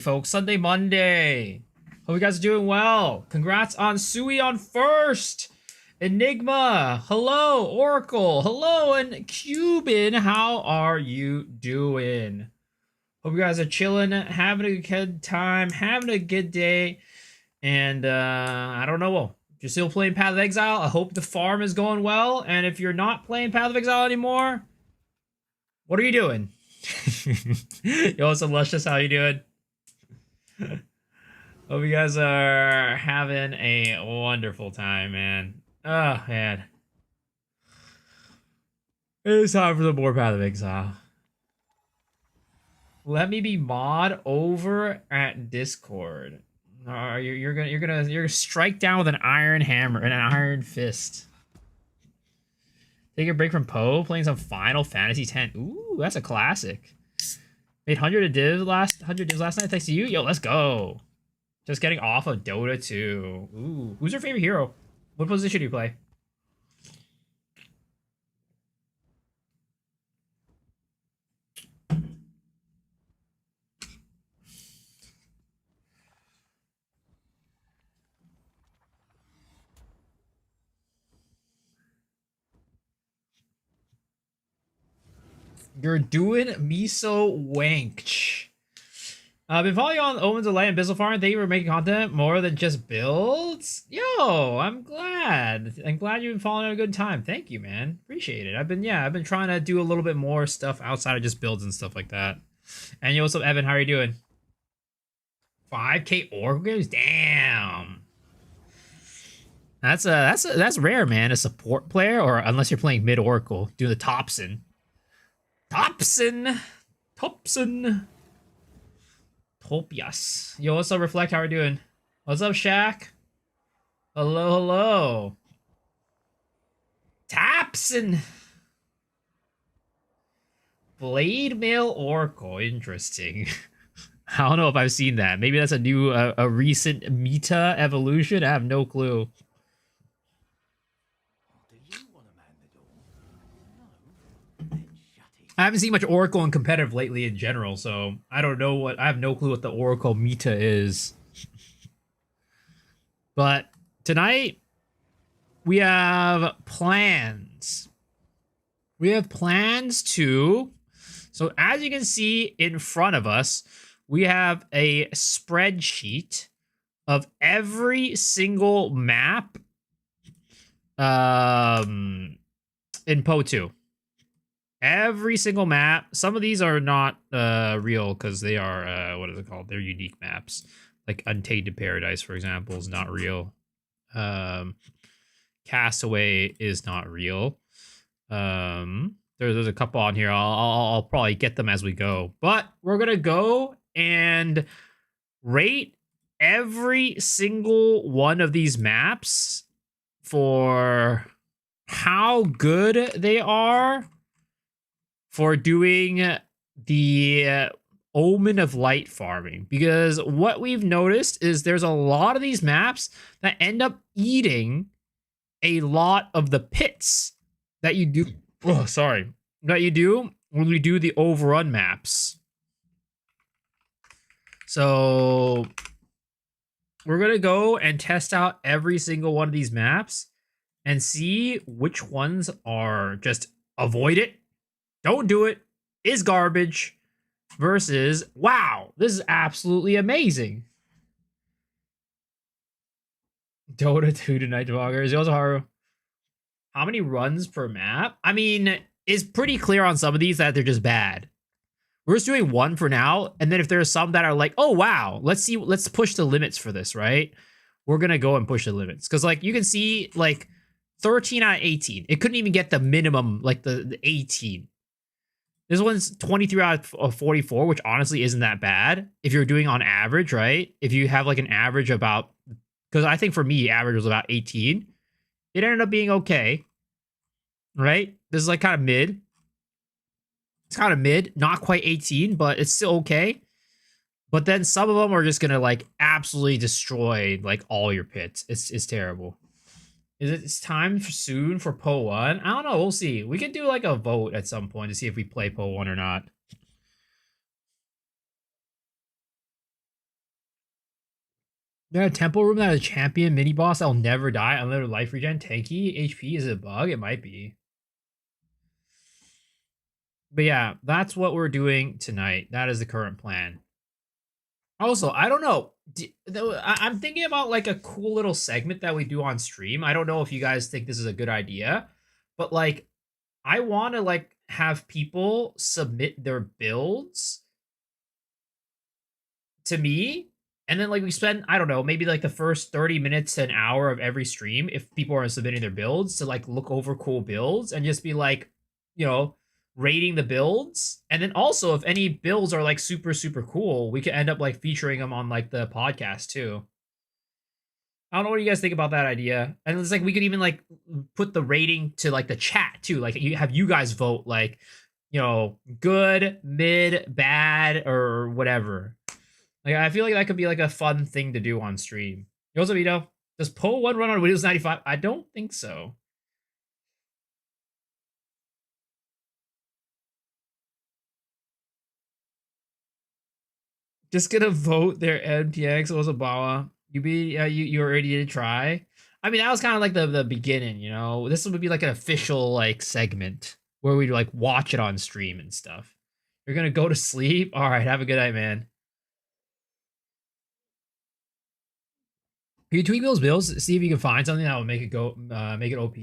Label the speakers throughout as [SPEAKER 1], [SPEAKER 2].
[SPEAKER 1] Folks, Sunday, Monday. Hope you guys are doing well. Congrats on Sui on first. Enigma, hello. Oracle, hello. And Cuban, how are you doing? Hope you guys are chilling, having a good time, having a good day. And I don't know. Well, if you're still playing Path of Exile, I hope the farm is going well. And if you're not playing Path of Exile anymore, what are you doing? Yo, so luscious, how you doing? Hope you guys are having a wonderful time, man. Oh, man. It is time for the more Path of Exile. Let me be mod over at Discord. You're gonna strike down with an iron hammer and an iron fist. Take a break from Poe, playing some Final Fantasy X. Ooh, that's a classic. Made 100 divs last night thanks to you. Yo, let's go. Just getting off of Dota 2. Ooh, who's your favorite hero? What position do you play? You're doing me so wanked. I've been following you on Omen's Delay and Bizzle Farm. Thank you for making content more than just builds. Yo, I'm glad. I'm glad you've been following a good time. Thank you, man. Appreciate it. I've been trying to do a little bit more stuff outside of just builds and stuff like that. And yo, what's up, Evan? How are you doing? 5K Oracle games? Damn. That's rare, man. A support player, or unless you're playing mid Oracle, do the Topson. Topson. Topias. Yo, what's up, Reflect? How are you doing? What's up, Shaq? Hello. Tapson. Blade Mail Oracle. Interesting. I don't know if I've seen that. Maybe that's a new, a recent meta evolution. I have no clue. I haven't seen much Oracle in competitive lately in general, so I don't know I have no clue what the Oracle meta is. But tonight, we have plans. So as you can see in front of us, we have a spreadsheet of every single map in Poe 2. Every single map. Some of these are not real because they are what is it called? They're unique maps. Like Untainted Paradise, for example, is not real. Castaway is not real. There's a couple on here. I'll probably get them as we go. But we're gonna go and rate every single one of these maps for how good they are for doing the Omen of Light farming. Because what we've noticed is there's a lot of these maps that end up eating a lot of the pits that you do. Oh, sorry. That you do when we do the overrun maps. So we're going to go and test out every single one of these maps and see which ones are just avoid it, don't do it, is garbage, versus, wow, this is absolutely amazing. Dota 2 to Night Walkers. Yozaharu. How many runs per map? I mean, it's pretty clear on some of these that they're just bad. We're just doing one for now, and then if there are some that are like, oh, wow, let's push the limits for this, right? We're going to go and push the limits. Because, like, you can see, like, 13 out of 18. It couldn't even get the minimum, like, the 18. This one's 23 out of 44, which honestly isn't that bad if you're doing on average, right? If you have like an average about, because I think for me, average was about 18. It ended up being okay, right? This is like kind of mid. It's kind of mid, not quite 18, but it's still okay. But then some of them are just going to like absolutely destroy like all your pits. It's terrible. It's time soon for Poe 1? I don't know. We'll see. We could do like a vote at some point to see if we play Poe 1 or not. Yeah, a temple room that has a champion mini boss that'll never die, unlimited life regen, tanky HP is a bug. It might be. But yeah, that's what we're doing tonight. That is the current plan. Also, I don't know. I'm thinking about like a cool little segment that we do on stream. I don't know if you guys think this is a good idea, but like I want to like have people submit their builds to me, and then like we spend, I don't know, maybe like the first 30 minutes to an hour of every stream, if people are submitting their builds, to like look over cool builds and just be like, you know, rating the builds. And then also if any builds are like super super cool, we could end up like featuring them on like the podcast too. I don't know what you guys think about that idea. And it's like we could even like put the rating to like the chat too. Like you have you guys vote like, you know, good, mid, bad, or whatever. Like I feel like that could be like a fun thing to do on stream. Yozo Vito, does Poe 1 run on Windows 95? I don't think so. Just gonna vote their MTX Ozabawa. You already did try. I mean that was kind of like the beginning, you know. This would be like an official like segment where we like watch it on stream and stuff. You're gonna go to sleep. All right, have a good night, man. Can you tweak those bills? See if you can find something that will make it go, make it OP.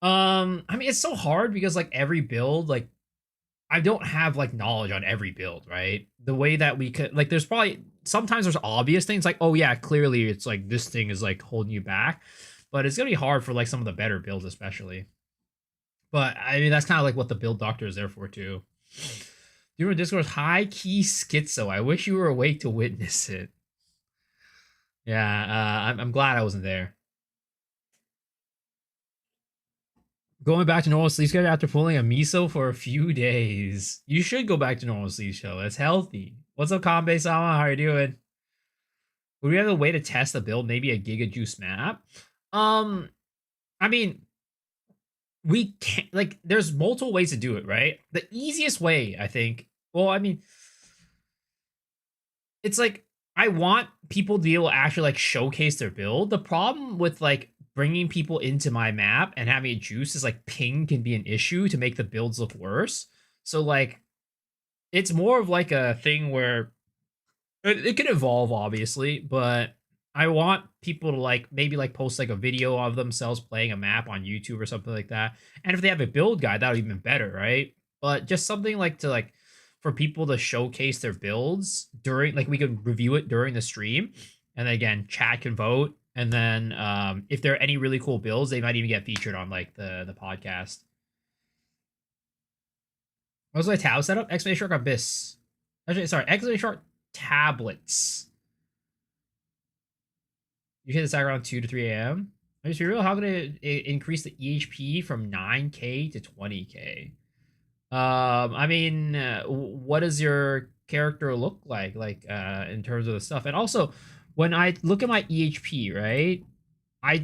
[SPEAKER 1] I mean, it's so hard because like every build, like I don't have like knowledge on every build, right? The way that we could like, there's probably sometimes there's obvious things like, oh yeah, clearly it's like this thing is like holding you back, but it's gonna be hard for like some of the better builds, especially. But I mean, that's kind of like what the build doctor is there for too. You were Discord's high key schizo. I wish you were awake to witness it. Yeah, I'm glad I wasn't there. Going back to normal sleep schedule after pulling a miso for a few days. You should go back to normal sleep schedule. It's healthy. What's up, Kanbei Sama? How are you doing? Would we have a way to test the build? Maybe a Giga Juice map? Um, I mean, we can't like there's multiple ways to do it, right? The easiest way, I think. Well, I mean, it's like I want people to be able to actually like showcase their build. The problem with like bringing people into my map and having it juice is like ping can be an issue to make the builds look worse. So like it's more of like a thing where it could evolve obviously, but I want people to like maybe like post like a video of themselves playing a map on YouTube or something like that. And if they have a build guide, that would be even better, right? But just something like to like for people to showcase their builds during like we could review it during the stream, and then again chat can vote, and then if there are any really cool builds, they might even get featured on like the podcast. What was my tab setup? Exclamation Shark Abyss. Actually, sorry, Exclamation Shark tablets. You hit this around 2 to 3 a.m. I just real how can it increase the EHP from 9k to 20k? I mean, what does your character look like in terms of the stuff? And also, when I look at my EHP, right?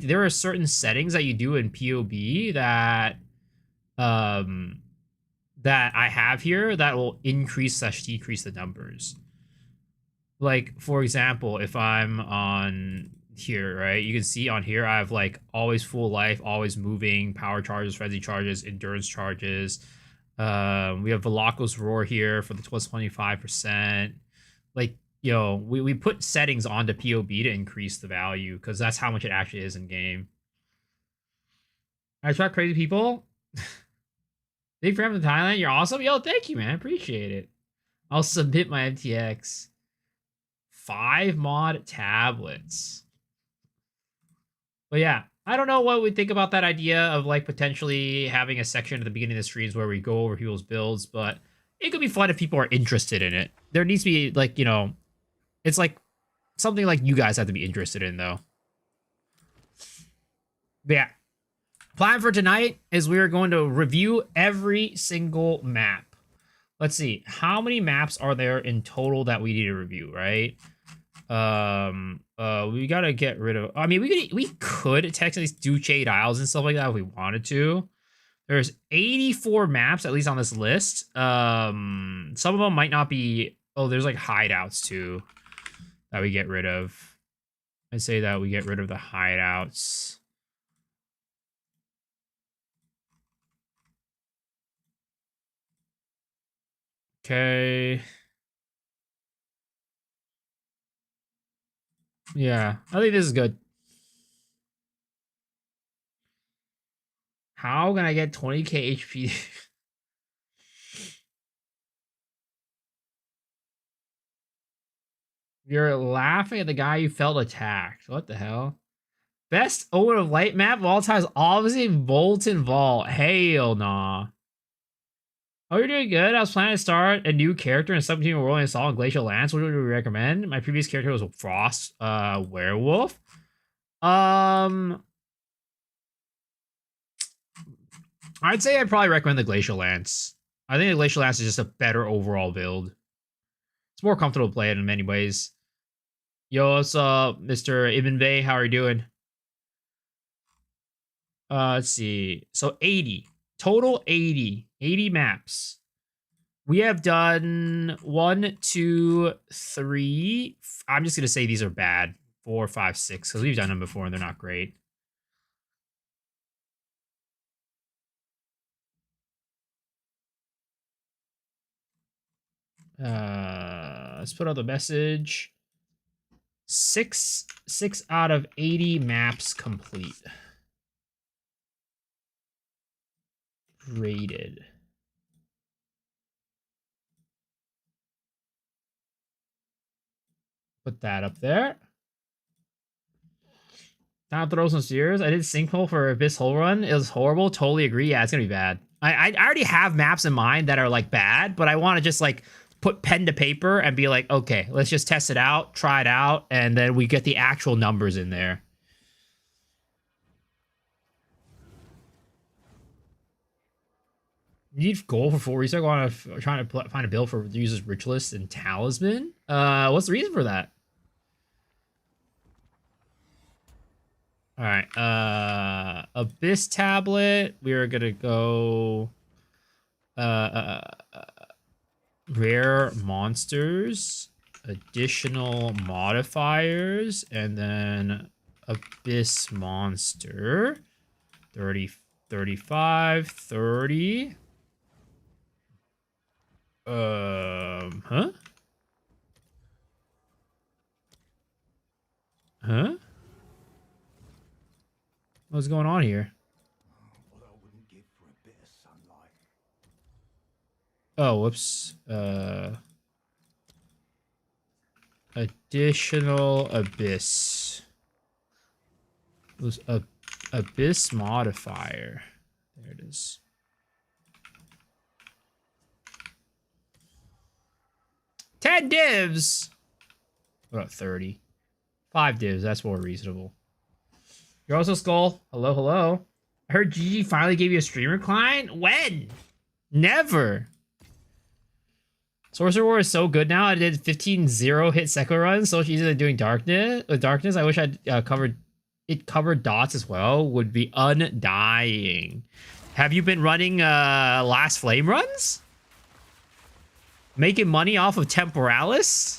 [SPEAKER 1] There are certain settings that you do in POB um that I have here that will increase/decrease the numbers. Like for example, if I'm on here, right, you can see on here I have like always full life, always moving, power charges, frenzy charges, endurance charges. We have Velocco's Roar here for the plus 25%. Like, you know, we put settings onto POB to increase the value because that's how much it actually is in game. I try crazy people. Big fan from Thailand. You're awesome. Yo, thank you, man. Appreciate it. I'll submit my MTX. 5 mod tablets. But yeah, I don't know what we think about that idea of like potentially having a section at the beginning of the streams where we go over people's builds, but it could be fun if people are interested in it. There needs to be like, you know, it's like something like you guys have to be interested in though. But yeah. Plan for tonight is we are going to review every single map. Let's see. How many maps are there in total that we need to review, right? We gotta get rid of. I mean, we could technically do Jade Isles and stuff like that if we wanted to. There's 84 maps at least on this list. Some of them might not be. Oh, there's like hideouts too that we get rid of. I say that we get rid of the hideouts. Okay. Yeah, I think this is good. How can I get 20k HP? You're laughing at the guy you felt attacked. What the hell? Best Omen of Light map of all time is obviously Molten Vault. Hell nah. Oh, you're doing good. I was planning to start a new character in 17 World and saw in Glacial Lands. What would you recommend? My previous character was Frost Werewolf. I'd say I'd probably recommend the Glacial Lance. I think the Glacial Lance is just a better overall build. It's more comfortable to play it in many ways. Yo, what's up, Mr. Ibn Bey? How are you doing? Let's see. So 80. Total 80. 80 maps. We have done 1, 2, 3. I'm just going to say these are bad. 4, 5, 6. Because we've done them before and they're not great. Let's put out the message. 6 out of 80 maps complete. Rated. Put that up there. Time to throw some steers. I did Sinkhole for Abyss Hole Run. It was horrible. Totally agree. Yeah, it's gonna be bad. I already have maps in mind that are like bad, but I want to just like put pen to paper and be like, okay, let's just test it out, try it out, and then we get the actual numbers in there. You need gold for full reset. I'm trying to find a build for users Rich List and Talisman. What's the reason for that? All right. Abyss Tablet. We are gonna go. Rare monsters, additional modifiers, and then Abyss monster. 30, 35, 30. Huh? Huh? What's going on here? Oh, whoops. Additional Abyss. It was a Abyss modifier. There it is. Ten divs. What about 30? 5 divs. That's more reasonable. You're also Skull. Hello, hello. I heard GG finally gave you a streamer client. When? Never. Sorcerer War is so good now. I did 15-0 hit Sekiro runs, so much easier than doing Darkness. With Darkness, I wish I'd covered dots as well. Would be undying. Have you been running Last Flame runs? Making money off of Temporalis?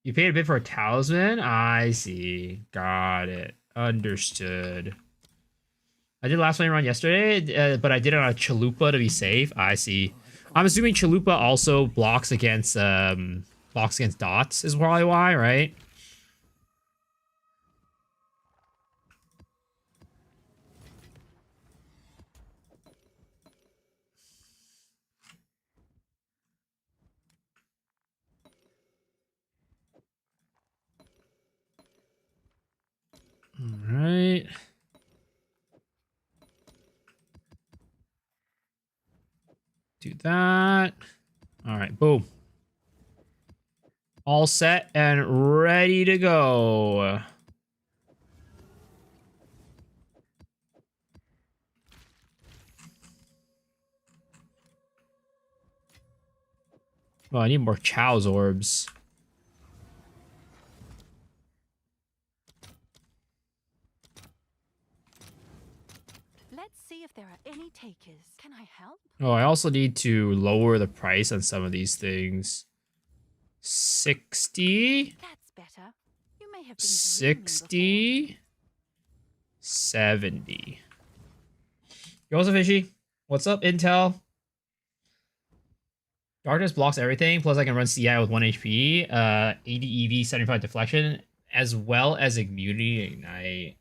[SPEAKER 1] You paid a bit for a talisman? I see. Got it. Understood. I did last flame run yesterday, but I did it on a Chalupa to be safe. I see. I'm assuming Chalupa also blocks against dots is probably why, right? All right. Do that. All right, boom. All set and ready to go. Well, I need more Chow's orbs.
[SPEAKER 2] Let's see if there are any takers. Can I help?
[SPEAKER 1] Oh, I also need to lower the price on some of these things. 60.
[SPEAKER 2] That's better. You may have been dreaming
[SPEAKER 1] 60. 70. Yo, what's up, Fishy? What's up, Intel? Darkness blocks everything, plus I can run CI with 1 HP, 80 EV, 75 deflection, as well as immunity ignite.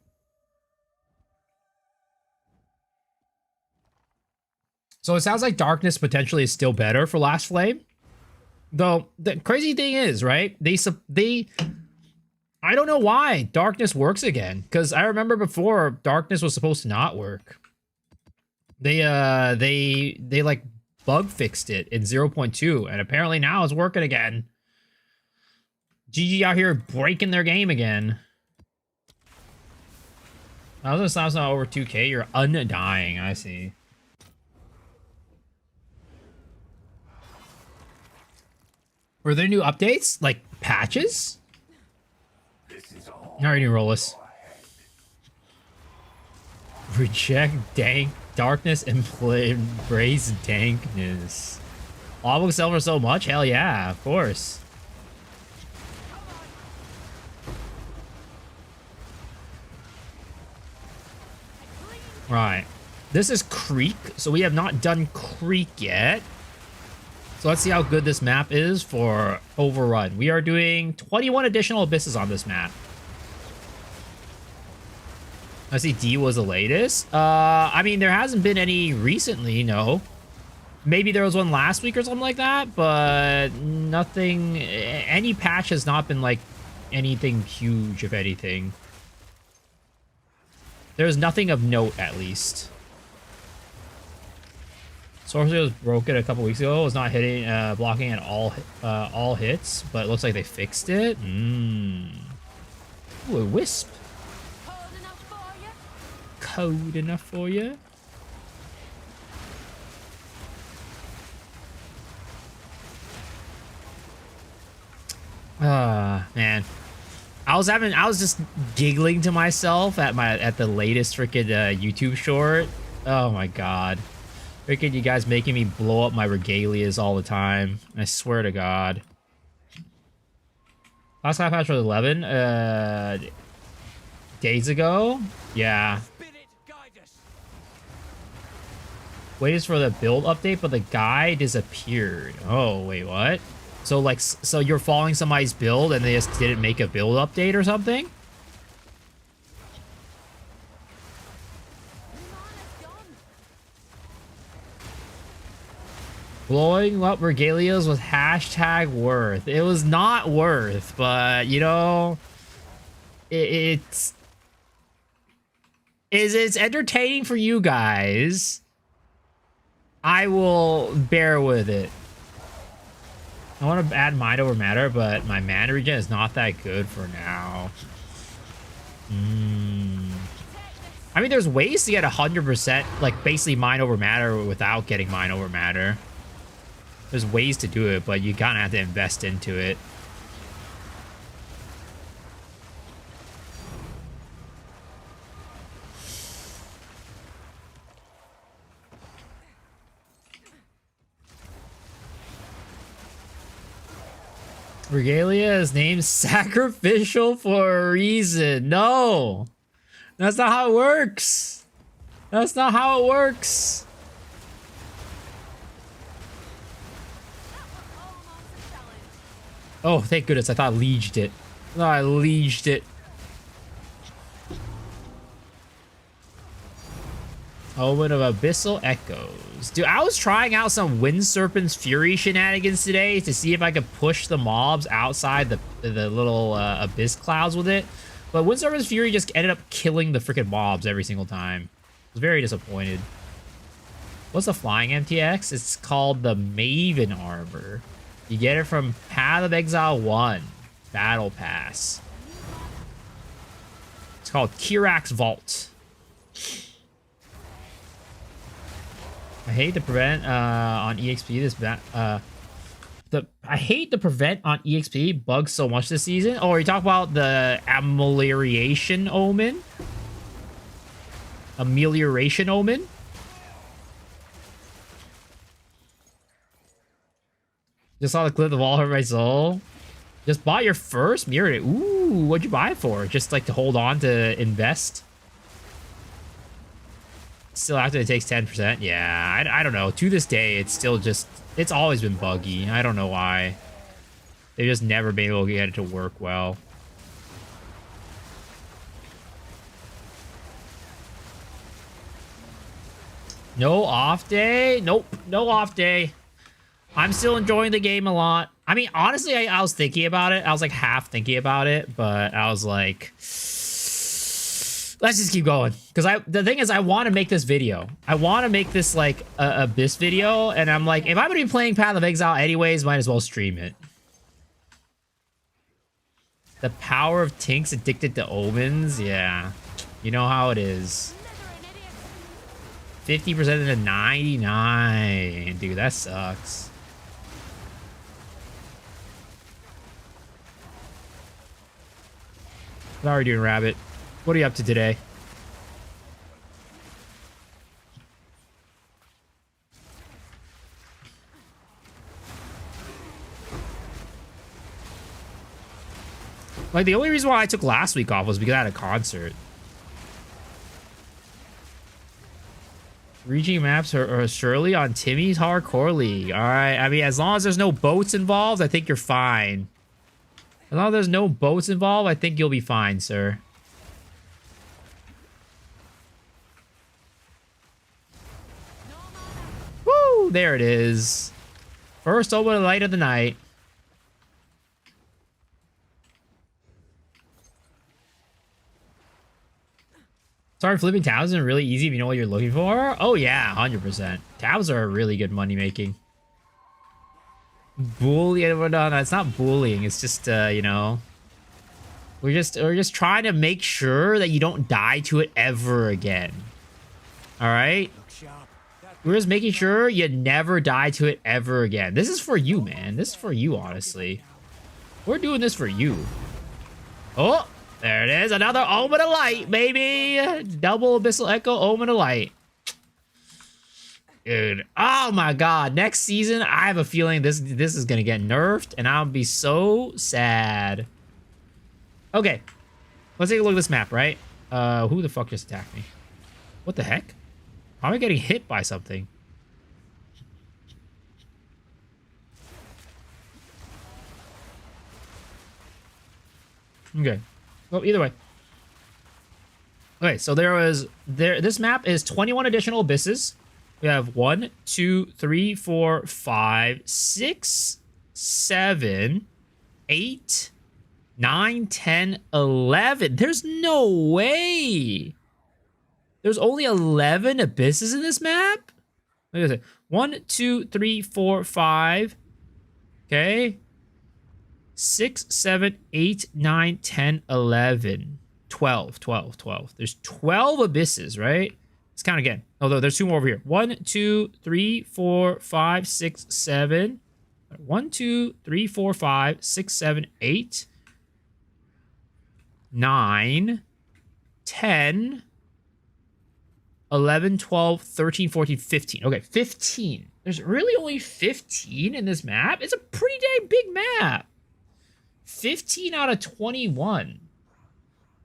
[SPEAKER 1] So it sounds like Darkness potentially is still better for Last Flame. Though, the crazy thing is, right, I don't know why Darkness works again, because I remember before Darkness was supposed to not work. They like bug fixed it in 0.2, and apparently now it's working again. GG out here breaking their game again. I was gonna stop not over 2K. You're undying. I see. Were there new updates like patches? All right, new Rollis. Reject dank darkness and embrace dankness. All will sell for so much? Hell yeah, of course. Right. This is Creek, so we have not done Creek yet. So let's see how good this map is for Overrun. We are doing 21 additional abysses on this map. I see D was the latest. I mean, there hasn't been any recently, no. Maybe there was one last week or something like that, but nothing, any patch has not been like anything huge, if anything. There's nothing of note, at least. Sorcery was broken a couple weeks ago. It was not hitting, blocking at all hits, but it looks like they fixed it. Ooh, a wisp. Code enough for you? Man. I was just giggling to myself at the latest freaking YouTube short. Oh my god. Freaking you guys making me blow up my regalias all the time. I swear to god. Last half patch was 11 days ago? Yeah. Waited for the build update, but the guy disappeared. Oh, wait, what? So, like, so you're following somebody's build and they just didn't make a build update or something? Blowing up regalias with hashtag worth. It was not worth, but, you know, it's entertaining for you guys. I will bear with it. I want to add mind over matter, but my mana regen is not that good for now. I mean, there's ways to get 100%, like, basically mind over matter without getting mind over matter. There's ways to do it, but you kind of have to invest into it. Regalia is named Sacrificial for a reason. No! That's not how it works! That's not how it works! Oh, thank goodness. I thought I lieged it. No, I lieged it. Omen of Abyssal Echoes. Dude, I was trying out some Wind Serpent's Fury shenanigans today to see if I could push the mobs outside the little abyss clouds with it. But Wind Serpent's Fury just ended up killing the freaking mobs every single time. I was very disappointed. What's the flying MTX? It's called the Maven Armor. You get it from Path of Exile 1. Battle Pass. It's called Kirak's Vault. I hate to prevent on EXP this I hate the prevent on EXP bugs so much this season. Oh, are you talking about the amelioration Omen? Amelioration Omen. Just saw the clip of All Hurt My Soul. Just bought your first mirror. Ooh, what'd you buy it for? Just like to hold on to invest? Still after it takes 10%? Yeah, I don't know. To this day, it's still just... It's always been buggy. I don't know why. They've just never been able to get it to work well. No off day? Nope, no off day. I'm still enjoying the game a lot. I mean, honestly, I was thinking about it. I was like half thinking about it, but I was like, let's just keep going. Because the thing is, I want to make this video. I want to make this like a Abyss video, and I'm like, if I'm going to be playing Path of Exile anyways, might as well stream it. The power of Tinks addicted to omens? Yeah. You know how it is. 50% into 99. Dude, that sucks. How are you doing, Rabbit? What are you up to today? Like, the only reason why I took last week off was because I had a concert. Reaching maps are surely on Timmy's Hardcore League. All right. I mean, as long as there's no boats involved, I think you're fine. As long as there's no boats involved, I think you'll be fine, sir. Woo! There it is. First over the light of the night. Sorry, flipping tabs is really easy if you know what you're looking for. Oh yeah, 100%. Tabs are really good money making. Bullying? No, it's not bullying. It's just you know, we're just trying to make sure that you don't die to it ever again. All right. We're just making sure you never die to it ever again. This is for you, man. This is for you, honestly. We're doing this for you. Oh. There it is. Another Omen of Light, baby. Double Abyssal Echo, Omen of Light. Dude. Oh, my God. Next season, I have a feeling this is going to get nerfed, and I'll be so sad. Okay. Let's take a look at this map, right? Who the fuck just attacked me? What the heck? How am I getting hit by something? Okay. Well, either way. Okay, so this map is 21 additional abysses. We have 1, 2, 3, 4, 5, 6, 7, 8, 9, 10, 11. There's no way. There's only 11 abysses in this map? Look at this. 1, 2, 3, 4, 5. Okay. 6, 7, 8, 9, 10, 11, 12. There's 12 abysses, right? Let's count again. Although there's 2 more over here. 1, 2, 3, 4, 5, 6, 7. 1, 2, 3, 4, 5, 6, 7, 8, 9, 10, 11, 12, 13, 14, 15. Okay, 15. There's really only 15 in this map? It's a pretty dang big map. 15 out of 21.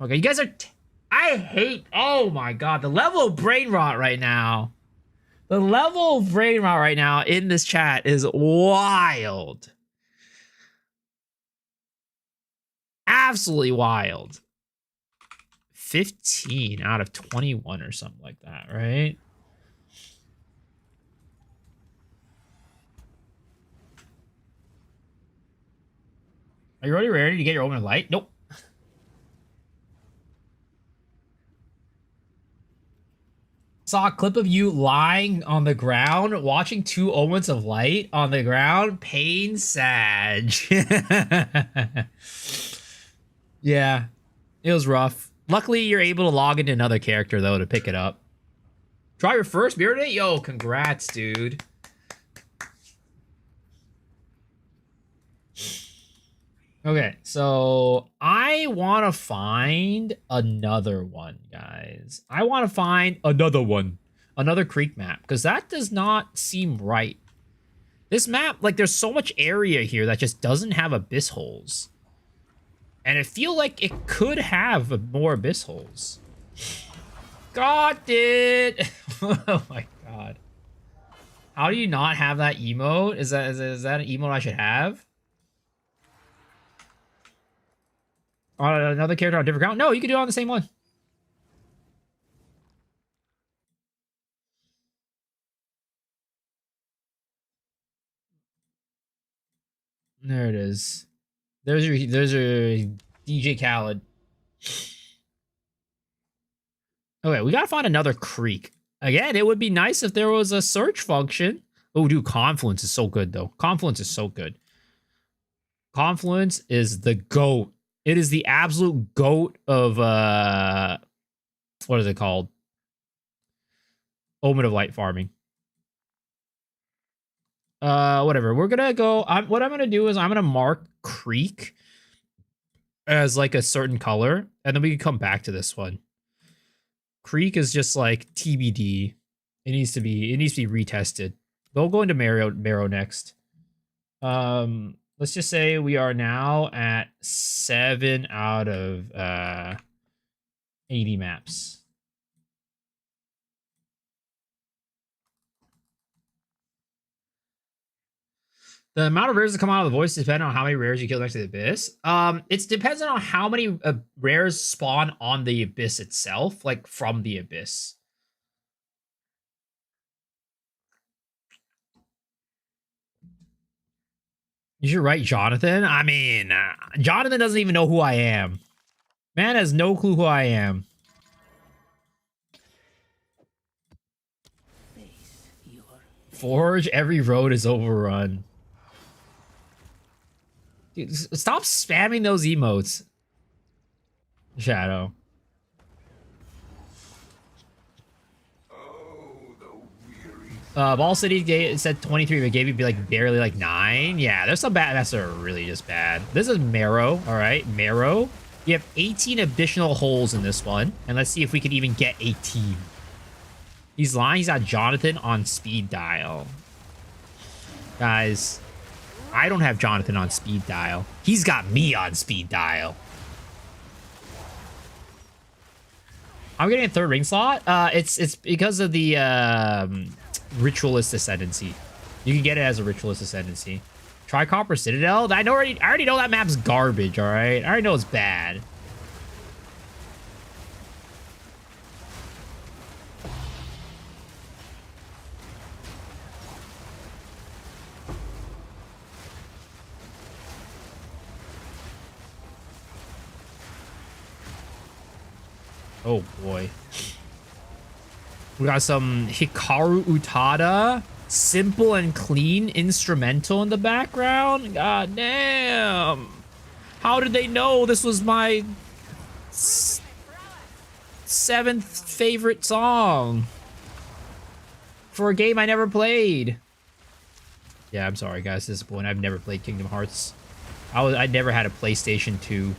[SPEAKER 1] Okay, you guys are... I hate... Oh my God, the level of brain rot right now. The level of brain rot right now in this chat is wild. Absolutely wild. 15 out of 21 or something like that, right? Are you already ready to get your Omen of Light? Nope. Saw a clip of you lying on the ground, watching 2 Omens of Light on the ground. Pain Sag. Yeah, it was rough. Luckily, you're able to log into another character, though, to pick it up. Try your first mirror date? Yo, congrats, dude. Okay, so I want to find another one, guys. I want to find another one. Another creek map, because that does not seem right. This map, like, there's so much area here that just doesn't have abyss holes. And I feel like it could have more abyss holes. Got it! Oh my god. How do you not have that emote? Is that an emote I should have? On another character on a different account? No, you can do it on the same one. There it is. There's your DJ Khaled. Okay, we gotta find another creek. Again, it would be nice if there was a search function. Oh, dude, Confluence is so good, though. Confluence is so good. Confluence is the GOAT. It is the absolute GOAT of, what is it called? Omen of Light farming. Whatever. We're gonna go, what I'm gonna do is I'm gonna mark creek as, like, a certain color, and then we can come back to this one. Creek is just like TBD. It needs to be retested. We'll go into Marrow next. Let's just say we are now at 7 out of 80 maps. The amount of rares that come out of the voice depends on how many rares you kill next to the abyss. It depends on how many rares spawn on the abyss itself, like from the abyss. You should write Jonathan. I mean, Jonathan doesn't even know who I am. Man has no clue who I am. Forge, every road is overrun. Dude, stop spamming those emotes. Shadow. Ball City said 23, but gave you like barely like 9. Yeah, there's some bad maps that are really just bad. This is Marrow, all right, Marrow. You have 18 additional holes in this one, and let's see if we can even get 18. He's lying. He's got Jonathan on speed dial. Guys, I don't have Jonathan on speed dial. He's got me on speed dial. I'm getting a 3rd ring slot. It's because of the Ritualist Ascendancy. You can get it as a Ritualist Ascendancy. Try Copper Citadel. I already know that map's garbage, alright? I already know it's bad. Oh boy. We got some Hikaru Utada, simple and clean instrumental in the background. God damn. How did they know this was my 7th favorite song for a game I never played? Yeah, I'm sorry guys, disappointed. I've never played Kingdom Hearts. I never had a PlayStation 2.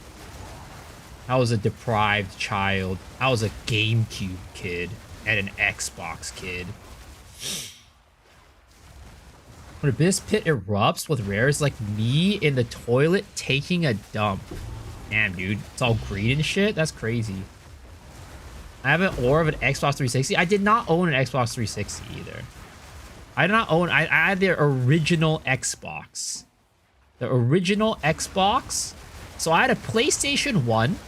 [SPEAKER 1] I was a deprived child. I was a GameCube kid and an Xbox kid. When Abyss Pit erupts with rares like me in the toilet taking a dump. Damn, dude. It's all green and shit? That's crazy. I have an ore of an Xbox 360. I did not own an Xbox 360 either. I did not own... I had the original Xbox. The original Xbox. So I had a PlayStation 1,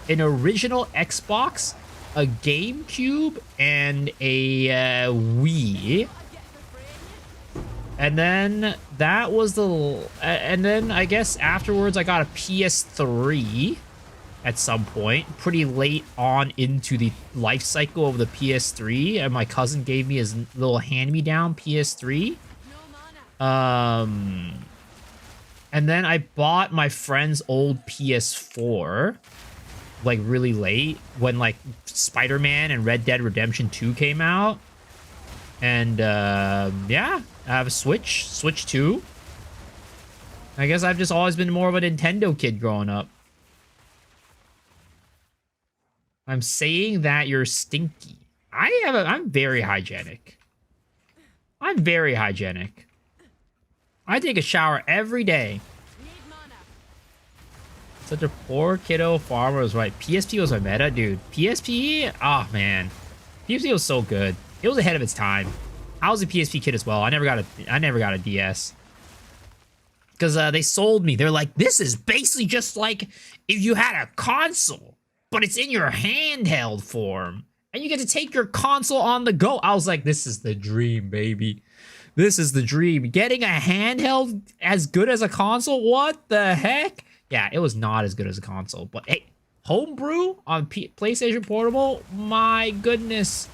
[SPEAKER 1] an original Xbox, a GameCube, and a Wii. And then that was the... And then I guess afterwards I got a PS3 at some point. Pretty late on into the life cycle of the PS3. And my cousin gave me his little hand-me-down PS3. And then I bought my friend's old PS4, like, really late, when, like, Spider-Man and Red Dead Redemption 2 came out. And, yeah, I have a Switch 2. I guess I've just always been more of a Nintendo kid growing up. I'm saying that you're stinky. I'm very hygienic. I'm very hygienic. I take a shower every day. Such a poor kiddo farmer was right. PSP was my meta, dude. PSP? Oh, man. PSP was so good. It was ahead of its time. I was a PSP kid as well. I never got a DS. Because they sold me. They're like, this is basically just like if you had a console, but it's in your handheld form. And you get to take your console on the go. I was like, this is the dream, baby. This is the dream. Getting a handheld as good as a console? What the heck? Yeah, it was not as good as a console. But hey, homebrew on PlayStation Portable? My goodness.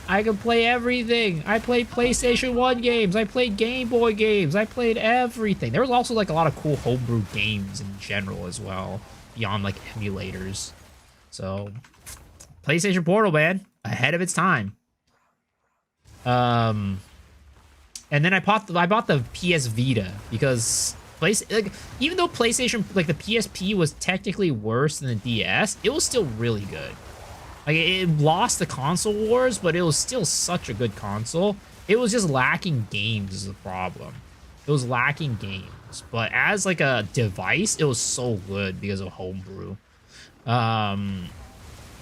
[SPEAKER 1] I could play everything. I played PlayStation 1 games. I played Game Boy games. I played everything. There was also like a lot of cool homebrew games in general as well, beyond like emulators. So, PlayStation Portal, man, ahead of its time. And then I bought the PS Vita because even though PlayStation, like the PSP was technically worse than the DS, it was still really good. Like, it lost the console wars, but it was still such a good console. It was just lacking games is the problem. It was lacking games. But as, like, a device, it was so good because of homebrew. But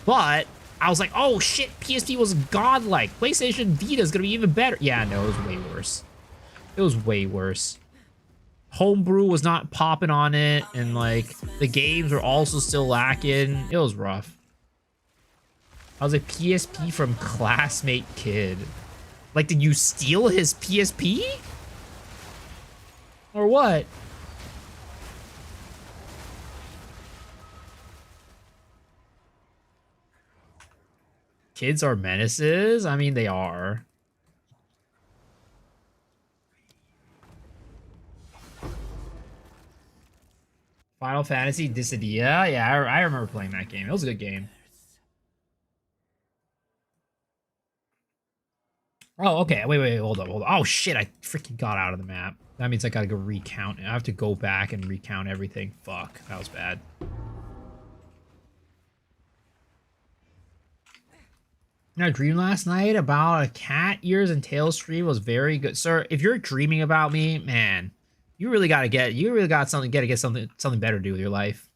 [SPEAKER 1] I was like, oh, shit, PSP was godlike. PlayStation Vita is going to be even better. Yeah, no, it was way worse. It was way worse. Homebrew was not popping on it, and, like, the games were also still lacking. It was rough. I was a PSP from classmate kid. Like, did you steal his PSP? Or what? Kids are menaces? I mean, they are. Final Fantasy Dissidia? Yeah, I remember playing that game. It was a good game. Oh, okay. Wait. Hold on. Oh, shit. I freaking got out of the map. That means I gotta go recount. I have to go back and recount everything. Fuck. That was bad. I dreamed last night about a cat ears and tail stream was very good. Sir, if you're dreaming about me, man, you really gotta get something better to do with your life.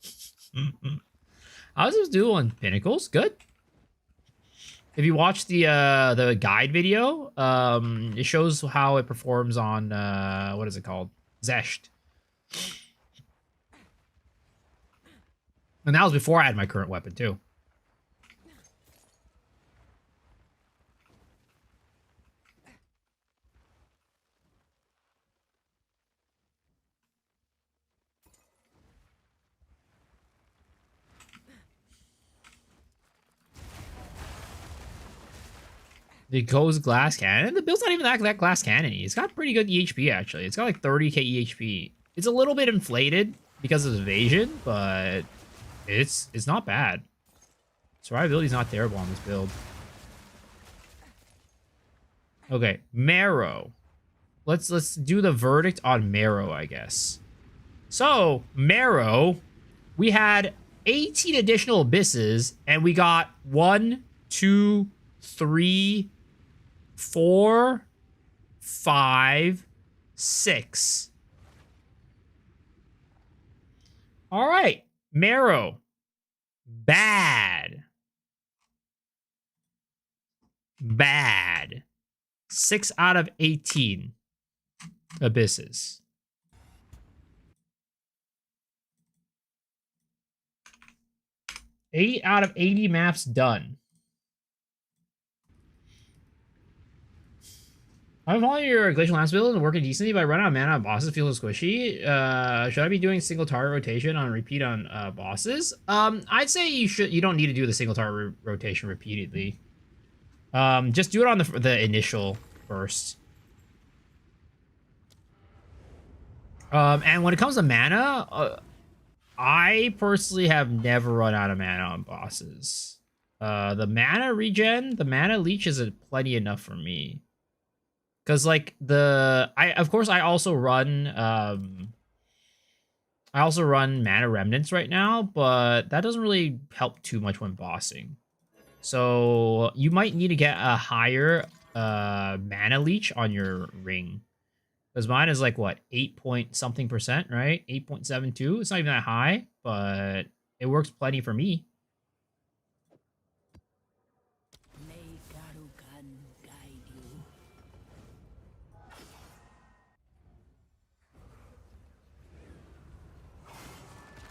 [SPEAKER 1] I was just doing Pinnacles. Good. If you watch the guide video, it shows how it performs on what is it called? Zesht. And that was before I had my current weapon too. The Ghost Glass Cannon. The build's not even that glass cannon. It's got pretty good EHP actually. It's got like 30k EHP. It's a little bit inflated because of evasion, but it's not bad. Survivability's not terrible on this build. Okay, Marrow. Let's do the verdict on Marrow, I guess. So, Marrow, we had 18 additional abysses, and we got 1, 2, 3, 4, 5, 6. All right, Marrow. Bad. 6 out of 18 abysses. Eight out of 80 maps done. I'm following your Glacial Lance build and working decently, but I run out of mana on bosses, feel squishy. Should I be doing single target rotation on repeat on bosses? I'd say you don't need to do the single target rotation repeatedly. Just do it on the initial first. And when it comes to mana, I personally have never run out of mana on bosses. The mana regen, the mana leech is plenty enough for me. Because, like, of course, I also run, I also run Mana Remnants right now, but that doesn't really help too much when bossing. So you might need to get a higher mana leech on your ring. Because mine is like what, 8 point something percent, right? 8.72. It's not even that high, but it works plenty for me.
[SPEAKER 3] May Garugan guide you.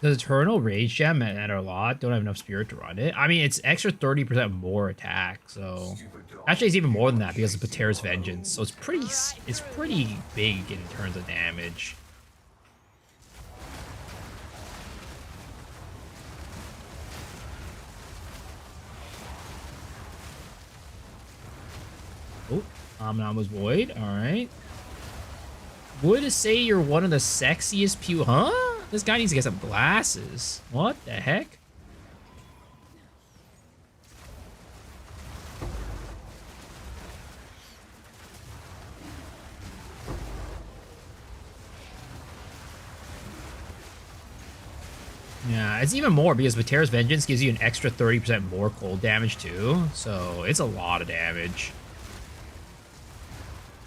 [SPEAKER 1] Does Eternal Rage Gem matter a lot? Don't have enough spirit to run it. I mean, it's extra 30% more attack, so actually it's even more than that because of Pater's Vengeance. So it's pretty big in terms of damage. Oh, Amanama's Void. All right. Would say you're one of the sexiest pew. Huh? This guy needs to get some glasses. What the heck? Yeah, it's even more because Pater's Vengeance gives you an extra 30% more cold damage too. So it's a lot of damage.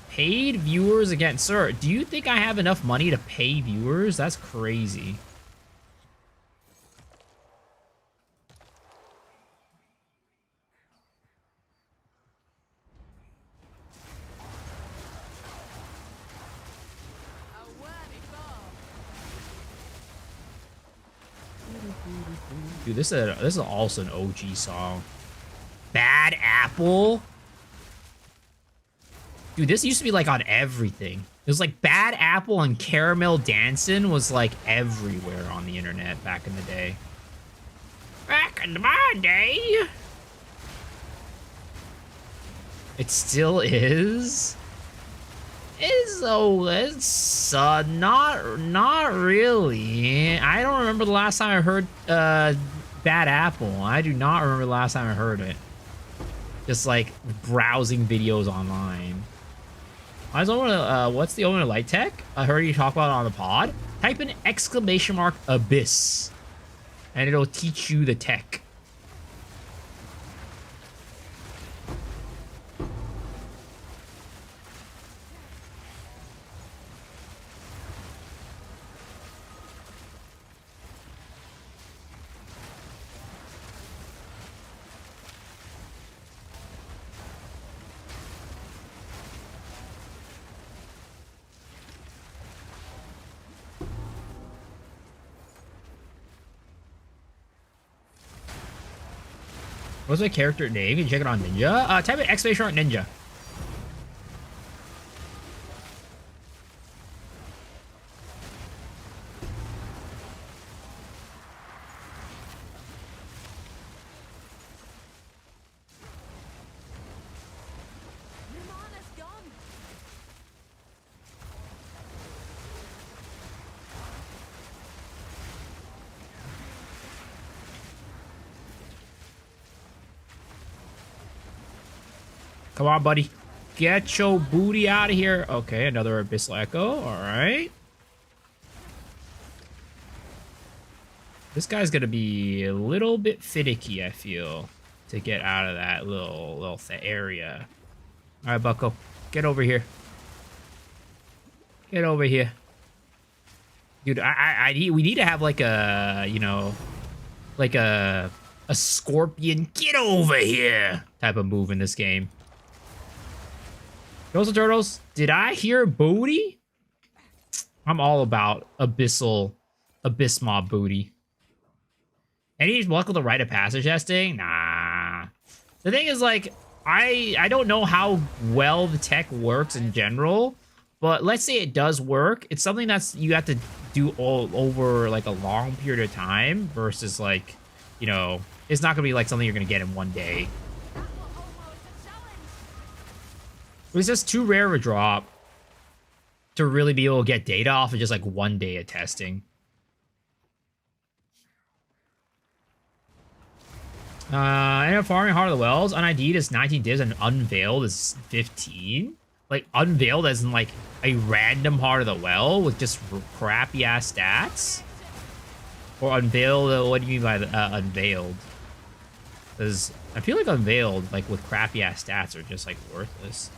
[SPEAKER 1] Paid viewers again. Sir, do you think I have enough money to pay viewers? That's crazy. Dude, this is also an OG song. Bad Apple? Dude, this used to be like on everything. It was like Bad Apple and Caramel Dancing was like everywhere on the internet back in the day. Back in my day. It still is. It's not really. I don't remember the last time I heard Bad Apple. I do not remember the last time I heard it. Just like browsing videos online. I was wondering, what's the Omen light tech? I heard you talk about it on the pod. Type in ! Abyss, and it'll teach you the tech. What's my character name? You can check it on Ninja. Type in ! Ninja. Come on, buddy. Get your booty out of here. Okay, another Abyssal Echo. All right. This guy's going to be a little bit finicky, I feel, to get out of that little area. All right, Bucko. Get over here. Get over here. Dude, we need to have like a, you know, like a scorpion, get over here type of move in this game. Ghost Turtles, did I hear booty? I'm all about abyss mob booty. Any luck with the rite of passage testing? Nah. The thing is, like, I don't know how well the tech works in general, but let's say it does work. It's something that's you have to do all over like a long period of time versus like, you know, it's not gonna be like something you're gonna get in one day. It was just too rare of a drop to really be able to get data off of just like one day of testing. And farming Heart of the Wells, unID'd is 19 divs and unveiled is 15. Like unveiled as in like a random Heart of the Well with just crappy ass stats. Or unveiled? What do you mean by unveiled? Because I feel like unveiled, like with crappy ass stats, are just like worthless.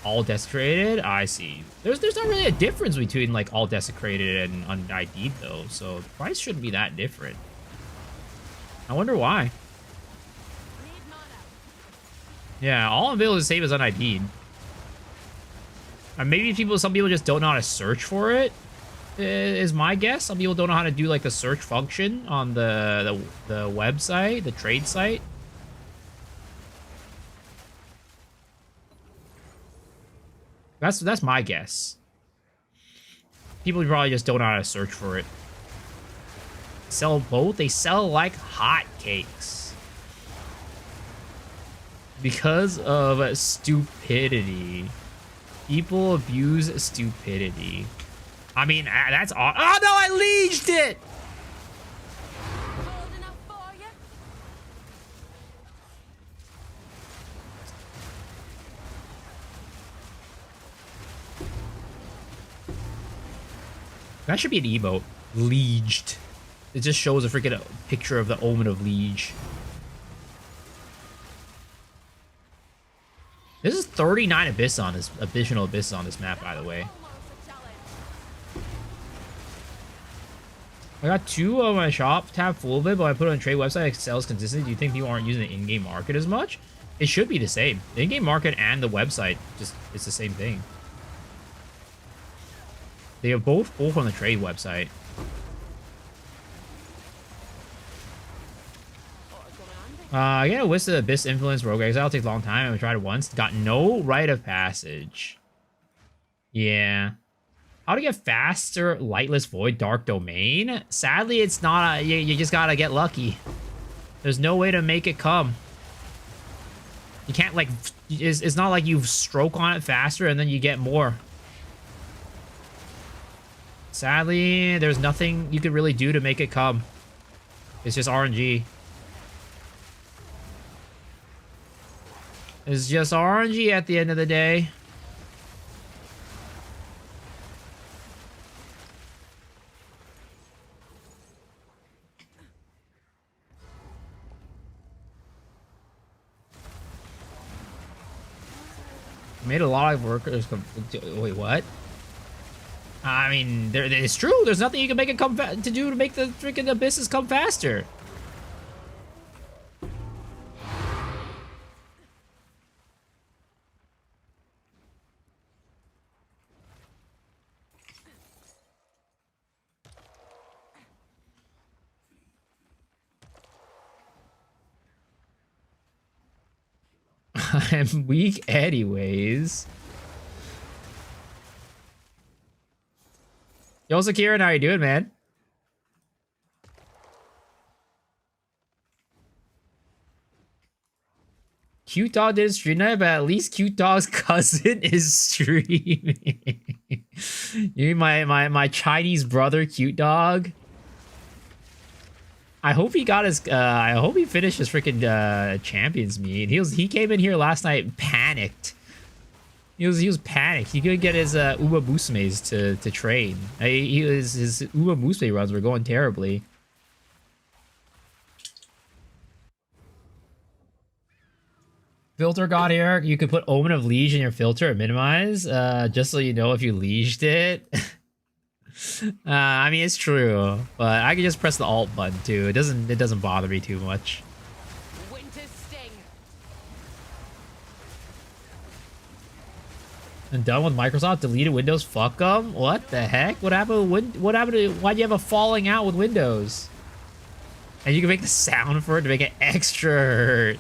[SPEAKER 1] All desecrated? I see. There's not really a difference between like all desecrated and un-ID'd though, so the price shouldn't be that different. I wonder why. Yeah, all unveiled is the same as un-ID'd. Maybe some people just don't know how to search for it, is my guess. Some people don't know how to do like the search function on the website, the trade site. That's my guess. People probably just don't know how to search for it. Sell both? They sell like hotcakes. Because of stupidity. People abuse stupidity. I mean, that's all. Oh no, I leeged it!
[SPEAKER 2] Cold enough for you?
[SPEAKER 1] That should be an emote. Leeged. It just shows a freaking picture of the Omen of Liege. This is 39 abyss on this additional abyss on this map, by the way. I got 2 of my shop tab full of it, but I put it on trade website. It sells consistently. Do you think people aren't using the in-game market as much? It should be the same. The in-game market and the website it's the same thing. They are both on the trade website. I get a list of Abyss Influence Rogue Exile. Takes a long time. I tried it once. Got no rite of passage. Yeah. How to get faster Lightless Void Dark Domain? Sadly, it's not. You just gotta get lucky. There's no way to make it come. You can't like. It's not like you stroke on it faster and then you get more. Sadly, there's nothing you could really do to make it come. It's just RNG. It's just RNG at the end of the day. Made a lot of workers come. Wait, what? I mean, it's true. There's nothing you can make it come to do to make the freaking abysses come faster. I'm weak anyways. Yo, Sakiran, how you doing, man? Cute Dog didn't stream tonight, but at least Cute Dog's cousin is streaming. You mean my Chinese brother, Cute Dog? I hope he got his. I hope he finished his freaking champions meet. He came in here last night panicked. He was panicked. He couldn't get his Uma Musumes to train. His Uma Musume runs were going terribly. Filter got here. You could put Omen of Liege in your filter and minimize, just so you know if you lieged it. I mean, it's true, but I can just press the Alt button too. It doesn't bother me too much.
[SPEAKER 2] Winter's sting.
[SPEAKER 1] And done with Microsoft. Deleted Windows. Fuck them. What the heck? What happened? What happened to? Why'd you have a falling out with Windows? And you can make the sound for it to make it extra hurt.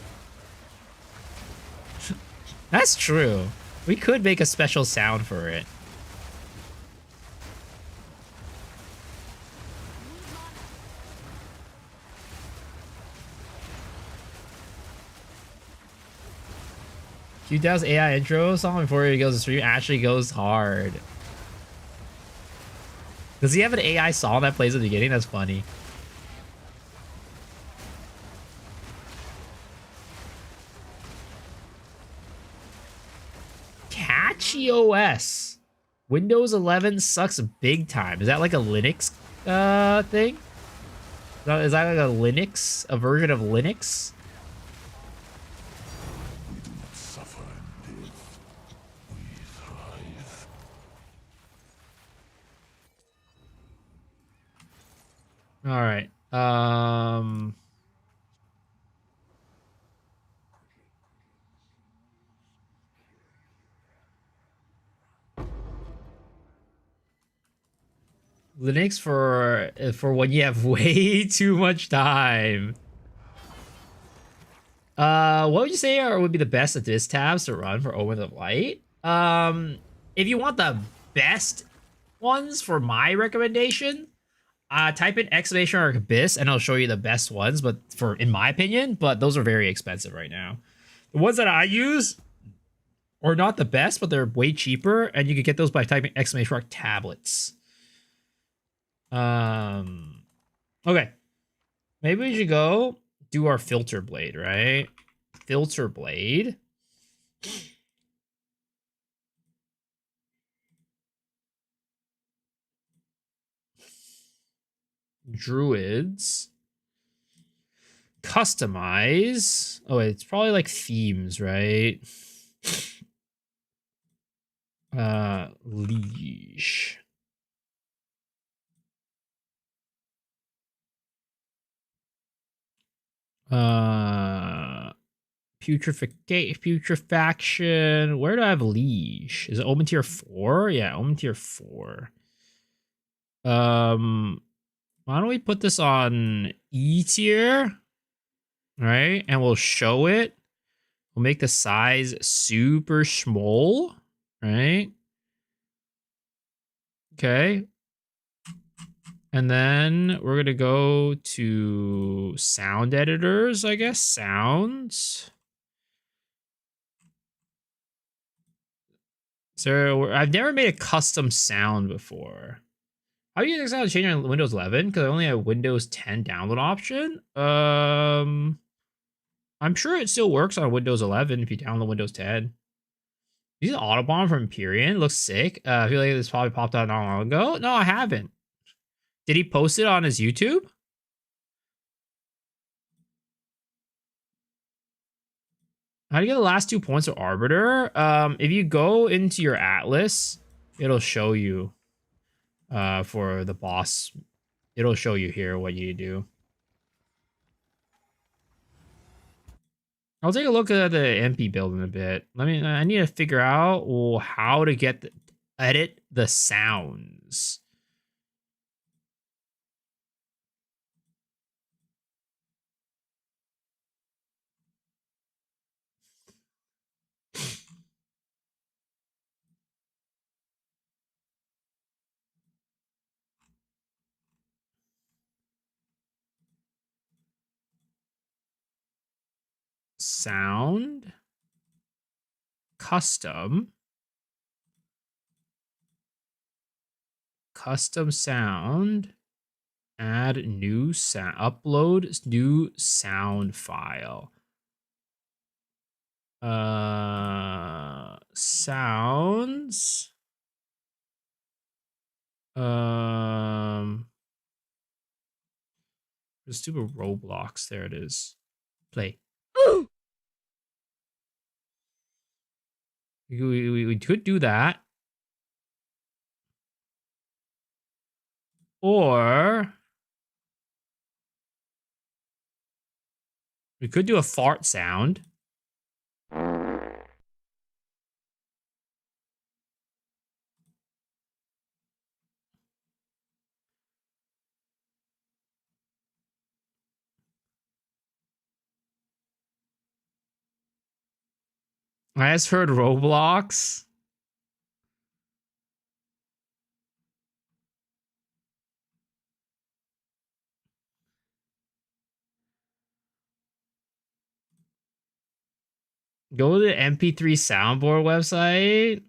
[SPEAKER 1] That's true. We could make a special sound for it. Q-Dow's AI intro song before he goes to stream actually goes hard. Does he have an AI song that plays at the beginning? That's funny. Catchy OS. Windows 11 sucks big time. Is that like a Linux thing? Is that like a Linux, a version of Linux?
[SPEAKER 4] Suffer and live. We thrive.
[SPEAKER 1] All right. Linux for when you have way too much time. What would you say would be the best of this tabs to run for Omen of Light? If you want the best ones for my recommendation, type in exclamation mark abyss and it'll show you the best ones. But for in my opinion, but those are very expensive right now. The ones that I use are not the best, but they're way cheaper, and you can get those by typing exclamation mark tablets. Okay, maybe we should go do our filter blade, right? Filter blade. Druids. Customize. Oh, wait, it's probably like themes, right? Liege. Putrefaction. Where do I have Liege? Is it Omen tier 4? Yeah, Omen tier 4. Why don't we put this on E tier? Right? And we'll show it. We'll make the size super small. Right? Okay. And then we're going to go to sound editors, I guess. Sounds. So I've never made a custom sound before. How do you exactly change on Windows 11? Because I only have Windows 10 download option. I'm sure it still works on Windows 11 if you download Windows 10. Use Autobahn from Empyrean. Looks sick. I feel like this probably popped out not long ago. No, I haven't. Did he post it on his YouTube? How do you get the last 2 points of Arbiter? If you go into your Atlas, it'll show you for the boss. It'll show you here what you do. I'll take a look at the MP build in a bit. I need to figure out how to edit the sounds. Sound. Custom. Custom sound. Add new sound. Upload new sound file. Sounds. Let's do a Roblox. There it is. Play. We could do that. Or we could do a fart sound. I just heard Roblox. Go to the MP3 soundboard website.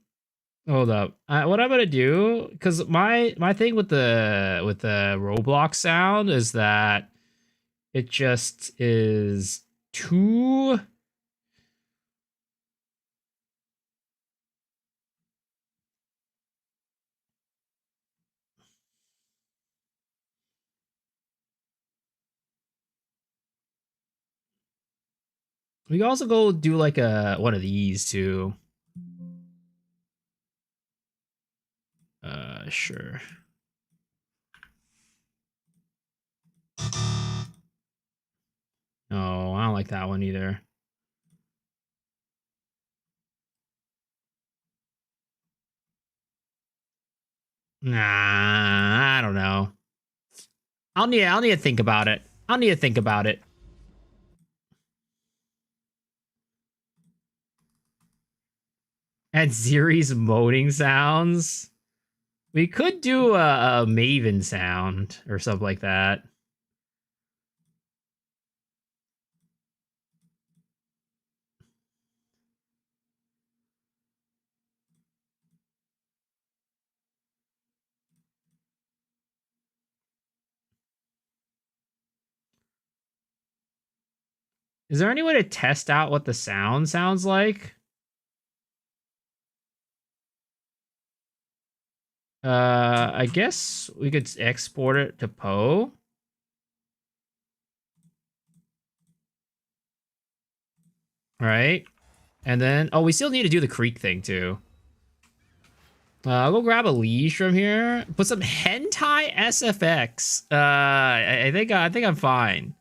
[SPEAKER 1] Hold up. What I'm gonna do, because my thing with the Roblox sound is that it just is too. We can also go do like one of these too. Sure. No, I don't like that one either. Nah, I don't know. I'll need to think about it. I'll need to think about it. Add series moaning sounds. We could do a Maven sound or something like that. Is there any way to test out what the sound sounds like? I guess we could export it to Poe. Right? And then, oh, we still need to do the creek thing too. I'll go grab a leash from here. Put some hentai SFX. I think I'm fine.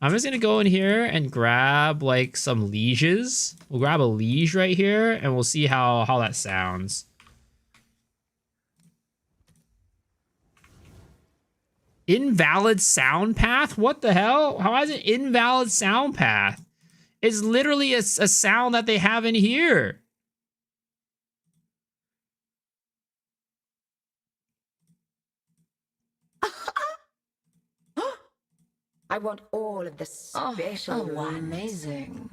[SPEAKER 1] I'm just gonna go in here and grab like some lieges. We'll grab a liege right here, and we'll see how that sounds. Invalid sound path? What the hell? How is it invalid sound path? It's literally a sound that they have in here.
[SPEAKER 3] I want all of the special ones.
[SPEAKER 2] Amazing.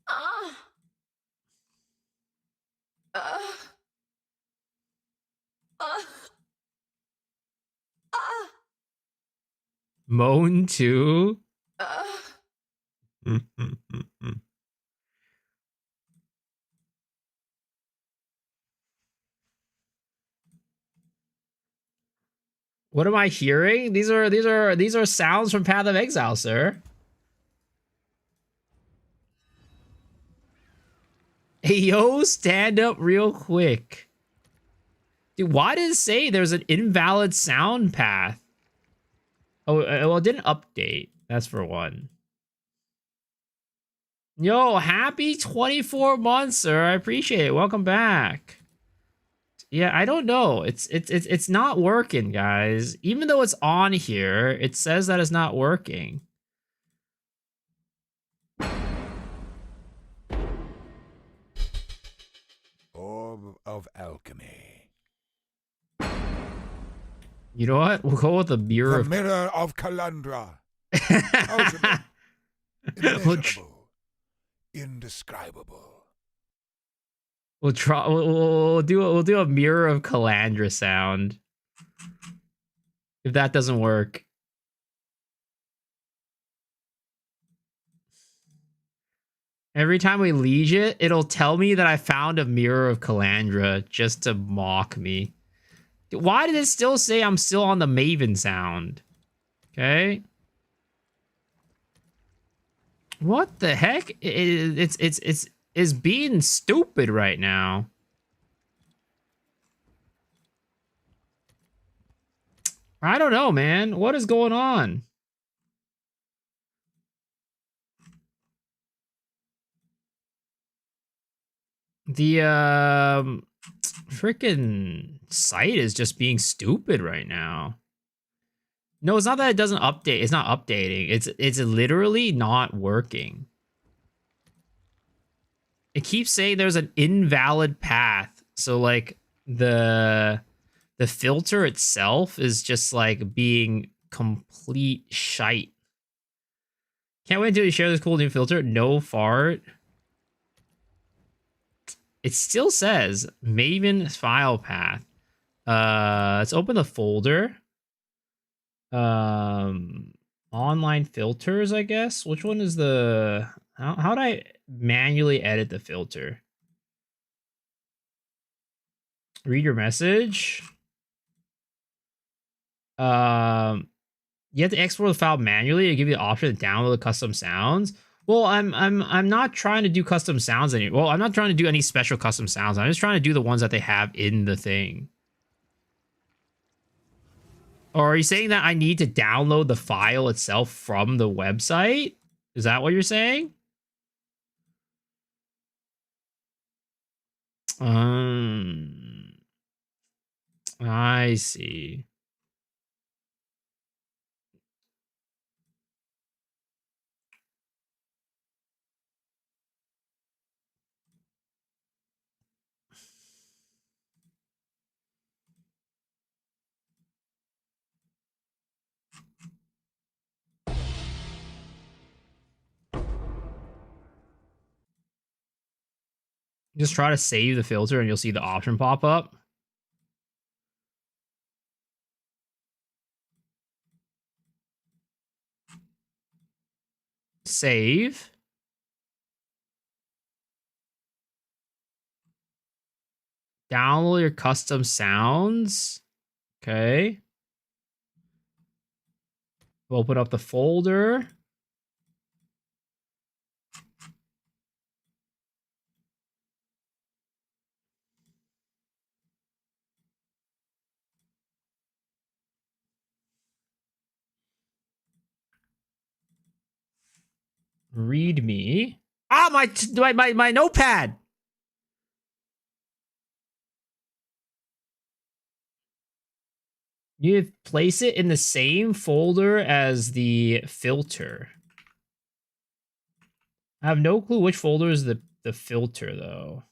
[SPEAKER 2] Ah.
[SPEAKER 1] Moan too. What am I hearing? These are sounds from Path of Exile, sir. Hey yo, stand up real quick. Dude, why did it say there's an invalid sound path? Oh, well, it didn't update. That's for one. Yo, happy 24 months, sir. I appreciate it. Welcome back. Yeah, I don't know. It's not working, guys. Even though it's on here, it says that it's not working.
[SPEAKER 4] Orb of alchemy.
[SPEAKER 1] You know what? We'll go with the mirror
[SPEAKER 4] The
[SPEAKER 1] of
[SPEAKER 4] mirror of Calandra. Ultimate. Immeasurable. Indescribable.
[SPEAKER 1] We'll try. We'll do a mirror of Calandra sound. If that doesn't work, every time we liege it, it'll tell me that I found a mirror of Calandra just to mock me. Why did it still say I'm still on the Maven sound? Okay. What the heck? It's being stupid right now. I don't know, man. What is going on? The freaking site is just being stupid right now. No, it's not that it doesn't update. It's not updating. It's literally not working. It keeps saying there's an invalid path. So like the filter itself is just like being complete shite. Can't wait until you share this cool new filter. No fart. It still says Maven file path. Let's open the folder. Online filters, I guess. Which one is the how do I manually edit the filter? Read your message. You have to export the file manually to give you the option to download the custom sounds. Well, I'm not trying to do custom sounds anymore. Well, I'm not trying to do any special custom sounds. I'm just trying to do the ones that they have in the thing. Or are you saying that I need to download the file itself from the website? Is that what you're saying? I see. Just try to save the filter and you'll see the option pop up. Save. Download your custom sounds. Okay. We'll open up the folder. README. Ah, my notepad. You place it in the same folder as the filter. I have no clue which folder is the filter though.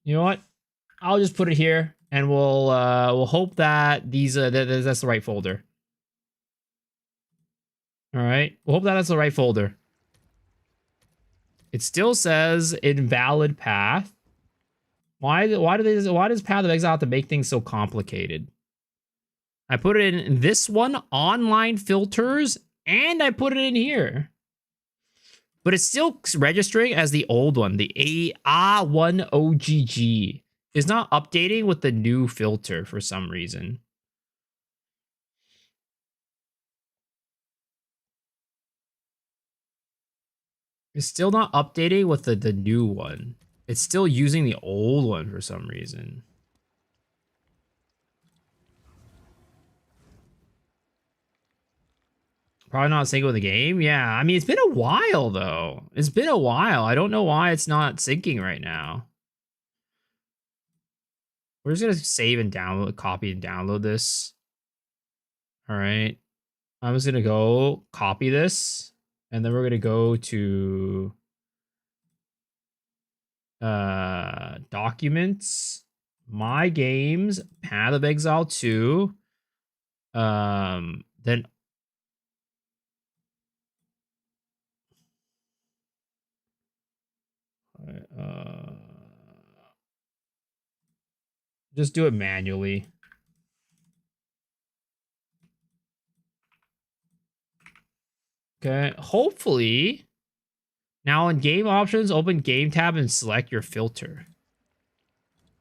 [SPEAKER 1] You know what? I'll just put it here, and we'll hope that these that's the right folder. All right, we'll hope that that's the right folder. It still says invalid path. Why does Path of Exile have to make things so complicated? I put it in this one, online filters, and I put it in here. But it's still registering as the old one, the A1OGG. It's not updating with the new filter for some reason. It's still not updating with the new one. It's still using the old one for some reason. Probably not syncing with the game. Yeah, I mean, it's been a while, though. It's been a while. I don't know why it's not syncing right now. We're just going to save and download, copy and download this. All right. I'm just going to go copy this. And then we're going to go to documents, my games, Path of Exile 2. Then just do it manually. Okay, hopefully. Now in game options, open game tab and select your filter.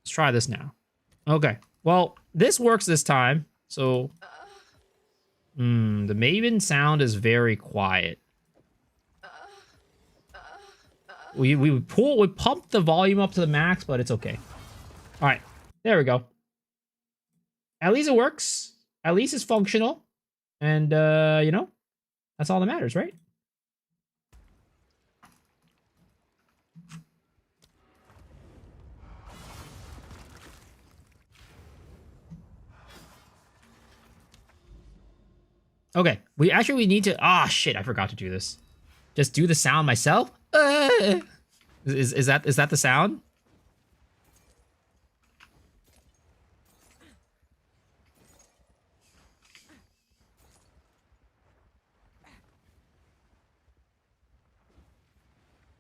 [SPEAKER 1] Let's try this now. Okay, well, this works this time. So, the Maven sound is very quiet. We pumped the volume up to the max, but it's okay. All right, there we go. At least it works. At least it's functional. And, you know, that's all that matters, right? Okay, we need to... Ah, shit, I forgot to do this. Just do the sound myself? Is that the sound?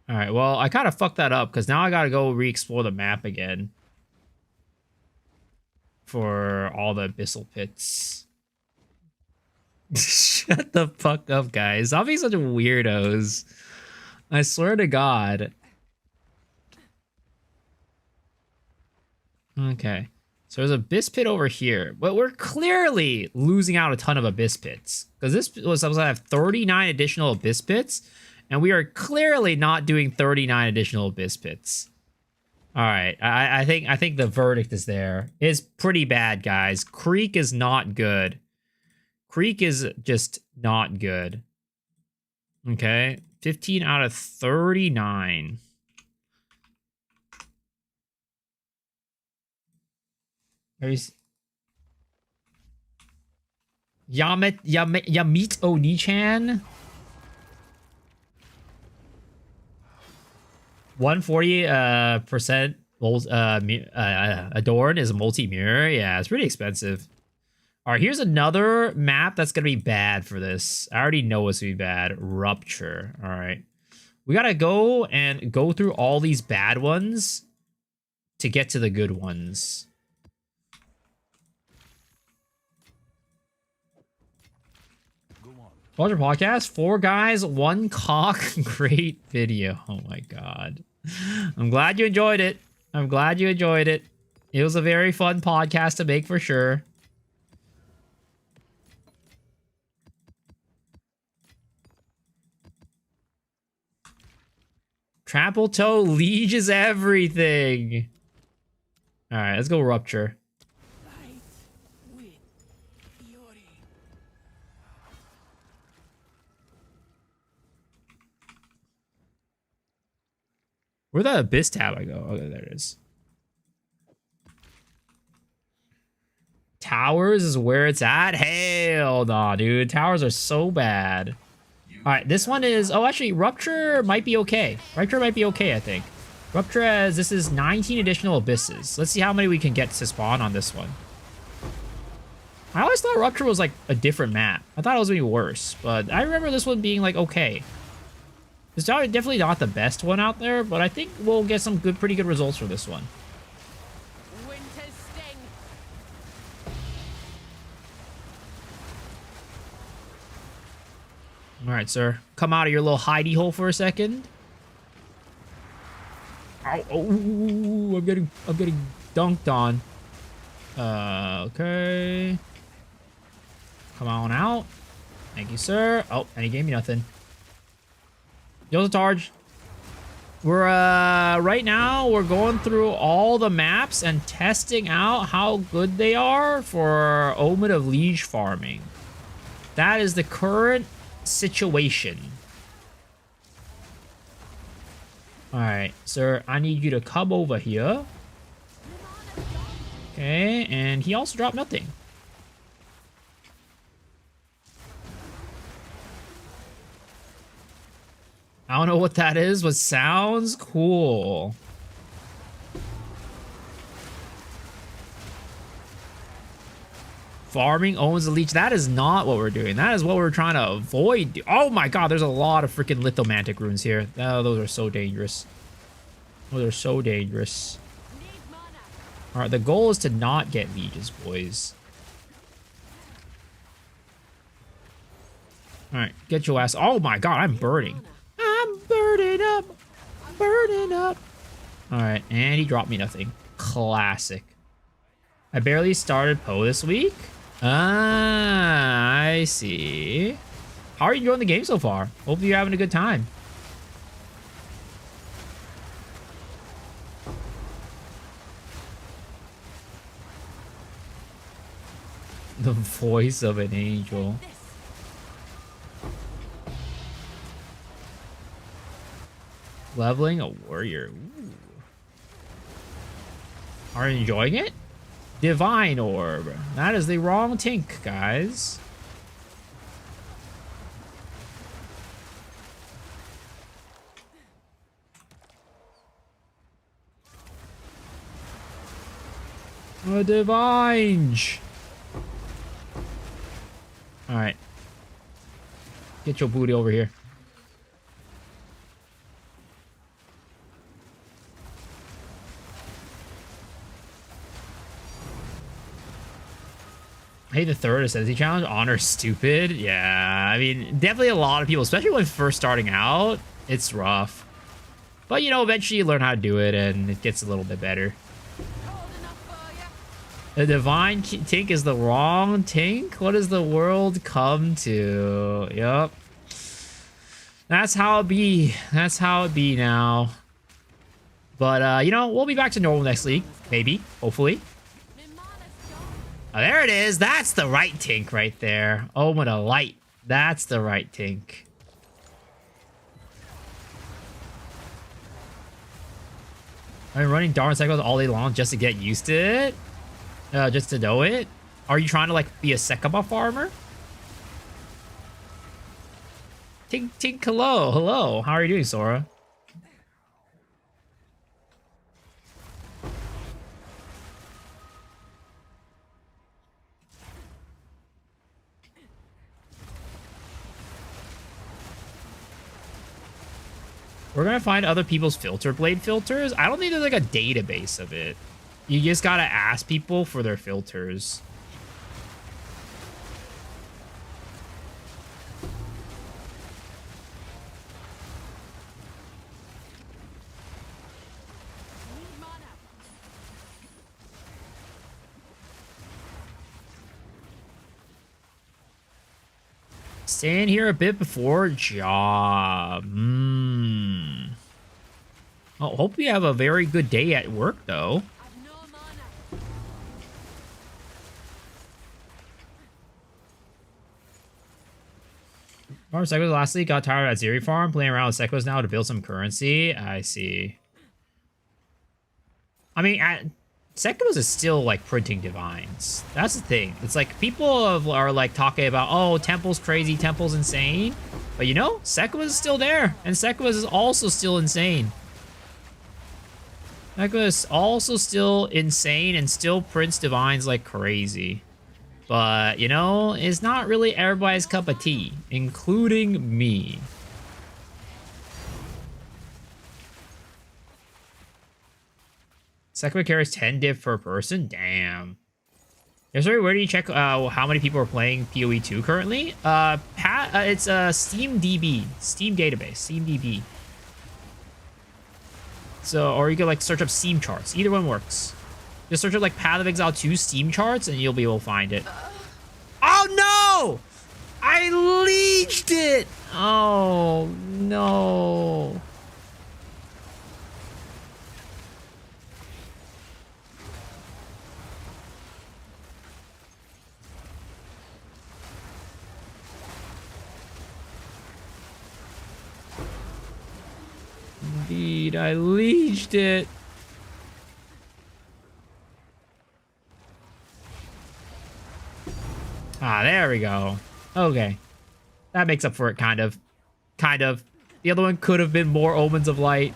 [SPEAKER 1] All right, well, I kind of fucked that up because now I got to go re-explore the map again for all the abyssal pits. Shut the fuck up, guys. Stop being such weirdos. I swear to God. Okay. So there's Abyss Pit over here. But we're clearly losing out a ton of Abyss Pits. Because this was supposed to have 39 additional Abyss Pits. And we are clearly not doing 39 additional Abyss Pits. Alright. I think the verdict is there. It's pretty bad, guys. Creek is not good. Creek is just not good. Okay. 15 out of 39. There's Yamit Oni-chan. 140% Adorn is a multi-mirror. Yeah, it's pretty expensive. All right, here's another map that's gonna be bad for this. I already know it's gonna be bad. Rupture. All right, we gotta go through all these bad ones to get to the good ones. Watch your podcast. 4 guys, 1 cock. Great video. Oh my God. I'm glad you enjoyed it. I'm glad you enjoyed it. It was a very fun podcast to make for sure. Trample toe lieges everything. All right, let's go Rupture. Where'd that Abyss tab I go? Okay, there it is. Towers is where it's at? Hell nah, dude. Towers are so bad. Alright, this one is... Oh, actually, Rupture might be okay. Rupture might be okay, I think. Rupture has... This is 19 additional Abysses. Let's see how many we can get to spawn on this one. I always thought Rupture was, like, a different map. I thought it was going to be worse. But I remember this one being, like, okay. It's definitely not the best one out there, but I think we'll get some pretty good results for this one.
[SPEAKER 2] Winter's sting.
[SPEAKER 1] All right, sir. Come out of your little hidey hole for a second. Ow, oh, I'm getting dunked on. Okay. Come on out. Thank you, sir. Oh, and he gave me nothing. Yo, Targe. We're right now we're going through all the maps and testing out how good they are for Omen of Liege farming. That is the current situation. All right, sir, I need you to come over here. Okay, and he also dropped nothing. I don't know what that is, but sounds cool. Farming owns the leech. That is not what we're doing. That is what we're trying to avoid. Oh my God, there's a lot of freaking lithomantic runes here. Oh, those are so dangerous. Those are so dangerous. All right, the goal is to not get leeches, boys. All right, get your ass. Oh my God, I'm burning. I'm burning up. Burning up. All right, and he dropped me nothing. Classic. I barely started Poe this week. Ah, I see. How are you enjoying the game so far? Hope you're having a good time. The voice of an angel. Leveling a warrior. Ooh. Are you enjoying it? Divine Orb. That is the wrong tink, guys. A divine. All right. Get your booty over here. Hey, the third Ascendancy Challenge. Honor stupid. Yeah, I mean, definitely a lot of people, especially when first starting out, It's rough. But, you know, eventually you learn how to do it, and it gets a little bit better.
[SPEAKER 2] Cold enough for ya?
[SPEAKER 1] The divine Tink is the wrong Tink? What does the world come to? Yup. That's how it be. That's how it be now. But, you know, we'll be back to normal next league. Maybe. Hopefully.
[SPEAKER 2] Me mana's gone.
[SPEAKER 1] Oh, there it is. That's the right Tink right there. Omen of Light. That's the right Tink. I've been running Darwin cycles all day long just to get used to it. Just to know it. Are you trying to, like, be a Sekaba farmer? Tink, tink, hello. Hello. How are you doing, Sora? We're gonna find other people's filter blade filters. I don't think there's like a database of it. You just gotta ask people for their filters.
[SPEAKER 2] Need mana.
[SPEAKER 1] Staying here a bit before job. Oh, hope you have a very good day at work, though.
[SPEAKER 2] I've no mana.
[SPEAKER 1] Farm Sekos lastly got tired at Zeri Farm, playing around with Sekos now to build some currency. I see. I mean, Sekos is still like printing divines. That's the thing. It's like people are like talking about, oh, Temple's crazy, Temple's insane. But you know, Sekos is still there, and Sekos is also still insane. Sekos is also still insane and still prints divines like crazy. But, you know, it's not really everybody's cup of tea, including me. Sekiro carries 10 div per person? Damn. Yeah, sorry, where do you check how many people are playing PoE 2 currently? It's Steam DB, Steam database, Steam DB. So, or you could like search up Steam charts. Either one works. Just search up like Path of Exile 2 Steam charts and you'll be able to find it. Oh no! I leeched it! Oh no. Indeed, I leeched it. Ah, there we go. Okay. That makes up for it, kind of. Kind of. The other one could have been more Omens of Light.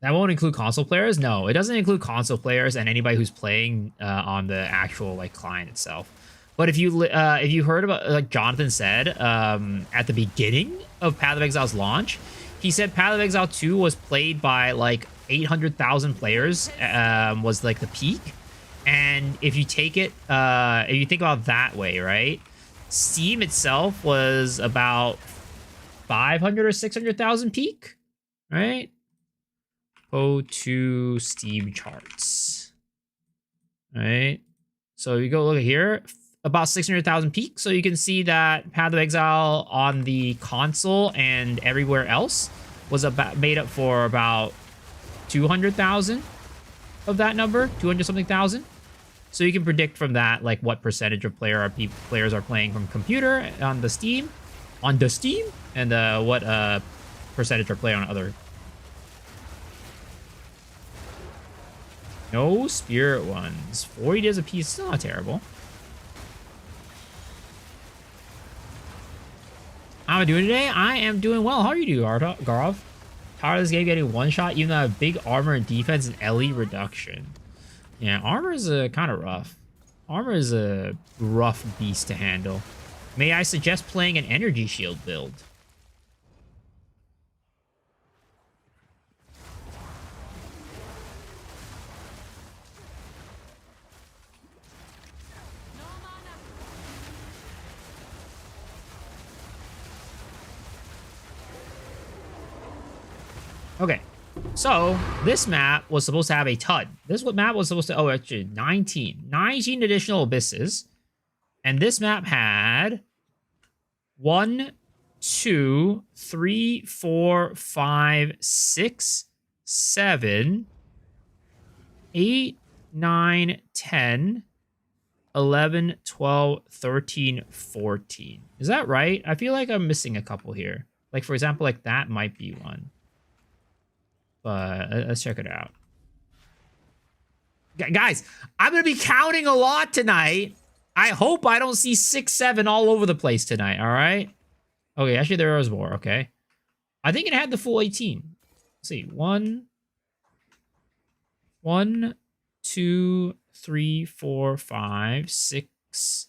[SPEAKER 1] That won't include console players? No, it doesn't include console players and anybody who's playing on the actual like client itself. But if you heard about, like Jonathan said at the beginning of Path of Exile's launch, he said Path of Exile 2 was played by like 800,000 players, was like the peak. And if you take it, if you think about it that way, right? Steam itself was about 500 or 600,000 peak, right? Go to Steam charts, right? So you go look at here, about 600,000 peak. So you can see that Path of Exile on the console and everywhere else was about made up for about 200,000 of that number, 200 something thousand. So you can predict from that like what percentage of players are playing from computer on the Steam, and what percentage are playing on other. No spirit ones. 40 days a piece, still not terrible. How am I doing today? I am doing well. How are you doing, Garov? Tired of this game getting one shot, even though I have big armor and defense and LE reduction. Yeah, armor is kind of rough. Armor is a rough beast to handle. May I suggest playing an energy shield build?
[SPEAKER 2] No mana.
[SPEAKER 1] Okay. So, this map was supposed to have a ton. This map was supposed to... Oh, actually, 19. 19 additional abysses. And this map had... 1, 2, 3, 4, 5, 6, 7, 8, 9, 10, 11, 12, 13, 14. Is that right? I feel like I'm missing a couple here. Like, for example, like that might be one. But let's check it out. Guys, I'm going to be counting a lot tonight. I hope I don't see 6, 7 all over the place tonight, all right? Okay, actually, there was more, okay. I think it had the full 18. Let's see, 1, 2, 3, 4, 5, 6,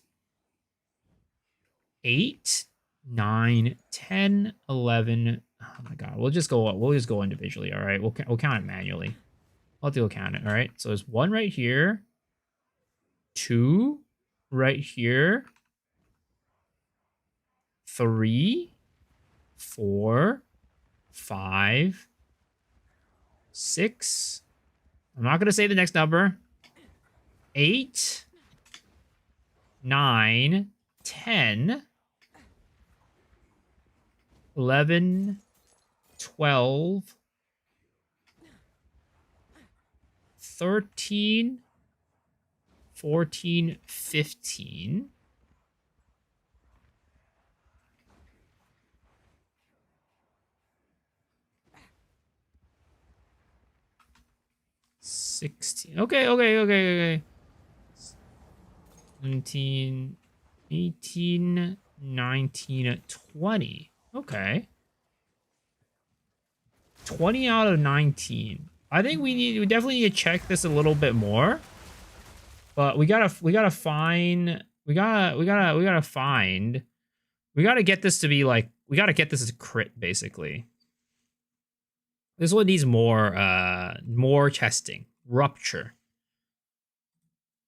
[SPEAKER 1] 8, 9, 10, 11. Oh my god, we'll just go individually, all right? We'll count it manually. I'll have to go count it, all right? So there's 1 right here, 2 right here, 3, 4, 5, 6. I'm not gonna say the next number. 8, 9, 10, 11, 12, 13, 14, 15. 16. Okay. 17, 18, 19, 20. Okay. 20 out of 19. I think we definitely need to check this a little bit more. But we gotta find, we gotta get this to be like, we gotta get this as a crit, basically. This one needs more testing. Rupture.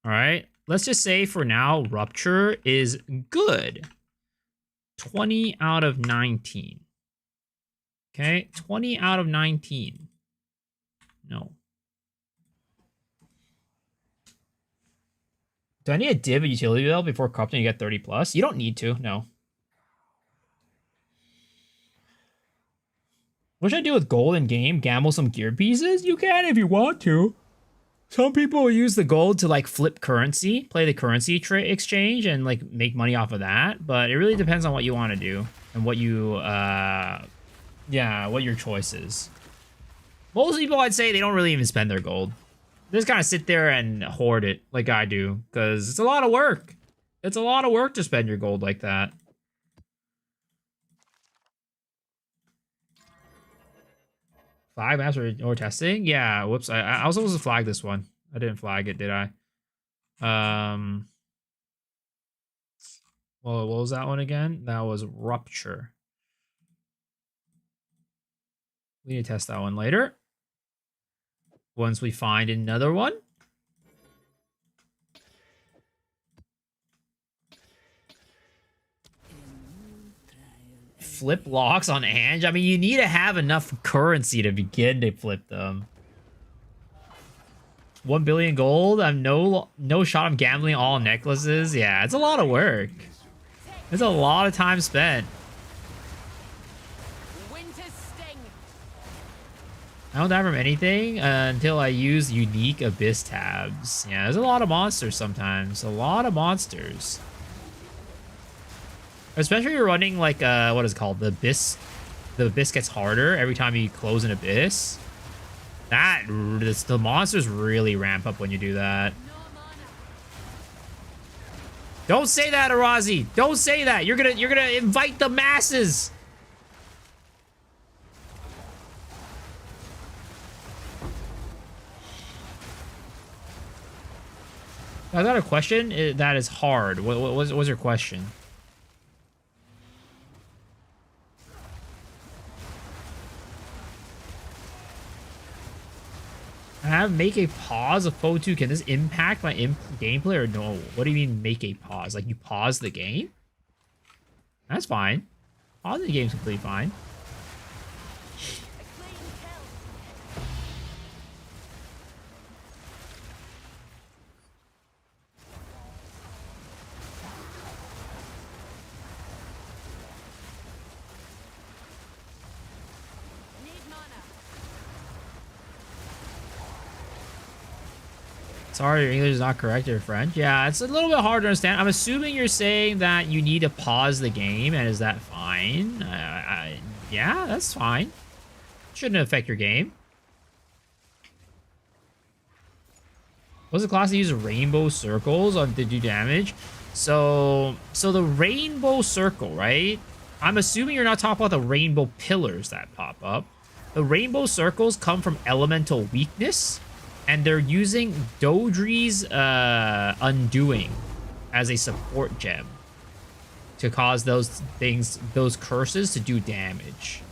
[SPEAKER 1] All right. Let's just say for now, Rupture is good. 20 out of 19. Okay. 20 out of 19. No. Do I need a div utility belt before corrupting you get 30 plus? You don't need to. No. What should I do with gold in game? Gamble some gear pieces? You can if you want to. Some people use the gold to like flip currency, play the currency exchange and like make money off of that. But it really depends on what you want to do and what you, what your choice is. Most people, I'd say, they don't really even spend their gold. They just kind of sit there and hoard it like I do because it's a lot of work. It's a lot of work to spend your gold like that. 5 maps or testing? Yeah, whoops. I was supposed to flag this one. I didn't flag it, did I? Well, what was that one again? That was Rupture. We need to test that one later. Once we find another one. Flip locks on Ange? I mean, you need to have enough currency to begin to flip them. 1 billion gold? I'm no shot of gambling all necklaces. Yeah, it's a lot of work. It's a lot of time spent. I don't die from anything until I use unique abyss tabs. Yeah, there's a lot of monsters sometimes. A lot of monsters. Especially if you're running like what is it called? The abyss. The abyss gets harder every time you close an abyss. The monsters really ramp up when you do that. Don't say that, Arazi. Don't say that. You're gonna invite the masses. I got a question that is hard. What was your question? I have make a pause of Foe 2. Can this impact my gameplay or no? What do you mean make a pause? Like you pause the game? That's fine. Pausing the game's completely fine. Sorry, your English is not correct, your French. Yeah, it's a little bit hard to understand. I'm assuming you're saying that you need to pause the game, and is that fine? Yeah, that's fine. Shouldn't affect your game. What's the class that uses rainbow circles on to do damage? So the rainbow circle, right? I'm assuming you're not talking about the rainbow pillars that pop up. The rainbow circles come from elemental weakness, and they're using Dodri's Undoing as a support gem to cause those things, those curses to do damage.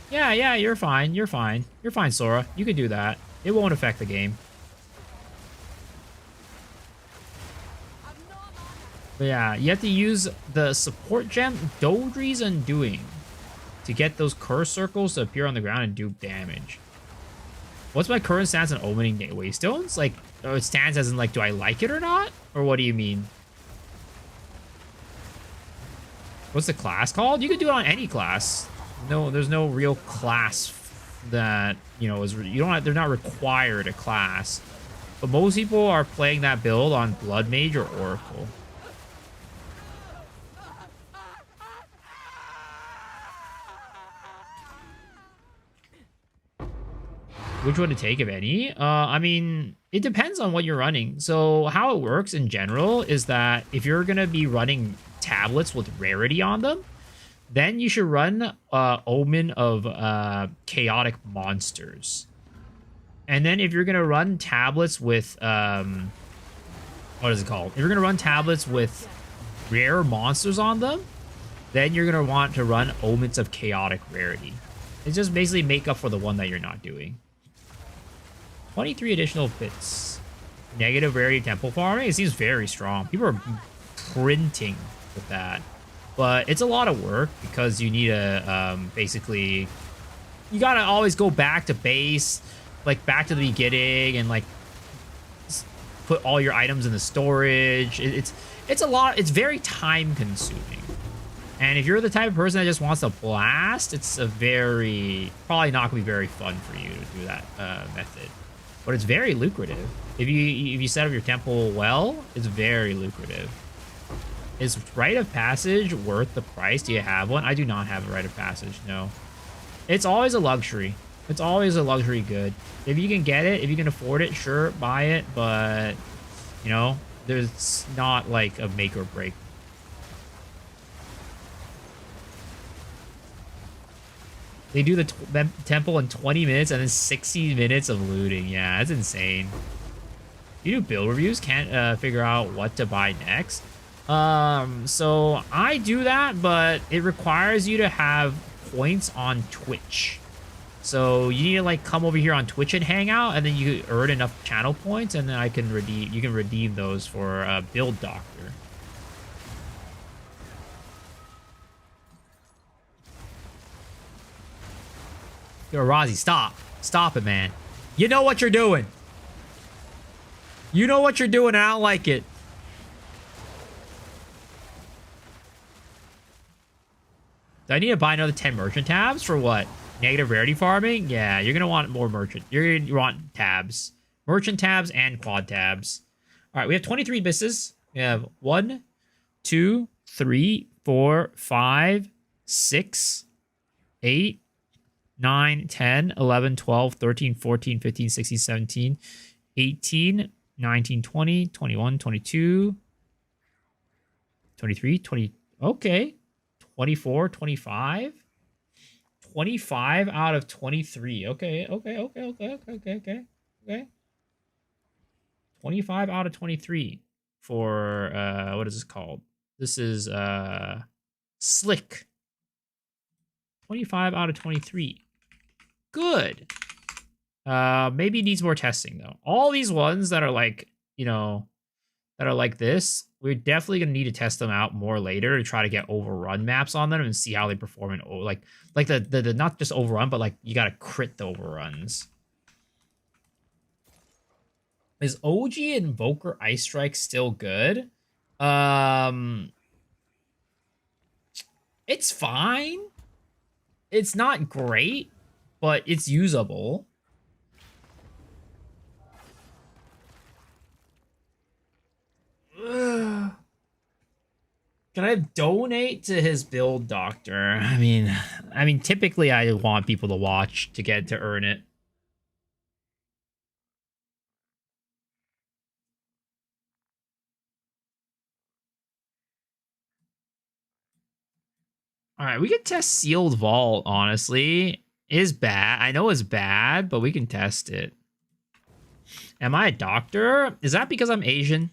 [SPEAKER 1] Yeah, you're fine. You're fine. You're fine, Sora. You can do that. It won't affect the game. But yeah, you have to use the support gem, Dodri's Undoing, to get those curse circles to appear on the ground and do damage. What's my current stance on opening Gateway Stones? Like, it stands as in, like, do I like it or not? Or what do you mean? What's the class called? You can do it on any class. No, there's no real class that, you know, is, you don't have, they're not required a class. But most people are playing that build on Blood Mage or Oracle. Which one to take, if any? I mean, it depends on what you're running. So how it works in general is that if you're going to be running tablets with rarity on them, then you should run Omen of Chaotic Monsters. And then if you're going to run tablets with, what is it called? If you're going to run tablets with rare monsters on them, then you're going to want to run Omens of Chaotic Rarity. It's just basically make up for the one that you're not doing. 23 additional bits. Negative rarity temple farming. It seems very strong. People are printing with that. But it's a lot of work because you need to basically... You gotta always go back to base, like back to the beginning, and like put all your items in the storage. It's a lot. It's very time consuming. And if you're the type of person that just wants to blast, it's a probably not gonna be very fun for you to do that method. But it's very lucrative. If you set up your temple well, it's very lucrative. Is Rite of Passage worth the price? Do you have one? I do not have a Rite of Passage, no. It's always a luxury. It's always a luxury good. If you can get it, if you can afford it, sure, buy it. But, you know, there's not like a make or break. They do the temple in 20 minutes and then 60 minutes of looting. Yeah, that's insane. You do build reviews, can't figure out what to buy next. So I do that, but it requires you to have points on Twitch. So you need to like come over here on Twitch and hang out, and then you earn enough channel points, and then you can redeem those for Build Doctor. Yo, Rozzy, stop. Stop it, man. You know what you're doing. You know what you're doing, and I don't like it. Do I need to buy another 10 merchant tabs for what? Negative rarity farming? Yeah, you're going to want more merchant. You're going to want tabs. Merchant tabs and quad tabs. All right, we have 23 businesses. We have 1, 2, 3, 4, 5, 6, 8, 9, 10, 11, 12, 13, 14, 15, 16, 17, 18, 19, 20, 21, 22, 23, 20. Okay. 24, 25. 25 out of 23. Okay. 25 out of 23 for, what is this called? This is, Slick. 25 out of 23. Good. Maybe it needs more testing though. All these ones that are like, you know, that are like this, we're definitely gonna need to test them out more later to try to get overrun maps on them and see how they perform in like the not just overrun, but like you gotta crit the overruns. Is OG Invoker Ice Strike still good? It's fine. It's not great, but it's usable. Can I donate to his build, doctor? I mean, typically I want people to watch to get to earn it. All right, we can test sealed vault. Honestly, it is bad. I know it's bad, but we can test it. Am I a doctor? Is that because I'm Asian?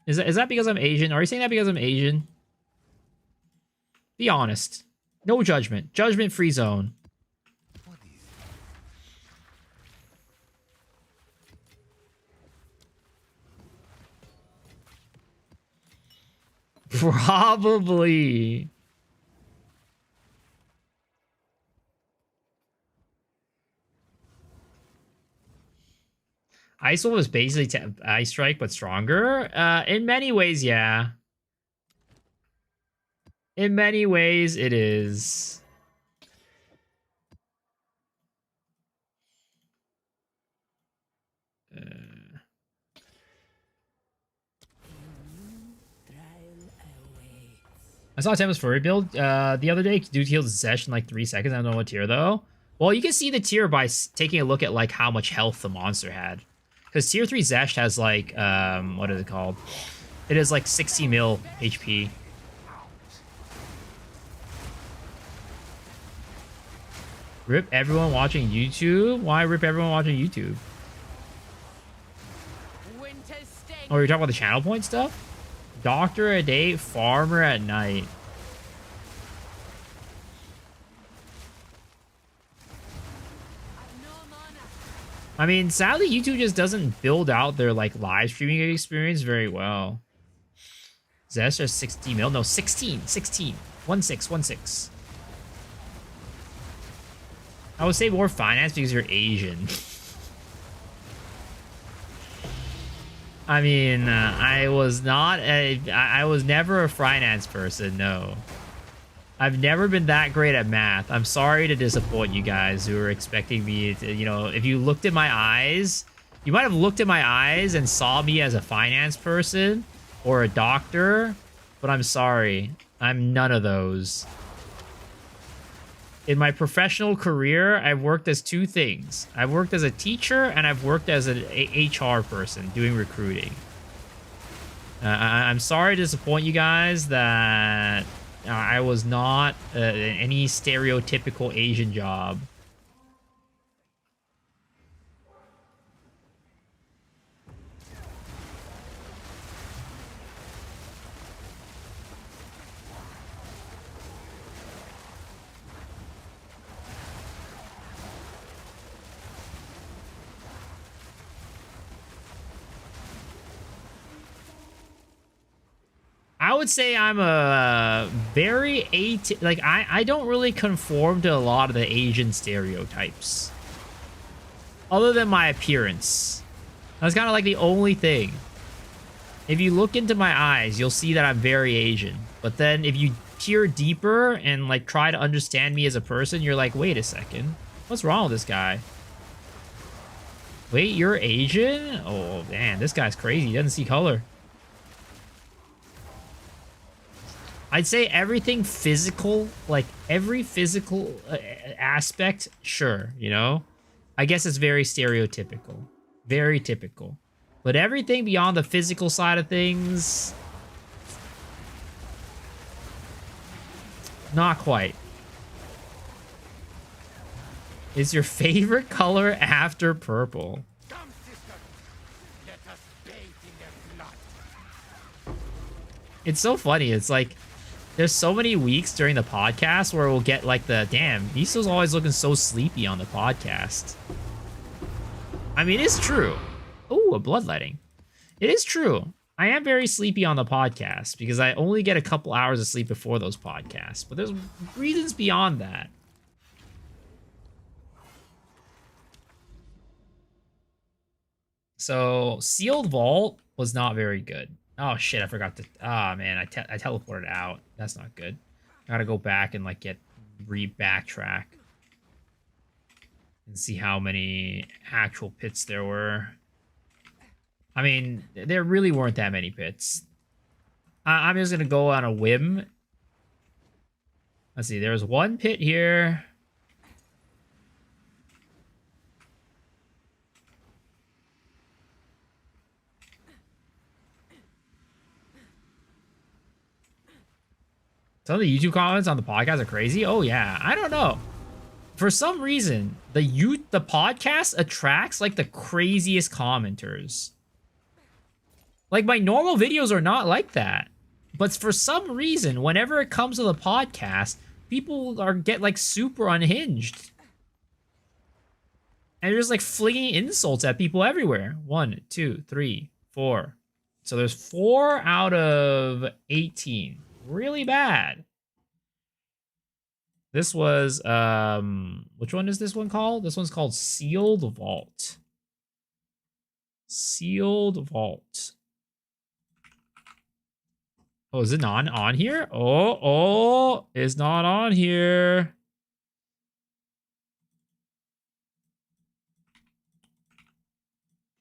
[SPEAKER 1] Is that because I'm Asian? Are you saying that because I'm Asian? Be honest. No judgment. Judgment-free zone. Probably. Ice Wolf is basically Ice Strike, but stronger. In many ways, yeah. In many ways, it is. I saw Tempest Furry build the other day. Dude healed Zesh in like 3 seconds. I don't know what tier though. Well, you can see the tier by taking a look at like how much health the monster had. Because tier 3 Zesh has like, what is it called? It is like 60 mil HP. Rip everyone watching YouTube? Why rip everyone watching YouTube?
[SPEAKER 2] Winter's sting.
[SPEAKER 1] Oh, you're talking about the channel point stuff? Doctor at day, farmer at night.
[SPEAKER 2] I've no mana.
[SPEAKER 1] I mean, sadly, YouTube just doesn't build out their like live streaming experience very well. Zesh is 60 mil. No, 16. 16. 16. I would say more finance because you're Asian. I mean, I was never a finance person, no. I've never been that great at math. I'm sorry to disappoint you guys who are expecting me to, you know, if you looked at my eyes, you might have looked at my eyes and saw me as a finance person or a doctor, but I'm sorry. I'm none of those. In my professional career, I've worked as 2 things. I've worked as a teacher and I've worked as an HR person doing recruiting. I'm sorry to disappoint you guys that I was not any stereotypical Asian job. I would say I'm a very I don't really conform to a lot of the Asian stereotypes. Other than my appearance. That's kind of like the only thing. If you look into my eyes, you'll see that I'm very Asian. But then if you peer deeper and like try to understand me as a person, you're like, wait a second. What's wrong with this guy? Wait, you're Asian? Oh, man, this guy's crazy. He doesn't see color. I'd say everything physical, like every physical aspect, sure, you know? I guess it's very stereotypical. Very typical. But everything beyond the physical side of things, not quite. Is your favorite color after purple?
[SPEAKER 4] Come, sister. Let us bathe in their blood.
[SPEAKER 1] It's so funny. It's like, there's so many weeks during the podcast where we'll get like the, damn, Miso's always looking so sleepy on the podcast. I mean, it's true. Ooh, a bloodletting. It is true. I am very sleepy on the podcast because I only get a couple hours of sleep before those podcasts. But there's reasons beyond that. So, Sealed Vault was not very good. Oh, shit, I forgot to... Ah, man, I teleported out. That's not good. I gotta go back and, like, backtrack. And see how many actual pits there were. I mean, there really weren't that many pits. I'm just gonna go on a whim. Let's see. There's one pit here. Some of the YouTube comments on the podcast are crazy. Oh yeah, I don't know. For some reason, the podcast attracts like the craziest commenters. Like my normal videos are not like that. But for some reason, whenever it comes to the podcast, people get like super unhinged. And they're just like flinging insults at people everywhere. 1, 2, 3, 4. So there's 4 out of 18. Really bad. This was which one is this one called? This one's called Sealed Vault. Sealed Vault. Oh, is it not on here? Oh, it's not on here.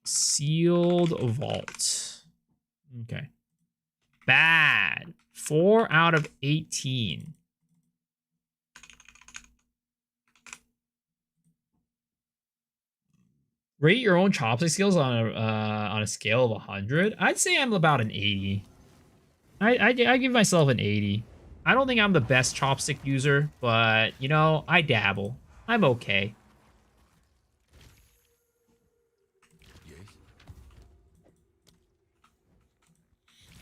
[SPEAKER 1] Sealed Vault. Okay. Bad. 4 out of 18. Rate your own chopstick skills on a scale of 100. I'd say I'm about an 80. I give myself an 80. I don't think I'm the best chopstick user, but you know, I dabble. I'm okay.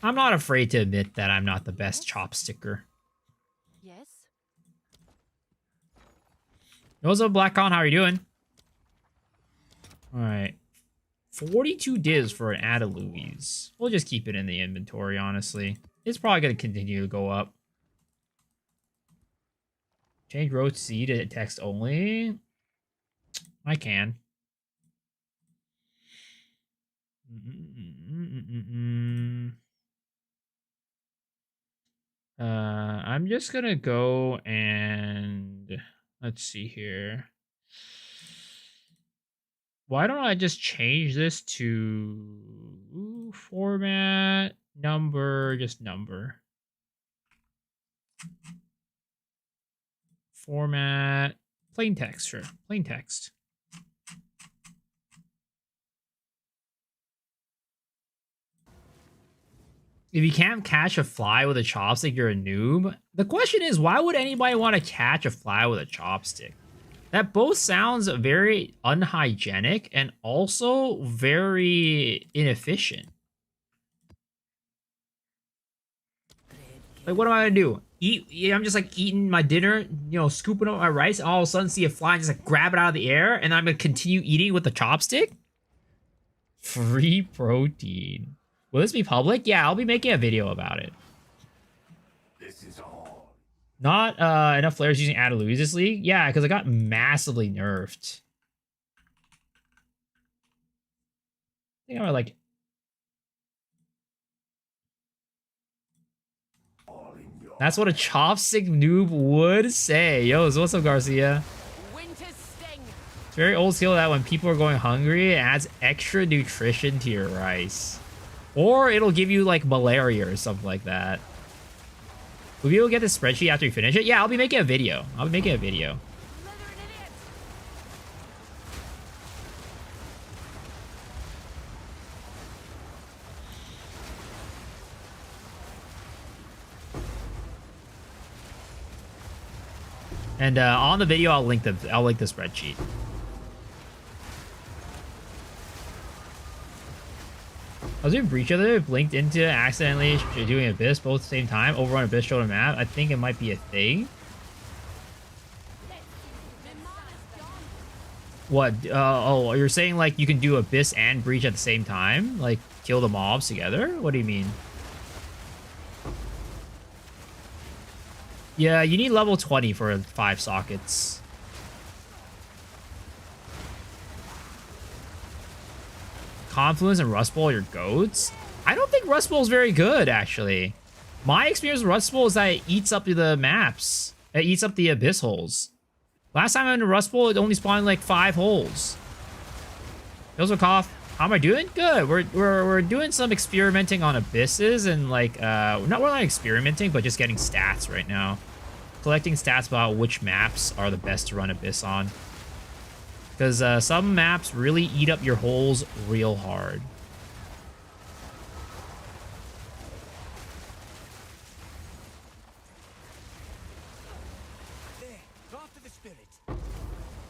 [SPEAKER 1] I'm not afraid to admit that I'm not the best chopsticker.
[SPEAKER 2] Yes.
[SPEAKER 1] What's up, BlackCon? How are you doing? All right. 42 divs for an Adaluis. We'll just keep it in the inventory, honestly. It's probably going to continue to go up. Change row C to text only. I can. I'm just going to go and let's see here. Why don't I just change this to format, number, just number. Format, plain text, sure, plain text. If you can't catch a fly with a chopstick, you're a noob. The question is, why would anybody want to catch a fly with a chopstick? That both sounds very unhygienic and also very inefficient. Like, what am I gonna do? I'm just like eating my dinner, you know, scooping up my rice, and all of a sudden see a fly and just like grab it out of the air, and I'm gonna continue eating with the chopstick? Free protein. Will this be public? Yeah, I'll be making a video about it.
[SPEAKER 4] This is all.
[SPEAKER 1] Not enough players using Adaluis this league? Yeah, because it got massively nerfed. I think I'm like... That's what a chopstick noob would say. Yo, so what's up, Garcia?
[SPEAKER 2] Winter sting.
[SPEAKER 1] It's very old skill that when people are going hungry, it adds extra nutrition to your rice. Or it'll give you, like, malaria or something like that. Will you be able to get this spreadsheet after you finish it? Yeah, I'll be making a video. I'll be making a video.
[SPEAKER 2] Slithering idiot.
[SPEAKER 1] And on the video, I'll link the spreadsheet. I was doing Breach the other day, blinked into accidentally doing Abyss both at the same time. Overrun Abyss showed a map. I think it might be a thing. What? Oh, you're saying like you can do Abyss and Breach at the same time? Like kill the mobs together? What do you mean? Yeah, you need level 20 for 5 sockets. Confluence and Rust Bowl are your goats? I don't think Rust Bowl is very good, actually. My experience with Rust Bowl is that it eats up the maps. It eats up the Abyss holes. Last time I went to Rust Bowl, it only spawned like 5 holes. Those are cough. How am I doing? Good. We're doing some experimenting on abysses and like we're not experimenting, but just getting stats right now. Collecting stats about which maps are the best to run abyss on. Because some maps really eat up your holes real hard.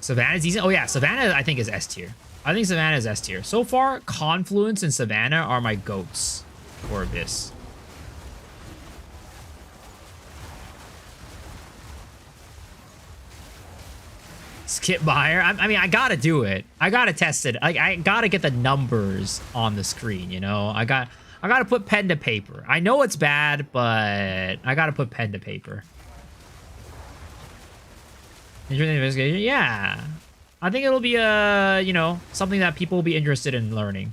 [SPEAKER 1] Savannah's easy. Oh yeah, Savannah I think is S tier. I think Savannah is S tier. So far, Confluence and Savannah are my goats for Abyss. Skip Meyer. I mean, I gotta do it. I gotta test it. I gotta get the numbers on the screen. You know, I gotta put pen to paper. I know it's bad, but I gotta put pen to paper. Interesting investigation. Yeah, I think it'll be you know, something that people will be interested in learning.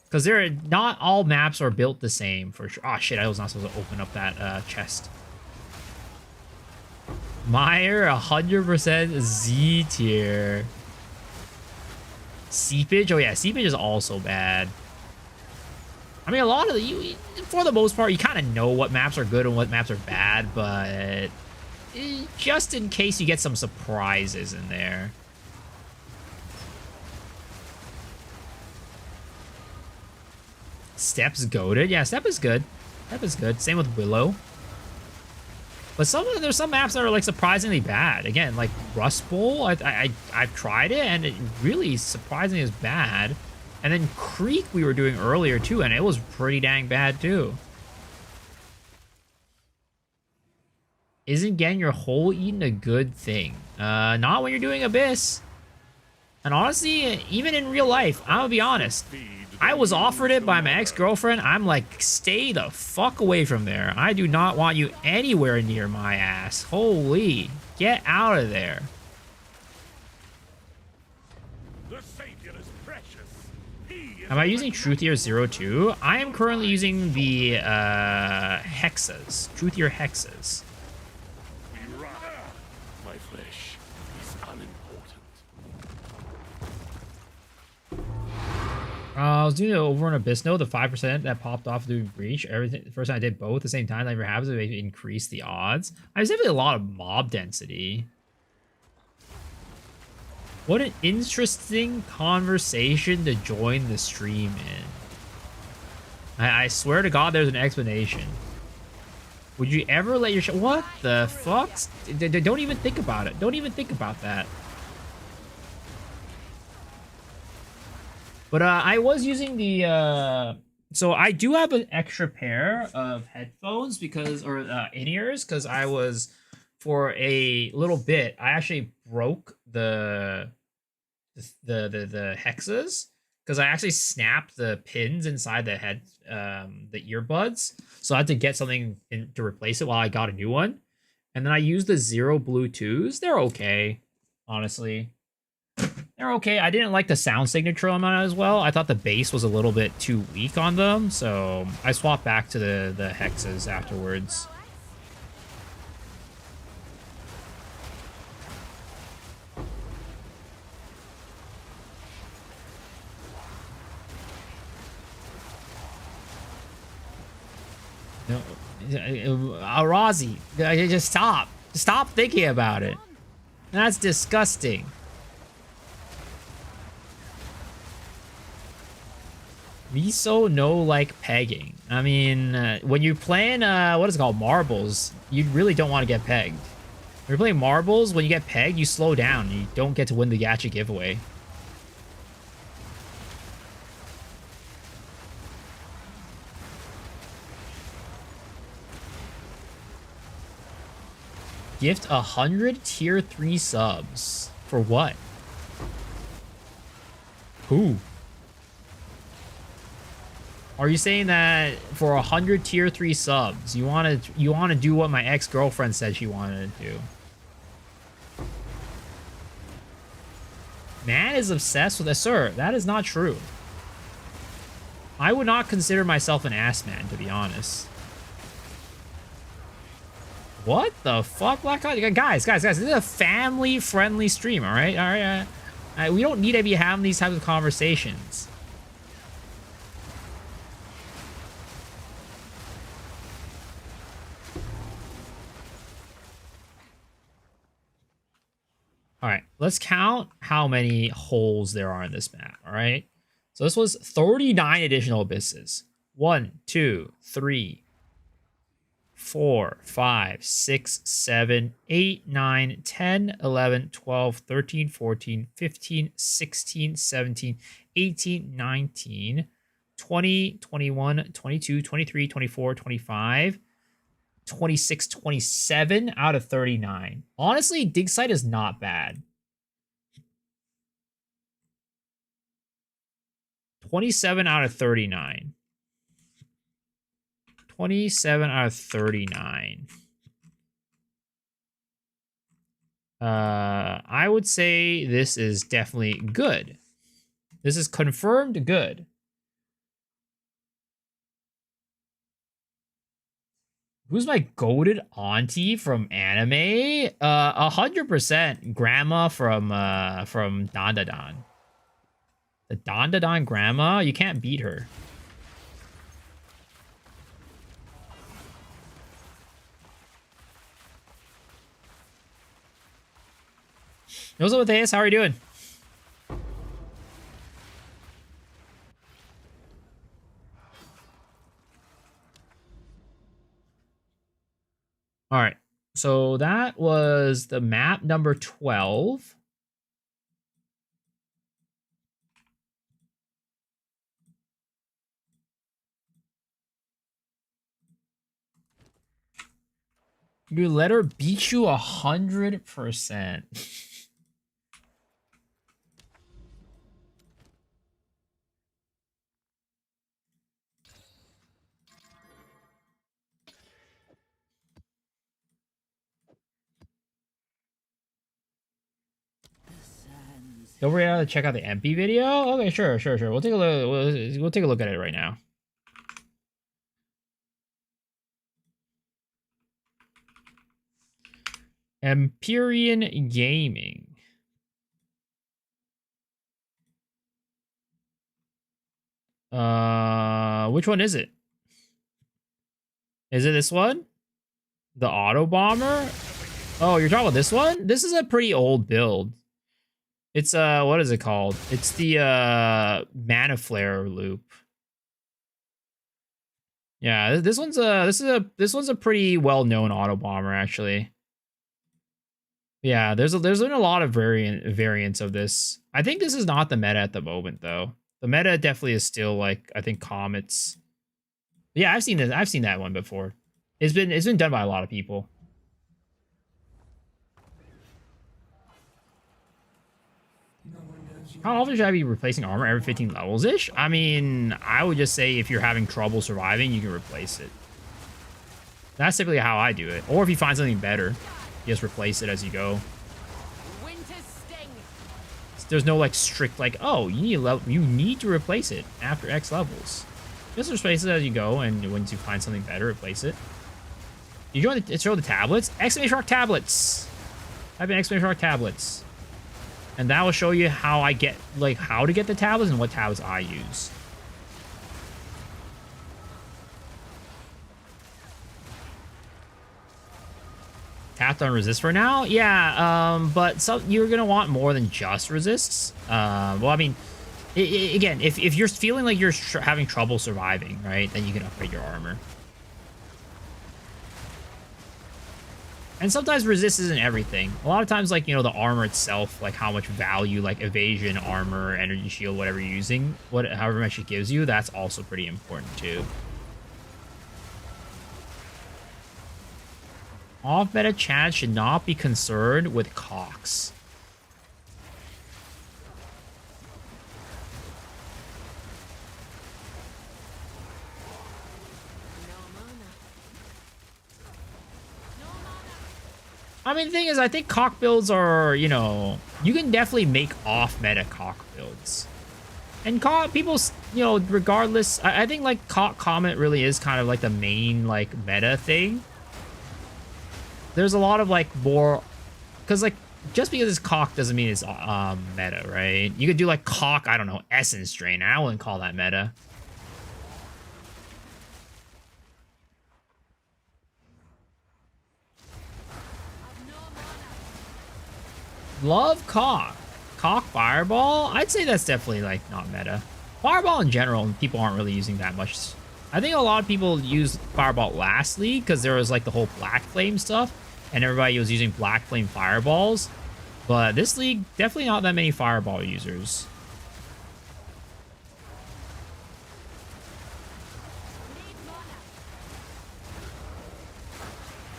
[SPEAKER 1] Because not all maps are built the same for sure. Oh shit! I was not supposed to open up that chest. Meyer 100% Z tier. Seepage. Oh yeah, seepage is also bad. I mean, a lot of for the most part, you kind of know what maps are good and what maps are bad, but just in case you get some surprises in there. Step's goated. Yeah, Step is good. Step is good. Same with Willow. But there's some maps that are like surprisingly bad. Again, like Rust Bowl, I've tried it and it really surprisingly is bad. And then Creek we were doing earlier too, and it was pretty dang bad too. Isn't getting your hole eaten a good thing? Not when you're doing Abyss. And honestly, even in real life, I'm gonna be honest. I was offered it by my ex-girlfriend. I'm like, stay the fuck away from there. I do not want you anywhere near my ass. Holy, get out of there.
[SPEAKER 4] The Savior is precious. He is
[SPEAKER 1] Am I using Truthier 02? I am currently using the hexas. Truthier hexas.
[SPEAKER 4] my flesh is unimportant.
[SPEAKER 1] I was doing it over on Abyss Node, the 5% that popped off doing Breach. Everything, the first time I did both at the same time, that never happens, it increased the odds. There's definitely a lot of mob density. What an interesting conversation to join the stream in. I swear to God, there's an explanation. Would you ever let your what the fuck? Don't even think about it. Don't even think about that. But I was using the so I do have an extra pair of headphones because or in-ears because I was for a little bit I actually broke the hexas because I actually snapped the pins inside the head the earbuds, so I had to get something to replace it while I got a new one. And then I used the Zero Bluetooths. They're okay, honestly. They're okay. I didn't like the sound signature on it as well. I thought the bass was a little bit too weak on them, so I swapped back to the hexas afterwards. No, Arazi, just stop. Stop thinking about it. That's disgusting. Miso no like pegging. I mean, when you're playing what is it called, marbles, you really don't want to get pegged. When you're playing marbles, when you get pegged, you slow down. You don't get to win the gacha giveaway. Gift 100 tier 3 subs. For what? Who? Are you saying that for 100 tier 3 subs, you want to do what my ex-girlfriend said she wanted to do? Man is obsessed with a sir. That is not true. I would not consider myself an ass man, to be honest. What the fuck, Black Hawk? Guys, this is a family-friendly stream, all right? We don't need to be having these types of conversations. All right, let's count how many holes there are in this map. All right. So this was 39 additional abysses. 1, 2, 3, 4, 5, 6, 7, 8, 9, 10, 11, 12, 13, 14, 15, 16, 17, 18, 19, 20, 21, 22, 23, 24, 25, 26, 27 out of 39. Honestly, dig site is not bad. 27 out of 39. 27 out of 39. I would say this is definitely good. This is confirmed good. Who's my goated auntie from anime? 100% grandma from Dandadan. The Dandadan grandma, you can't beat her. What's up with this? How are you doing? All right. So that was the map number 12. You let her beat you 100%. Don't worry, to check out the MP video. Okay, sure. We'll take a look. We'll take a look at it right now. Empyrean Gaming. Which one is it? Is it this one? The Auto Bomber? Oh, you're talking about this one? This is a pretty old build. It's what is it called? It's the Mana Flare loop. Yeah, this one's a pretty well-known auto bomber actually. Yeah, there's been a lot of variants of this. I think this is not the meta at the moment though. The meta definitely is still like I think Comets. Yeah, I've seen this. I've seen that one before. It's been done by a lot of people. How often should I be replacing armor? Every 15 levels ish? I mean, I would just say if you're having trouble surviving, you can replace it. That's typically how I do it. Or if you find something better, you just replace it as you go. There's no like strict like, oh, you need to replace it after X levels. Just replace it as you go, and once you find something better, replace it. You join the show the tablets? Exclamation mark tablets. Type in exclamation mark tablets. And that will show you how I get, like, how to get the tablets and what tablets I use. Tapped on resist for now? Yeah, but you're going to want more than just resists. Well, I mean, again, if you're feeling like you're having trouble surviving, right, then you can upgrade your armor. And sometimes resist isn't everything. A lot of times, like, you know, the armor itself, like how much value, like evasion, armor, energy shield, whatever you're using, however much it gives you, that's also pretty important too. Off-meta chat should not be concerned with cocks. I mean, the thing is, I think cock builds are, you know, you can definitely make off-meta cock builds. And people, you know, regardless, I think, like, cock Comet really is kind of, like, the main, like, meta thing. There's a lot of, like, more... Because, like, just because it's cock doesn't mean it's meta, right? You could do, like, cock, I don't know, Essence Drain. I wouldn't call that meta. Love cock. Cock fireball? I'd say that's definitely like not meta. Fireball in general, people aren't really using that much. I think a lot of people use fireball last league because there was like the whole black flame stuff and everybody was using black flame fireballs. But this league, definitely not that many fireball users.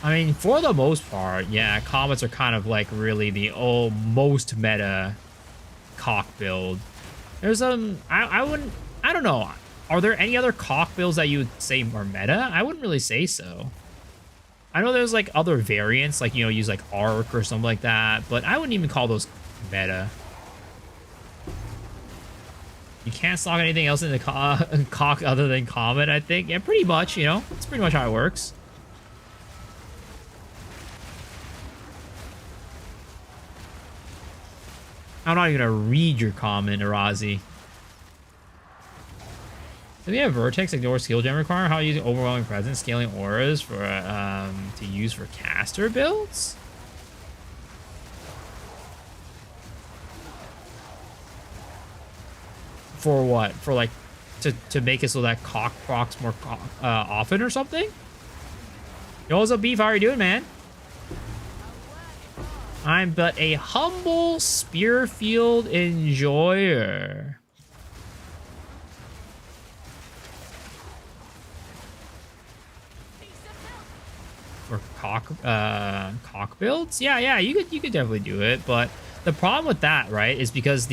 [SPEAKER 1] I mean, for the most part, yeah, comets are kind of like really the most meta cock build. There's I wouldn't, I don't know. Are there any other cock builds that you would say are meta? I wouldn't really say so. I know there's like other variants, like, you know, use like arc or something like that, but I wouldn't even call those meta. You can't stock anything else in the cock other than comet, I think. Yeah, pretty much, you know, it's pretty much how it works. I'm not even gonna read your comment, Arazi. Do we have Vertex ignore skill gem require? How using overwhelming presence, scaling auras for to use for caster builds? For what? For like to make it so that cock procs more often or something? Yo, what's up, Beef? How are you doing, man? I'm but a humble Spearfield enjoyer. For cock builds? Yeah, you could definitely do it, but the problem with that, right, is because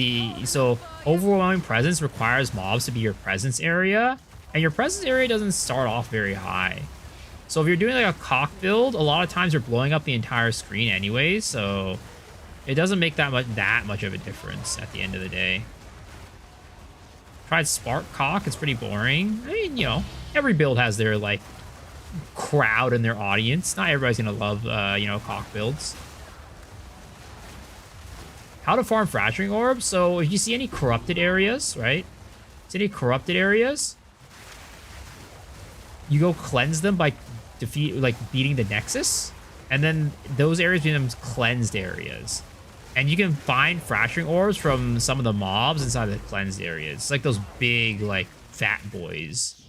[SPEAKER 1] so overwhelming presence requires mobs to be your presence area, and your presence area doesn't start off very high. So if you're doing like a cock build, a lot of times you're blowing up the entire screen anyways, so it doesn't make that much of a difference at the end of the day. Tried Spark Cock, it's pretty boring. I mean, you know, every build has their like crowd and their audience. Not everybody's gonna love you know, cock builds. How to farm fracturing orbs? So if you see any corrupted areas, right? See any corrupted areas? You go cleanse them by beating the Nexus, and then those areas become cleansed areas. And you can find fracturing orbs from some of the mobs inside the cleansed areas. It's like those big, like, fat boys.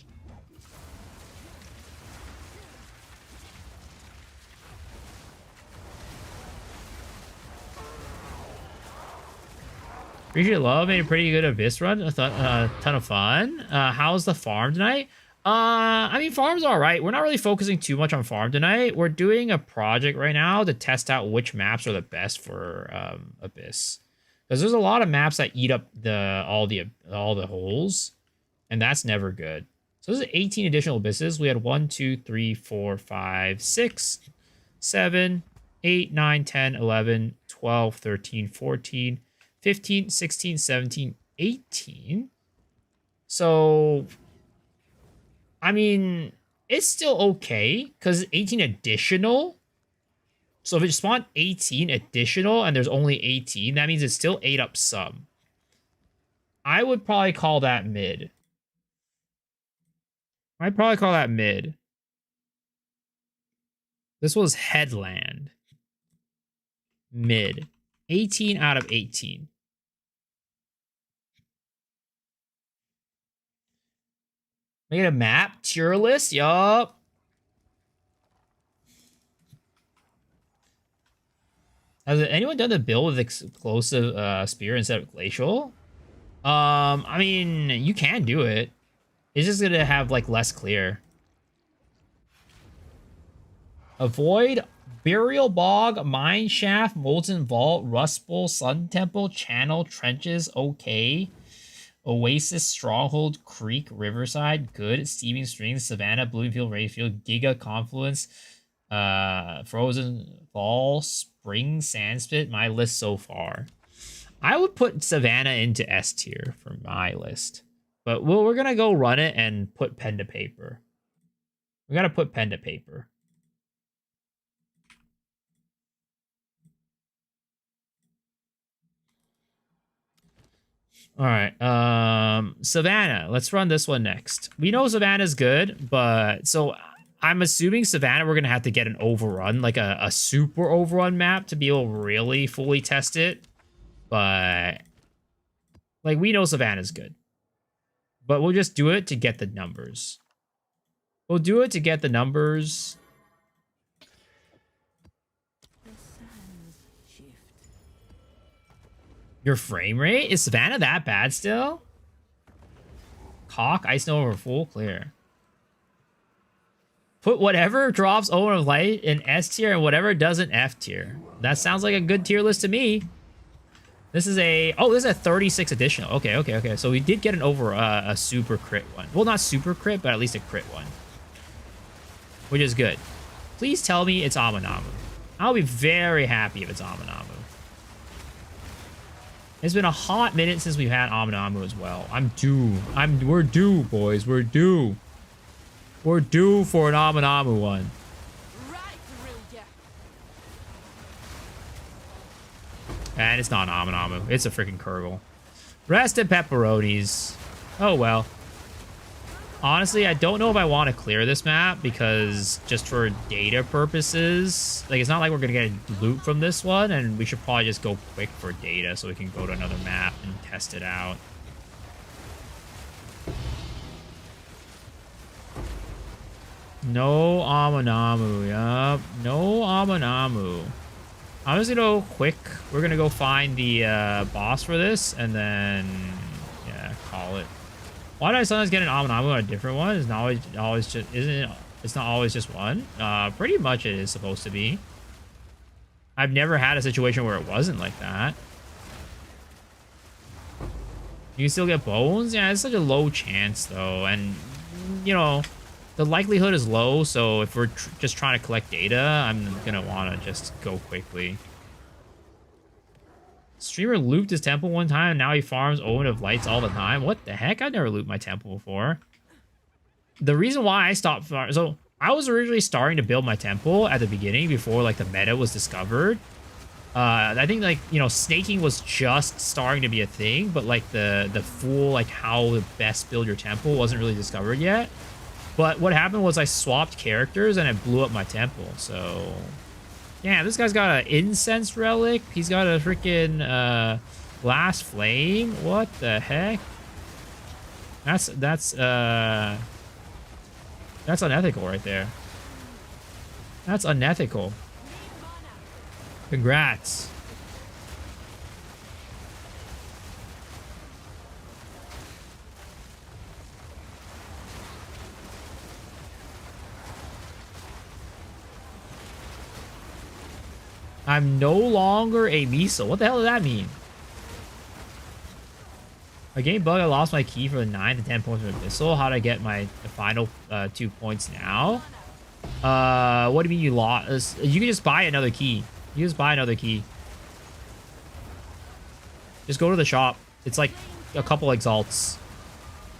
[SPEAKER 1] Appreciate love, made a pretty good Abyss run. A ton of fun. How's the farm tonight? I mean, farm's all right. We're not really focusing too much on farm tonight. We're doing a project right now to test out which maps are the best for Abyss, because there's a lot of maps that eat up all the holes, and that's never good. So this is 18 additional Abysses. We had 1, 2, 3, 4, 5, 6, 7, 8, 9, 10, 11, 12, 13, 14, 15, 16, 17, 18. So I mean, it's still okay, because 18 additional. So if it spawned 18 additional and there's only 18, that means it still ate up some. I would probably call that mid. I'd probably call that mid. This was Headland. Mid. 18 out of 18. Make it a map tier list. Yup. Has anyone done the build with explosive spear instead of glacial? I mean, you can do it. It's just gonna have like less clear. Avoid burial bog, mine shaft, molten vault, rust bowl, sun temple, channel, trenches. Okay. Oasis, Stronghold, Creek, Riverside, good. Steaming Springs, Savannah, Bloomfield, Rayfield, Giga, Confluence, Frozen Fall, Spring, Sandspit. My list so far. I would put Savannah into S tier for my list. But we're going to go run it and put pen to paper. We got to put pen to paper. All right, Savannah. Let's run this one next. We know Savannah's good, but so I'm assuming Savannah, we're going to have to get an overrun, like a super overrun map to be able to really fully test it. But, like, we know Savannah's good. But we'll just do it to get the numbers. We'll do it to get the numbers. Your frame rate? Is Savannah that bad still? Cock, Ice Snow over full clear. Put whatever drops Omen of Light in S tier and whatever doesn't F tier. That sounds like a good tier list to me. This is a... Oh, this is a 36 additional. Okay. So we did get an over a super crit one. Well, not super crit, but at least a crit one. Which is good. Please tell me it's Amanamu. I'll be very happy if it's Amanamu. It's been a hot minute since we've had Amanamu as well. I'm due. We're due, boys. We're due. We're due for an Amanamu one.
[SPEAKER 2] Right through ya.
[SPEAKER 1] And it's not an Amanamu. It's a freaking Kurgle. Rest in pepperonis. Oh, well. Honestly, I don't know if I want to clear this map because just for data purposes, like, it's not like we're going to get loot from this one, and we should probably just go quick for data so we can go to another map and test it out. No Amanamu, yup. No Amanamu. I'm just going to go quick. We're going to go find the boss for this, and then, yeah, call it. Why do I sometimes get an Amanamu on a different one? It's not always just, isn't it? It's not always just one. Pretty much it is supposed to be. I've never had a situation where it wasn't like that. You can still get bones? Yeah, it's such a low chance though. And, you know, the likelihood is low. So if we're just trying to collect data, I'm going to want to just go quickly. Streamer looped his temple one time, and now he farms Omen of Lights all the time. What the heck? I've never looped my temple before. The reason why I stopped farming... So, I was originally starting to build my temple at the beginning before, like, the meta was discovered. I think, like, you know, snaking was just starting to be a thing, but, like, the full, like, how to best build your temple wasn't really discovered yet. But what happened was I swapped characters, and it blew up my temple, so... Yeah, this guy's got an incense relic. He's got a freaking glass flame. What the heck? That's unethical right there. That's unethical. Congrats. I'm no longer a Miso. What the hell does that mean? A game bug, I lost my key for the 9 to 10 points from Abyssal. How do I get the final 2 points now? What do you mean you lost? You can just buy another key. You just buy another key. Just go to the shop. It's like a couple exalts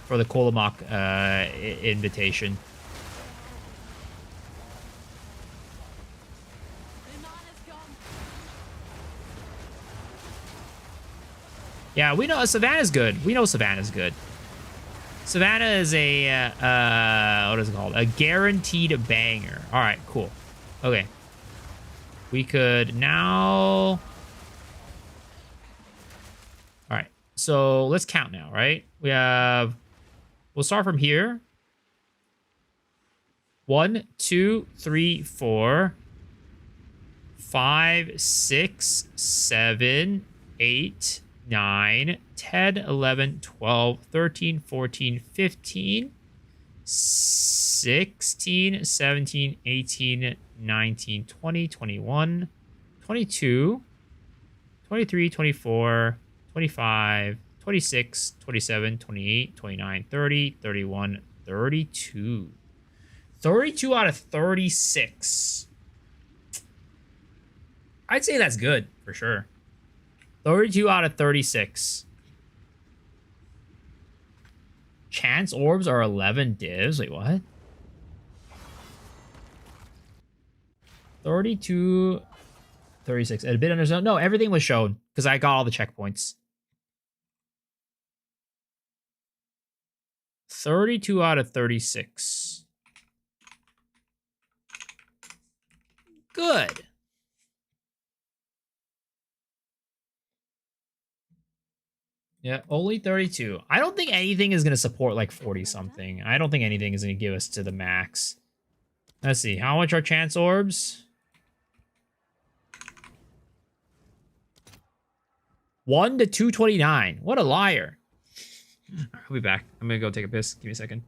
[SPEAKER 1] for the Kolomak invitation. Yeah, we know Savannah's good. We know Savannah's good. Savannah is a, what is it called? A guaranteed banger. All right, cool. Okay. We could now... All right, so let's count now, right? We have... We'll start from here. 1, 2, 3, 4, 5, 6, 7, 8... 9, 10, 11, 12, 13, 14, 15, 16, 17, 18, 19, 20, 21, 22, 23, 24, 25, 26, 27, 28, 29, 30, 31, 32. 32 out of 36. I'd say that's good, for sure. 32 out of 36. Chance orbs are 11 divs. Wait, what? 32, 36. A bit under zone. No, everything was shown because I got all the checkpoints. 32 out of 36. good. Yeah, only 32. I don't think anything is going to support like 40 something. I don't think anything is going to give us to the max. Let's see. How much are chance orbs? 1 to 229. What a liar. I'll be back. I'm going to go take a piss. Give me a second.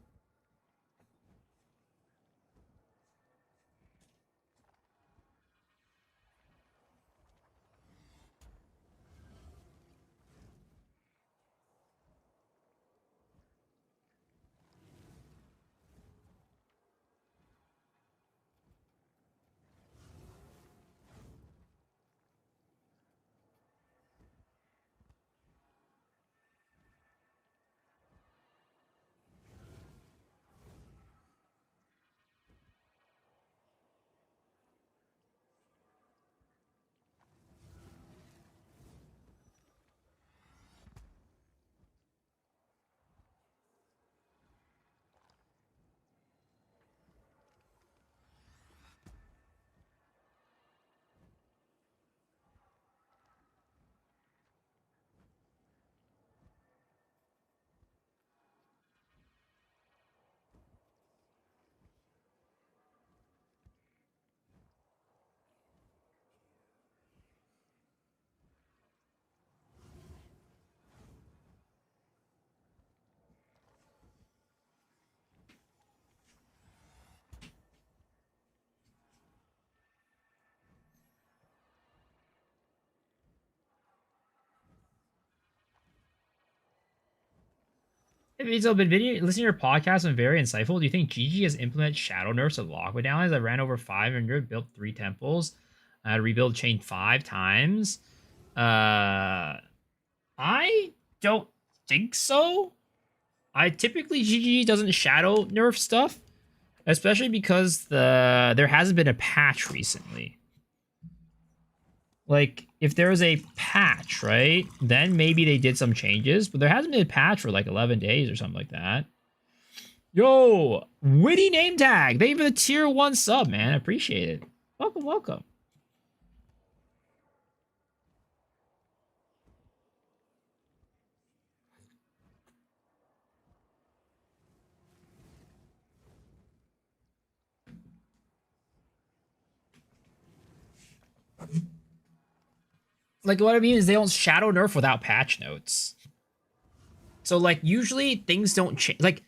[SPEAKER 1] If it's been video, listening to your podcast and very insightful. Do you think GG has implemented shadow nerfs of lock medallions? I ran over 500, built 3 temples, rebuild chain 5 times. I don't think so. I typically GG doesn't shadow nerf stuff, especially because there hasn't been a patch recently. Like, if there was a patch, right, then maybe they did some changes, but there hasn't been a patch for like 11 days or something like that. Yo, witty name tag. Thank you for the tier 1 sub, man. I appreciate it. Welcome, welcome. Like, what I mean is they don't shadow nerf without patch notes. So, like, usually things don't change. Like,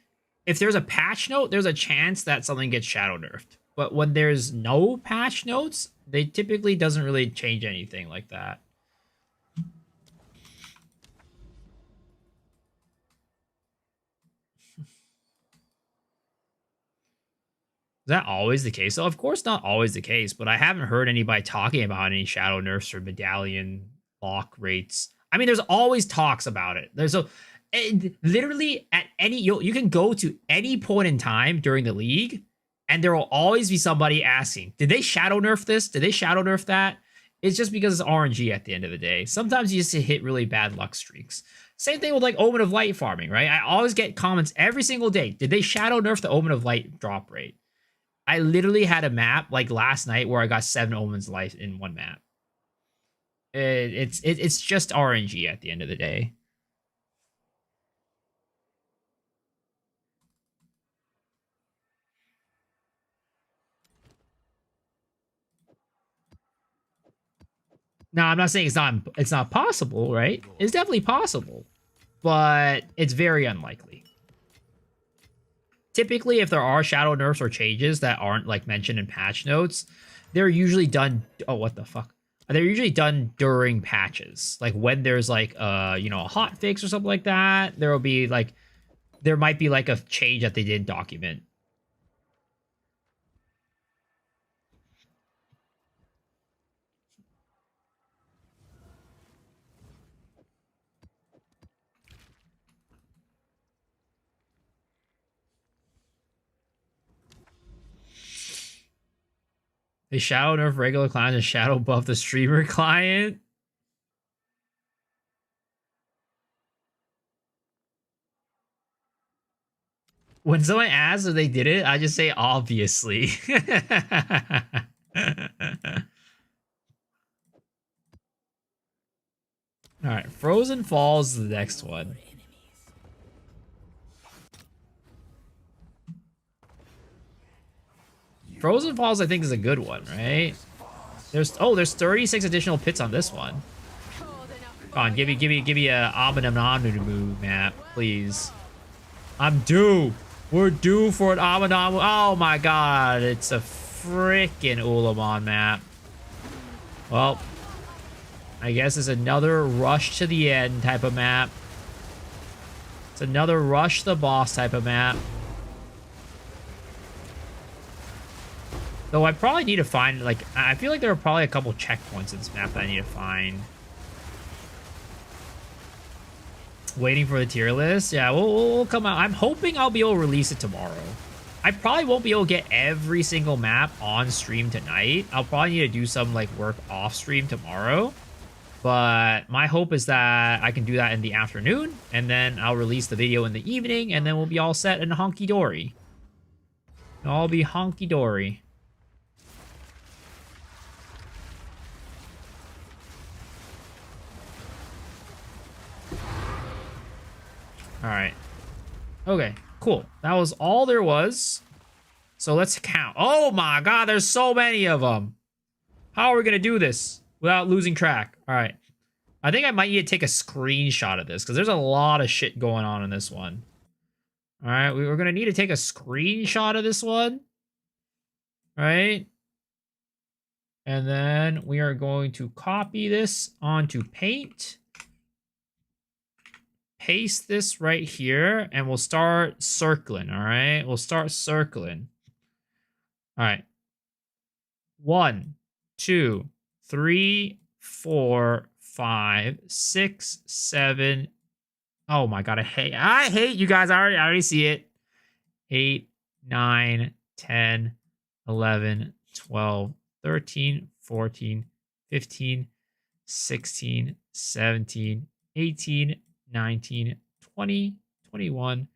[SPEAKER 1] if there's a patch note, there's a chance that something gets shadow nerfed. But when there's no patch notes, they typically doesn't really change anything like that. Is that always the case? So, of course, not always the case, but I haven't heard anybody talking about any shadow nerfs or medallion lock rates. I mean, there's always talks about it. Literally at any you can go to any point in time during the league, and there will always be somebody asking, "Did they shadow nerf this? Did they shadow nerf that?" It's just because it's RNG at the end of the day. Sometimes you just hit really bad luck streaks. Same thing with like Omen of Light farming, right? I always get comments every single day. Did they shadow nerf the Omen of Light drop rate? I literally had a map like last night where I got 7 Omens life in one map. It's just RNG at the end of the day. Now, I'm not saying it's not possible, right? It's definitely possible, but it's very unlikely. Typically, if there are shadow nerfs or changes that aren't like mentioned in patch notes, they're usually done. Oh, what the fuck? They're usually done during patches, like when there's like a hot fix or something like that. There might be like a change that they didn't document. They shadow nerf regular clients and shadow buff the streamer client. When someone asks if they did it, I just say obviously. All right, Frozen Falls is the next one. Frozen Falls, I think, is a good one, right? There's 36 additional pits on this one.
[SPEAKER 2] Cold enough for
[SPEAKER 1] Come on, give
[SPEAKER 2] ya.
[SPEAKER 1] me a Abominable map, please. I'm due. We're due for an Abominable. Oh my god, it's a freaking Ulamon map. Well, I guess it's another rush to the end type of map. It's another rush the boss type of map. Though I probably need to find, like, I feel like there are probably a couple checkpoints in this map that I need to find. Waiting for the tier list. Yeah, we'll come out. I'm hoping I'll be able to release it tomorrow. I probably won't be able to get every single map on stream tonight. I'll probably need to do some, like, work off stream tomorrow. But my hope is that I can do that in the afternoon, and then I'll release the video in the evening, and then we'll be all set and honky-dory. It'll all be honky-dory. All right. Okay, cool. That was all there was. So let's count. Oh my god, there's so many of them. How are we going to do this without losing track? All right. I think I might need to take a screenshot of this because there's a lot of shit going on in this one. All right, we're going to need to take a screenshot of this one. All right. And then we are going to copy this onto Paint. Paste this right here, and we'll start circling, all right? We'll start circling. All right. 1, 2, 3, 4, 5, 6, 7. Oh my god, I hate you guys. I already see it. 8, 9, 10, 11, 12, 13, 14, 15, 16, 17, 18, 19, 20, 21,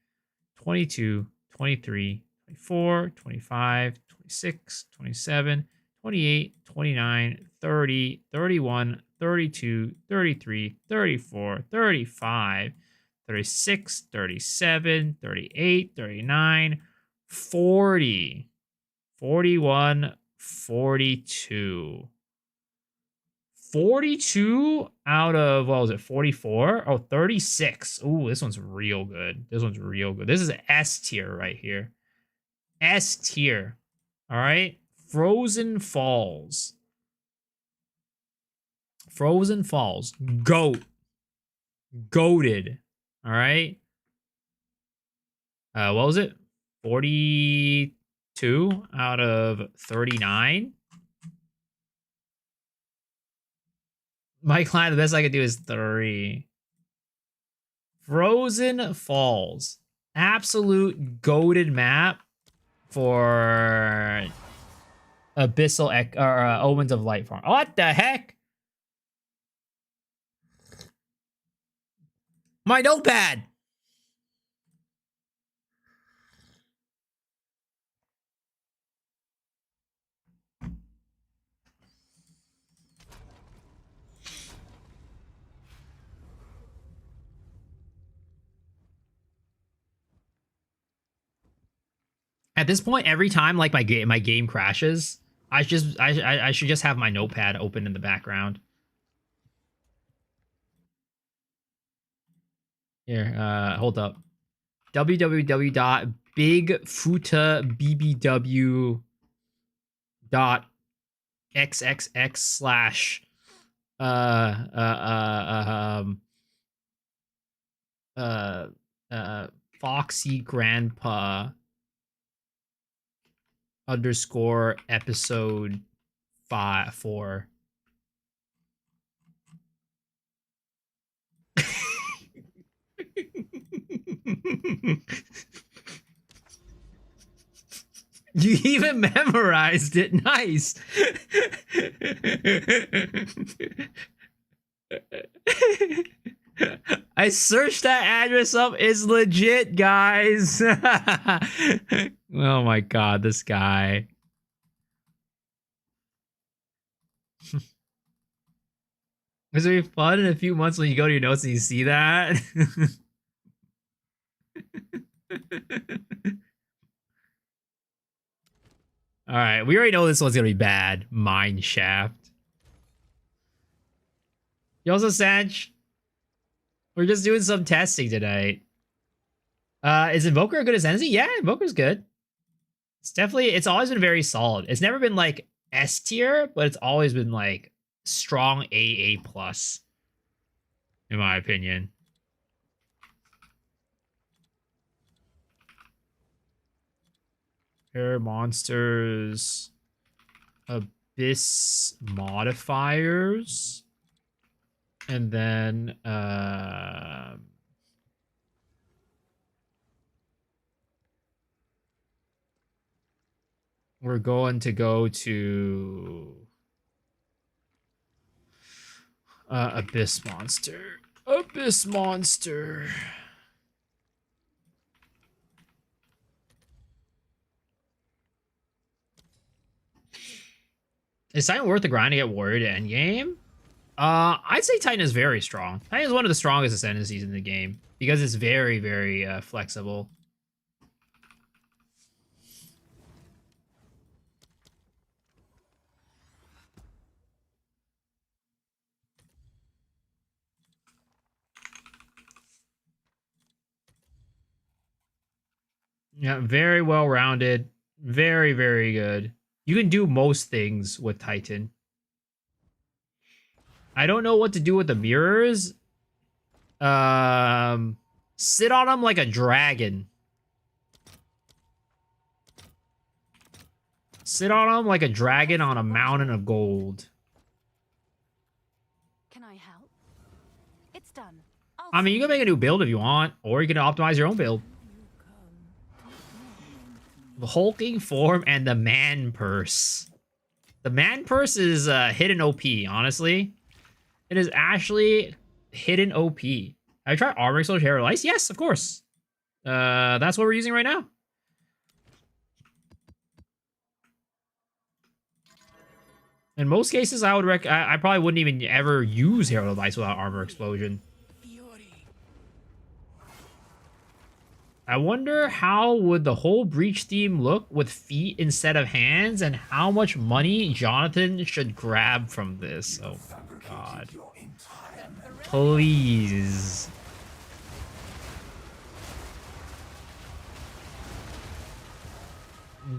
[SPEAKER 1] 22, 23, 24, 25, 26, 27, 28, 29, 30, 31, 32, 33, 34, 35, 36, 37, 38, 39, 40, 41, 42. 42 out of, what was it, 44? Oh, 36. Ooh, this one's real good. This one's real good. This is S tier right here. S tier. All right. Frozen Falls. Frozen Falls. Goat. Goated. All right. What was it? 42 out of 39. My client, the best I could do is 3. Frozen Falls. Absolute goated map for Abyssal Omens of Light Farm. What the heck? My notepad! At this point, every time like my game crashes, I should just have my notepad open in the background. Here, hold up. www.bigfootbbw.xxx slash Foxy Grandpa _ episode 4. You even memorized it. Nice. I searched that address up. It's legit, guys. Oh my god, this guy. It's gonna be fun in a few months when you go to your notes and you see that. All right, we already know this one's gonna be bad. Mine shaft. You also, Sanch, we're just doing some testing tonight. Is Invoker a good ascendancy? Yeah, Invoker's good. It's definitely, it's always been very solid. It's never been like S tier, but it's always been like strong AA plus, in my opinion. Pair monsters, abyss modifiers, and then we're going to go to abyss monster. Abyss monster. Is Titan worth the grind to get warrior to endgame? I'd say Titan is very strong. Titan is one of the strongest ascendancies in the game because it's very, very flexible. Yeah, very well rounded. Very, very good. You can do most things with Titan. I don't know what to do with the mirrors. Sit on them like a dragon. Sit on them like a dragon on a mountain of gold.
[SPEAKER 2] Can I help? It's done.
[SPEAKER 1] I mean, you can make a new build if you want, or you can optimize your own build. The hulking form and the man purse. The man purse is hidden OP, honestly. It is actually hidden OP. Have you tried armor exposure hair lice? Yes, of course. That's what we're using right now. In most cases, I would I probably wouldn't even ever use Herald of Ice without armor explosion. I wonder how would the whole breach theme look with feet instead of hands, and how much money Jonathan should grab from this. Oh my god. Please.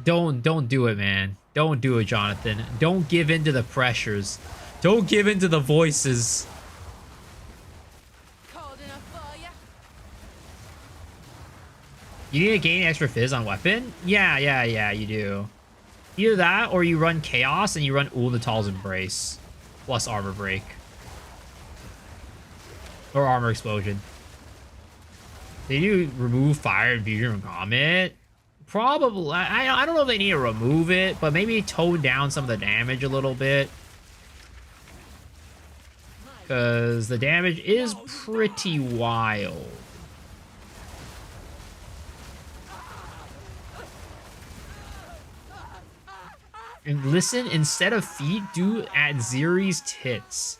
[SPEAKER 1] Don't do it, man. Don't do it, Jonathan. Don't give in to the pressures. Don't give in to the voices.
[SPEAKER 2] Cold enough for ya?
[SPEAKER 1] You need to gain extra fizz on weapon? Yeah, you do. Either that, or you run Chaos and you run Ulnatal's Embrace. Plus Armor Break. Or Armor Explosion. They do remove Fire and Fusion from Comet. Probably. I don't know if they need to remove it, but maybe tone down some of the damage a little bit. Because the damage is pretty wild. And listen, instead of feet, do at Ziri's tits.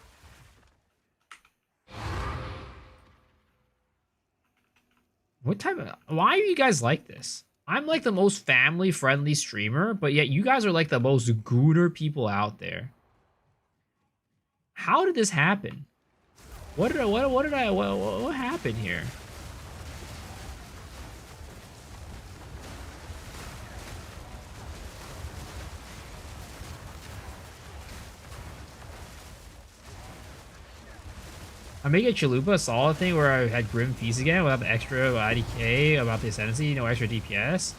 [SPEAKER 1] What type of... Why are you guys like this? I'm like the most family-friendly streamer, but yet you guys are like the most gooner people out there. How did this happen? What happened here? I'm making Chalupa a solid thing where I had Grim Feast again without the extra IDK, about the Ascendancy, no extra DPS.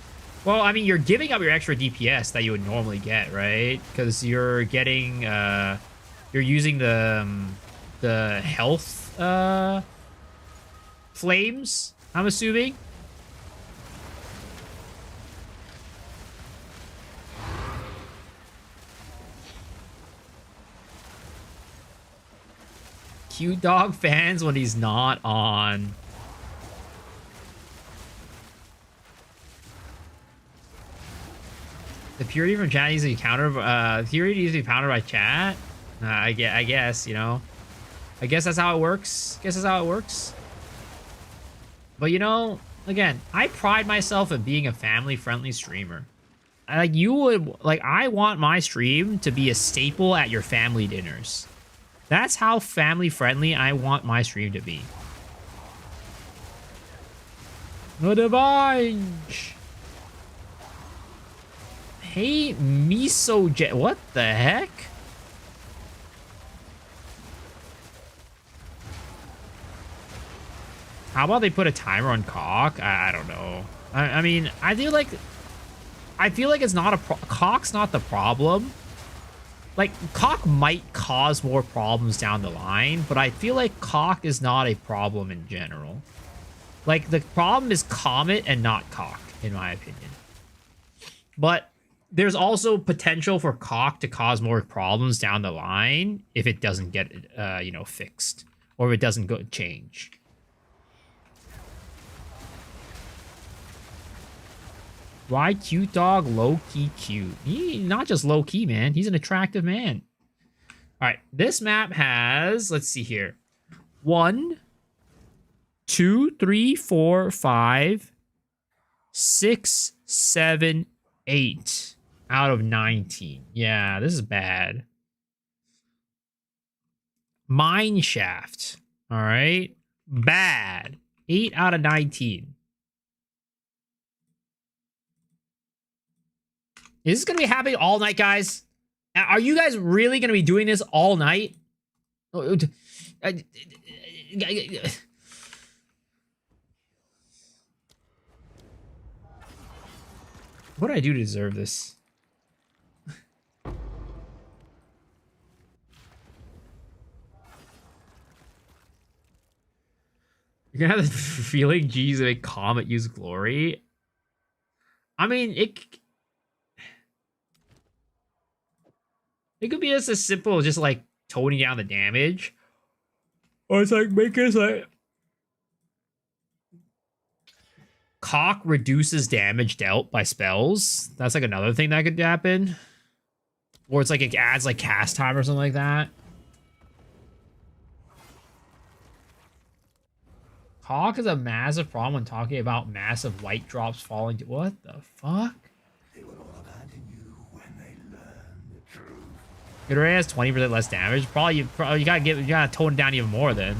[SPEAKER 1] Well, I mean, you're giving up your extra DPS that you would normally get, right? Because you're getting, you're using the health, flames, I'm assuming. Cute dog fans when he's not on. The purity from chat needs to be countered. Purity needs to be countered by chat. I guess, you know. I guess that's how it works. Guess that's how it works. But you know, again, I pride myself in being a family-friendly streamer. Like you would, like I want my stream to be a staple at your family dinners. That's how family-friendly I want my stream to be. No divine. Hey, Miso Jet. What the heck? How about they put a timer on cock? I don't know. I mean, I feel like it's not a cock's not the problem. Like cock might cause more problems down the line, but I feel like cock is not a problem in general. Like the problem is comet and not cock, in my opinion. But there's also potential for cock to cause more problems down the line if it doesn't get you know, fixed or if it doesn't go change. Why cute dog? Low-key cute. He not just low-key, man. He's an attractive man. All right. This map has, let's see here. 1, 2, 3, 4, 5, 6, 7, 8 out of 19. Yeah, this is bad. Mine shaft. All right. Bad. 8 out of 19. Is this going to be happening all night, guys? Are you guys really going to be doing this all night? What did I do to deserve this? You're going to have the feeling G's make Comet use glory. I mean, it could be just as simple as just like toning down the damage. Or it's like make it like cock reduces damage dealt by spells. That's like another thing that could happen. Or it's like it adds like cast time or something like that. Cock is a massive problem when talking about massive white drops falling. What the fuck? It already has 20% less damage. Probably you gotta tone it down even more then.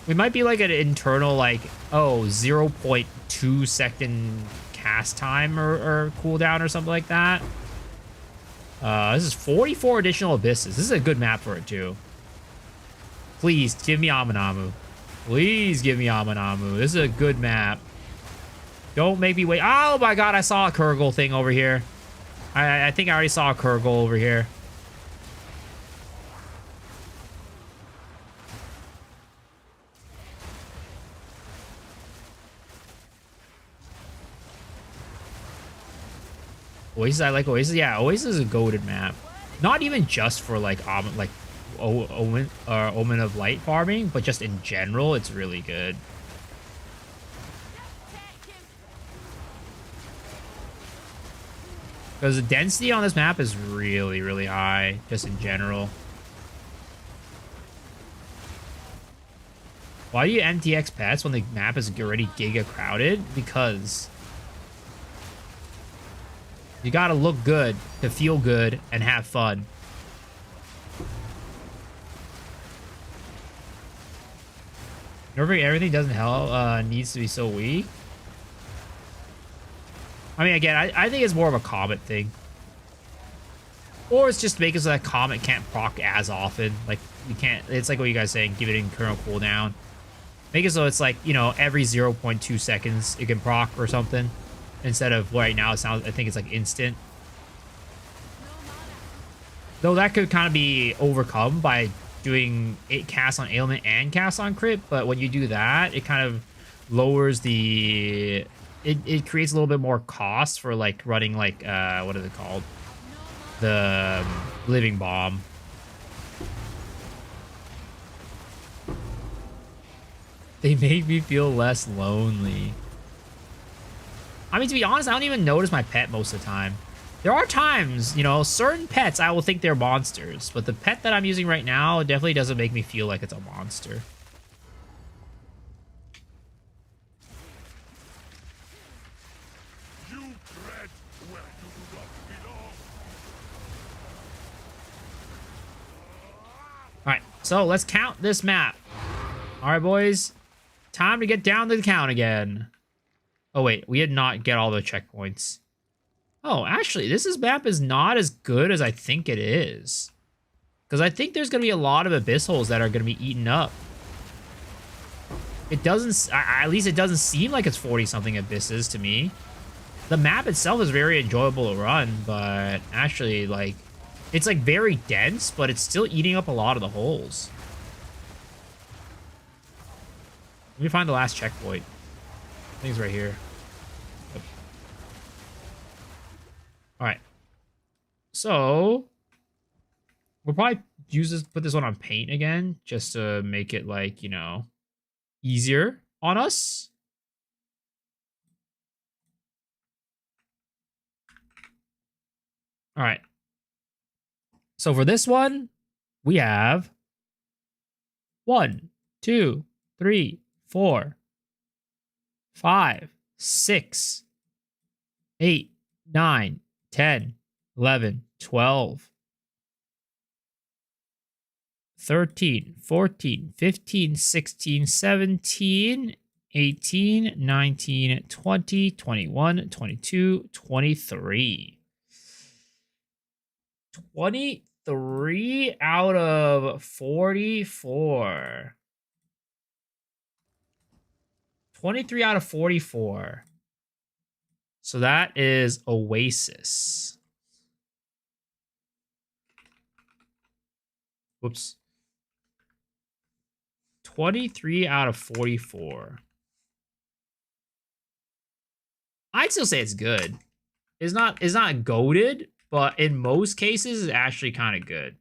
[SPEAKER 1] We might be like an internal like 0.2 second cast time or cooldown or something like that. This is 44 additional abysses. This is a good map for it too. Please give me Amanamu. Please give me Amanamu. This is a good map. Don't make me wait. Oh my god, I saw a Kurgle thing over here. I think I already saw a Kurgle over here. Oasis, I like Oasis. Yeah, Oasis is a goated map. Not even just for like Omen of Light farming, but just in general, it's really good. Because the density on this map is really, really high, just in general. Why do you MTX pets when the map is already giga crowded? Because you gotta look good to feel good and have fun. Nerfing everything doesn't help, needs to be so weak. I mean, again, I think it's more of a Comet thing. Or it's just to make it so that Comet can't proc as often. Like, you can't, it's like what you guys saying, give it internal cooldown. Make it so it's like, you know, every 0.2 seconds it can proc or something. Instead of right now, it sounds, I think it's like instant. Though that could kind of be overcome by doing 8 casts on ailment and casts on crit. But when you do that, it kind of lowers the... It creates a little bit more cost for like running like what is it called, the living bomb. They made me feel less lonely. I mean, to be honest, I don't even notice my pet most of the time. There are times, you know, certain pets I will think they're monsters, but the pet that I'm using right now definitely doesn't make me feel like it's a monster.
[SPEAKER 4] You tread where you do not belong.
[SPEAKER 1] All right, so let's count this map. All right, boys, time to get down to the count again. Oh wait, we did not get all the checkpoints. Oh, actually, this map is not as good as I think it is. Because I think there's going to be a lot of abyss holes that are going to be eaten up. It doesn't, at least it doesn't seem like it's 40-something abysses to me. The map itself is very enjoyable to run, but actually, like, it's like very dense, but it's still eating up a lot of the holes. Let me find the last checkpoint. I think it's right here. Yep. All right. So we'll probably put this one on paint again, just to make it like, you know, easier on us. All right. So for this one, we have 1, 2, 3, 4, 5, 6, 8, 9, 10, 11, 12, 13, 14, 15, 16, 17, 18, 19, 20, 21, 22, 23. 23 out of 44. 23 out of 44. So that is Oasis. Whoops. 23 out of 44. I'd still say it's good. It's not goated, but in most cases, it's actually kind of good.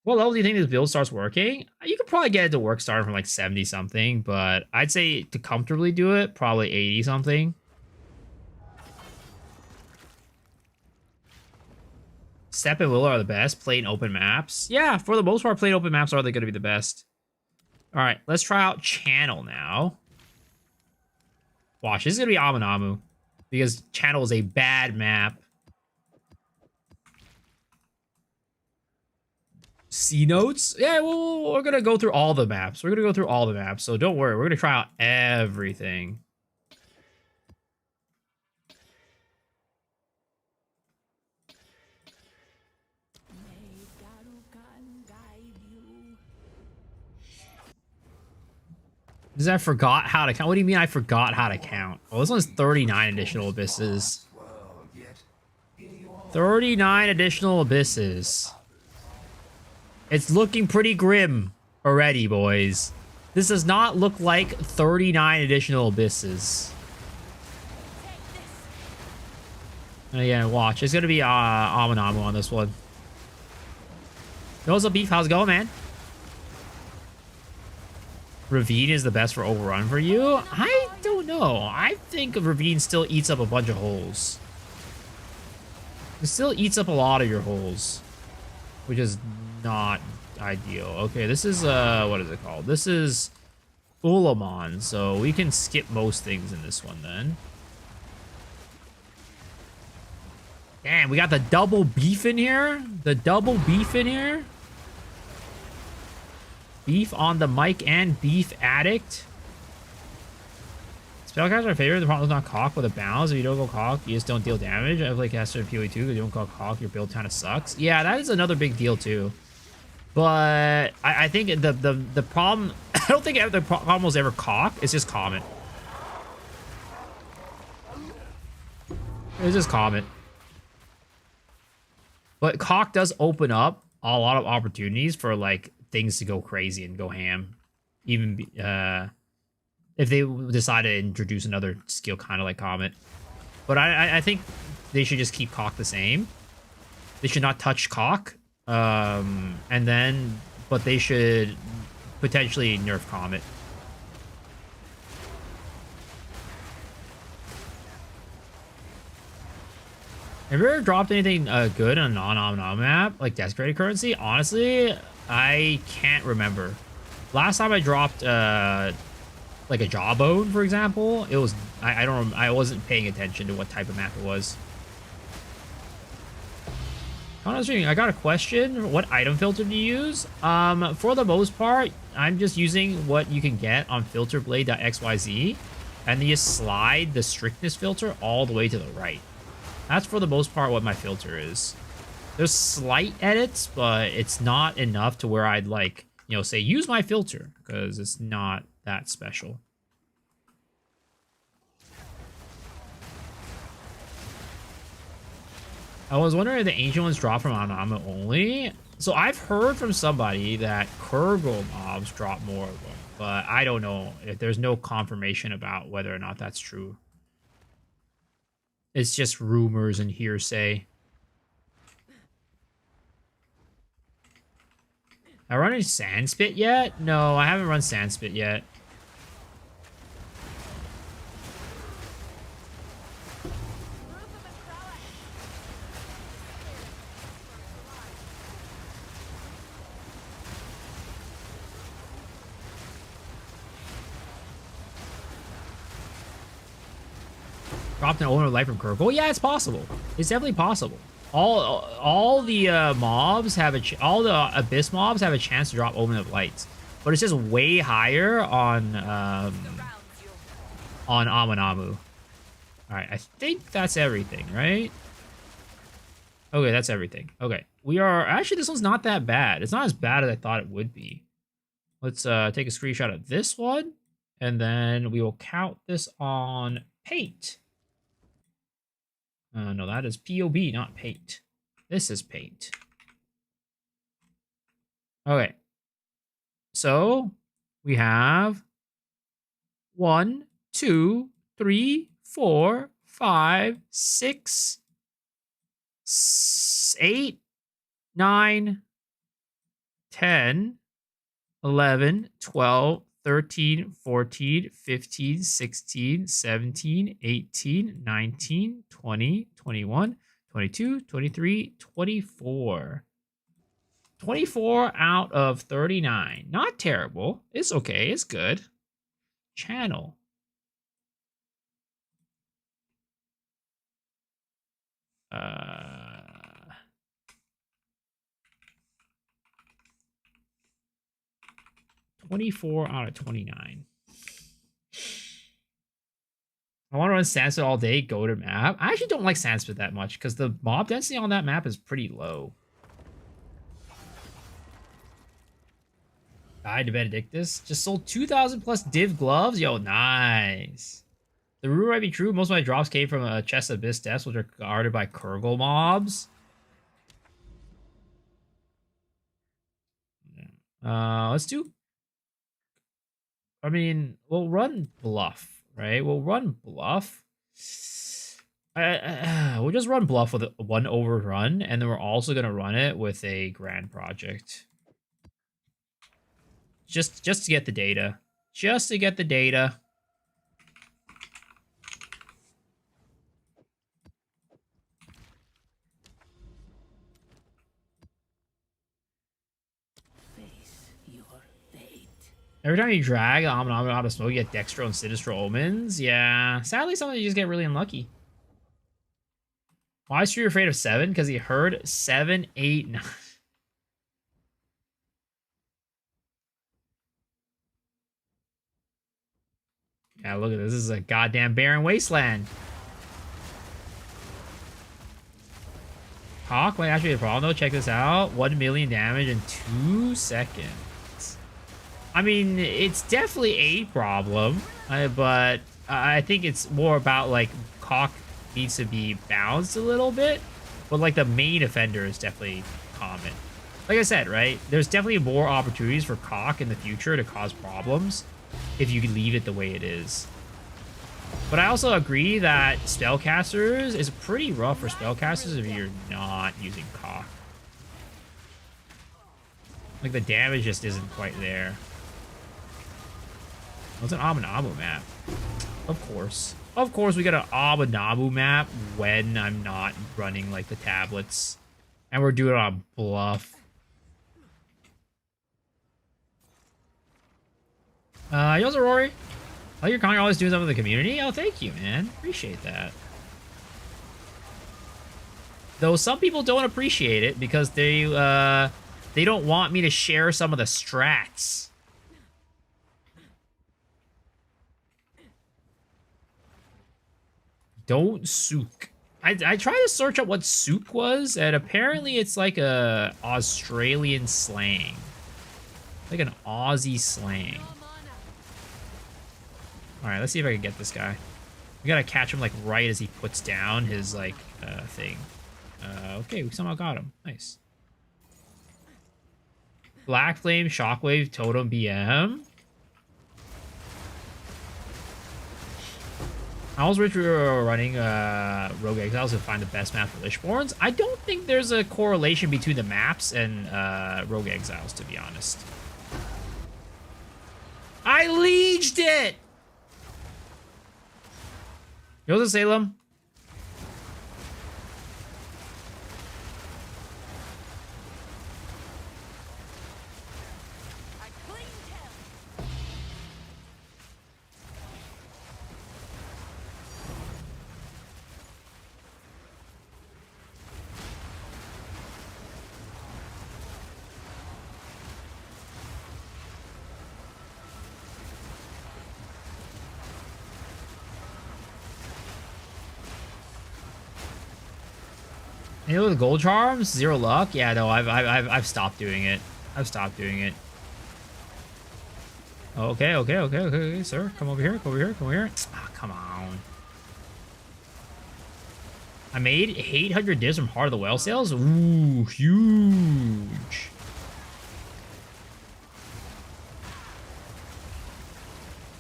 [SPEAKER 1] What level do you think this build starts working? You could probably get it to work starting from like 70 something, but I'd say to comfortably do it, probably 80 something. Step and Willow are the best. Playing open maps. Yeah, for the most part, playing open maps are they going to be the best. All right, let's try out Channel now. Watch, this is going to be Aminamu, because Channel is a bad map. C notes? Yeah, well, we're going to go through all the maps. We're going to go through all the maps, so don't worry. We're going to try out everything. Does I forgot how to count? What do you mean I forgot how to count? Oh, this one's 39 additional abysses. 39 additional abysses. It's looking pretty grim already, boys. This does not look like 39 additional abysses. Again, watch. It's going to be Aminamu on this one. Yo, what's up, Beef? How's it going, man? Ravine is the best for overrun for you? I don't know. I think Ravine still eats up a bunch of holes. It still eats up a lot of your holes, which is not ideal. Okay, this is, what is it called? This is Ulamon, so we can skip most things in this one then. Damn, we got the double beef in here? The double beef in here? Beef on the mic and Beef Addict. Spellcasters are favorite. The problem is not cock with a bounce. If you don't go cock, you just don't deal damage. I play caster in PoE 2 because you don't go cock, your build kind of sucks. Yeah, that is another big deal too. But I think the problem, I don't think the problem was ever cock. It's just common. It's just common. But cock does open up a lot of opportunities for like things to go crazy and go ham. Even if they decide to introduce another skill kind of like Comet. But I think they should just keep cock the same. They should not touch cock. And then, but they should potentially nerf Comet. Have you ever dropped anything good on a non-Omen map, like desecrated currency? Honestly, I can't remember. Last time I dropped like a jawbone, for example, it was I wasn't paying attention to what type of map it was. Honestly, I got a question. What item filter do you use? For the most part, I'm just using what you can get on filterblade.xyz, and then you slide the strictness filter all the way to the right. That's for the most part what my filter is. There's slight edits, but it's not enough to where I'd like, you know, say use my filter, because it's not that special. I was wondering if the ancient ones drop from Anama only. So I've heard from somebody that Kurgle mobs drop more of them, but I don't know if there's no confirmation about whether or not that's true. It's just rumors and hearsay. I run any Sandspit yet? No, I haven't run Sandspit yet. Dropped an Omen of Light from Kurgle? Yeah, it's possible. It's definitely possible. All the mobs have all the Abyss mobs have a chance to drop Omen of Lights, but it's just way higher on Amanamu. All right, I think that's everything, right? Okay, that's everything. Okay, we are actually, this one's not that bad. It's not as bad as I thought it would be. Let's take a screenshot of this one, and then we will count this on paint. No, that is POB, not paint. This is paint. Okay. So we have 1, 2, 3, 4, 5, 6, 8, 9, 10, 11, 12, 13, 14, 15, 16, 17, 18, 19, 20, 21, 22, 23, 24. 24 out of 39. Not terrible. It's okay. It's good. Channel. Uh... 24 out of 29. I want to run Sandspit all day, go to map. I actually don't like Sandspit that much because the mob density on that map is pretty low. Died to Benedictus. Just sold 2,000 plus div gloves. Yo, nice. The rumor might be true. Most of my drops came from a chest Abyss deaths, which are guarded by Kurgle mobs. Let's do... I mean, we'll run Bluff, right? We'll run Bluff. We'll just run Bluff with one overrun, and then we're also going to run it with a Grand Project. Just to get the data. Just to get the data. Every time you drag Omen out of smoke, you get Dextro and Sinistro Omens. Yeah. Sadly, some of you just get really unlucky. Why is Street afraid of 7? Because he heard 7, 8, 9. Yeah, look at this. This is a goddamn barren wasteland. Hawk might actually be a problem, though. Check this out. 1 million damage in 2 seconds. I mean, it's definitely a problem, but I think it's more about, like, Hawk needs to be balanced a little bit. But, like, the main offender is definitely common. Like I said, right? There's definitely more opportunities for Cock in the future to cause problems if you leave it the way it is. But I also agree that spellcasters is pretty rough for spellcasters if you're not using Cock. Like, the damage just isn't quite there. It's an Abonabu map. Of course. Of course we got an Abonabu map when I'm not running like the tablets. And we're doing it on bluff. Yo's Rory. I like your Kong always doing something for the community. Oh, thank you, man. Appreciate that. Though some people don't appreciate it because they don't want me to share some of the strats. Don't sook. I tried to search up what sook was, and apparently it's like a Australian slang. Like an Aussie slang. Alright, let's see if I can get this guy. We gotta catch him like right as he puts down his like thing. Okay, we somehow got him. Nice. Black Flame, Shockwave, Totem, BM. I was running Rogue Exiles to find the best map for Lishborns. I don't think there's a correlation between the maps and Rogue Exiles, to be honest. I leeged it! Yo's a Salem. You know the gold charms, 0 luck. Yeah, no, I've stopped doing it. I've stopped doing it. Okay, sir, come over here, come over here, come over here. Ah, come on. I made 800 divs from Heart of the Whale sales. Ooh, huge.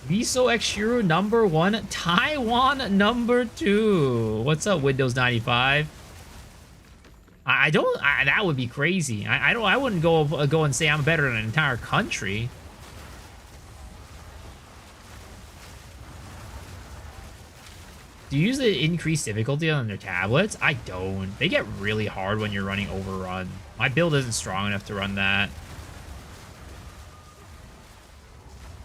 [SPEAKER 1] Miso X Shiro #1, Taiwan #2. What's up, Windows 95? That would be crazy. I wouldn't go and say I'm better than an entire country. Do you use the increased difficulty on their tablets? I don't. They get really hard when you're running Overrun. My build isn't strong enough to run that.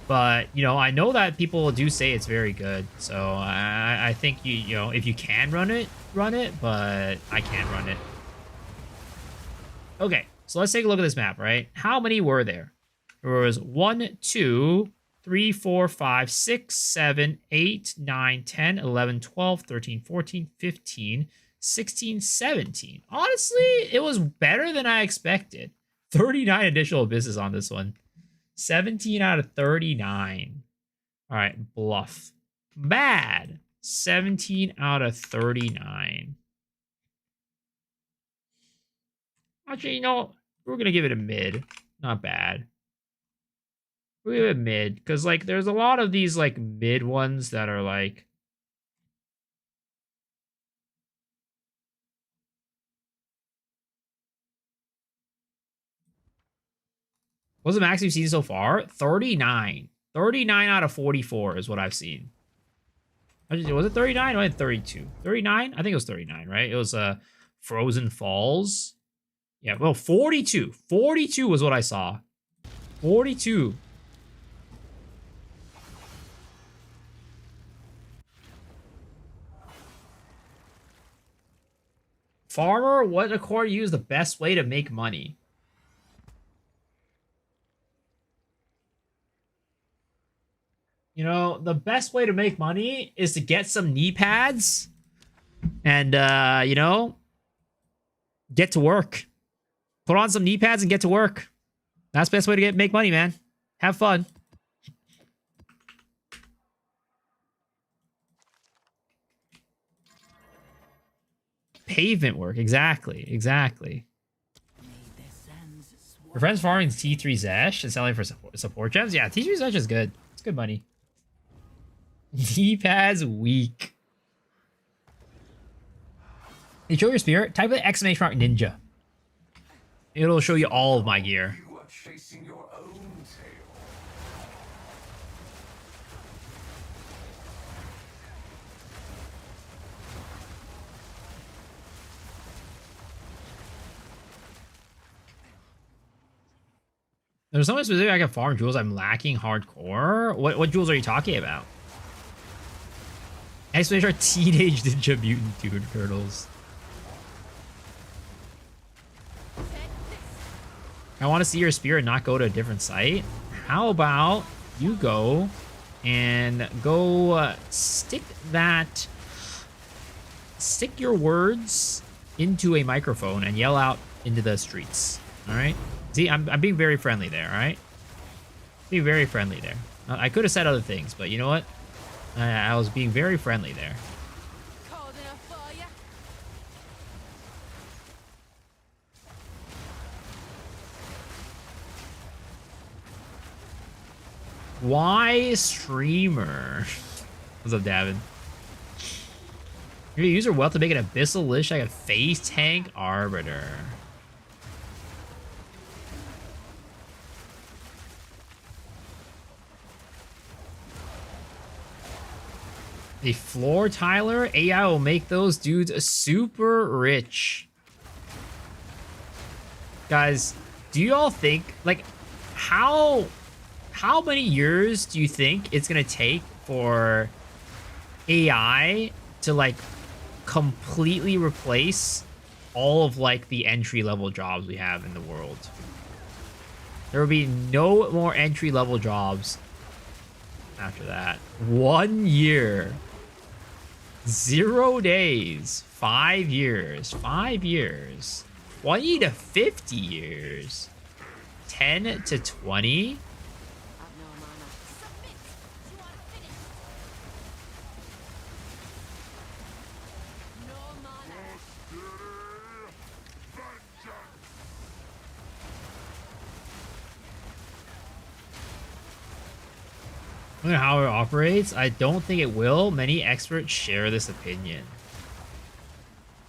[SPEAKER 1] But, you know, I know that people do say it's very good. So I think, you know, if you can run it, but I can't run it. Okay, so let's take a look at this map, right? How many were there? There was 1, 2, 3, 4, 5, 6, 7, 8, 9, 10, 11, 12, 13, 14, 15, 16, 17. Honestly, it was better than I expected. 39 additional abysses on this one. 17 out of 39. All right, bluff. Bad. 17 out of 39. Actually, you know, we're going to give it a mid. Not bad. We'll give it mid. Because, like, there's a lot of these, like, mid ones that are, like... What's the max you've seen so far? 39. 39 out of 44 is what I've seen. Was it 39 or 32? 39? I think it was 39, right? It was Frozen Falls. Yeah, well, 42. 42 was what I saw. 42. Farmer, what accord you use the best way to make money? You know, the best way to make money is to get some knee pads and, you know, get to work. Put on some knee pads and get to work. That's the best way to make money, man. Have fun. Pavement work. Exactly. Exactly. Your friend's farming T3 Zesh and selling for support gems? Yeah, T3 Zesh is good. It's good money. Knee pads weak. You show your spirit? Type of exclamation mark ninja. It'll show you all of my gear.
[SPEAKER 4] You are chasing your own tail.
[SPEAKER 1] There's something specific I can farm jewels. I'm lacking hardcore. What jewels are you talking about? Explanation are Teenage Ninja Mutant Dude Turtles. I want to see your spear and not go to a different site. How about you go and go stick your words into a microphone and yell out into the streets. All right. See, I'm being very friendly there. All right. Being very friendly there. I could have said other things, but you know what? I was being very friendly there.
[SPEAKER 2] Cold enough for ya?
[SPEAKER 1] Why streamer? What's up, Davin? You're gonna use your wealth to make an abyssal lich like a face tank arbiter. A floor tiler? AI will make those dudes super rich. Guys, do you all think, like, how many years do you think it's gonna take for AI to, like, completely replace all of, like, the entry-level jobs we have in the world? There will be no more entry-level jobs after that. 1 year. 0 days. 5 years. 5 years. 20 to 50 years. 10 to 20.
[SPEAKER 2] Submit! You are finished! No mana!
[SPEAKER 1] I don't know how it operates. I don't think it will. Many experts share this opinion.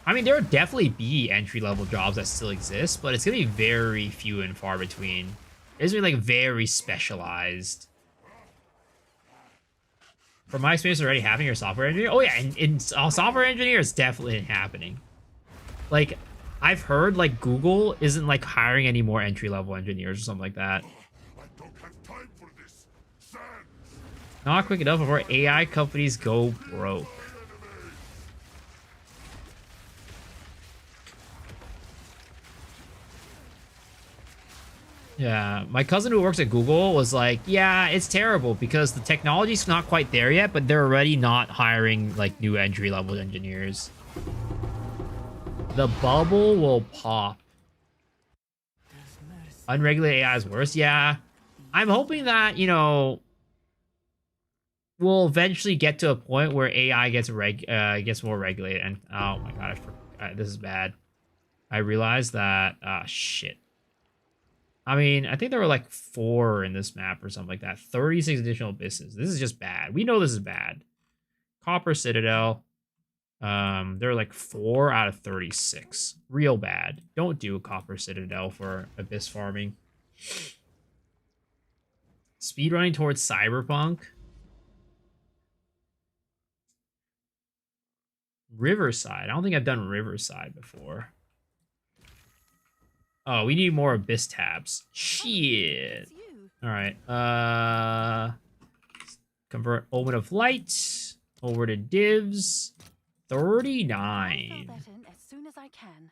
[SPEAKER 1] I mean, there will definitely be entry-level jobs that still exist, but it's going to be very few and far between. It's going to be, like, very specialized. From my experience already happening, or software engineer. Oh, yeah, in software engineer, it's definitely happening. Like, I've heard, like, Google isn't, like, hiring any more entry-level engineers or something like that.
[SPEAKER 4] I don't have time for this. Sans.
[SPEAKER 1] Not quick enough before AI companies go broke. Yeah, my cousin who works at Google was like, yeah, it's terrible because the technology's not quite there yet, but they're already not hiring, like, new entry-level engineers. The bubble will pop. Unregulated AI is worse. Yeah, I'm hoping that, you know, we'll eventually get to a point where AI gets more regulated. And oh my god, this is bad. I realized that. Ah, shit. I mean, I think there were like 4 in this map or something like that. 36 additional abysses. This is just bad. We know this is bad. Copper Citadel. There are like 4 out of 36. Real bad. Don't do a Copper Citadel for abyss farming. Speedrunning towards Cyberpunk. Riverside. I don't think I've done Riverside before. Oh, we need more abyss tabs. Shit.
[SPEAKER 2] It's you.
[SPEAKER 1] All right. Convert Omen of Light over to divs.
[SPEAKER 2] I'll fill
[SPEAKER 1] 39.
[SPEAKER 2] that in as soon as I can.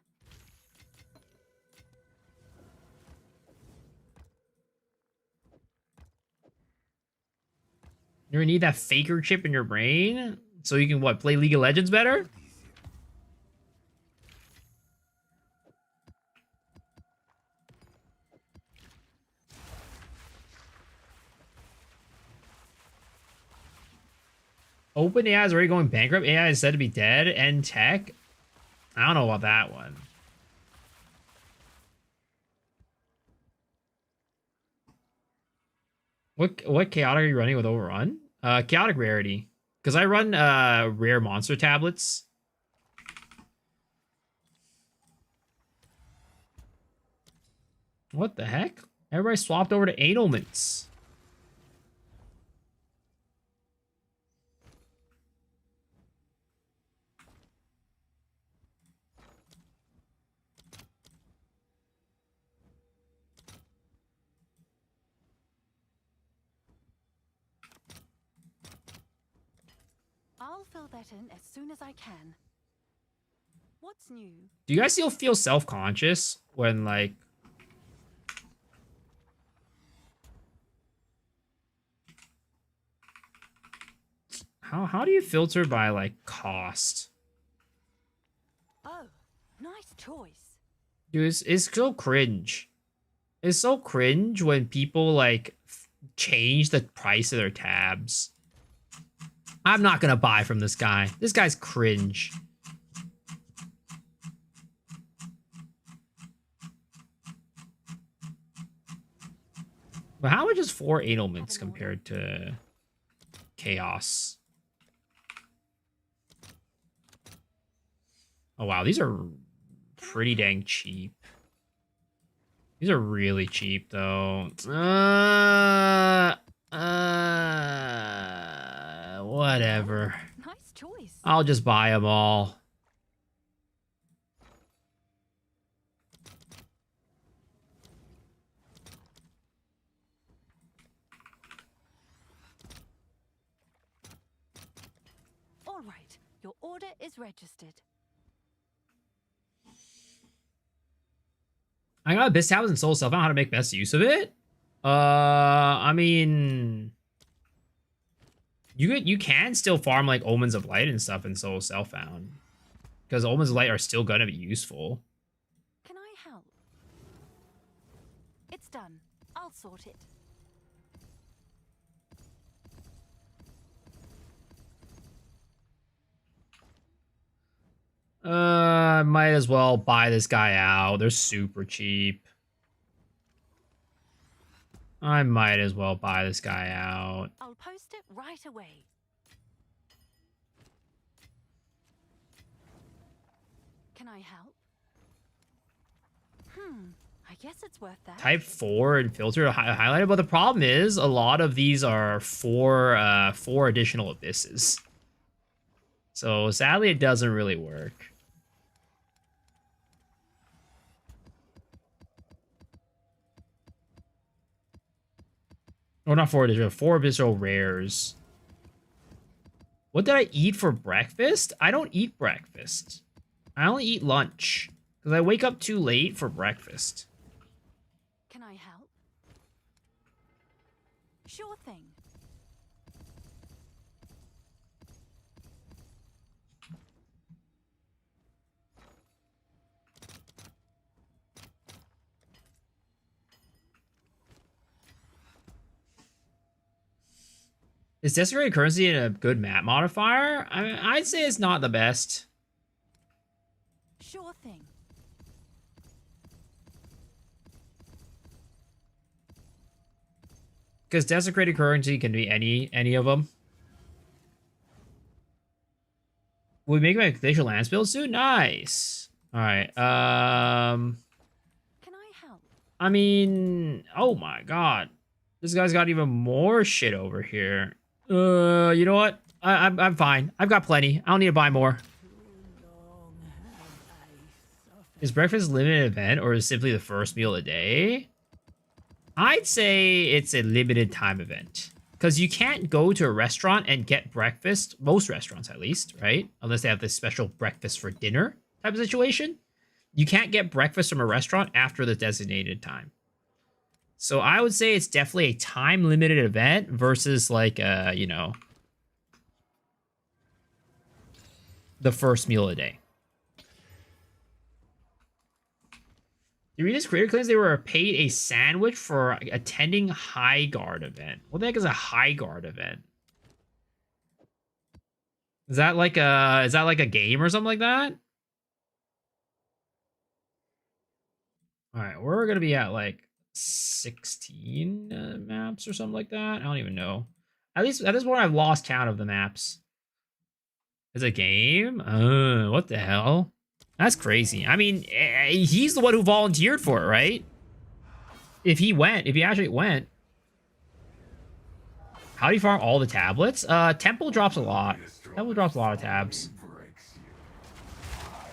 [SPEAKER 1] You're gonna need that faker chip in your brain so you can what, play League of Legends better? OpenAI is already going bankrupt. AI is said to be dead. And tech. I don't know about that one. What chaotic are you running with Overrun? Chaotic rarity. Because I run rare monster tablets. What the heck? Everybody swapped over to analments.
[SPEAKER 2] I'll fill that in as soon as I can. What's new?
[SPEAKER 1] Do you guys still feel self-conscious when, like... How do you filter by, like, cost?
[SPEAKER 2] Oh, nice choice.
[SPEAKER 1] Dude, it's so cringe. It's so cringe when people, like, change the price of their tabs. I'm not gonna buy from this guy. This guy's cringe. But how much is 4 Edelments compared to Chaos? Oh, wow. These are pretty dang cheap. These are really cheap, though. Whatever.
[SPEAKER 2] Nice choice.
[SPEAKER 1] I'll just buy them all.
[SPEAKER 2] All right, your order is registered.
[SPEAKER 1] I got Abyss Tabs and Soul Self. I don't know how to make best use of it. I mean, you can still farm like Omens of Light and stuff in Soul Self-Found, because Omens of Light are still gonna be useful.
[SPEAKER 2] Can I help? It's done. I'll sort it.
[SPEAKER 1] I might as well buy this guy out. They're super cheap. I might as well buy this guy out.
[SPEAKER 2] I'll post it right away. Can I help? I guess it's worth that.
[SPEAKER 1] Type 4 and filter highlighted, but the problem is a lot of these are four additional abysses. So sadly, it doesn't really work. Oh, not 4 additional, 4 abyssal rares. What did I eat for breakfast? I don't eat breakfast. I only eat lunch because I wake up too late for breakfast.
[SPEAKER 2] Can I help? Sure thing.
[SPEAKER 1] Is Desecrated Currency a good map modifier? I mean, I'd say it's not the best.
[SPEAKER 2] Sure thing.
[SPEAKER 1] Because Desecrated Currency can be any of them. Will we make my Glacial Lance build soon? Nice. Alright,
[SPEAKER 2] Can I help?
[SPEAKER 1] I mean, oh my god. This guy's got even more shit over here. You know what? I'm fine. I've got plenty. I don't need to buy more. Is breakfast a limited event or is it simply the first meal a day? I'd say it's a limited time event. Because you can't go to a restaurant and get breakfast, most restaurants at least, right? Unless they have this special breakfast for dinner type of situation. You can't get breakfast from a restaurant after the designated time. So I would say it's definitely a time-limited event versus like, you know, the first meal a day. The Arenas creator claims they were paid a sandwich for attending High Guard event. What the heck is a High Guard event? Is that like a game or something like that? All right, we're gonna be at like 16 maps or something like that. I don't even know. At least at this point, I've lost count of the maps. It's a game? What the hell? That's crazy. I mean, he's the one who volunteered for it, right? If he actually went. How do you farm all the tablets? Temple drops a lot. Temple drops a lot of tabs.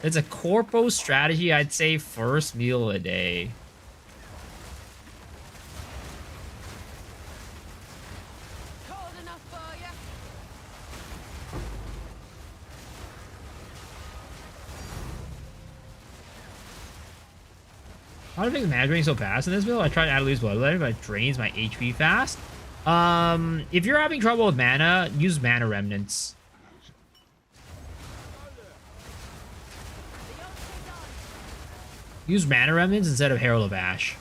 [SPEAKER 1] It's a corpo strategy, I'd say first meal a day.
[SPEAKER 2] Cold enough for you?
[SPEAKER 1] How do I make the mana drain so fast in this build? I try to add loose bloodletting, but it drains my HP fast. If you're having trouble with mana, use mana remnants. Use mana remnants instead of Herald of Ash.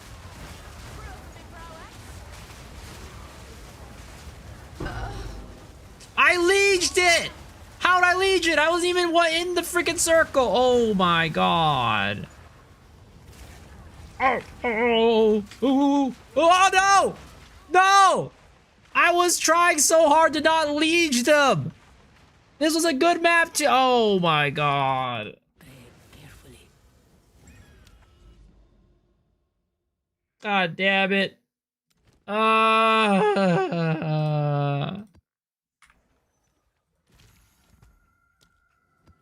[SPEAKER 1] I leeged it! How'd I leege it? I wasn't even in the freaking circle. Oh my god. Oh no! No! I was trying so hard to not leege them. This was a good map too. Oh my god. God damn it.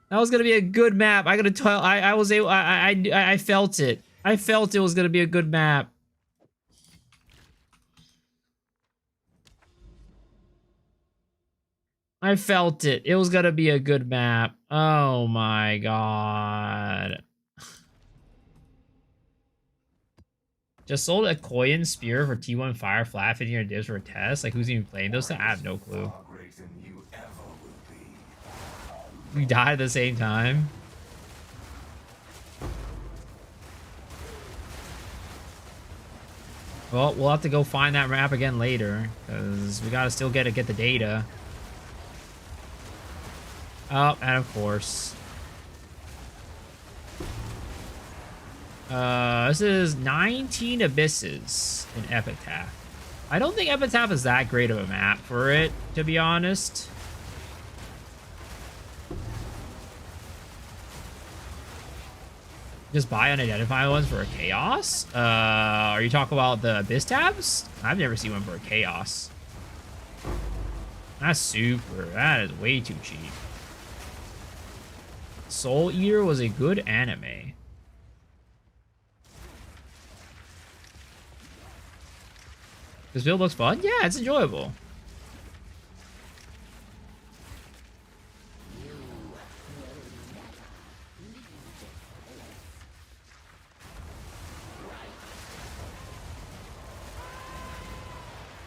[SPEAKER 1] That was gonna be a good map. I gotta tell. I was able. I felt it. I felt it was gonna be a good map. I felt it. It was gonna be a good map. Oh my god. Just sold a Koyan Spear for T1 Fire flat 50 your divs for a test. Like, who's even playing those? I have no clue. We died at the same time. Well, we'll have to go find that map again later, because we gotta still get the data. Oh, and of course. This is 19 Abysses in Epitaph. I don't think Epitaph is that great of a map for it, to be honest. Just buy unidentified ones for a Chaos? Are you talking about the Abyss tabs? I've never seen one for a Chaos. That's super. That is way too cheap. Soul Eater was a good anime. This build looks fun? Yeah, it's enjoyable.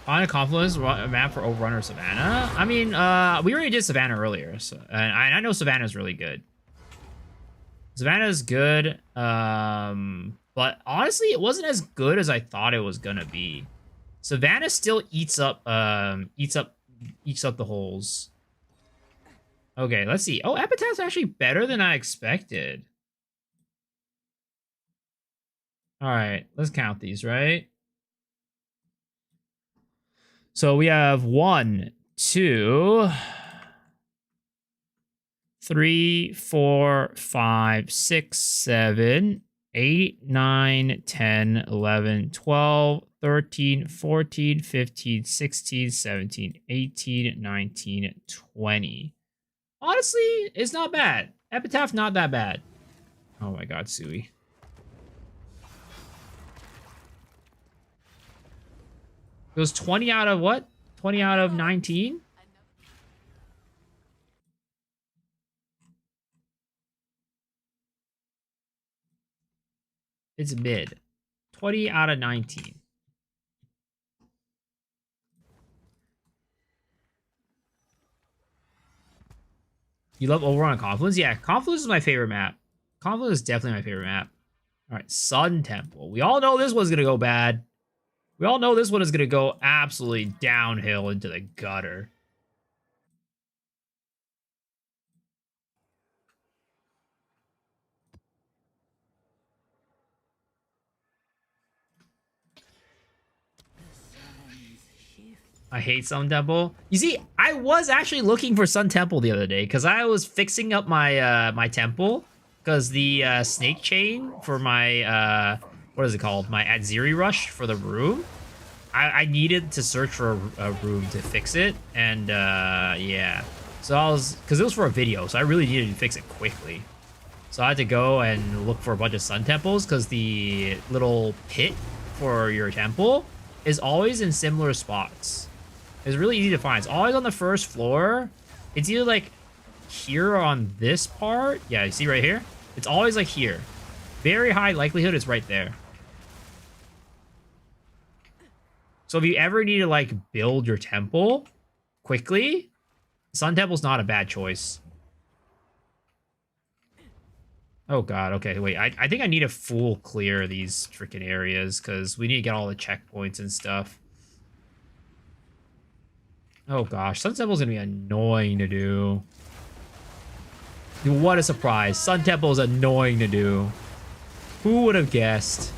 [SPEAKER 1] Find a Confluence map for Overrun or Savannah? I mean, we already did Savannah earlier, so, and I know Savannah's really good. Savannah's good, but honestly, it wasn't as good as I thought it was gonna be. Savannah still eats up the holes. Okay, let's see. Oh, Epitaph's actually better than I expected. All right, let's count these, right? So we have 1, 2, 3, 4, 5, 6, 7, 8, 9, 10, 11, 12, 13, 14, 15, 16, 17, 18, 19, 20. Honestly, it's not bad. Epitaph, not that bad. Oh my god, Sui. It was 20 out of what? 20 out of 19? It's mid. 20 out of 19. You love Overrun on Confluence? Yeah, Confluence is my favorite map. Confluence is definitely my favorite map. All right, Sun Temple. We all know this one's going to go bad. We all know this one is going to go absolutely downhill into the gutter. I hate Sun Temple. You see, I was actually looking for Sun Temple the other day because I was fixing up my my temple because the snake chain for my what is it called? My Adziri Rush for the room. I needed to search for a room to fix it, and yeah. So I was, because it was for a video, so I really needed to fix it quickly. So I had to go and look for a bunch of Sun Temples because the little pit for your temple is always in similar spots. It's really easy to find. It's always on the first floor. It's either like here or on this part. Yeah, you see right here? It's always like here. Very high likelihood it's right there. So if you ever need to like build your temple quickly, Sun Temple's not a bad choice. Oh god, okay, wait. I think I need a full clear of these freaking areas because we need to get all the checkpoints and stuff. Oh gosh, Sun Temple's gonna be annoying to do. What a surprise. Sun Temple is annoying to do. Who would have guessed?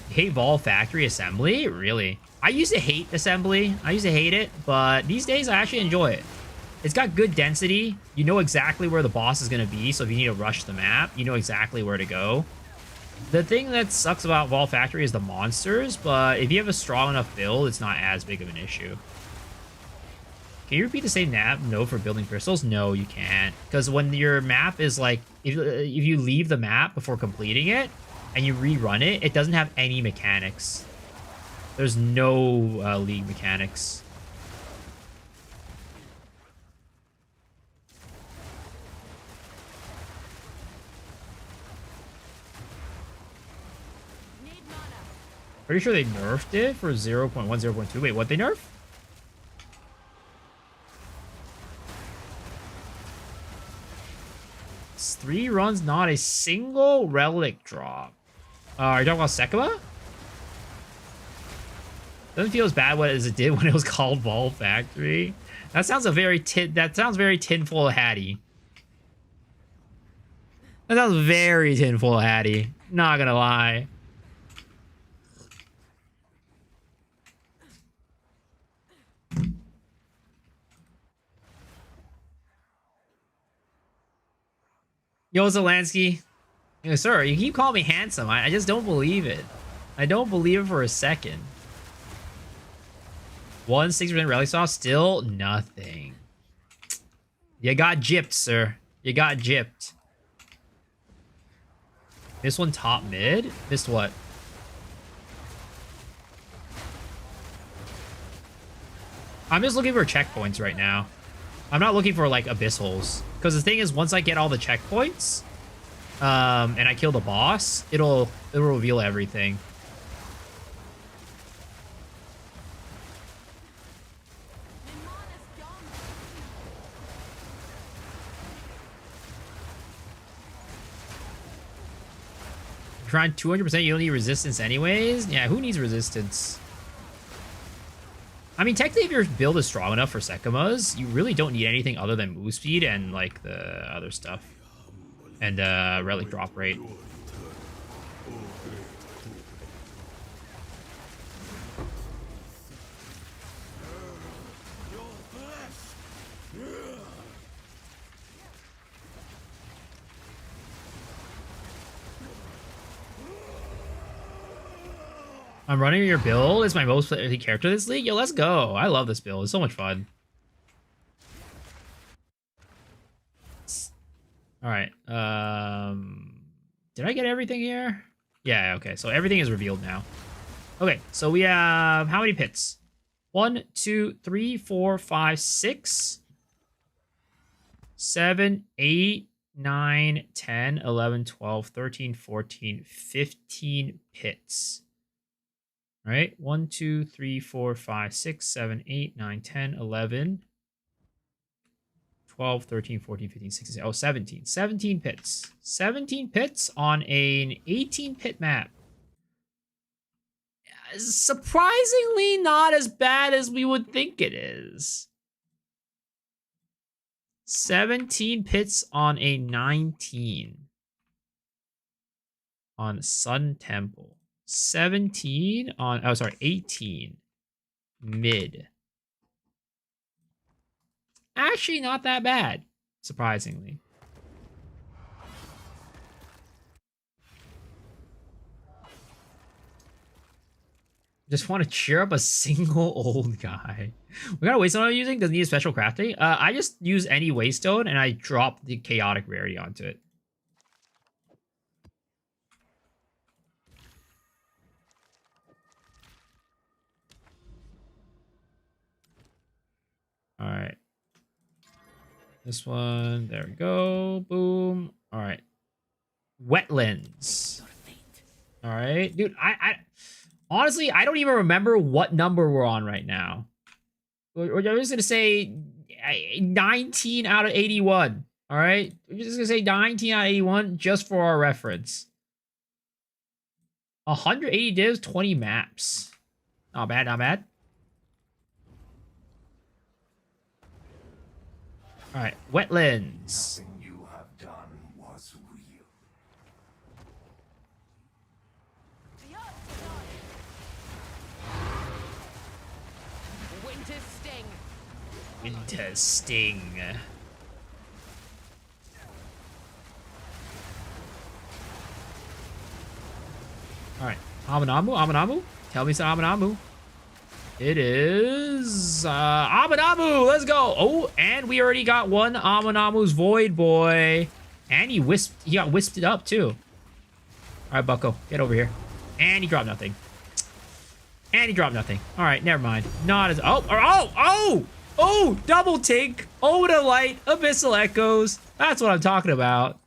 [SPEAKER 1] You hate Vol Factory Assembly? Really? I used to hate Assembly. I used to hate it, but these days I actually enjoy it. It's got good density. You know exactly where the boss is going to be, so if you need to rush the map, you know exactly where to go. The thing that sucks about Vol Factory is the monsters, but if you have a strong enough build, it's not as big of an issue. Can you repeat the same map? No, for building crystals? No, you can't. Because when your map is like, if you leave the map before completing it, and you rerun it, it doesn't have any mechanics. There's no league mechanics. Pretty sure they nerfed it for 0.1, 0.2. Wait, what they nerf? It's 3 runs, not a single relic drop. Are you talking about Sekima? Doesn't feel as bad as it did when it was called Vol Factory. That sounds very tinfoil hatty. That sounds very tinfoil hatty. Not gonna lie. Yo, Zelensky. Yo, sir, you keep calling me handsome. I just don't believe it. I don't believe it for a second. 160% relic sauce, still nothing. You got gypped, sir. You got gypped. This one top mid? Missed what? I'm just looking for checkpoints right now. I'm not looking for like abyss holes. Because the thing is, once I get all the checkpoints, and I kill the boss, it'll reveal everything. Trying 200%, you don't need resistance anyways? Yeah, who needs resistance? I mean, technically, if your build is strong enough for Sekima's, you really don't need anything other than move speed and, like, the other stuff. And, relic drop rate. I'm running your build. It's my most played character this league. Yo, let's go. I love this build. It's so much fun. All right. Did I get everything here? Yeah, okay. So everything is revealed now. Okay, so we have how many pits? 1, 2, 3, 4, 5, 6, 7, 8, 9, 10, 11, 12, 13, 14, 15 pits. All right, 1, 2, 3, 4, 5, 6, 7, 8, 9, 10, 11, 12, 13, 14, 15, 16, oh, 17. 17 pits. 17 pits on an 18 pit map. Surprisingly not as bad as we would think it is. 17 pits on a 19 on Sun Temple. 17 on, oh, sorry, 18 mid. Actually, not that bad, surprisingly. Just want to cheer up a single old guy. We got a waystone I'm using. Doesn't need a special crafting. I just use any waystone and I drop the chaotic rarity onto it. All right. This one, there we go. Boom. All right. Wetlands. All right, dude. I honestly, I don't even remember what number we're on right now. I'm just gonna say 19 out of 81. All right, we're just gonna say 19 out of 81 just for our reference. 180 divs, 20 maps. Not bad, not bad. All right, wetlands.
[SPEAKER 4] Nothing you have done was real.
[SPEAKER 2] Winter sting.
[SPEAKER 1] Winter sting. All right, Amanamu. Tell me some Amanamu. It is Amanamu. Let's go. Oh, and we already got one Amanamu's Void Boy, and he got wisped it up too. All right, Bucko, get over here. And he dropped nothing. All right, never mind. Not as oh, double tink. Omen of Light, Abyssal Echoes. That's what I'm talking about.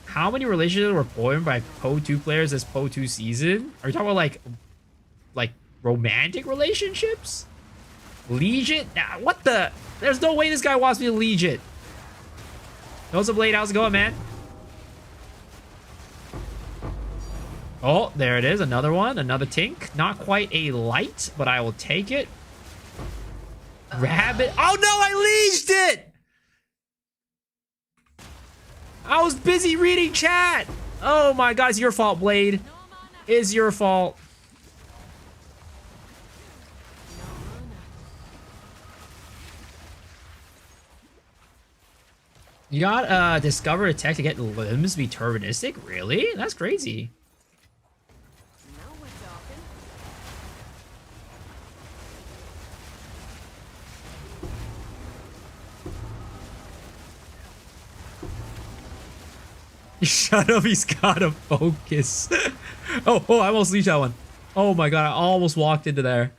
[SPEAKER 1] How many relationships were formed by Po 2 players this Po 2 season? Are you talking about like romantic relationships? Legion? Nah, what the? There's no way this guy wants me to Legion. What's up, Blade? How's it going, man? Oh, there it is. Another one. Another tink. Not quite a light, but I will take it. Rabbit. Oh, no, I leashed it. I was busy reading chat. Oh, my God. It's your fault, Blade. It's your fault. You got discover a tech to get limbs to be turbanistic? Really? That's crazy.
[SPEAKER 2] Now we're talking.
[SPEAKER 1] Shut up, he's gotta focus. Oh, I almost leashed that one. Oh my God, I almost walked into there.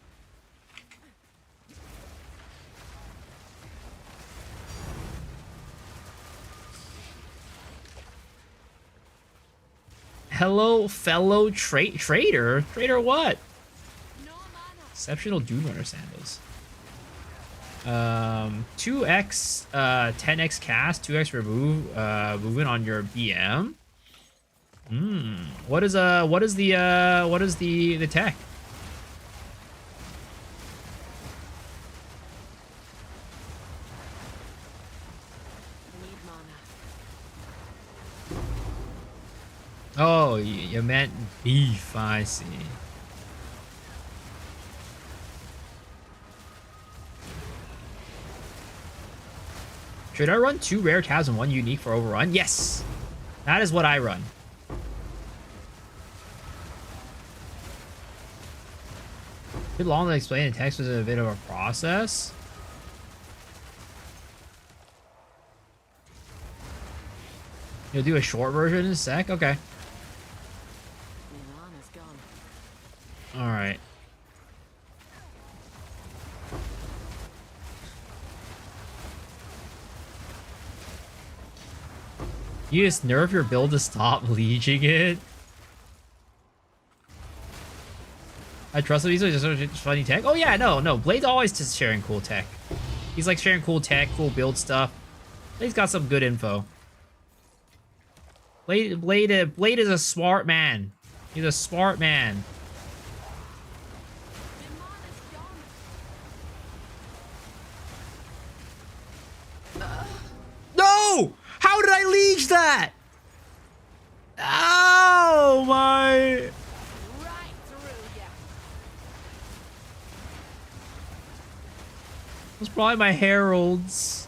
[SPEAKER 1] Hello, fellow trader. Trader what?
[SPEAKER 2] No mana.
[SPEAKER 1] Exceptional Dune Runner sandals. 2x 10x cast, 2x remove movement on your BM. What is the tech?
[SPEAKER 2] Need mana.
[SPEAKER 1] Oh, you meant beef, I see. Should I run 2 rare tabs and 1 unique for overrun? Yes! That is what I run. A bit long to explain in text was a bit of a process. You'll do a short version in a sec? Okay.
[SPEAKER 2] Mana's gone.
[SPEAKER 1] Alright. You just nerf your build to stop leeching it. I trust that these are just funny tech. Oh yeah, no. Blade's always just sharing cool tech. He's like sharing cool tech, cool build stuff. Blade's got some good info. Blade is a smart man. He's a smart man. No! How did I leech that? Oh my!
[SPEAKER 2] Right through ya.
[SPEAKER 1] Those probably my heralds.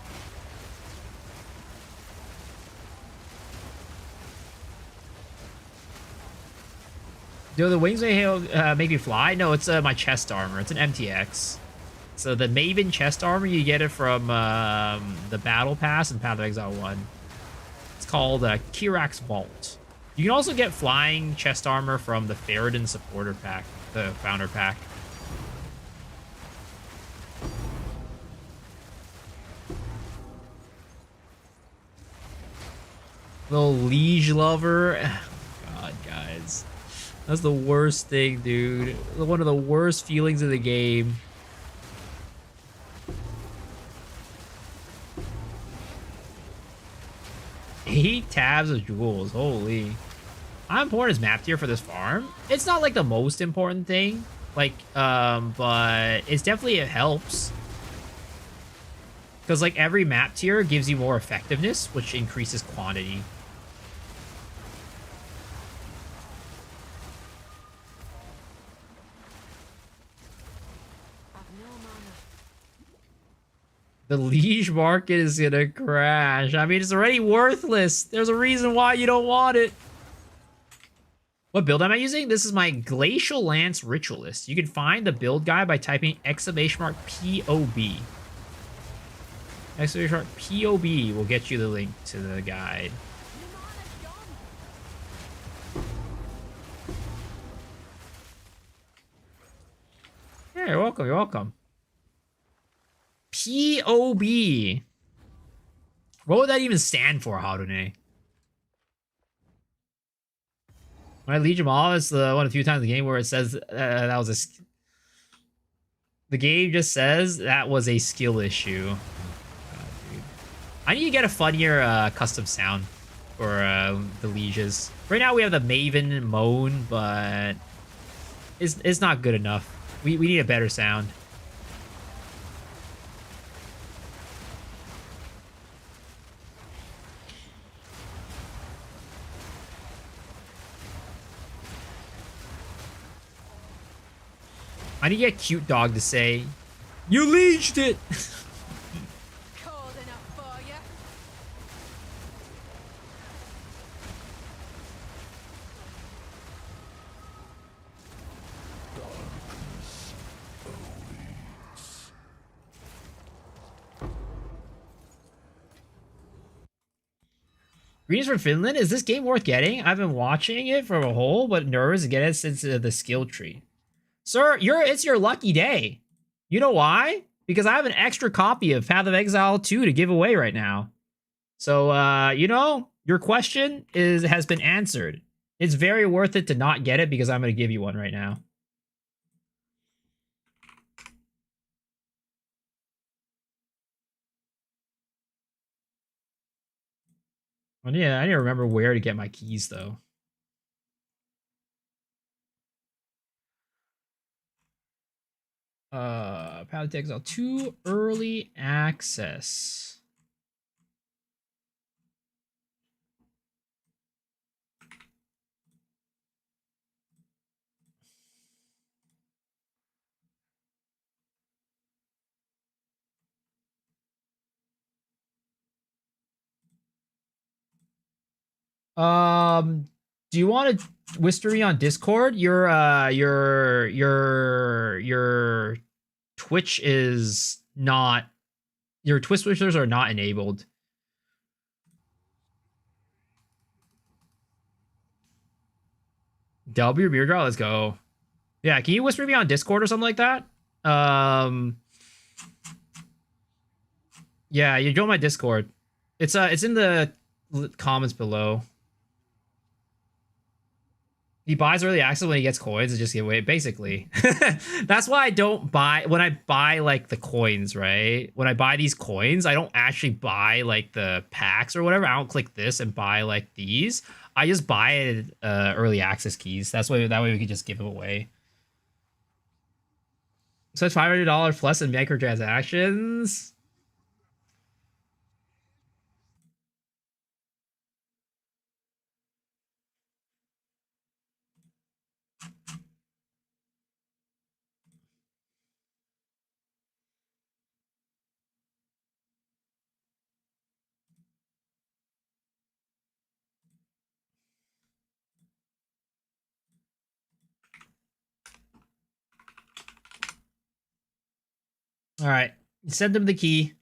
[SPEAKER 1] Do the wings make you fly? No, it's my chest armor. It's an MTX. So the Maven chest armor, you get it from the Battle Pass and Path of Exile 1. It's called Kirax Vault. You can also get flying chest armor from the Faradin Supporter Pack, the Founder Pack. Little liege lover. God, guys. That's the worst thing, dude. One of the worst feelings of the game. 8 tabs of jewels. Holy. How important is map tier for this farm? It's not like the most important thing. Like, but it's definitely, it helps. Because like every map tier gives you more effectiveness, which increases quantity.
[SPEAKER 2] I've no mana.
[SPEAKER 1] The liege market is gonna crash. I mean, it's already worthless. There's a reason why you don't want it. What build am I using? This is my Glacial Lance Ritualist. You can find the build guide by typing !POB. !POB will get you the link to the guide. Yeah, you're welcome, you're welcome. POB. What would that even stand for, Harune? When I Legion Maul, it's the one of the few times in the game where it says that was a... The game just says that was a skill issue. God, dude. I need to get a funnier custom sound for the lieges. Right now we have the Maven moan, but it's not good enough. We need a better sound. I need to get Cute Dog to say, "You leeged it!"
[SPEAKER 2] Cold enough for you.
[SPEAKER 1] Greetings from Finland. Is this game worth getting? I've been watching it from a whole, but nervous to get it since the skill tree. Sir, it's your lucky day. You know why? Because I have an extra copy of Path of Exile 2 to give away right now. So, you know, your question has been answered. It's very worth it to not get it because I'm going to give you one right now. Well, yeah, I need to remember where to get my keys, though. Path of Exile 2 early access. Do you want to whisper me on Discord? Your Twitch is not, your Twitch whispers are not enabled. W beer draw, let's go. Yeah, can you whisper me on Discord or something like that? Yeah, you join my Discord. It's in the comments below. He buys early access when he gets coins and just give away, basically. That's why I don't buy, when I buy like the coins, right? When I buy these coins, I don't actually buy like the packs or whatever. I don't click this and buy like these. I just buy early access keys. That way we can just give them away. So it's $500 plus in microtransactions. All right, send them the key.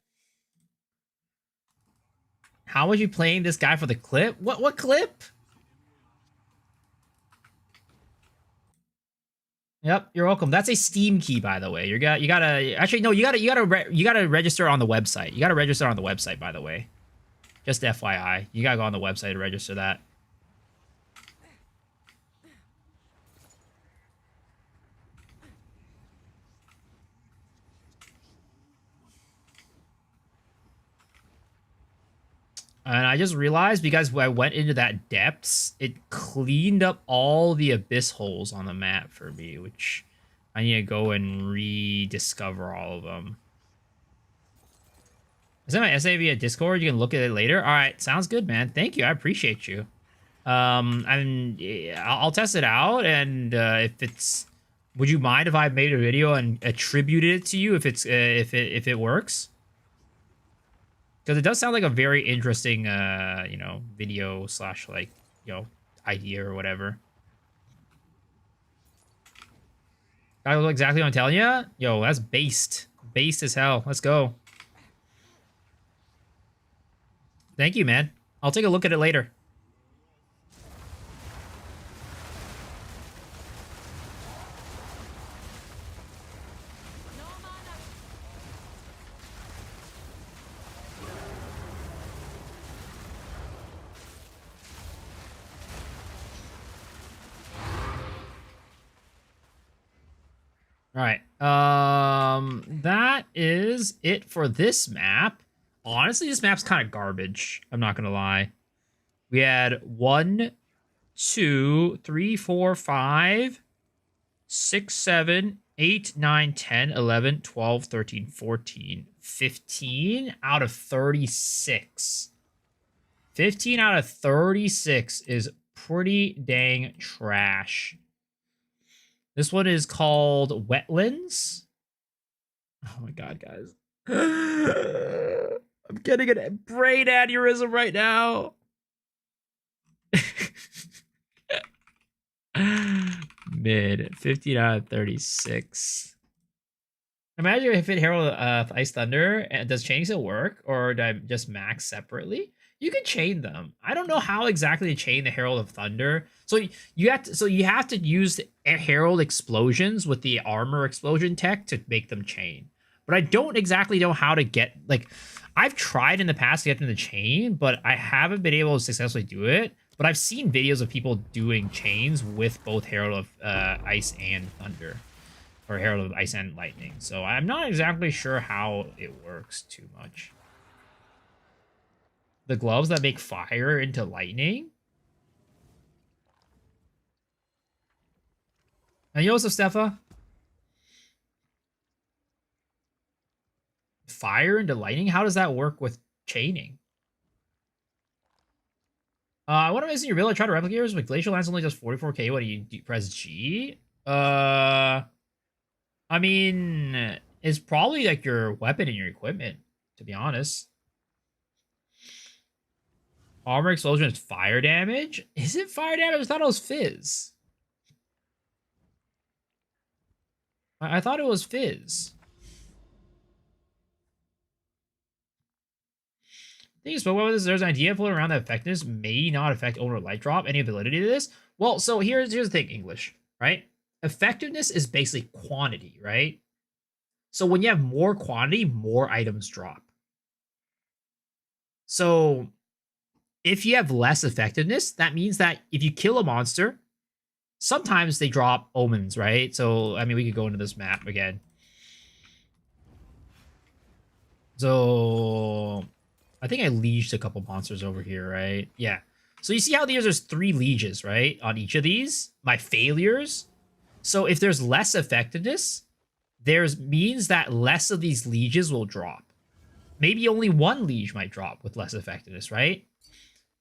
[SPEAKER 1] How was you playing this guy for the clip? What clip? Yep, you're welcome. That's a Steam key, by the way. You gotta actually no, you gotta register on the website. You gotta register on the website, by the way. Just FYI. You gotta go on the website to register that. And I just realized because I went into that depths, it cleaned up all the abyss holes on the map for me, which I need to go and rediscover all of them. Is that my SA via Discord? You can look at it later. All right, sounds good, man. Thank you. I appreciate you. I'll test it out, and if it's, would you mind if I made a video and attributed it to you if it's if it works? Because it does sound like a very interesting, you know, video slash like, you know, idea or whatever. I look exactly what I'm telling you. Yo, that's based as hell. Let's go. Thank you, man. I'll take a look at it later. All right. That is it for this map. Honestly, this map's kind of garbage. I'm not gonna lie. We had 1, 2, 3, 4, 5, 6, 7, 8, 9, 10, 11, 12, 13, 14, 15 out of 36. 15 out of 36 is pretty dang trash. This one is called Wetlands. Oh my god, guys. I'm getting a brain aneurysm right now. Mid 15 out of 36. Imagine if it Herald of Ice Thunder, and does chain still work, or do I just max separately? You can chain them. I don't know how exactly to chain the Herald of Thunder. So you have to use Herald explosions with the armor explosion tech to make them chain. But I don't exactly know how to get, like, I've tried in the past to get them to chain, but I haven't been able to successfully do it. But I've seen videos of people doing chains with both Herald of Ice and Thunder, or Herald of Ice and Lightning. So I'm not exactly sure how it works too much. The gloves that make fire into lightning. And Joseph Stefa. Fire into lightning? How does that work with chaining? What am I missing your build? I try to replicate yours, but Glacial Lance only does 44k when you press G. I mean, it's probably like your weapon and your equipment, to be honest. Armor explosion is fire damage? Is it fire damage? I thought it was fizz. I thought it was fizz. Thing is, but whether there's an idea floating around that effectiveness may not affect owner light drop, any ability to this. Well, so here's the thing, English, right? Effectiveness is basically quantity, right? So when you have more quantity, more items drop. So if you have less effectiveness, that means that if you kill a monster, sometimes they drop omens, right? So, I mean, we could go into this map again. So, I think I lieged a couple monsters over here, right? Yeah. So you see how there's 3 lieges, right? On each of these, my failures. So if there's less effectiveness, there's means that less of these lieges will drop. Maybe only 1 liege might drop with less effectiveness, right?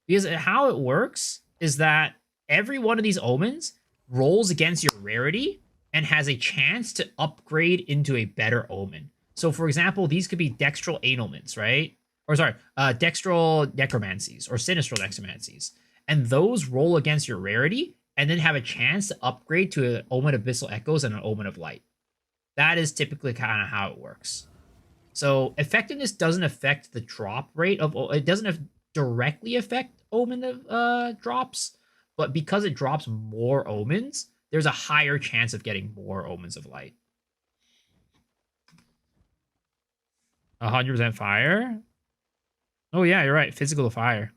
[SPEAKER 1] Because how it works is that every one of these omens rolls against your rarity and has a chance to upgrade into a better omen. So, for example, these could be dextral analments, right? Or sorry, dextral necromancies or sinistral necromancies. And those roll against your rarity and then have a chance to upgrade to an Omen of Abyssal Echoes and an Omen of Light. That is typically kind of how it works. So effectiveness doesn't affect the drop rate of, it doesn't directly affect Omen of drops, but because it drops more omens, there's a higher chance of getting more Omens of Light. 100% fire. Oh yeah, you're right. Physical to fire.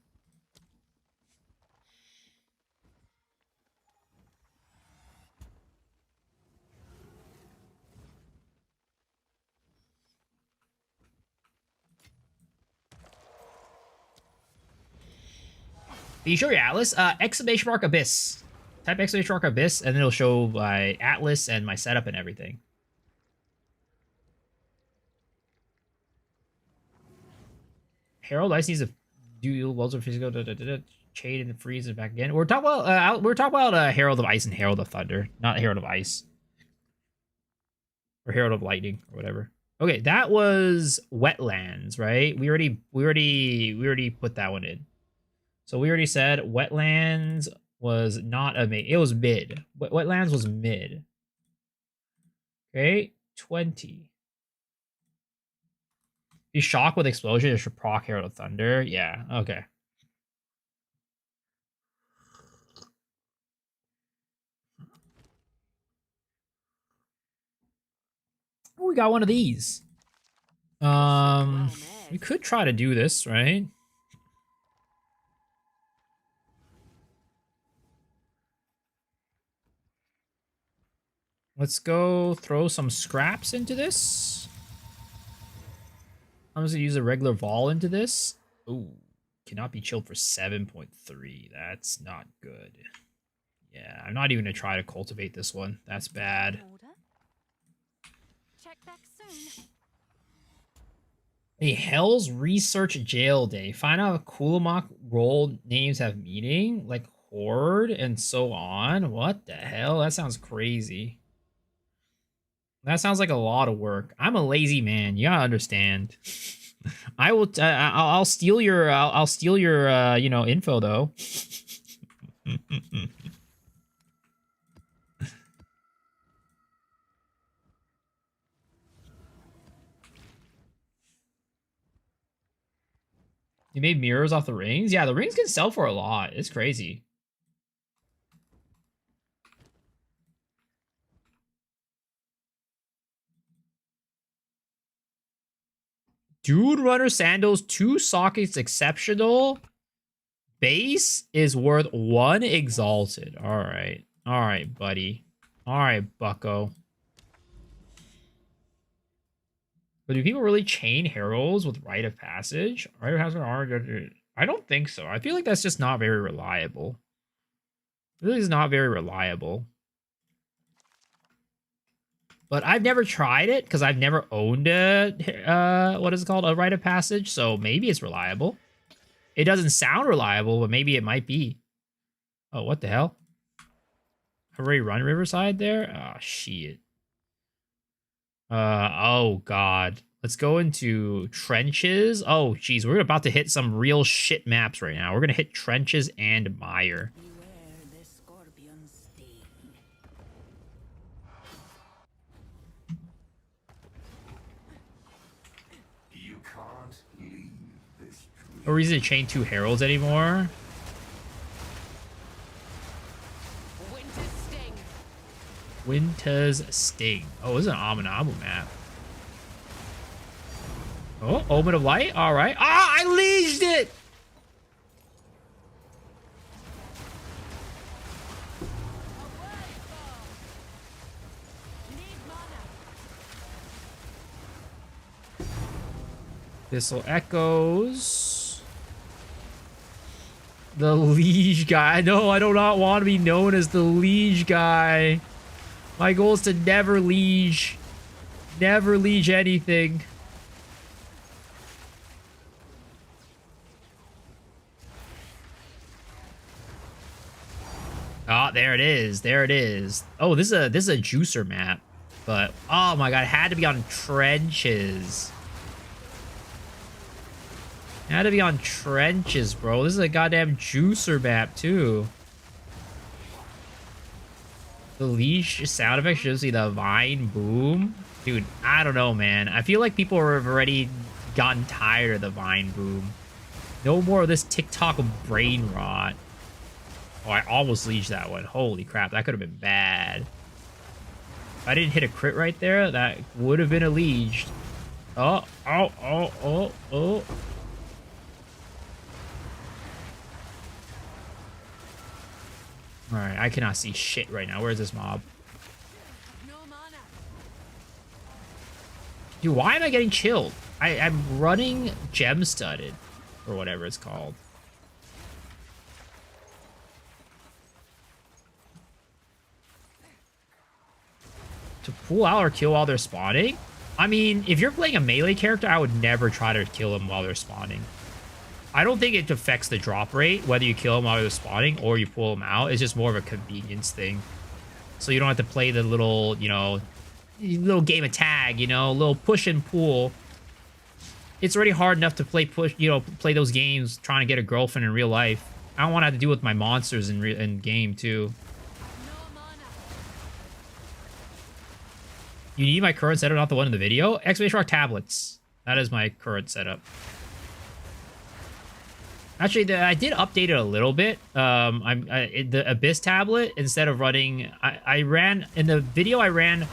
[SPEAKER 1] Can you show your Atlas? Exclamation mark Abyss. Type exclamation mark Abyss, and then it'll show my Atlas and my setup and everything. Herald Ice needs to do welds of physical chain and freeze it back again. We're talking about Herald of Ice and Herald of Thunder, not Herald of Ice or Herald of Lightning or whatever. Okay, that was Wetlands, right? We already put that one in. So we already said Wetlands was not it was mid. Wetlands was mid. Okay, 20. Be shocked with explosion. It should proc Herald of Thunder. Yeah, okay. Oh, we got one of these. We could try to do this, right? Let's go throw some scraps into this. I'm just gonna use a regular vol into this. Ooh, cannot be chilled for 7.3. That's not good. Yeah, I'm not even gonna try to cultivate this one. That's bad.
[SPEAKER 2] Check back soon.
[SPEAKER 1] Hey, Hell's Research Jail Day. Find out if Kulamok role names have meaning, like Horde and so on. What the hell? That sounds crazy. That sounds like a lot of work. I'm a lazy man. You gotta understand. I will. I'll steal your. I'll steal your. You know, info though. You made mirrors off the rings? Yeah, the rings can sell for a lot. It's crazy. Dude Runner Sandals, 2 sockets exceptional. Base is worth 1 exalted. Alright. Alright, buddy. Alright, bucko. But do people really chain heralds with Rite of Passage? Rite of Passage, I don't think so. I feel like that's just not very reliable. It really is not very reliable. But I've never tried it because I've never owned a, what is it called? A Rite of Passage. So maybe it's reliable. It doesn't sound reliable, but maybe it might be. Oh, what the hell? I've already run Riverside there? Oh, shit. Oh, God. Let's go into Trenches. Oh, geez. We're about to hit some real shit maps right now. We're going to hit Trenches and Mire.
[SPEAKER 3] Beware the scorpion's sting.
[SPEAKER 4] You can't leave this dream.
[SPEAKER 1] No reason to chain 2 heralds anymore.
[SPEAKER 2] Winter's sting.
[SPEAKER 1] Winter's Sting. Oh, this is an Aminabu map. Oh, Omen of Light. All right. Ah, I leashed it. Thistle Echoes. The Liege guy. No, I do not want to be known as the Liege guy. My goal is to never Liege. Never Liege anything. Oh, there it is. There it is. Oh, this is a juicer map. But oh my god, it had to be on Trenches. It had to be on Trenches, bro. This is a goddamn juicer map too. The leash sound effect should see the vine boom. Dude, I don't know, man. I feel like people have already gotten tired of the vine boom. No more of this TikTok brain rot. Oh, I almost leashed that one. Holy crap, that could have been bad. If I didn't hit a crit right there, that would have been a leashed. Oh, oh, oh, oh, oh. Alright, I cannot see shit right now. Where's this mob?
[SPEAKER 2] No mana.
[SPEAKER 1] Dude, why am I getting chilled? I'm running gem studded, or whatever it's called. To pull out or kill while they're spawning? I mean, if you're playing a melee character, I would never try to kill them while they're spawning. I don't think it affects the drop rate, whether you kill them while they're spawning or you pull them out. It's just more of a convenience thing. So you don't have to play the little, you know, little game of tag, you know, little push and pull. It's already hard enough to play play those games trying to get a girlfriend in real life. I don't want to have to deal with my monsters in game too.
[SPEAKER 2] No mana.
[SPEAKER 1] You need my current setup, not the one in the video? Exclamation mark tablets. That is my current setup. Actually, I did update it a little bit. The Abyss tablet, instead of running... I ran... In the video, I ran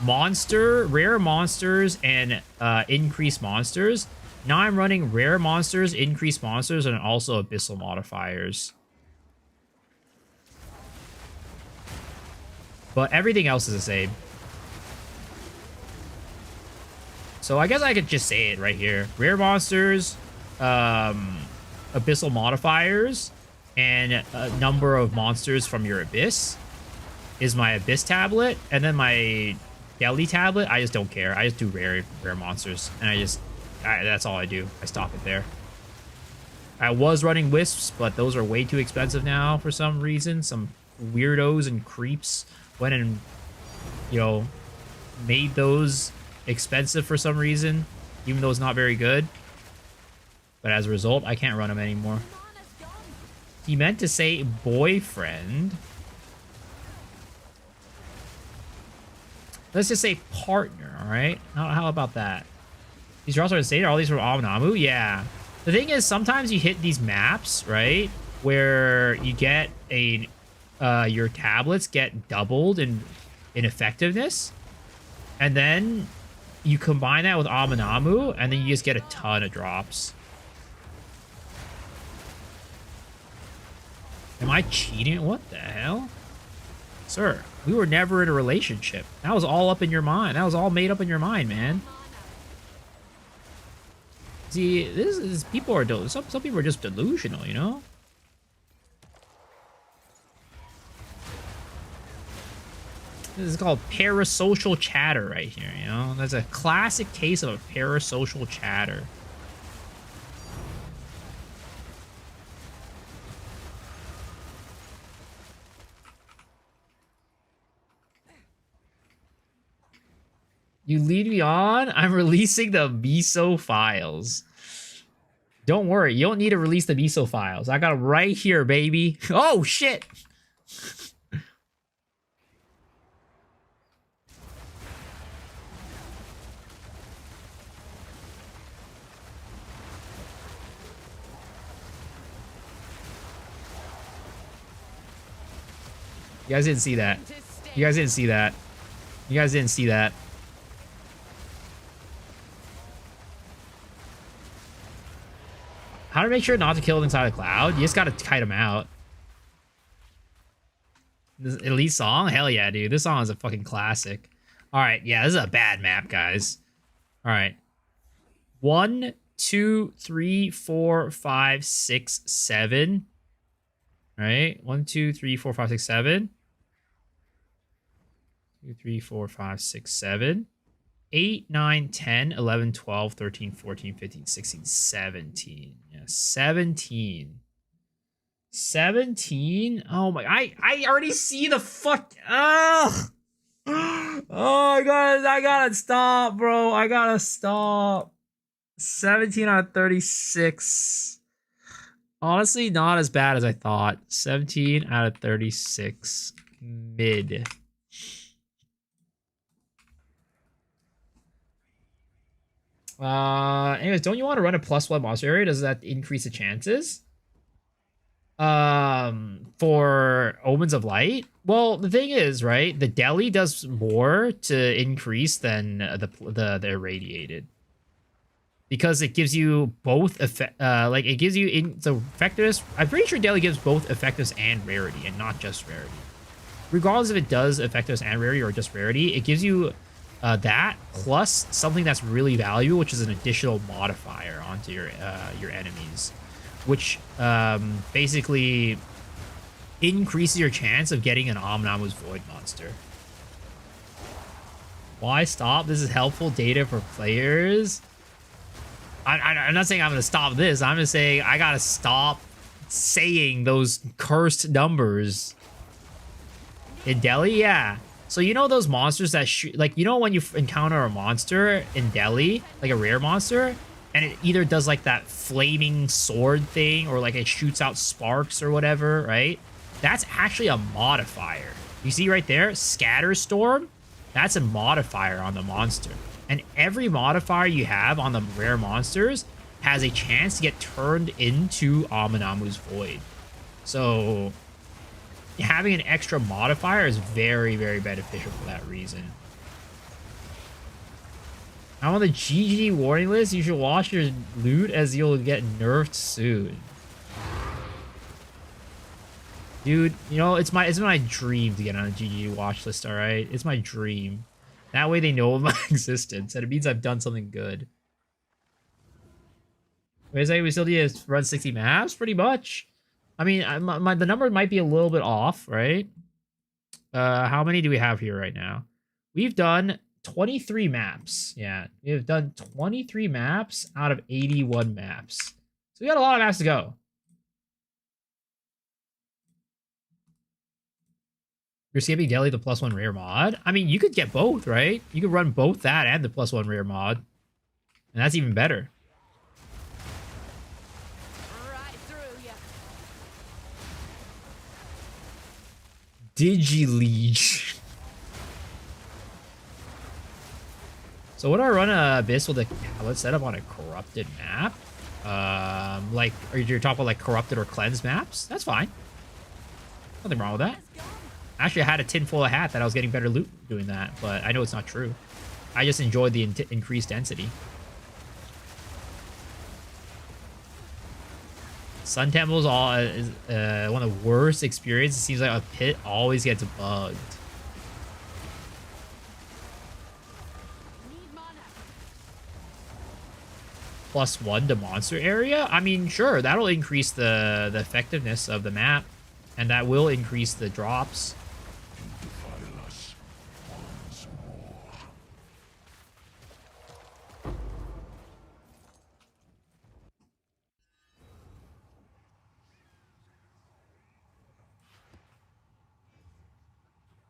[SPEAKER 1] rare monsters, and increased monsters. Now I'm running rare monsters, increased monsters, and also abyssal modifiers. But everything else is the same. So I guess I could just say it right here. Rare monsters, abyssal modifiers, and a number of monsters from your abyss is my abyss tablet. And then my deli tablet, I just don't care. I just do rare monsters, and that's all I do. I stop it there. I was running wisps, but those are way too expensive now for some reason. Some weirdos and creeps went and, you know, made those expensive for some reason, even though it's not very good. But as a result, I can't run them anymore.
[SPEAKER 2] Mana's gone.
[SPEAKER 1] He meant to say boyfriend. Let's just say partner, all right? How about that? These are also insane. Are all these from Aminamu? Yeah. The thing is, sometimes you hit these maps, right, where you get your tablets get doubled in effectiveness, and then you combine that with Aminamu, and then you just get a ton of drops. Am I cheating? What the hell? Sir, we were never in a relationship. That was all up in your mind. That was all made up in your mind, man. See, people are some people are just delusional, you know? This is called parasocial chatter right here, you know? That's a classic case of a parasocial chatter. You lead me on? I'm releasing the miso files. Don't worry, you don't need to release the miso files. I got them right here, baby. Oh, shit! You guys didn't see that. You guys didn't see that. You guys didn't see that. How to make sure not to kill them inside the cloud? You just gotta kite them out. This elite song? Hell yeah, dude. This song is a fucking classic. Alright, yeah, this is a bad map, guys. Alright. 1, 2, 3, 4, 5, 6, 7. Right? 1, 2, 3, 4, 5, 6, 7. 2, 3, 4, 5, 6, 7. 8, 9, 10, 11, 12, 13, 14, 15, 16, 17. Yeah, 17. 17? Oh my, I already see the fuck. Ugh. Oh, I gotta stop, bro. I gotta stop. 17 out of 36. Honestly, not as bad as I thought. 17 out of 36. Mid. Anyways, don't you want to run a +1 monster area? Does that increase the chances? For Omens of Light? Well, the thing is, right? The deli does more to increase than the irradiated. because it gives you both effect. Like it gives you in so effectiveness. I'm pretty sure Deli gives both effectiveness and rarity, and not just rarity. Regardless if it does effectiveness and rarity or just rarity, it gives you that plus something that's really valuable, which is an additional modifier onto your enemies, which basically increases your chance of getting an Omnamu's Void monster. Why stop? This is helpful data for players. I'm not saying I'm going to stop this. I'm just saying I got to stop saying those cursed numbers. In Delhi, yeah. So you know those monsters that shoot, like, you know when you encounter a monster in Delhi, like a rare monster, and it either does like that flaming sword thing or like it shoots out sparks or whatever, right? That's actually a modifier. You see right there, Scatter Storm? That's a modifier on the monster. And every modifier you have on the rare monsters has a chance to get turned into Aminamu's Void. So having an extra modifier is very, very beneficial for that reason. I'm on the GG warning list. You should watch your loot as you'll get nerfed soon. Dude, you know, it's my dream to get on a GG watch list, alright? It's my dream. That way they know of my existence, and it means I've done something good. Wait a second, we still need to run 60 maps? Pretty much. I mean, the number might be a little bit off, right? How many do we have here right now? We've done 23 maps. Yeah, we've done 23 maps out of 81 maps. So we got a lot of maps to go. You're skipping Delhi the +1 rare mod? I mean, you could get both, right? You could run both that and the +1 rare mod. And that's even better.
[SPEAKER 2] Right through ya.
[SPEAKER 1] Digileech. So would I run a Abyss with a tablet setup on a corrupted map? Like, are you talking about like corrupted or cleansed maps? That's fine. Nothing wrong with that. Actually, I had a tinfoil hat that I was getting better loot doing that, but I know it's not true. I just enjoyed the increased density. Sun Temple is one of the worst experiences. It seems like a pit always gets bugged. +1 to monster area? I mean, sure, that'll increase the effectiveness of the map, and that will increase the drops.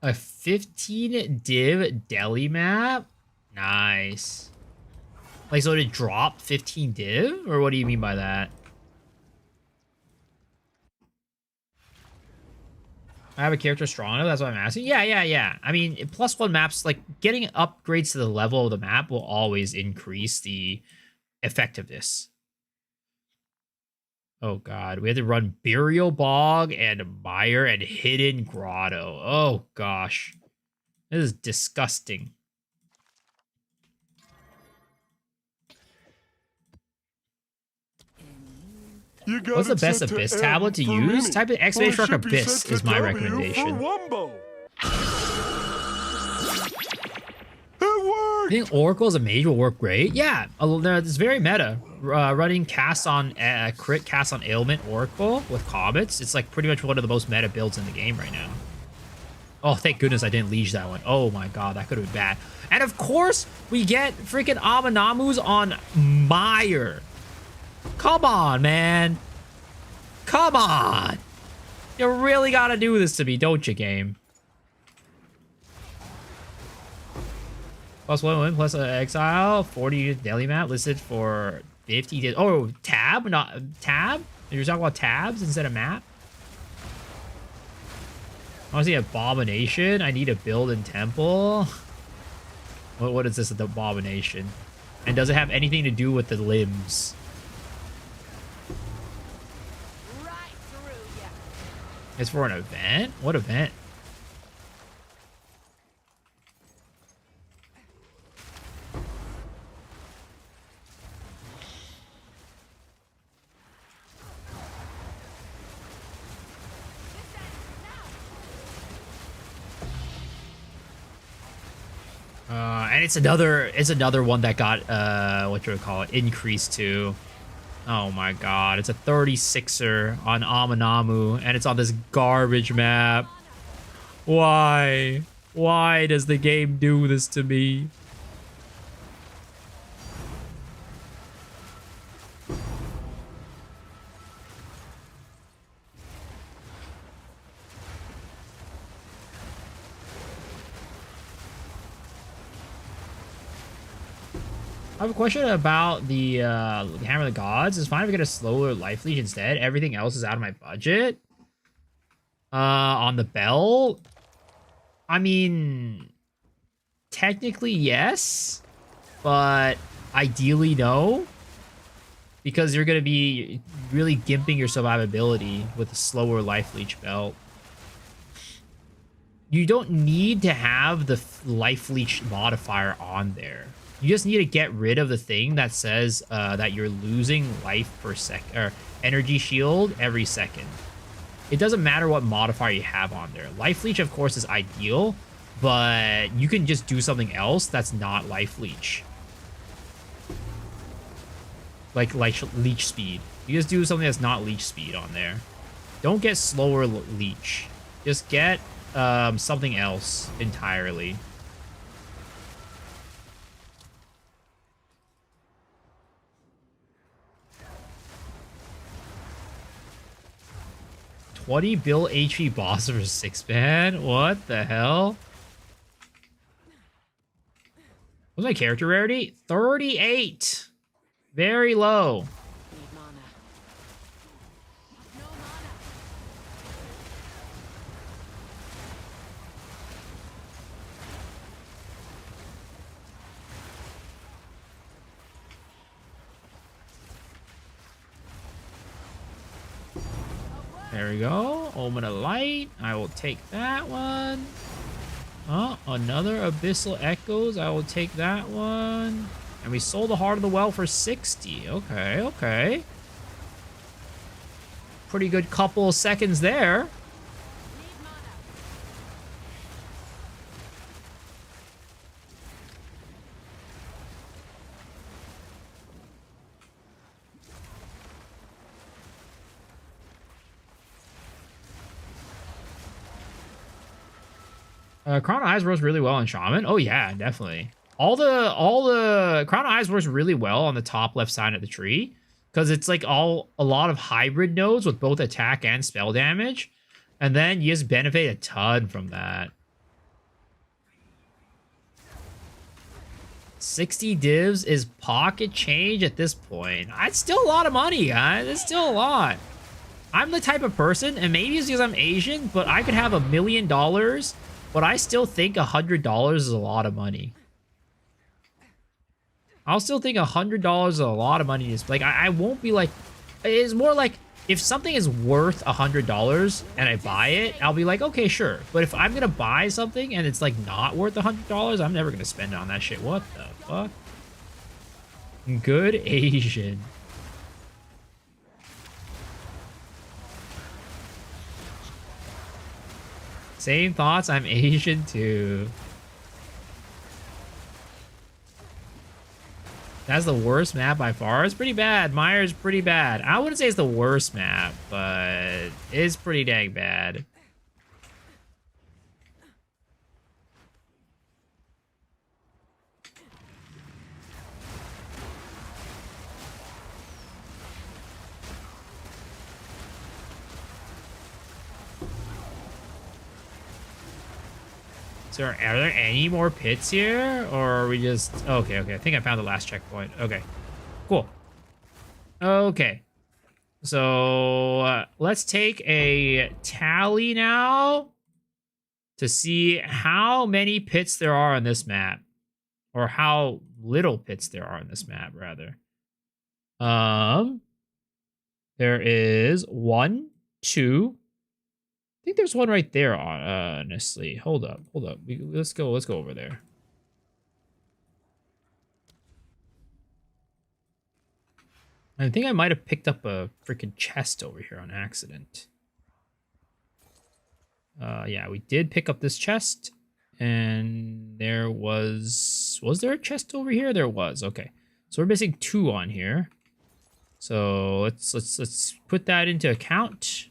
[SPEAKER 1] A 15 div Delhi map? Nice. Like, so to drop 15 div? Or what do you mean by that? I have a character strong enough, that's what I'm asking. Yeah. I mean, +1 maps, like, getting upgrades to the level of the map will always increase the effectiveness. Oh god, we had to run Burial Bog and Mire and Hidden Grotto. Oh gosh. This is disgusting. What's the best Abyss tablet to use? Type in exclamation mark Abyss is my recommendation. I think Oracle as a mage will work great. Yeah, it's very meta. Running cast on crit cast on ailment Oracle with comets. It's like pretty much one of the most meta builds in the game right now. Oh, thank goodness I didn't liege that one. Oh my god, that could have been bad. And of course, we get freaking Aminamu's on Mire. Come on, man. Come on. You really gotta do this to me, don't you, game? +1 win plus exile, 40 daily map listed for 50. Oh, tab, not tab. You're talking about tabs instead of map. I want to see Abomination. I need a build in temple. What is this? The Abomination, and does it have anything to do with the limbs?
[SPEAKER 2] Right through ya.
[SPEAKER 1] It's for an event. What event? And it's another one that got what do we call it, increased to. Oh my god, it's a 36er on Aminamu, and it's on this garbage map. Why? Why does the game do this to me? I have a question about the Hammer of the Gods. It's fine if I get a slower life leech instead. Everything else is out of my budget. On the bell, I mean, technically yes, but ideally no, because you're gonna be really gimping your survivability with a slower life leech belt. You don't need to have the life leech modifier on there. You just need to get rid of the thing that says that you're losing life per second or energy shield every second. It doesn't matter what modifier you have on there. Life leech, of course, is ideal, but you can just do something else that's not life leech. Like leech speed. You just do something that's not leech speed on there. Don't get slower leech. Just get something else entirely. $20 bill HP boss for 6-man? What the hell? What's my character rarity? 38. Very low.
[SPEAKER 2] Need mana. No mana.
[SPEAKER 1] There we go. Omen of Light. I will take that one. Oh, another Abyssal Echoes. I will take that one. And we sold the Heart of the Well for 60. Okay, okay. Pretty good couple of seconds there.
[SPEAKER 2] Need mana.
[SPEAKER 1] Crown of Eyes works really well on Shaman. Oh yeah, definitely. All the Crown of Eyes works really well on the top left side of the tree because it's like a lot of hybrid nodes with both attack and spell damage, and then you just benefit a ton from that. 60 divs is pocket change at this point. It's still a lot of money, guys. It's still a lot. I'm the type of person, and maybe it's because I'm Asian, but I could have $1 million. But I still think $100 is a lot of money. I'll still think $100 is a lot of money. Like, I won't be like... It's more like, if something is worth $100 and I buy it, I'll be like, okay, sure. But if I'm going to buy something and it's, like, not worth $100, I'm never going to spend it on that shit. What the fuck? Good Asian. Same thoughts, I'm Asian too. That's the worst map by far. It's pretty bad. Myers pretty bad. I wouldn't say it's the worst map, but it's pretty dang bad. So are there any more pits here? Or are we just... Okay, okay. I think I found the last checkpoint. Okay. Cool. Okay. So let's take a tally now to see how many pits there are on this map. Or how little pits there are on this map, rather. There is 1, 2... I think there's one right there, honestly. Hold up. Let's go over there. I think I might have picked up a freaking chest over here on accident. Yeah, we did pick up this chest. And there was there a chest over here? There was. Okay. So we're missing 2 on here. So let's put that into account.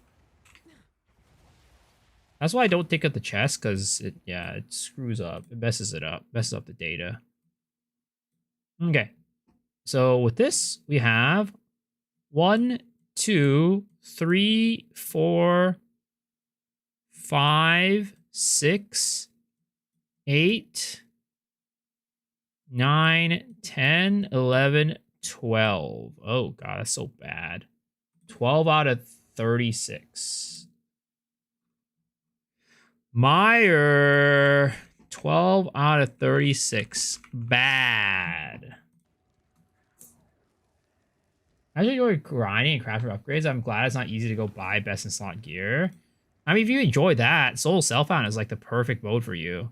[SPEAKER 1] That's why I don't take out the chest, because it screws up. It messes it up. Messes up the data. Okay. So with this, we have 1, 2, 3, 4, 5, 6, 8, 9, 10, 11, 12. Oh, God, that's so bad. 12 out of 36. Meyer, 12 out of 36. Bad. As you're grinding and crafting upgrades, I'm glad it's not easy to go buy best in slot gear. I mean, if you enjoy that, Soul Self-Found is like the perfect mode for you.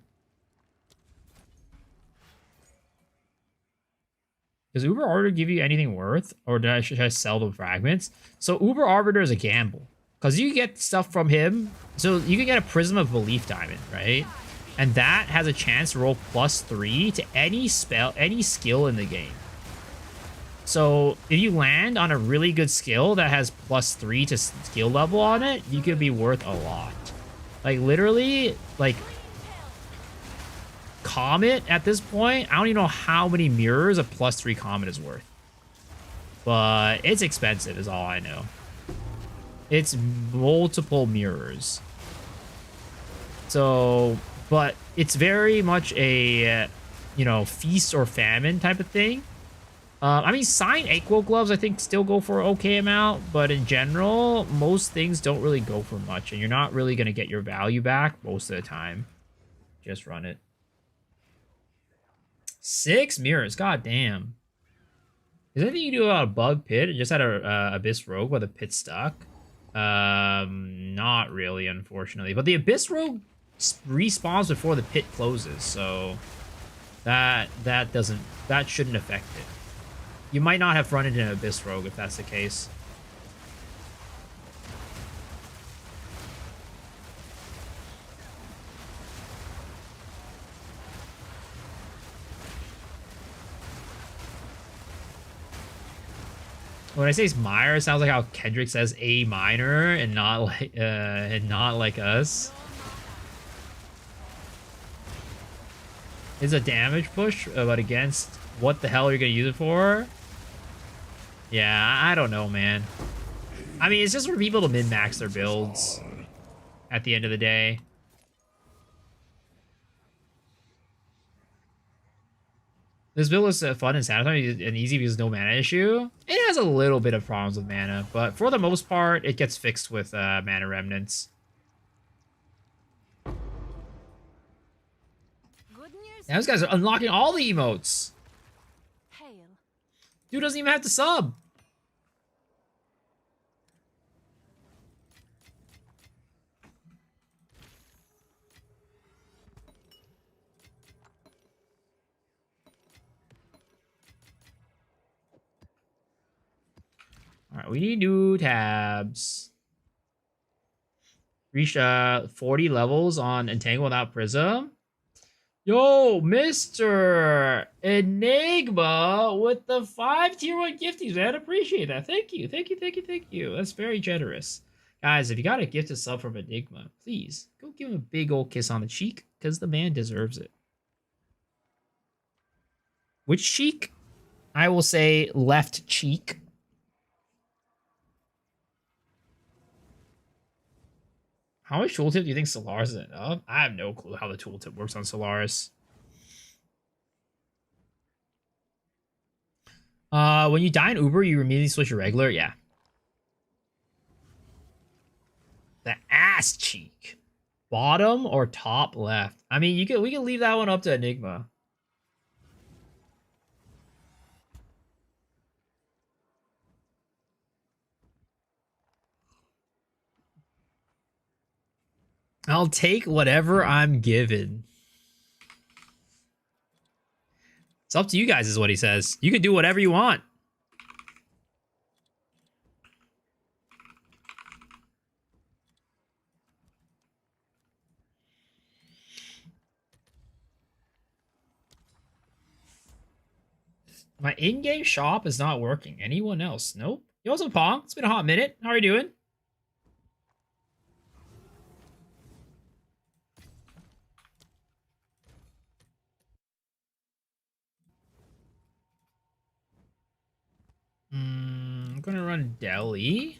[SPEAKER 1] Does Uber Arbiter give you anything worth? Or should I sell the fragments? So Uber Arbiter is a gamble. Because you get stuff from him. So you can get a Prism of Belief Diamond, right? And that has a chance to roll +3 to any spell, any skill in the game. So if you land on a really good skill that has +3 to skill level on it, you could be worth a lot. Like literally, like Comet at this point, I don't even know how many mirrors a +3 Comet is worth. But it's expensive is all I know. It's multiple mirrors. So, but it's very much a, feast or famine type of thing. I mean, signed Aqua Gloves, I think, still go for an okay amount. But in general, most things don't really go for much. And you're not really going to get your value back most of the time. Just run it. 6 mirrors. God damn. Is there anything you can do about a bug pit? It just had a Abyss Rogue with a pit stuck. Not really, unfortunately. But the Abyss Rogue respawns before the pit closes. So that shouldn't affect it. You might not have run into an Abyss Rogue if that's the case. When I say Meyer, it sounds like how Kendrick says A minor and not like us. It's a damage push, but against what the hell are you gonna use it for? Yeah, I don't know, man. I mean, it's just for people to min-max their builds at the end of the day. This build is fun and satisfying and easy because no mana issue. It has a little bit of problems with mana, but for the most part, it gets fixed with mana remnants. Now these guys are unlocking all the emotes.
[SPEAKER 2] Hail.
[SPEAKER 1] Dude doesn't even have to sub. All right, we need new tabs. Reach 40 levels on Entangle without Prism. Yo, Mr. Enigma with the 5 tier 1 gifties, man. Appreciate that. Thank you. Thank you, thank you, thank you. That's very generous. Guys, if you got a gifted sub from Enigma, please go give him a big old kiss on the cheek, because the man deserves it. Which cheek? I will say left cheek. How much tooltip do you think Solaris is enough? I have no clue how the tooltip works on Solaris. When you die in Uber, you immediately switch to regular? Yeah. The ass cheek. Bottom or top left? I mean, we can leave that one up to Enigma. I'll take whatever I'm given. It's up to you guys, is what he says. You can do whatever you want. My in-game shop is not working. Anyone else? Nope. Yo, what's up, Pong? It's been a hot minute. How are you doing? I'm gonna run Delhi.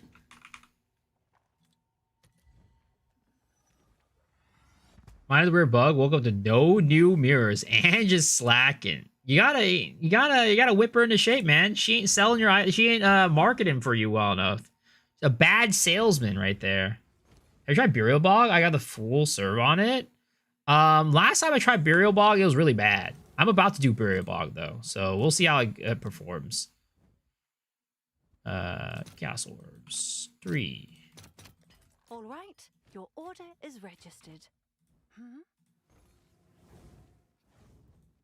[SPEAKER 1] Mine's a weird bug. Woke up to no new mirrors and just slacking. You gotta whip her into shape, man. She ain't selling your eye. She ain't marketing for you well enough. A bad salesman right there. Have you tried Burial Bog? I got the full serve on it. Last time I tried Burial Bog, it was really bad. I'm about to do Burial Bog though, so we'll see how it performs. Castle Herbs 3.
[SPEAKER 2] All right, your order is registered. Hmm?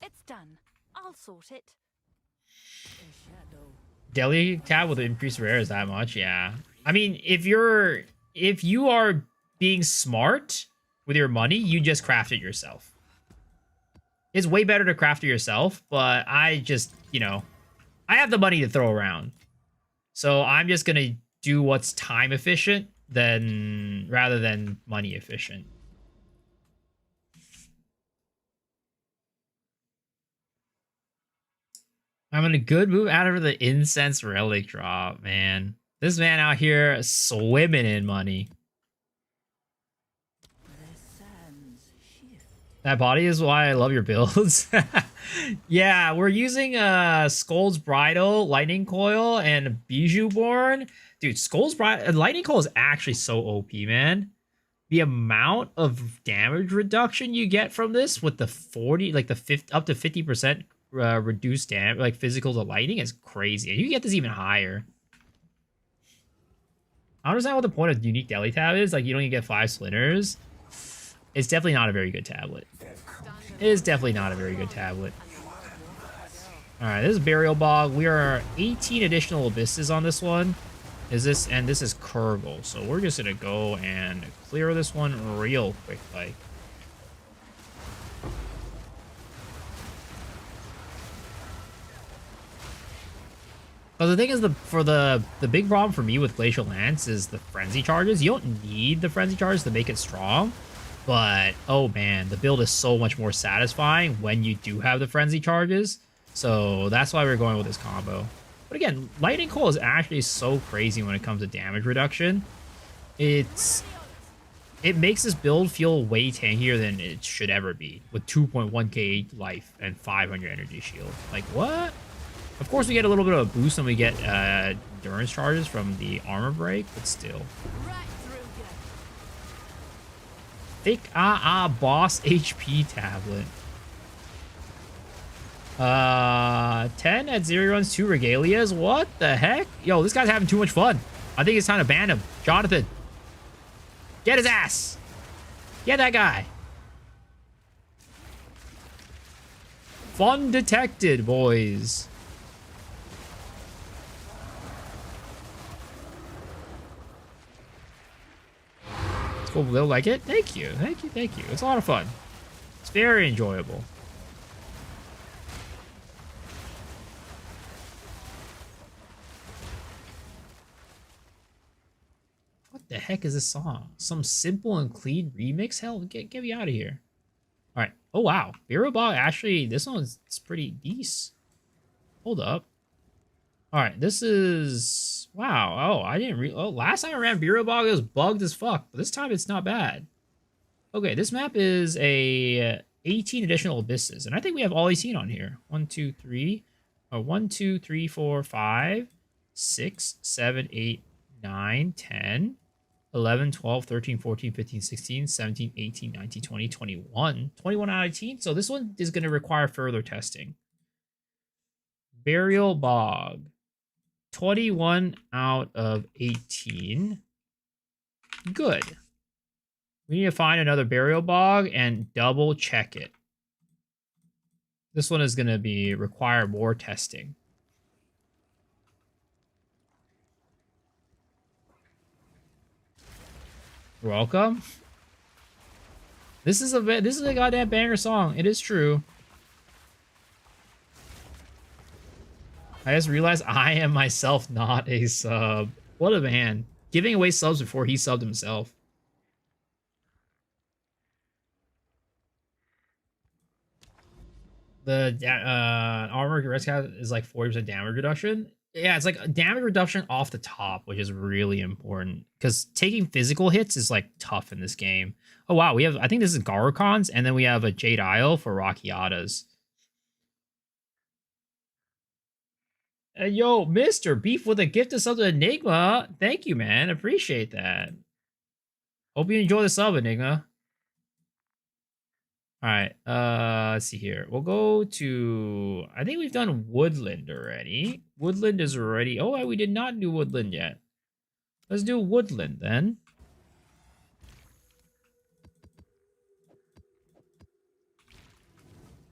[SPEAKER 2] It's done. I'll sort it.
[SPEAKER 1] Delhi tab with increased rares that much, yeah. I mean, if you are being smart with your money, you just craft it yourself. It's way better to craft it yourself, but I just, I have the money to throw around. So I'm just gonna do what's time efficient rather than money efficient. I'm in a good move out of the incense relic drop, man. This man out here swimming in money. That body is why I love your builds. Yeah, we're using Skull's Bridal, Lightning Coil, and Bijou Born. Dude, Skull's Bridal, Lightning Coil is actually so OP, man. The amount of damage reduction you get from this with the 40, like the 50, up to 50% reduced damage, like physical to lightning, is crazy. And you can get this even higher. I don't understand what the point of unique Delhi tab is. Like, you don't even get 5 splinters. It's definitely not a very good tablet. It is definitely not a very good tablet. Alright, this is Burial Bog. We are 18 additional abysses on this one. This is Kurgle. So we're just gonna go and clear this one real quick, like. But the thing is, the big problem for me with Glacial Lance is the frenzy charges. You don't need the frenzy charges to make it strong. But, oh man, the build is so much more satisfying when you do have the frenzy charges. So that's why we're going with this combo. But again, Lightning Coil is actually so crazy when it comes to damage reduction. It makes this build feel way tankier than it should ever be, with 2.1k life and 500 energy shield. Like, what? Of course, we get a little bit of a boost when we get endurance charges from the armor break, but still. Thick boss HP tablet. 10 at 0 runs, 2 regalias. What the heck? Yo, this guy's having too much fun. I think it's time to ban him. Jonathan, get his ass. Get that guy. Fun detected, boys. Cool, they'll like it. Thank you. Thank you. Thank you. It's a lot of fun. It's very enjoyable. What the heck is this song? Some simple and clean remix? Hell, get me out of here. All right. Oh, wow. Burial Bog, actually, this one's pretty decent. Hold up. All right. This is... Wow. Oh, I didn't last time I ran Burial Bog, it was bugged as fuck. But this time, it's not bad. Okay, this map is a 18 additional abysses. And I think we have all 18 on here. 1, 2, 3. 1, 2, 3, 4, 5, 6, 7, 8, 9, 10, 11, 12, 13, 14, 15, 16, 17, 18, 19, 20, 21. 21 out of 18. So this one is going to require further testing. Burial Bog. 21 out of 18. Good. We need to find another Burial Bog and double check it. This one is going to require more testing. You're welcome. This is a goddamn banger song. It is true. I just realized I am myself not a sub. What a man. Giving away subs before he subbed himself. The armor rest cap is like 40% damage reduction. Yeah, it's like damage reduction off the top, which is really important because taking physical hits is like tough in this game. Oh wow, we have, I think this is Garukons, and then we have a Jade Isle for Rakiatas. Yo, Mr. Beef with a gift of sub to Enigma. Thank you, man. Appreciate that. Hope you enjoy the sub, Enigma. All right, let's see here. We'll go to, I think we've done Woodland already. Woodland is already, oh, we did not do Woodland yet. Let's do Woodland then.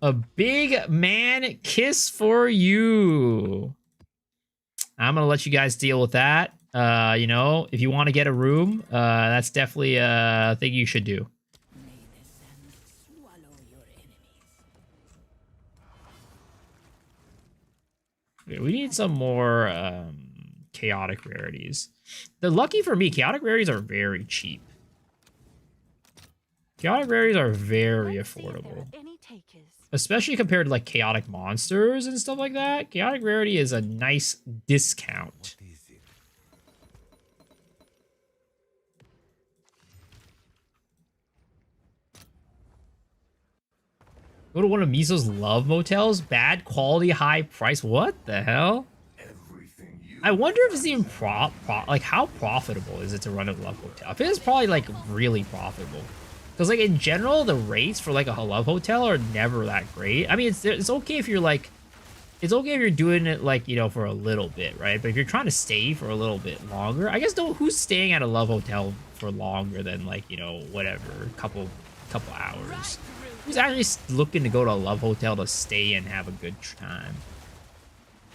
[SPEAKER 1] A big man kiss for you. I'm gonna let you guys deal with that. You know, if you want to get a room, that's definitely a thing you should do. We need some more chaotic rarities. The lucky for me, chaotic rarities are very cheap. Chaotic rarities are very affordable. Especially compared to like chaotic monsters and stuff like that. Chaotic rarity is a nice discount. Go to one of Miso's love motels. Bad quality, high price. What the hell? I wonder if it's even like how profitable is it to run a love hotel? I think it's probably like really profitable. Because like in general, the rates for like a love hotel are never that great. I mean, it's okay if you're like, it's okay if you're doing it like, you know, for a little bit, right? But if you're trying to stay for a little bit longer, I guess who's staying at a love hotel for longer than like, you know, whatever, couple hours? Who's actually looking to go to a love hotel to stay and have a good time?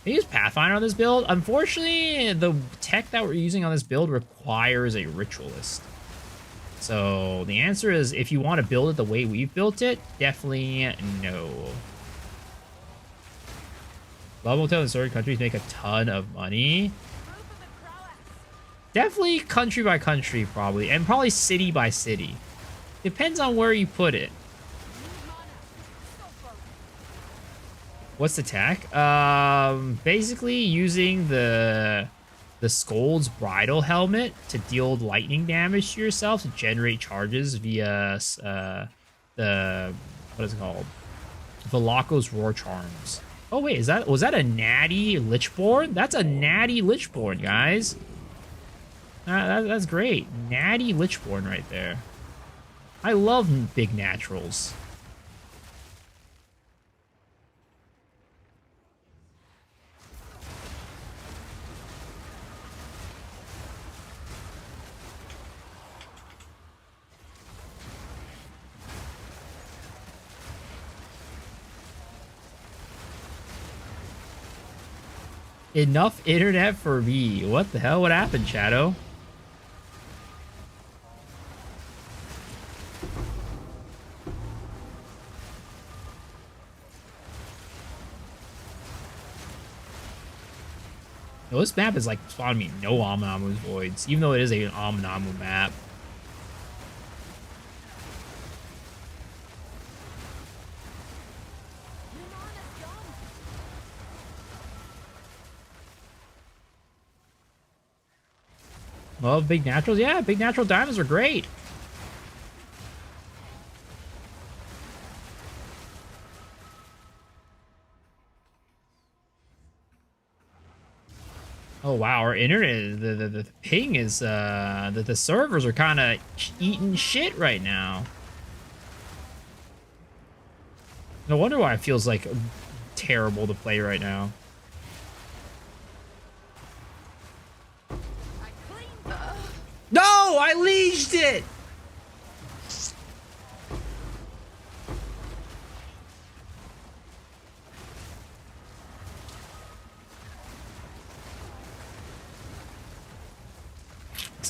[SPEAKER 1] I use Pathfinder on this build. Unfortunately, the tech that we're using on this build requires a ritualist. So the answer is, if you want to build it the way we've built it, definitely no. Love hotel in certain countries make a ton of money. Definitely country by country, probably, and probably city by city. Depends on where you put it. What's the tech? Basically using the Scold's bridal helmet to deal lightning damage to yourself to generate charges via the, what is it called? Velocco's Roar Charms. Oh wait, was that a natty Lichborn? That's a natty Lichborn, guys. That's great. Natty Lichborn right there. I love big naturals. Enough internet for me. What the hell? What happened, Shadow? No, this map is like spawning me no Amunamu's voids, even though it is an Amunamu map. Well, big naturals, yeah, big natural diamonds are great. Oh wow, our internet, the ping is the servers are kind of eating shit right now. No wonder why it feels like terrible to play right now. No, I leashed it.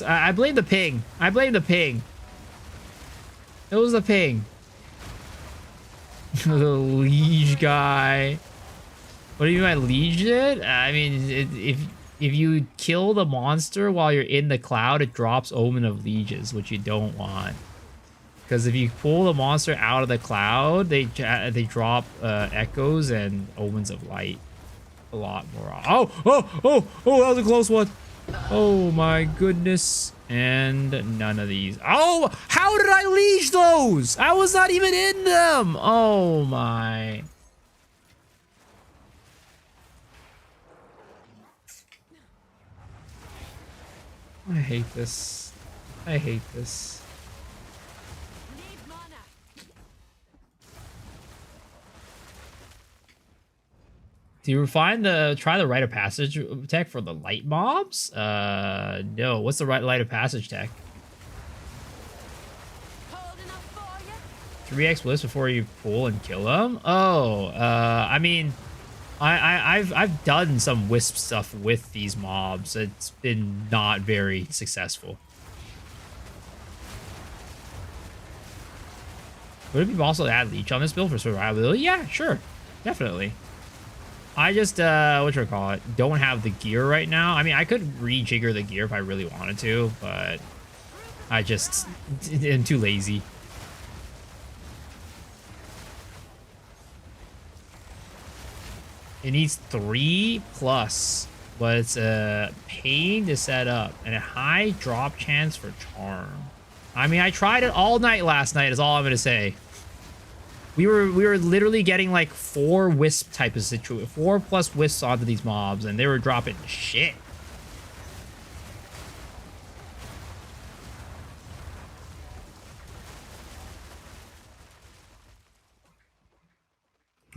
[SPEAKER 1] I blame the ping. I blame the ping. It was the ping. The liege guy. What do you mean by liege it? I mean, if you kill the monster while you're in the cloud, it drops Omen of Lieges, which you don't want. Because if you pull the monster out of the cloud, they drop echoes and omens of light a lot more. Oh, that was a close one. Oh my goodness. And none of these. Oh, how did I liege those? I was not even in them. Oh my. I hate this. I hate this.
[SPEAKER 2] Need mana.
[SPEAKER 1] Do you try the rite of passage tech for the light mobs? No. What's the rite of passage tech?
[SPEAKER 2] Cold enough for you?
[SPEAKER 1] 3x bliss before you pull and kill them? Oh, I mean, I've done some wisp stuff with these mobs. It's been not very successful. Would it be possible to add leech on this build for survivability? Yeah, sure, definitely. I just whatchamacallit, don't have the gear right now. I mean, I could rejigger the gear if I really wanted to, but I just am too lazy. It needs 3+, but it's a pain to set up and a high drop chance for charm. I mean, I tried it all night last night is all I'm gonna say. We were literally getting like 4 wisp type of situation, 4+ wisps onto these mobs, and they were dropping shit.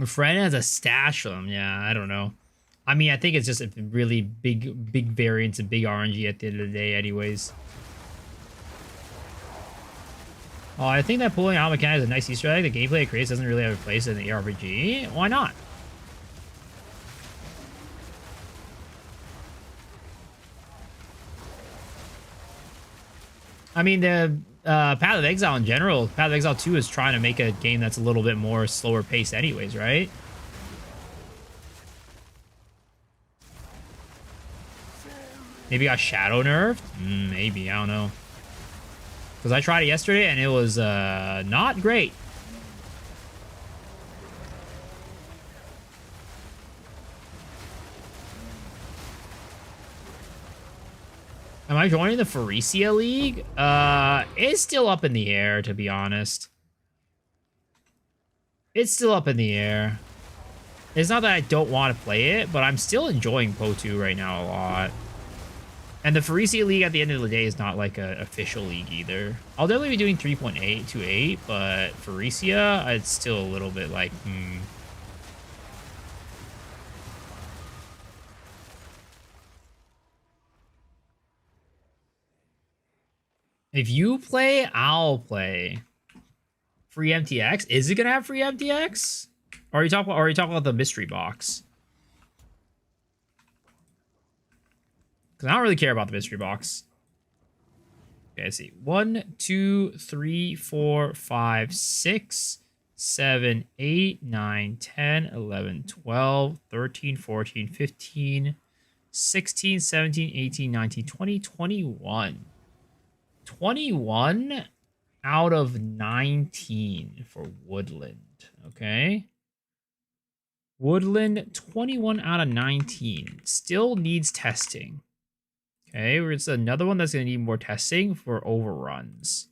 [SPEAKER 1] My friend has a stash of them. Yeah, I don't know. I mean, I think it's just a really big variance and big RNG at the end of the day anyways. Oh, I think that pulling out mechanic is a nice Easter egg. The gameplay it creates doesn't really have a place in the ARPG. Why not? I mean, the Path of Exile in general, Path of Exile 2 is trying to make a game that's a little bit more slower paced anyways, right? Maybe got Shadow nerfed? Maybe, I don't know. Because I tried it yesterday and it was not great. Am I joining the Pharesia League? It's still up in the air, to be honest. It's still up in the air. It's not that I don't want to play it, but I'm still enjoying PO2 right now a lot. And the Pharesia League at the end of the day is not like an official league either. I'll definitely be doing 3.828, but Pharesia, it's still a little bit like, If you play, I'll play. Free MTX? Is it gonna have free MTX? Or are you talking about the mystery box? Because I don't really care about the mystery box. Okay, let's see. 1, 2, 3, 4, 5, 6, 7, 8, 9, 10, 11, 12, 13, 14, 15, 16, 17, 18, 19, 20, 21. 21 out of 19 for Woodland. Okay. Woodland, 21 out of 19. Still needs testing. Okay, it's another one that's going to need more testing for overruns.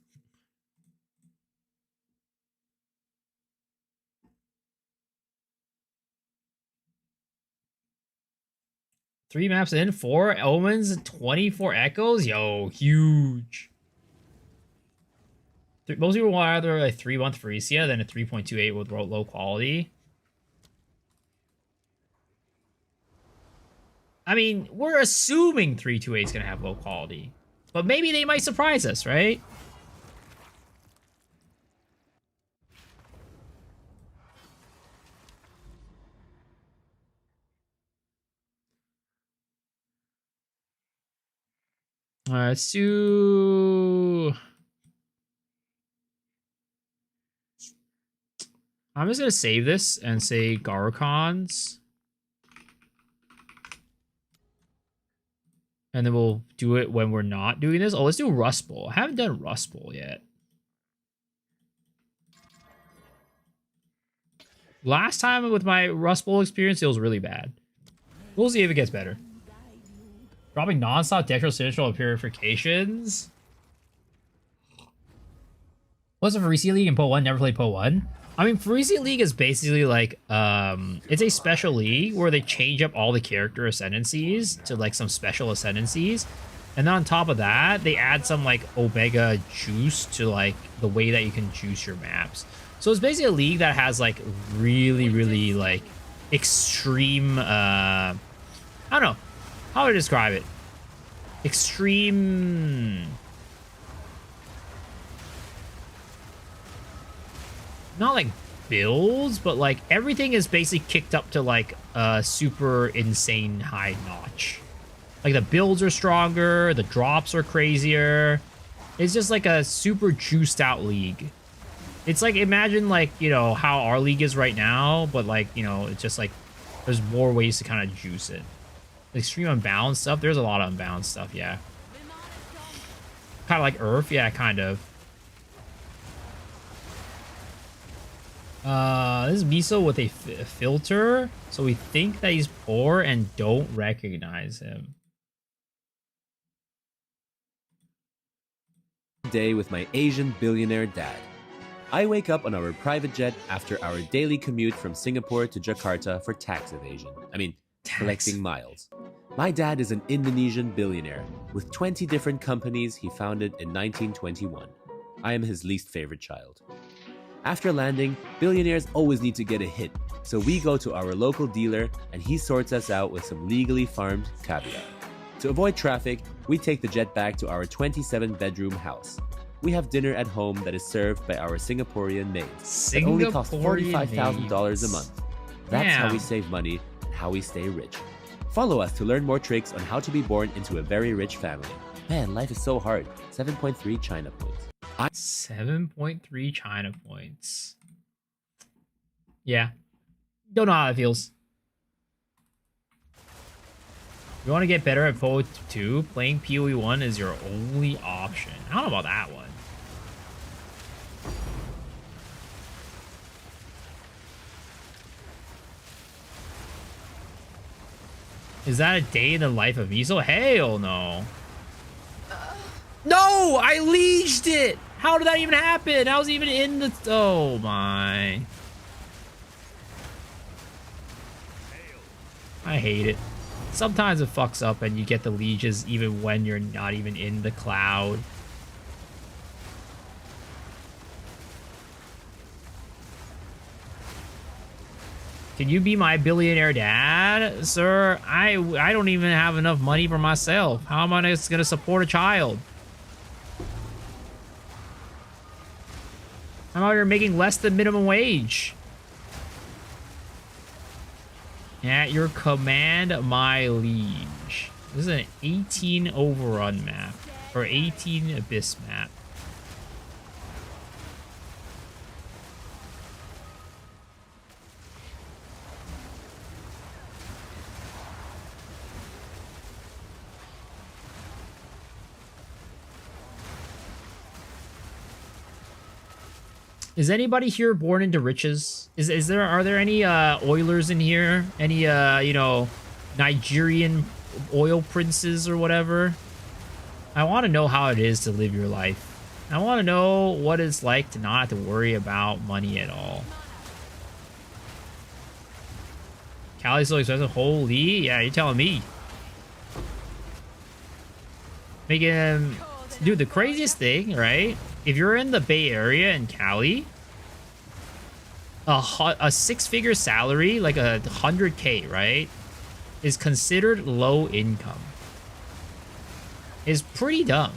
[SPEAKER 1] Three maps in, 4 omens, 24 echoes. Yo, huge. Most people want either a 3-month Pharesia than a 3.28 with low quality. I mean, we're assuming 328 is going to have low quality. But maybe they might surprise us, right? Alright, let's do... I'm just going to save this and say Garokons. And then we'll do it when we're not doing this. Oh, let's do Rust Bowl. I haven't done Rust Bowl yet. Last time with my Rust Bowl experience, it was really bad. We'll see if it gets better. Dropping non-stop decro purifications. What's a Farisi League in Po 1? Never played Po 1. I mean, Farisi League is basically like, it's a special league where they change up all the character ascendancies to like some special ascendancies. And then on top of that, they add some like Omega juice to like the way that you can juice your maps. So it's basically a league that has like really, really like extreme, I don't know how to describe it. Extreme, not like builds, but like everything is basically kicked up to like a super insane high notch. Like the builds are stronger, the drops are crazier. It's just like a super juiced out league. It's like, imagine like, you know, how our league is right now, but like, you know, it's just like there's more ways to kind of juice it. Extreme unbalanced stuff, there's a lot of unbalanced stuff, yeah. Kind of like Earth, yeah, kind of. This is Miso with a filter, so we think that he's poor and don't recognize him.
[SPEAKER 5] Day with my Asian billionaire dad. I wake up on our private jet after our daily commute from Singapore to Jakarta for tax evasion. Collecting miles. My dad is an Indonesian billionaire with 20 different companies he founded in 1921. I am his least favorite child. After landing, billionaires always need to get a hit, so we go to our local dealer and he sorts us out with some legally farmed caviar. To avoid traffic, we take the jet back to our 27-bedroom house. We have dinner at home that is served by our Singaporean maids. It only costs $45,000 a month. That's how we save money and how we stay rich. Follow us to learn more tricks on how to be born into a very rich family. Man, life is so hard. 7.3 China points.
[SPEAKER 1] 7.3 China points. Yeah. Don't know how it feels. You want to get better at PoE 2? Playing PoE 1 is your only option. I don't know about that one. Is that a day in the life of Miso? Hell no. No! I leaged it! How did that even happen? I was even in the... Oh my. I hate it. Sometimes it fucks up and you get the lieges even when you're not even in the cloud. Can you be my billionaire dad? Sir, I don't even have enough money for myself. How am I just gonna support a child? I'm out here making less than minimum wage. At your command, my liege. This is an 18 overrun map. Or 18 abyss map. Is anybody here born into riches? Are there any Oilers in here? Any you know, Nigerian oil princes or whatever? I want to know how it is to live your life. I want to know what it's like to not have to worry about money at all. Cali's so expensive. Holy, yeah, you're telling me. Making, dude, the craziest thing, right? If you're in the Bay Area in Cali, a six-figure salary, like 100K, right, is considered low income. It's pretty dumb.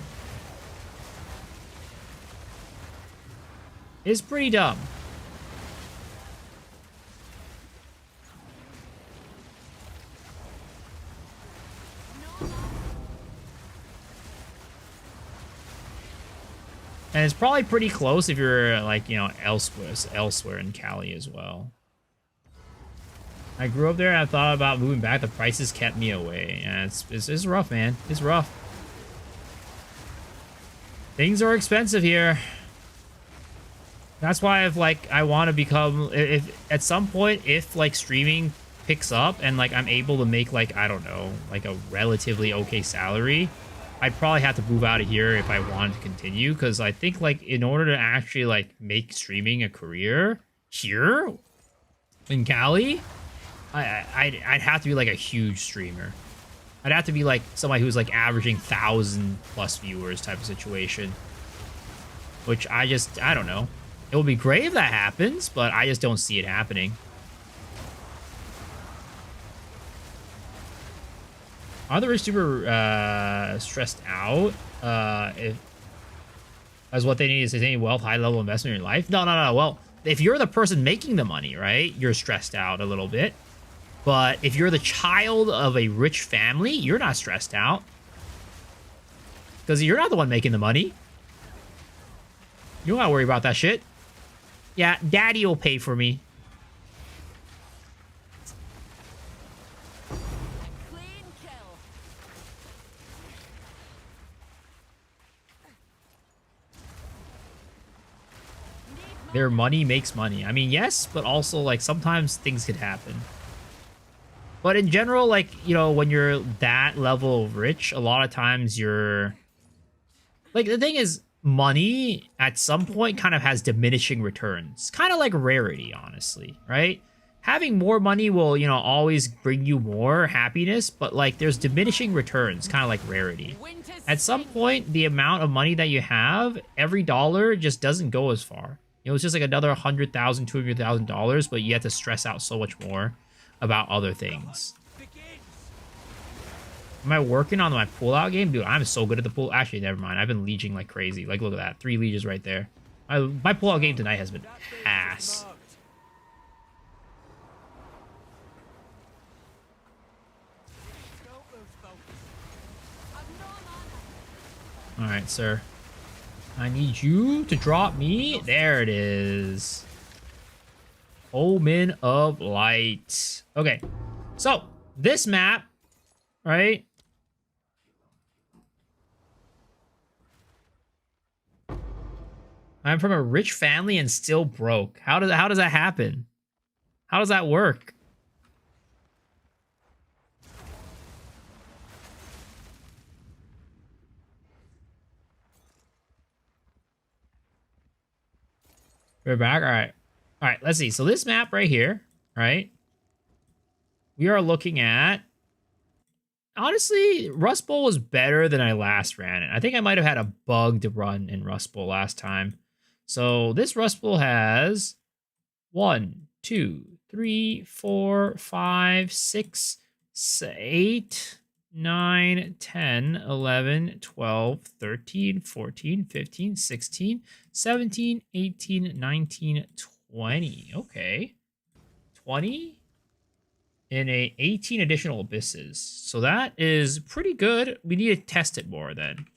[SPEAKER 1] It's pretty dumb. And it's probably pretty close if you're, like, you know, elsewhere in Cali as well. I grew up there and I thought about moving back. The prices kept me away. Yeah, it's rough, man. It's rough. Things are expensive here. That's why I want to become, if at some point, if like streaming picks up and like I'm able to make like, I don't know, like a relatively okay salary, I'd probably have to move out of here if I wanted to continue. Cause I think like in order to actually like make streaming a career here in Cali, I'd have to be like a huge streamer. I'd have to be like somebody who's like averaging 1,000+ viewers type of situation. Which I don't know. It would be great if that happens, but I just don't see it happening. Are the rich super stressed out? As what they need is any wealth, high level investment in your life? No. Well, if you're the person making the money, right, you're stressed out a little bit. But if you're the child of a rich family, you're not stressed out. Because you're not the one making the money. You don't gotta worry about that shit. Yeah, daddy will pay for me.
[SPEAKER 2] Clean kill.
[SPEAKER 1] Their money makes money. I mean, yes, but also, like, sometimes things could happen. But in general, like, you know, when you're that level of rich, a lot of times you're... Like, the thing is, money at some point kind of has diminishing returns. Kind of like rarity, honestly, right? Having more money will, you know, always bring you more happiness, but, like, there's diminishing returns, kind of like rarity. At some point, the amount of money that you have, every dollar just doesn't go as far. You know, it's just like another $100,000, $200,000, but you have to stress out so much more about other things. Am I working on my pull-out game? Dude, I'm so good at the pull. Actually, never mind. I've been leeching like crazy. Like, look at that. 3 leeches right there. My pull-out game tonight has been ass. Alright, sir. I need you to drop me. There it is. Omen of Light. Okay. So, this map, right? I'm from a rich family and still broke. How does that happen? How does that work? We're back. All right. All right, let's see. So this map right here, right? We are looking at... Honestly, Rust Bowl was better than I last ran it. I think I might have had a bugged run in Rust Bowl last time. So this Rust Bowl has 1, 2, 3, 4, 5, 6, 8, 9, 10, 11, 12, 13, 14, 15, 16, 17, 18, 19, 20. Okay. 20 in a 18 additional abysses. So that is pretty good. We need to test it more then.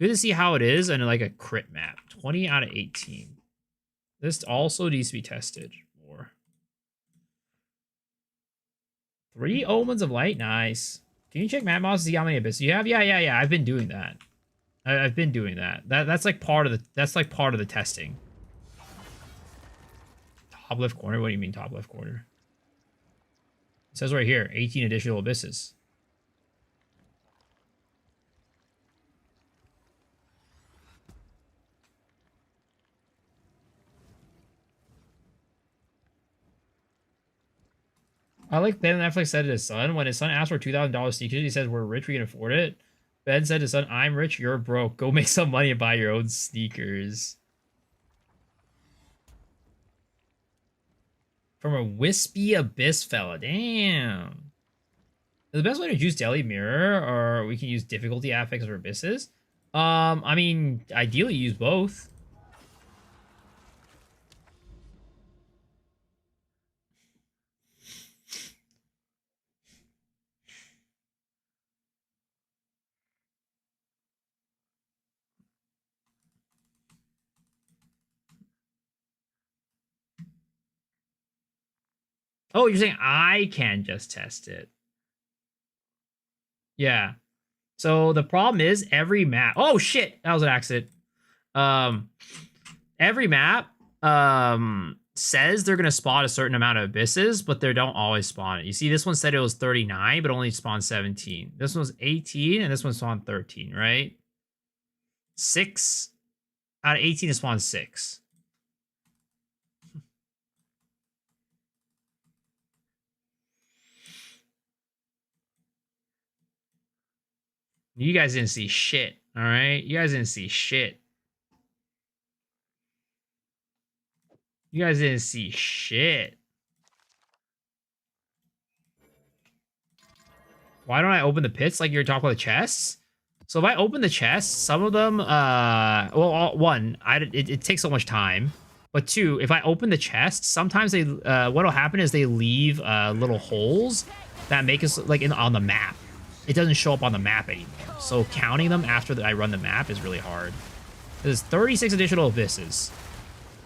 [SPEAKER 1] Good to see how it is in like a crit map. 20 out of 18. This also needs to be tested more. 3 Omens of Light. Nice. Can you check map mods to see how many abysses you have? Yeah. I've been doing that. I've been doing that. That's like part of the testing. Top left corner? What do you mean top left corner? It says right here, 18 additional abysses. I like Ben Affleck said to his son, when his son asked for $2,000 sneakers, he says, we're rich, we can afford it. Ben said to his son, I'm rich, you're broke. Go make some money and buy your own sneakers. From a wispy abyss fella. Damn. The best way to use Daily Mirror, or we can use difficulty affects for abysses. I mean, ideally use both. Oh, you're saying I can just test it. Yeah. So the problem is every map. Oh shit, that was an accident. Um, every map says they're gonna spawn a certain amount of abysses, but they don't always spawn it. You see, this one said it was 39, but only spawned 17. This one was 18, and this one spawned 13, right? 6 out of 18 is spawned 6. You guys didn't see shit, all right? You guys didn't see shit. You guys didn't see shit. Why don't I open the pits like you're talking about the chests? So if I open the chests, some of them, well, one, it takes so much time. But two, if I open the chests, sometimes they, what'll happen is they leave little holes that make us like on the map. It doesn't show up on the map anymore. So counting them after I run the map is really hard. There's 36 additional abysses.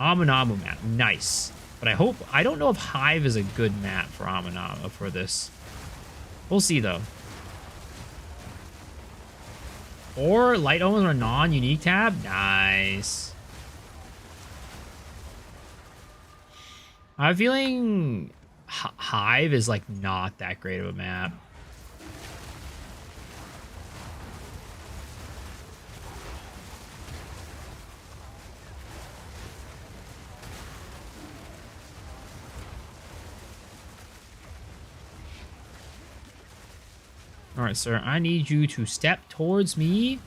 [SPEAKER 1] Amunamu map, nice. But I don't know if Hive is a good map for Amunamu for this. We'll see though. Or Light Omens on a non-unique tab, nice. I'm feeling Hive is like not that great of a map. All right, sir, I need you to step towards me.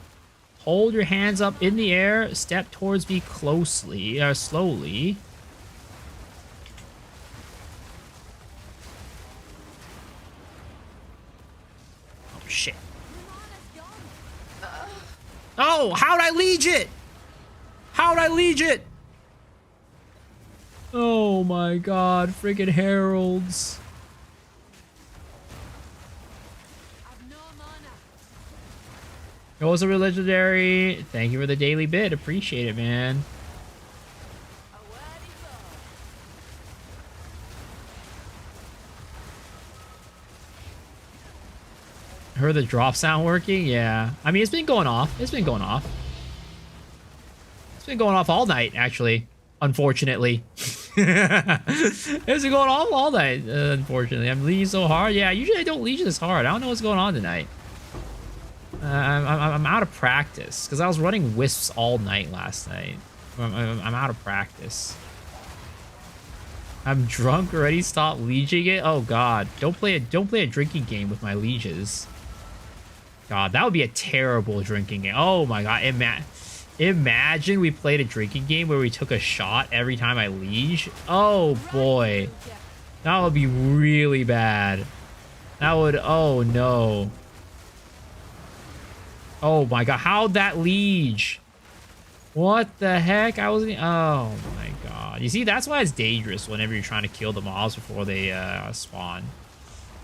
[SPEAKER 1] Hold your hands up in the air. Step towards me closely, slowly. Oh, shit. Oh, how'd I leech it? How'd I leech it? Oh my god, freaking heralds. It was a legendary. Thank you for the daily bid. Appreciate it, man. Heard the drop sound working? Yeah. I mean, it's been going off. It's been going off. It's been going off all night, actually. Unfortunately. It's been going off all night, unfortunately. I'm leeching so hard. Yeah, usually I don't leech this hard. I don't know what's going on tonight. I'm out of practice because I was running wisps all night last night. I'm out of practice. I'm drunk already. Stop leeching it. Oh god, don't play a drinking game with my leeches. God, that would be a terrible drinking game. Oh my god, imagine we played a drinking game where we took a shot every time I leech. Oh boy, that would be really bad. That would. Oh no. Oh my god, how'd that leech? What the heck? I wasn't. Oh my god. You see, that's why it's dangerous whenever you're trying to kill the mobs before they spawn.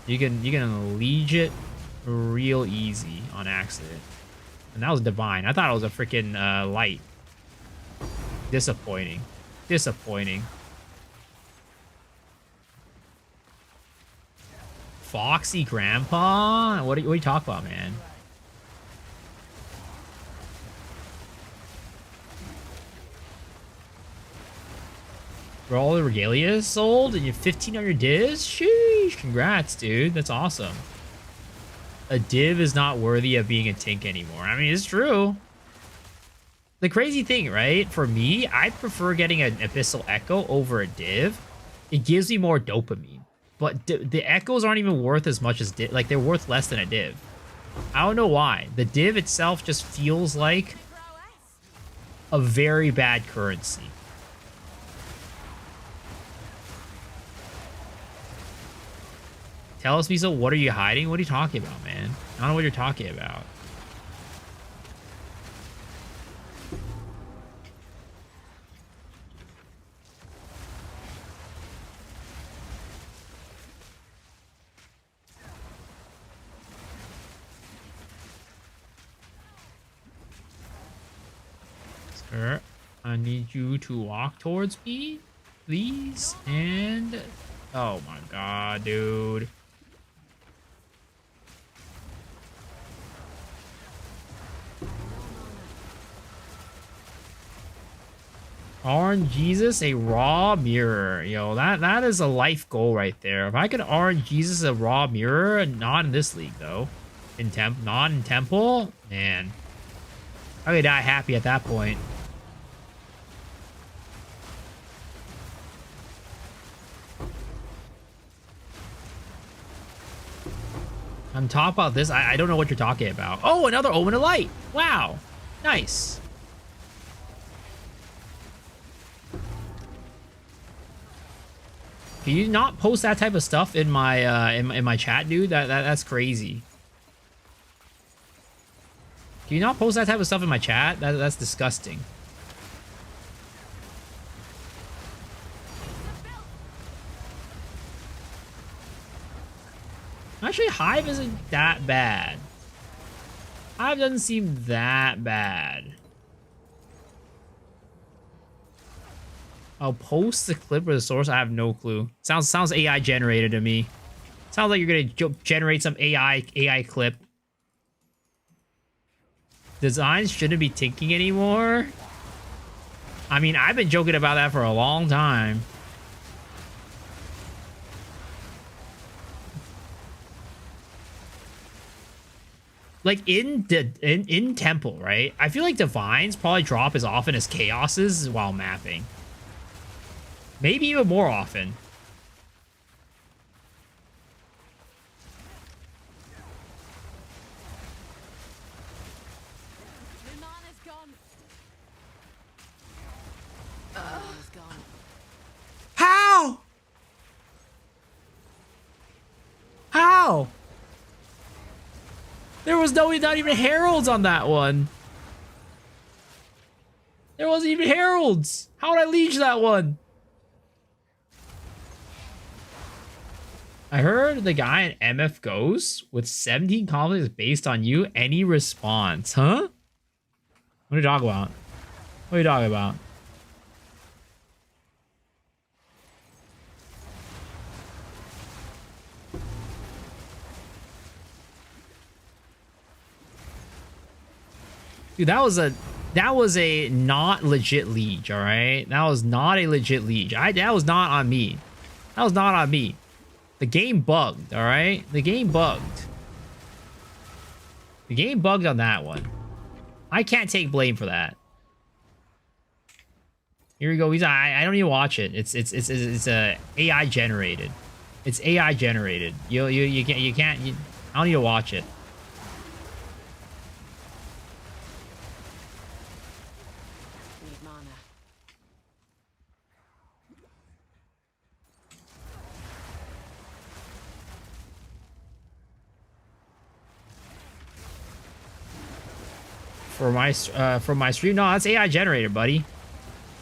[SPEAKER 1] You can leech it real easy on accident. And that was divine. I thought it was a freaking light. Disappointing. Disappointing. Foxy Grandpa? What are you talking about, man? For all the regalia sold and you have 15 on your divs? Sheesh, congrats, dude. That's awesome. A div is not worthy of being a tink anymore. I mean, it's true. The crazy thing, right? For me, I prefer getting an Abyssal Echo over a div. It gives me more dopamine. But the echoes aren't even worth as much as div. Like, they're worth less than a div. I don't know why. The div itself just feels like a very bad currency. Tell us, Visa, what are you hiding? What are you talking about, man? I don't know what you're talking about. Sir, I need you to walk towards me, please, and Oh my god, dude. Jesus a raw mirror. Yo, that is a life goal right there. If I could Jesus a raw mirror, not in this league though. Not in Temple, man. I would die happy at that point. On top of this, I don't know what you're talking about. Oh, another Omen of Light. Wow. Nice. Can you not post that type of stuff in my in my chat, dude? That's crazy. Can you not post that type of stuff in my chat? That's disgusting. Actually, Hive isn't that bad. Hive doesn't seem that bad. I'll post the clip or the source. I have no clue. Sounds AI generated to me. Sounds like you're gonna generate some AI clip. Designs shouldn't be tinking anymore. I mean, I've been joking about that for a long time. Like in Temple, right? I feel like Divines probably drop as often as Chaoses while mapping. Maybe even more often. How? How? There was not even heralds on that one. There wasn't even heralds. How would I leech that one? I heard the guy in MF goes with 17 conflicts based on you. Any response, huh? What are you talking about? What are you talking about? Dude, that was a not legit liege, all right? That was not a legit liege. That was not on me. That was not on me. The game bugged, all right? The game bugged. The game bugged on that one. I can't take blame for that. Here we go. I don't even watch it. It's AI generated. It's AI generated. You can't. I don't need to watch it. For my stream, no, that's AI generated, buddy.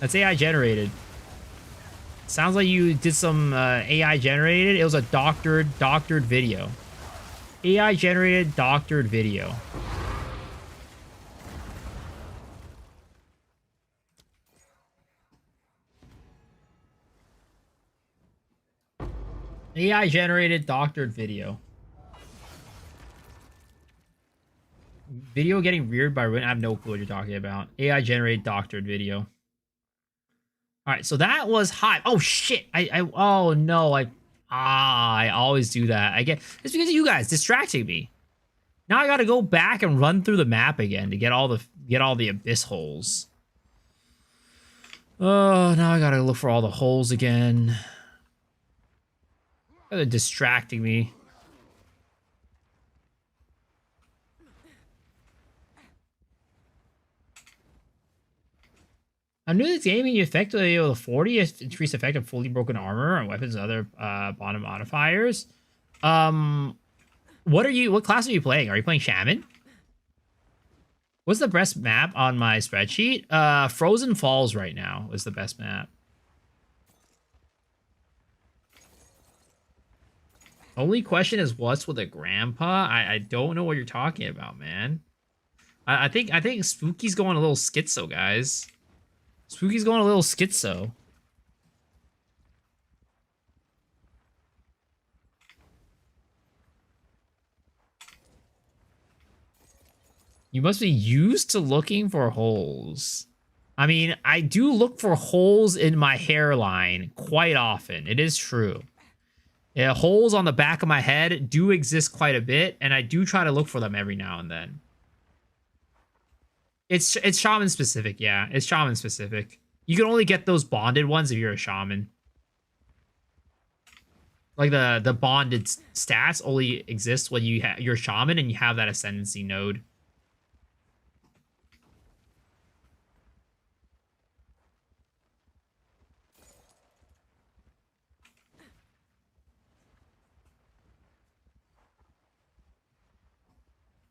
[SPEAKER 1] That's AI generated. Sounds like you did some AI generated. It was a doctored video. AI generated doctored video. AI generated doctored video. Video getting reared by Rin. I have no clue what you're talking about. AI generated doctored video. All right, so that was Hive. Oh shit! Oh no! I always do that. It's because of you guys distracting me. Now I got to go back and run through the map again to get all the abyss holes. Oh, now I got to look for all the holes again. They're distracting me. I'm new to this game and you effectively able to 40 increase effect of fully broken armor and weapons and other bottom modifiers. What class are you playing? Are you playing Shaman? What's the best map on my spreadsheet? Frozen Falls right now is the best map. Only question is what's with a grandpa? I don't know what you're talking about, man. I think Spooky's going a little schizo, guys. Spooky's going a little schizo. You must be used to looking for holes. I mean, I do look for holes in my hairline quite often. It is true. Yeah, holes on the back of my head do exist quite a bit, and I do try to look for them every now and then. It's shaman specific, yeah. It's shaman specific. You can only get those bonded ones if you're a shaman. Like the bonded stats only exist when you're a shaman and you have that ascendancy node.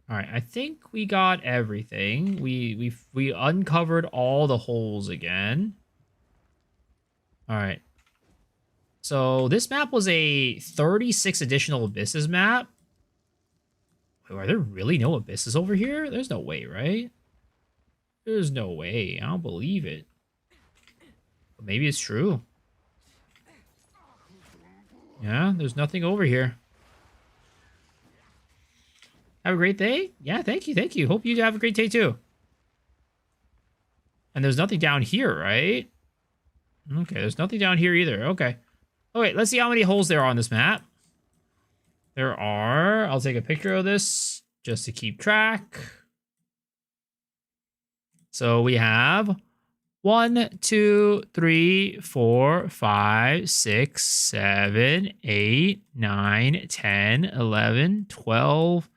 [SPEAKER 1] All right, I think we got everything. We uncovered all the holes again. All right. So this map was a 36 additional abysses map. Wait, are there really no abysses over here? There's no way, right? There's no way. I don't believe it. But maybe it's true. Yeah, there's nothing over here. Have a great day. Yeah, thank you. Thank you. Hope you have a great day too. And there's nothing down here, right? Okay, there's nothing down here either. Okay. Oh, wait, let's see how many holes there are on this map. There are. I'll take a picture of this just to keep track. So we have 1, 2, 3, 4, 5, 6, 7, 8, 9, 10, 11, 12,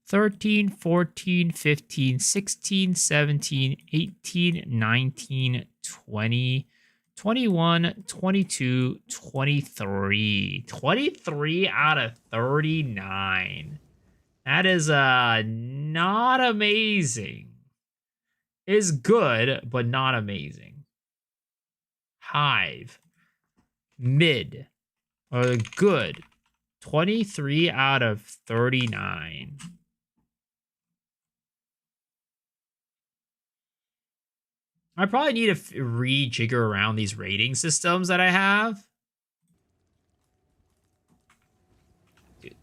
[SPEAKER 1] 13, 14, 15, 16, 17, 18, 19, 20, 21, 22, 23. 23 out of 39. That is not amazing. Is good, but not amazing. Hive. Mid. Or good. 23 out of 39. I probably need to rejigger around these rating systems that I have. Dude,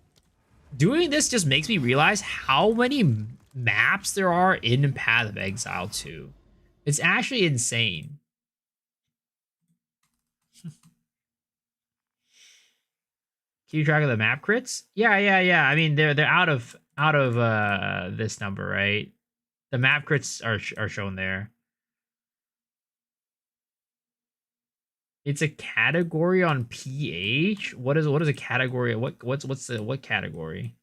[SPEAKER 1] doing this just makes me realize how many maps there are in Path of Exile 2. It's actually insane. Keep track of the map crits? Yeah. I mean, they're out of this number, right? The map crits are shown there. It's a category on PH. What is a category? What category?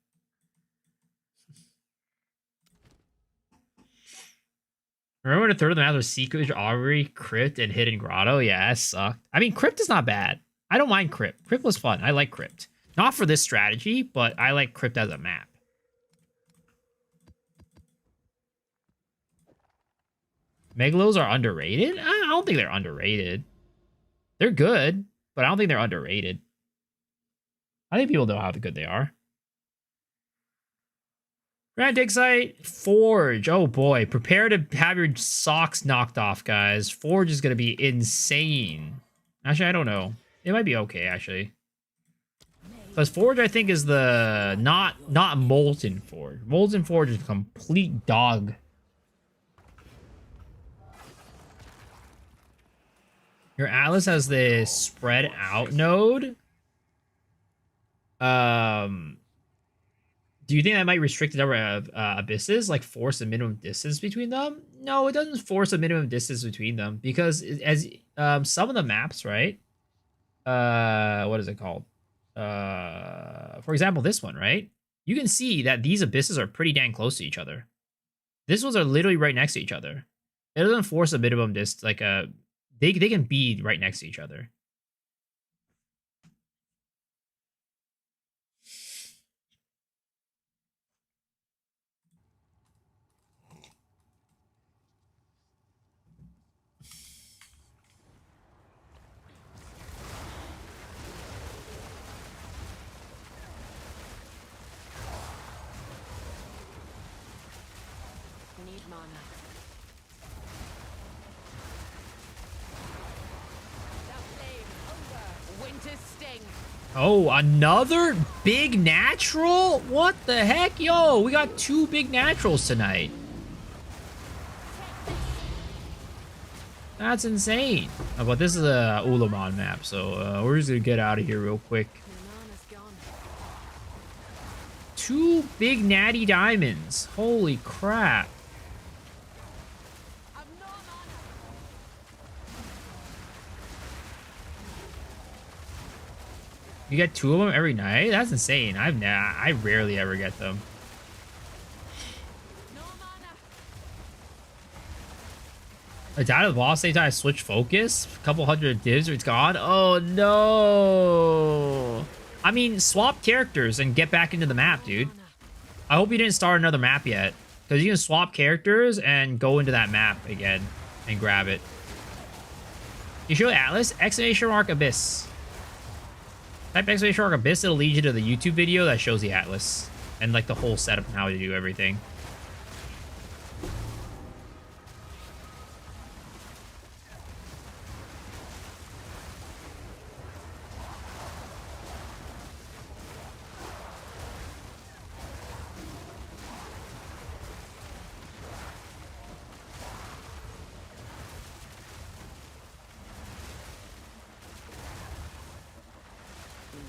[SPEAKER 1] Remember when a third of the maps was Seekers, Augury, Crypt, and Hidden Grotto? Yeah, that sucked. I mean, Crypt is not bad. I don't mind Crypt. Crypt was fun. I like Crypt. Not for this strategy, but I like Crypt as a map. Megalos are underrated? I don't think they're underrated. They're good, but I don't think they're underrated. I think people know how good they are. Grand Dig Site, Forge. Oh boy, prepare to have your socks knocked off, guys. Forge is going to be insane. Actually, I don't know. It might be okay, actually. Because Forge, I think, is the not Molten Forge. Molten Forge is a complete dog. Your Atlas has the spread out node. Do you think that might restrict the number of abysses, like force a minimum distance between them? No, it doesn't force a minimum distance between them because as some of the maps, right? What is it called? For example, this one, right? You can see that these abysses are pretty dang close to each other. These ones are literally right next to each other. It doesn't force a minimum distance, like a. They can be right next to each other.
[SPEAKER 2] Need mana. Winter's sting.
[SPEAKER 1] Oh, another big natural? What the heck? Yo, we got 2 big naturals tonight. That's insane. But this is a Ulamon map, so we're just gonna get out of here real quick.
[SPEAKER 2] Nirvana's gone.
[SPEAKER 1] 2 big natty diamonds. Holy crap.
[SPEAKER 2] I've no mana.
[SPEAKER 1] You get 2 of them every night? That's insane. I rarely ever get them.
[SPEAKER 2] No mana.
[SPEAKER 1] I died of the boss, same time I switch focus. A couple hundred divs, it's gone. Oh no. I mean, swap characters and get back into the map, dude. I hope you didn't start another map yet. Because you can swap characters and go into that map again and grab it. You show Atlas, exclamation mark Abyss. Type exclamation mark Abyss, it'll lead you to the YouTube video that shows the Atlas. And like the whole setup and how to do everything.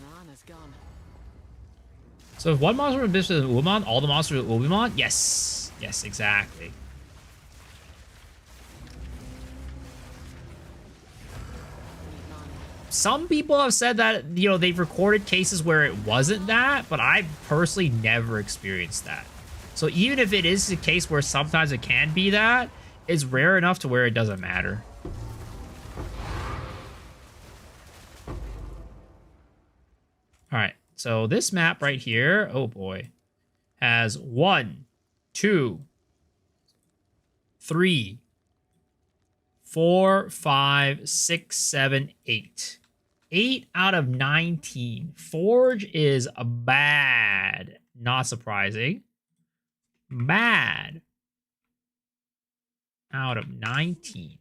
[SPEAKER 2] Nirvana's gone.
[SPEAKER 1] So if one monster with Abyss with Ulamon, all the monsters with Ulamon? Yes. Yes, exactly. Some people have said that, you know, they've recorded cases where it wasn't that, but I've personally never experienced that. So even if it is a case where sometimes it can be that, it's rare enough to where it doesn't matter. All right, so this map right here, oh boy, has 1, 2, 3, 4, 5, 6, 7, 8. 8 out of 19. Forge is bad. Not surprising. Bad. Out of 19.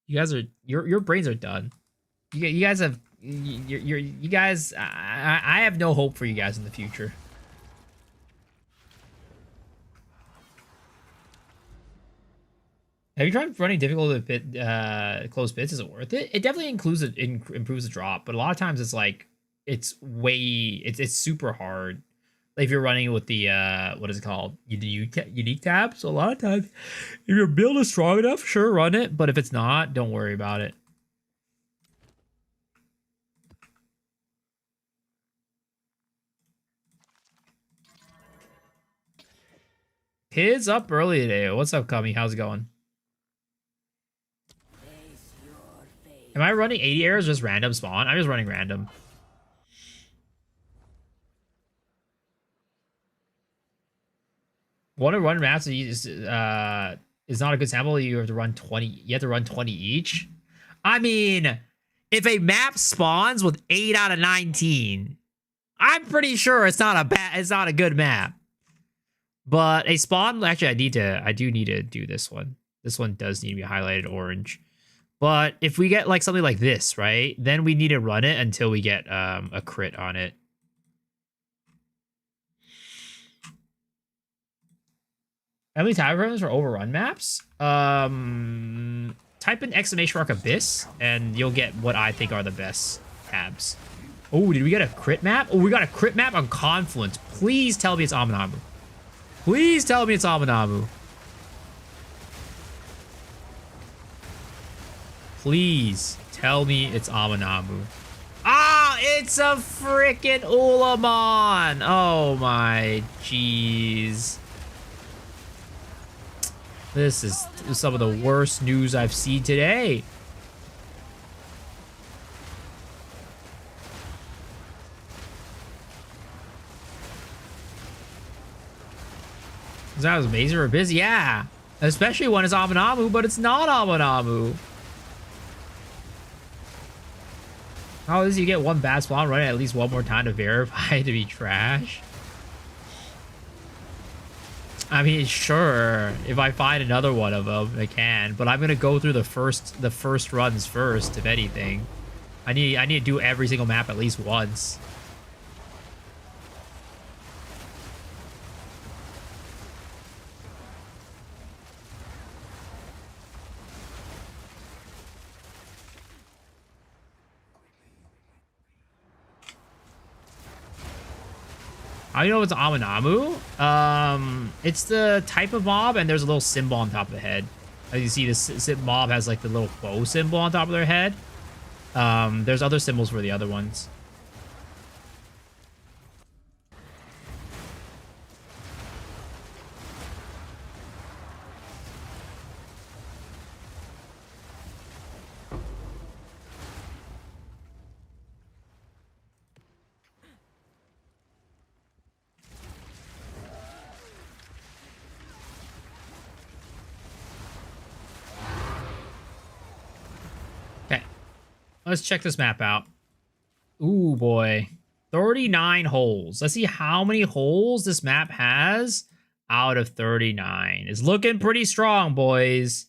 [SPEAKER 1] You guys are your brains are done. You guys have you guys. I have no hope for you guys in the future. Have you tried running difficult bit closed bits? Is it worth it? It definitely improves the drop, but a lot of times it's like it's super hard. Like if you're running with the what is it called, unique tab. So a lot of times, if your build is strong enough, sure, run it. But if it's not, don't worry about it. Kids up early today. What's up, Cummy? How's it going? Am I running 80 arrows just random spawn? I'm just running random. One to run maps is not a good sample. You have to run 20. You have to run 20 each. I mean, if a map spawns with 8 out of 19, I'm pretty sure it's not a good map. But a spawn, actually, I do need to do this one. This one does need to be highlighted orange. But if we get like something like this, right, then we need to run it until we get a crit on it. How many time frames for overrun maps? Type in exclamation mark Abyss, and you'll get what I think are the best tabs. Oh, did we get a crit map? Oh, we got a crit map on Confluence. Please tell me it's Aminamu. Please tell me it's Aminamu. Please tell me it's Aminamu. Ah, it's a freaking Ulamon. Oh my jeez. This is some of the worst news I've seen today. That was amazing or busy, yeah. Especially when it's Aminamu, but it's not Aminamu. How is you get one bad spawn, run it at least one more time to verify to be trash? I mean, sure, if I find another one of them, I can, but I'm gonna go through the first runs first, if anything. I need to do every single map at least once. I don't know if it's Aminamu. It's the type of mob, and there's a little symbol on top of the head. As you see, this mob has like the little bow symbol on top of their head. There's other symbols for the other ones. Okay, let's check this map out. Ooh, boy. 39 holes. Let's see how many holes this map has out of 39. It's looking pretty strong, boys.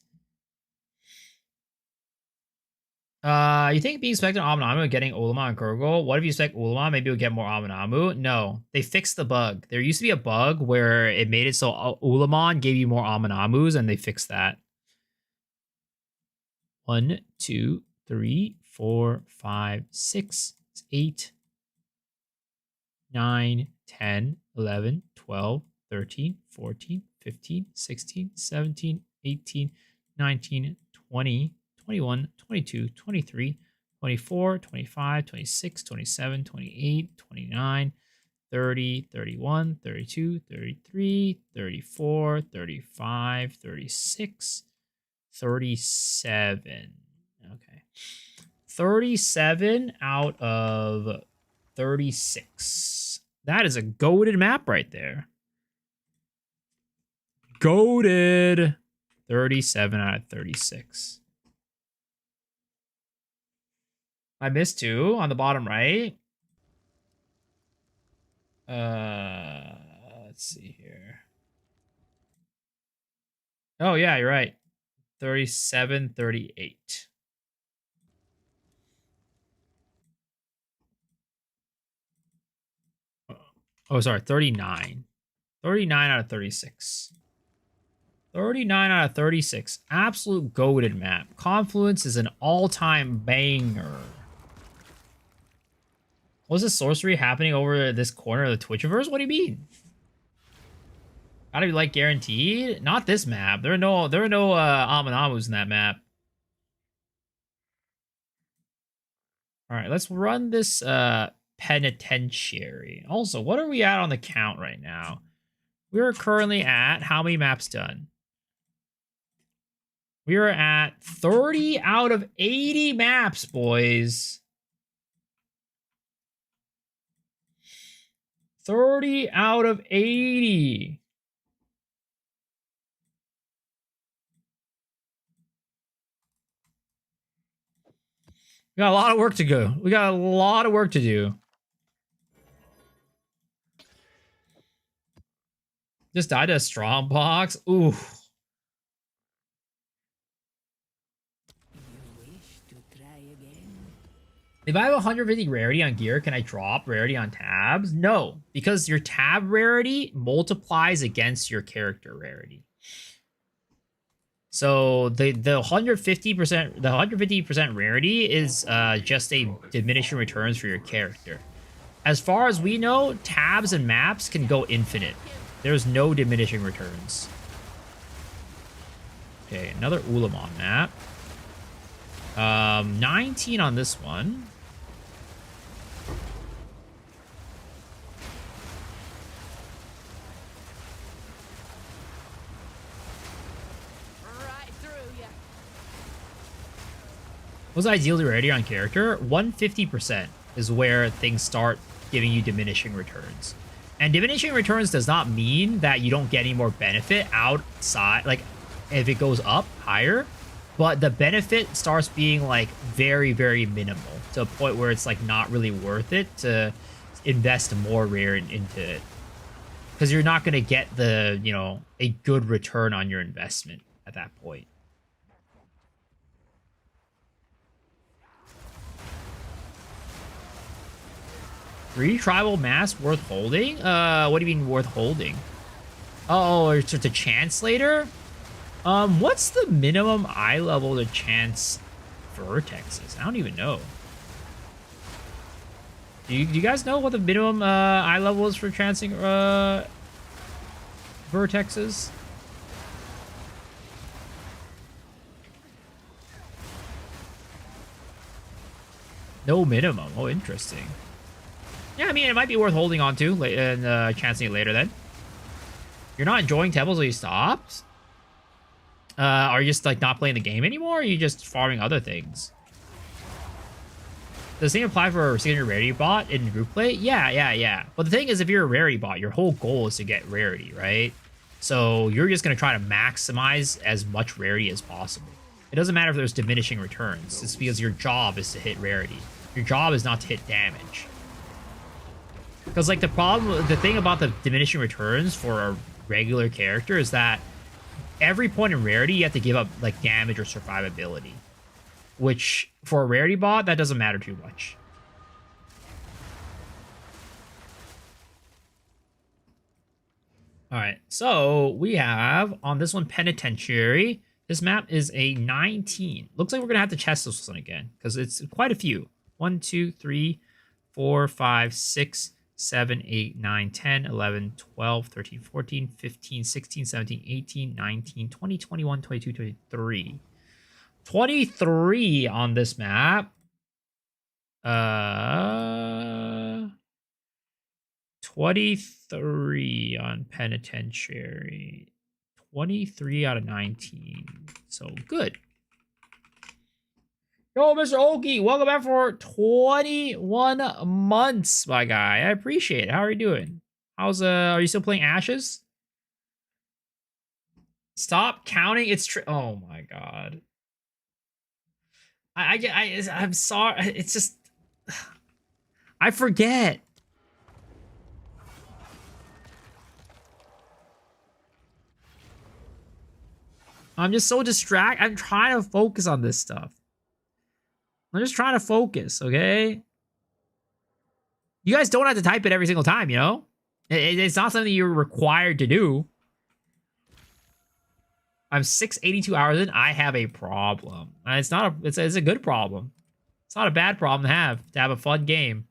[SPEAKER 1] You think being expected Aminamu and getting Ulama and Gurgle? What if you expect Ulama? Maybe we'll get more Aminamu? No, they fixed the bug. There used to be a bug where it made it so Ulaman gave you more Aminamus, and they fixed that. 1, 2, 3, 4, 5, 6, 8, 9, 10, 11, 12, 13, 14, 15, 16, 17, 18, 19, 20, 21, 22, 23, 24, 25, 26, 27, 28, 29, 30, 31, 32, 33, 34, 35, 36, 37. Okay. 37 out of 36. That is a goated map right there. Goated. 37 out of 36. I missed 2 on the bottom right. Let's see here. Oh, yeah, you're right. 37, 38. Oh, sorry, 39. 39 out of 36. 39 out of 36. Absolute goated map. Confluence is an all-time banger. Was this sorcery happening over this corner of the Twitchiverse? What do you mean? Gotta be like guaranteed? Not this map. There are no Aminamus in that map. Alright, let's run this penitentiary. Also, what are we at on the count right now? We are currently at how many maps done? We are at 30 out of 80 maps, boys. 30 out of 80. We got a lot of work to go. We got a lot of work to do. Just died to a strong box. Ooh. If I have 150 rarity on gear, can I drop rarity on tabs? No, because your tab rarity multiplies against your character rarity. So the 150% rarity is just a diminishing returns for your character. As far as we know, tabs and maps can go infinite. There's no diminishing returns. Okay, another Ulamon map. 19 on this one. What's ideally rarity on character? 150% is where things start giving you diminishing returns. And diminishing returns does not mean that you don't get any more benefit outside, like if it goes up higher, but the benefit starts being like very, very minimal to a point where it's like not really worth it to invest more rare into it. Because you're not going to get the, you know, a good return on your investment at that point. 3 tribal mass worth holding? What do you mean worth holding? Oh, it's a chance later? What's the minimum eye level to chance vertexes? I don't even know. Do you guys know what the minimum eye level is for chancing vertexes? No minimum. Oh, interesting. Yeah, I mean, it might be worth holding on to and chancing it later then. You're not enjoying temples, so you stopped? Are you just like not playing the game anymore? Or are you just farming other things? Does the same apply for a signature rarity bot in group play? Yeah. But the thing is, if you're a rarity bot, your whole goal is to get rarity, right? So you're just going to try to maximize as much rarity as possible. It doesn't matter if there's diminishing returns. It's because your job is to hit rarity. Your job is not to hit damage. Because like the thing about the diminishing returns for a regular character is that every point in rarity you have to give up like damage or survivability, which for a rarity bot that doesn't matter too much. All right, so we have on this one Penitentiary. This map is a 19. Looks like we're gonna have to test this one again because it's quite a few. 1, 2, 3, 4, 5, 6, 7, 8, 9, 10, 11, 12, 13, 14, 15, 16, 17, 18, 19, 20, 21, 22, 23. 23 on this map. 23 on Penitentiary. 23 out of 19. So good. Yo, Mr. Oki, welcome back for 21 months, my guy. I appreciate it. How are you doing? Are you still playing Ashes? Stop counting. It's oh my god. I'm sorry. It's just I forget. I'm just so distracted. I'm trying to focus on this stuff. I'm just trying to focus, okay? You guys don't have to type it every single time, you know? It's not something you're required to do. I'm 682 hours in. I have a problem. It's a good problem. It's not a bad problem to have a fun game.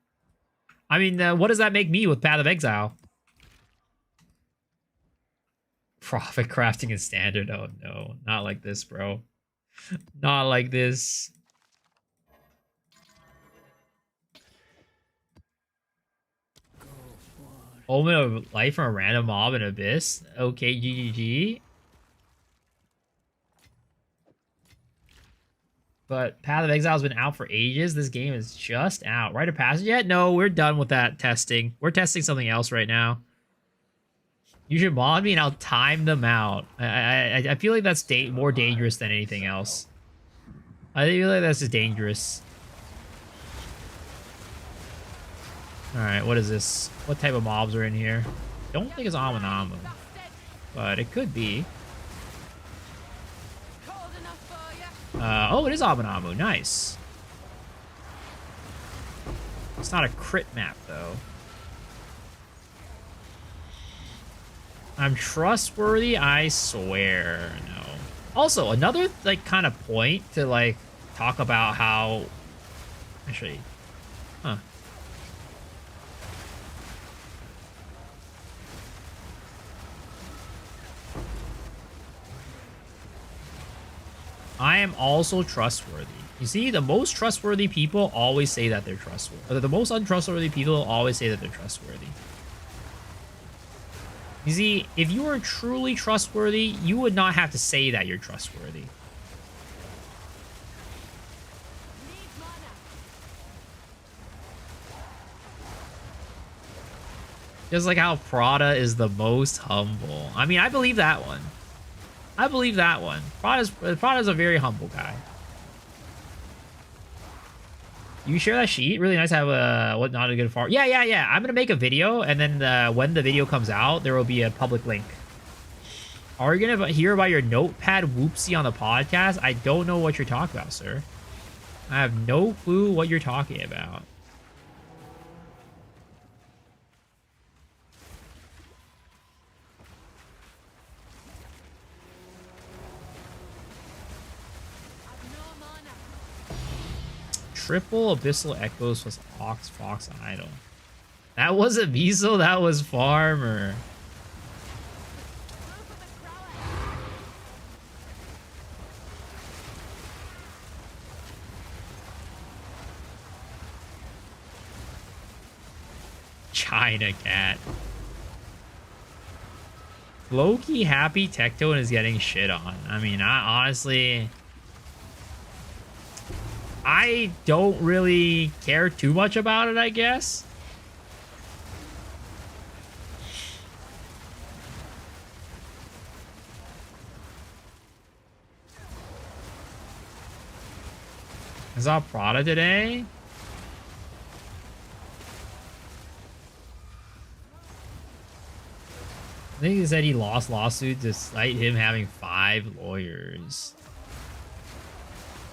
[SPEAKER 1] I mean, what does that make me with Path of Exile? Profit crafting is standard. Oh no, not like this, bro. Not like this. Omen of life from a random mob in Abyss. Okay, GGG. But Path of Exile has been out for ages. This game is just out. Rite of Passage yet? No, we're done with that testing. We're testing something else right now. You should mod me and I'll time them out. I feel like that's more dangerous than anything else. I feel like that's just dangerous. Alright, what is this? What type of mobs are in here? Don't think it's Amun, but it could be. Oh, it is Amun. Nice. It's not a crit map, though. I'm trustworthy, I swear. No. Also, another, like, kind of point to, like, talk about how... Actually... Huh. I am also trustworthy. You see, the most trustworthy people always say that they're trustworthy. Or the most untrustworthy people always say that they're trustworthy. You see, if you were truly trustworthy, you would not have to say that you're trustworthy. Just like how Prada is the most humble. I mean, I believe that one. I believe that one. Prada's a very humble guy. You share that sheet? Really nice to have a what not a good farm. Yeah. I'm gonna make a video, and then when the video comes out, there will be a public link. Are you gonna hear about your notepad whoopsie on the podcast? I don't know what you're talking about, sir. I have no clue what you're talking about. Triple Abyssal Echoes plus Ox Fox Idol. That wasn't Miso, that was Farmer. China Cat. Low-key happy Tectone is getting shit on. I mean, I honestly... I don't really care too much about it, I guess. I saw Prada today. I think he said he lost lawsuit despite him having 5 lawyers.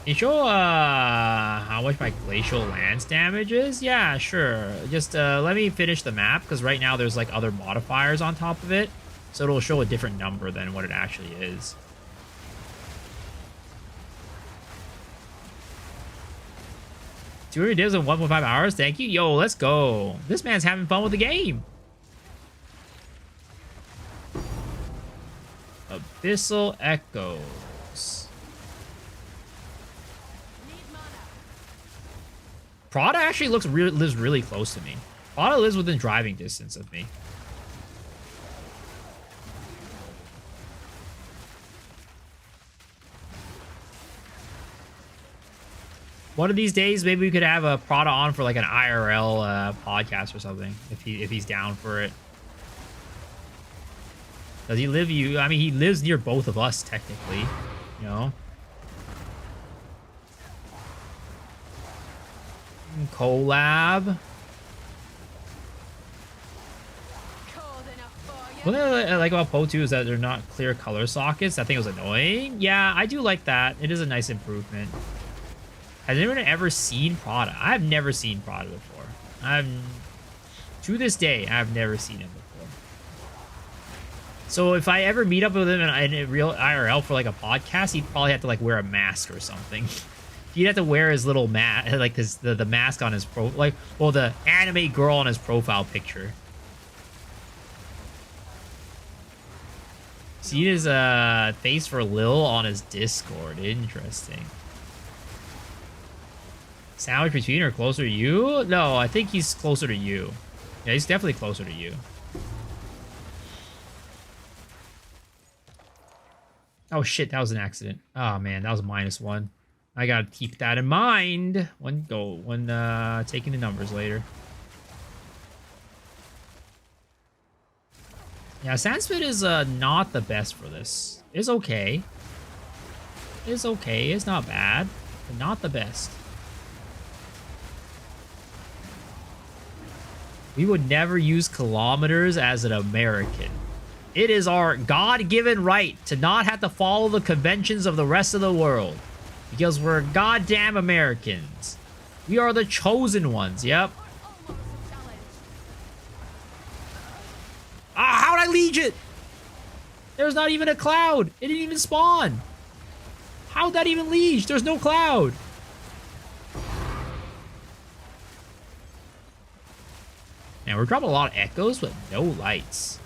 [SPEAKER 1] Can you show how much my glacial lance damage is? Yeah, sure. Just let me finish the map, because right now there's like other modifiers on top of it. So it'll show a different number than what it actually is. $200 divs in 1.5 hours. Thank you. Yo, let's go. This man's having fun with the game. Abyssal Echoes. Prada actually lives really close to me. Prada lives within driving distance of me. One of these days, maybe we could have a Prada on for like an IRL podcast or something, if he's down for it. Does he live I mean, he lives near both of us, technically, you know? Collab. One thing I like about Poe 2 is that they're not clear color sockets. I think it was annoying. Yeah, I do like that. It is a nice improvement. Has anyone ever seen Prada? I've never seen Prada before. To this day, I've never seen him before. So if I ever meet up with him in real IRL for like a podcast, he'd probably have to like wear a mask or something. He'd have to wear his little mask, like the mask on his the anime girl on his profile picture. See his face for Lil on his Discord. Interesting. Sandwich between or closer to you? No, I think he's closer to you. Yeah, he's definitely closer to you. Oh shit, that was an accident. Oh man, that was a -1. I gotta keep that in mind when taking the numbers later. Yeah, Sandspit is not the best for this. It's okay. It's okay. It's not bad, but not the best. We would never use kilometers as an American. It is our God-given right to not have to follow the conventions of the rest of the world. Because we're goddamn Americans. We are the chosen ones, yep. Ah, how'd I leech it? There's not even a cloud. It didn't even spawn. How'd that even leech? There's no cloud. And we're dropping a lot of echoes, but no lights.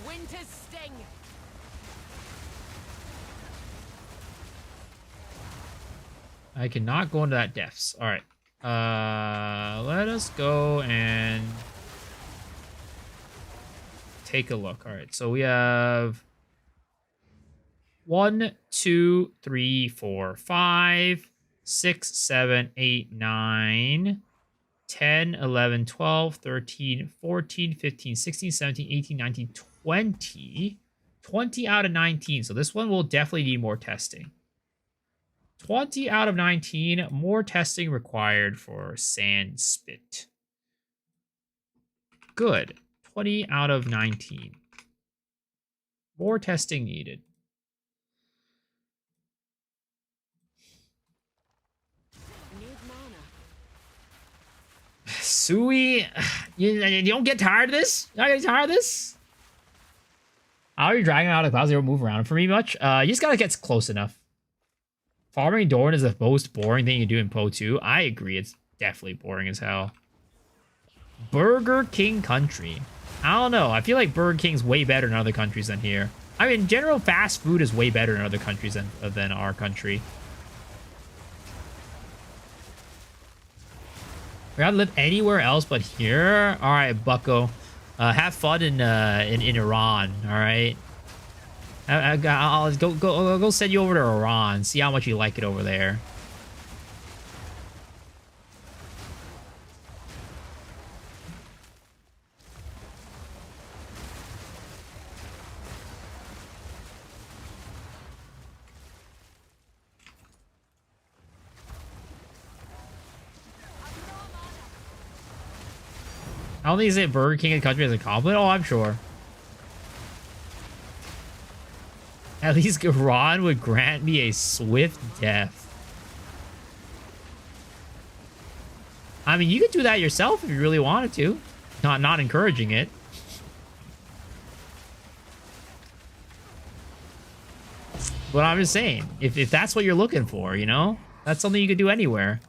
[SPEAKER 6] Winter's sting.
[SPEAKER 1] I cannot go into that depths. All right. Let us go and take a look. All right. So we have 1, 2, 3, 4, 5, 6, 7, 8, 9, 10, 11, 12, 13, 14, 15, 16, 17, 18, 19, 20. 20 out of 19. So this one will definitely need more testing. 20 out of 19. More testing required for Sand Spit. Good. 20 out of 19. More testing needed. Sui, you don't get tired of this? You not getting tired of this? How are you dragging out of clouds? They don't move around for me much. You just gotta get close enough. Farming Dorn is the most boring thing you do in Po 2. I agree, it's definitely boring as hell. Burger King country. I don't know. I feel like Burger King's way better in other countries than here. I mean, in general, fast food is way better in other countries than our country. We gotta live anywhere else but here. All right, Bucko. Have fun in Iran. All right. I'll go send you over to Iran. See how much you like it over there. I don't think it's a Burger King in country as a compliment. Oh, I'm sure. At least Iran would grant me a swift death. I mean, you could do that yourself if you really wanted to. Not encouraging it. But I'm just saying, if that's what you're looking for, you know? That's something you could do anywhere.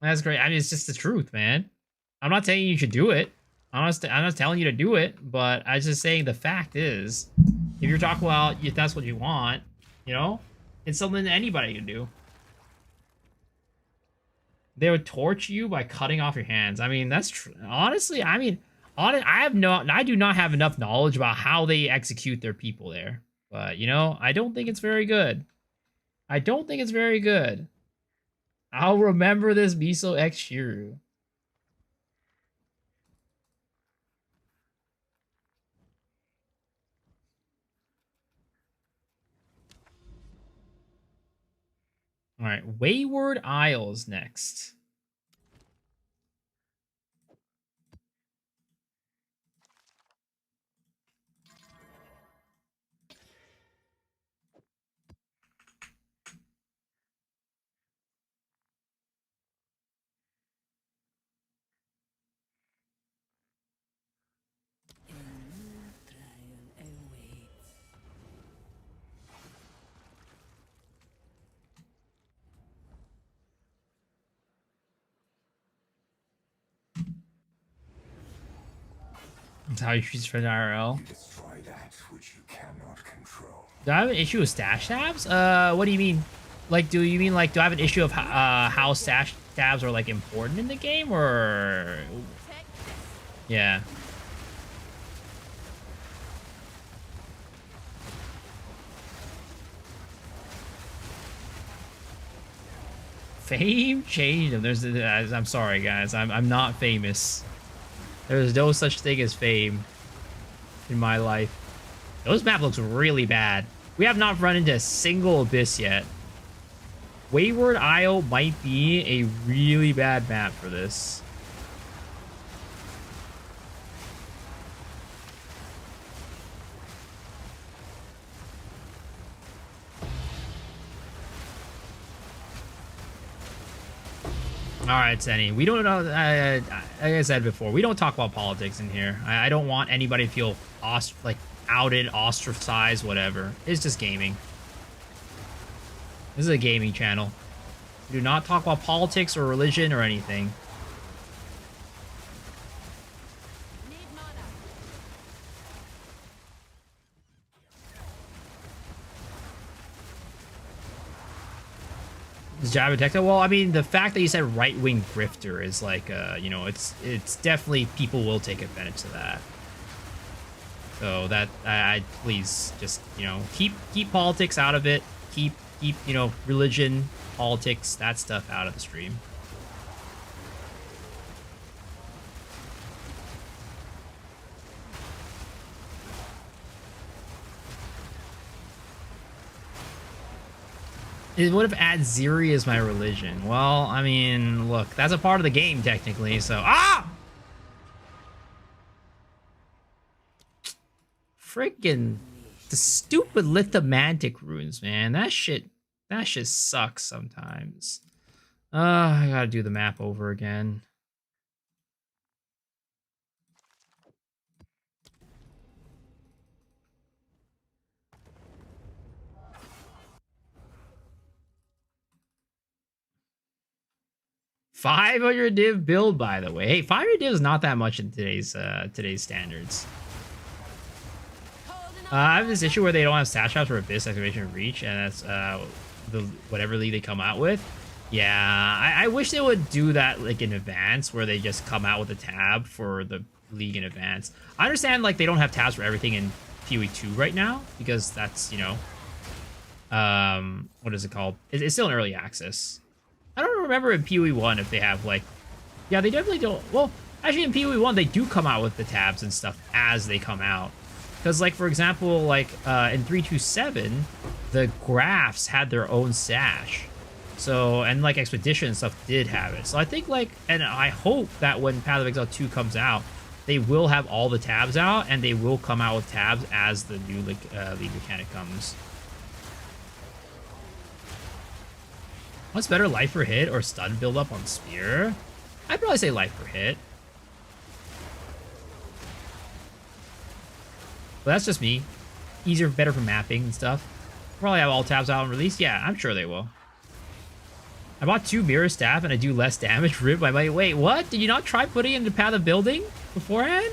[SPEAKER 1] That's great. I mean, it's just the truth, man. I'm not saying you should do it. I'm not telling you to do it, but I'm just saying the fact is, if you're talking about if that's what you want, you know, it's something that anybody can do. They would torture you by cutting off your hands. I mean, that's true. Honestly, I mean, I do not have enough knowledge about how they execute their people there. But, you know, I don't think it's very good. I don't think it's very good. I'll remember this Miso X Shiru. All right, Wayward Isles next. That's how you treat friend IRL.
[SPEAKER 4] Destroy that which you cannot control.
[SPEAKER 1] Do I have an issue with stash tabs? What do you mean? Like, do you mean like, do I have an issue of how stash tabs are like important in the game, or? Yeah. Fame changed them. I'm sorry, guys. I'm not famous. There's no such thing as fame in my life. Those map looks really bad. We have not run into a single abyss yet. Wayward Isle might be a really bad map for this. All right, Senny. We don't know. Like I said before, we don't talk about politics in here. I don't want anybody to feel like outed, ostracized, whatever. It's just gaming. This is a gaming channel. We do not talk about politics or religion or anything. Jab detected. Well, I mean, the fact that you said right-wing grifter is like, you know, it's definitely people will take advantage of that. So that I please just, you know, keep politics out of it. Keep you know, religion, politics, that stuff out of the stream. What if add Ziri as my religion? Well, I mean, look, that's a part of the game technically, so freaking The stupid lithomantic runes, man. That shit sucks sometimes. I gotta do the map over again. $500 div build, by the way. Hey, 500 div is not that much in today's standards. I have this issue where they don't have stat shots for Abyss, Excavation, Reach, and that's the whatever league they come out with. Yeah, I wish they would do that like in advance, where they just come out with a tab for the league in advance. I understand like they don't have tabs for everything in PoE 2 right now because that's, you know, what is it called? It's still in early access. I don't remember in PoE 1 if they have like, yeah, they definitely don't. Well, actually in PoE 1 they do come out with the tabs and stuff as they come out. Because, like, for example, like, in 327, the graphs had their own stash. So, and, like, Expedition and stuff did have it. So I think, like, and I hope that when Path of Exile 2 comes out, they will have all the tabs out, and they will come out with tabs as the new league mechanic comes. What's better, life per hit or stun build-up on Spear? I'd probably say life per hit. But that's just me. Easier, better for mapping and stuff. Probably have all tabs out and release. Yeah, I'm sure they will. I bought 2 mirror staff and I do less damage. Rip my money. Wait, what? Did you not try putting it in the path of building beforehand?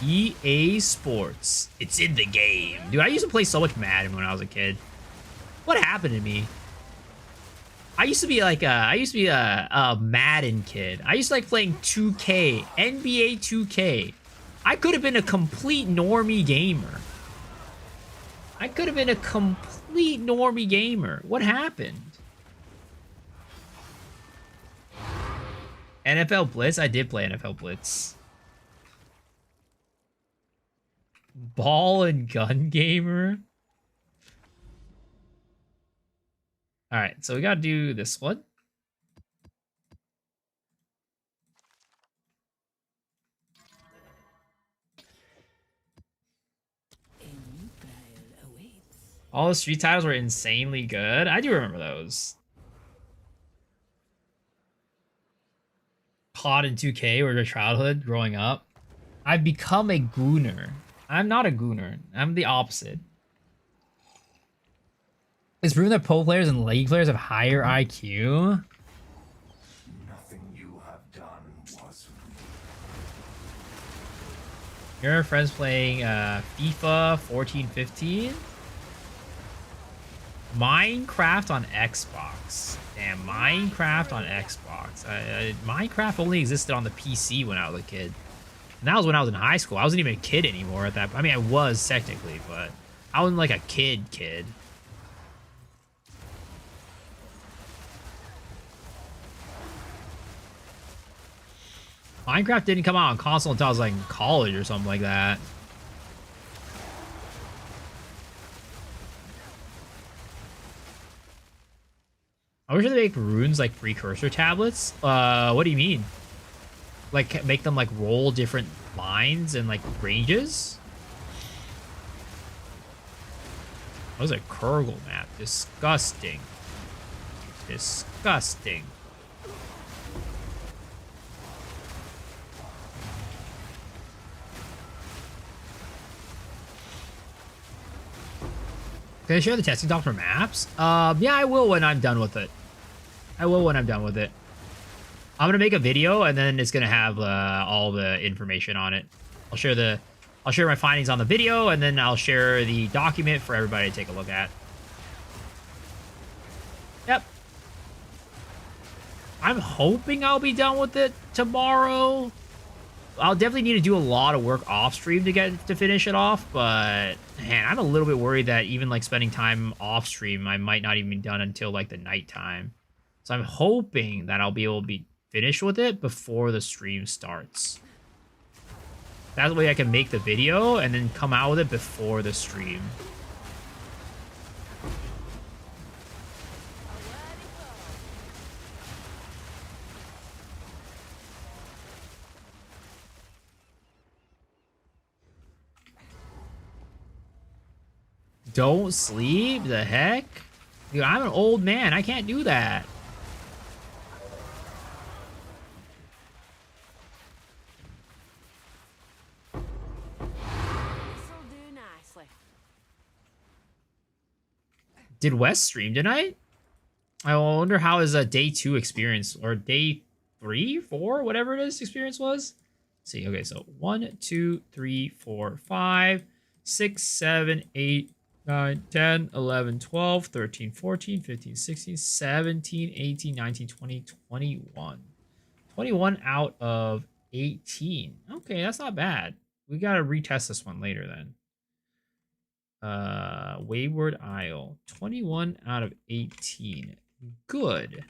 [SPEAKER 1] EA Sports. It's in the game. Dude, I used to play so much Madden when I was a kid. What happened to me? I used to be like a Madden kid. I used to like playing 2K, NBA 2K. I could have been a complete normie gamer. What happened? NFL Blitz? I did play NFL Blitz. Ball and gun gamer. All right, so we gotta do this one. All the street titles were insanely good. I do remember those. COD and 2K were your childhood growing up. I've become a gooner. I'm not a gooner. I'm the opposite. It's proven that pro players and league players have higher IQ.
[SPEAKER 4] Nothing you have done was.
[SPEAKER 1] Your friends playing FIFA 14, 15? Minecraft on Xbox. Damn, Minecraft on Xbox. Minecraft only existed on the PC when I was a kid. And that was when I was in high school. I wasn't even a kid anymore at that. I mean, I was technically, but I wasn't like a kid. Minecraft didn't come out on console until I was like in college or something like that. I wish they make runes like precursor tablets. What do you mean? Like make them like roll different lines and like ranges? That was a Kurgle map. Disgusting. Disgusting. Can I share the testing doc for maps? Yeah, I will when I'm done with it. I'm gonna make a video and then it's gonna have all the information on it. I'll share my findings on the video and then I'll share the document for everybody to take a look at. Yep. I'm hoping I'll be done with it tomorrow. I'll definitely need to do a lot of work off stream to finish it off, but man, I'm a little bit worried that even like spending time off stream, I might not even be done until like the nighttime. So I'm hoping that I'll be able to be finish with it before the stream starts. That way I can make the video and then come out with it before the stream. Don't sleep? The heck? Dude, I'm an old man. I can't do that.
[SPEAKER 2] This'll do nicely.
[SPEAKER 1] Did Wes stream tonight? I wonder how his day 2 experience, or day 3, 4, whatever it is, experience was. Let's see, okay, so 1, 2, 3, 4, 5, 6, 7, 8, 9, 10, 11, 12, 13, 14, 15, 16, 17, 18, 19, 20, 21. 21 out of 18. Okay, that's not bad. We gotta retest this one later then. Wayward Isle. 21 out of 18. Good.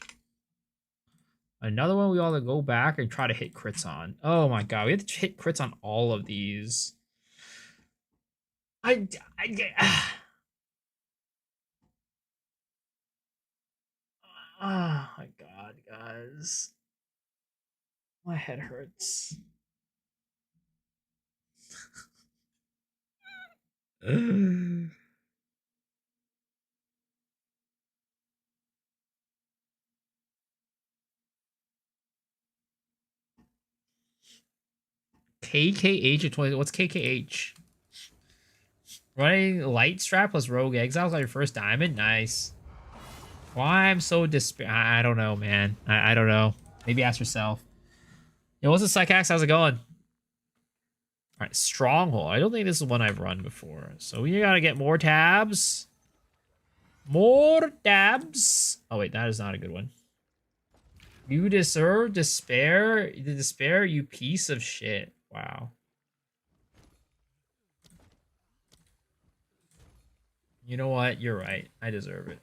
[SPEAKER 1] Another one we ought to go back and try to hit crits on. Oh my god, we have to hit crits on all of these. Oh my god, guys. My head hurts. KKH at 20. What's KKH? Running light strap plus rogue exiles on your first diamond. Nice. Why I'm so despair? I don't know, man. I don't know. Maybe ask yourself. Yo, what's the Psychax? How's it going? All right, Stronghold. I don't think this is one I've run before. So we gotta get more tabs. More tabs. Oh wait, that is not a good one. You deserve despair. The despair, you piece of shit. Wow. You know what? You're right. I deserve it.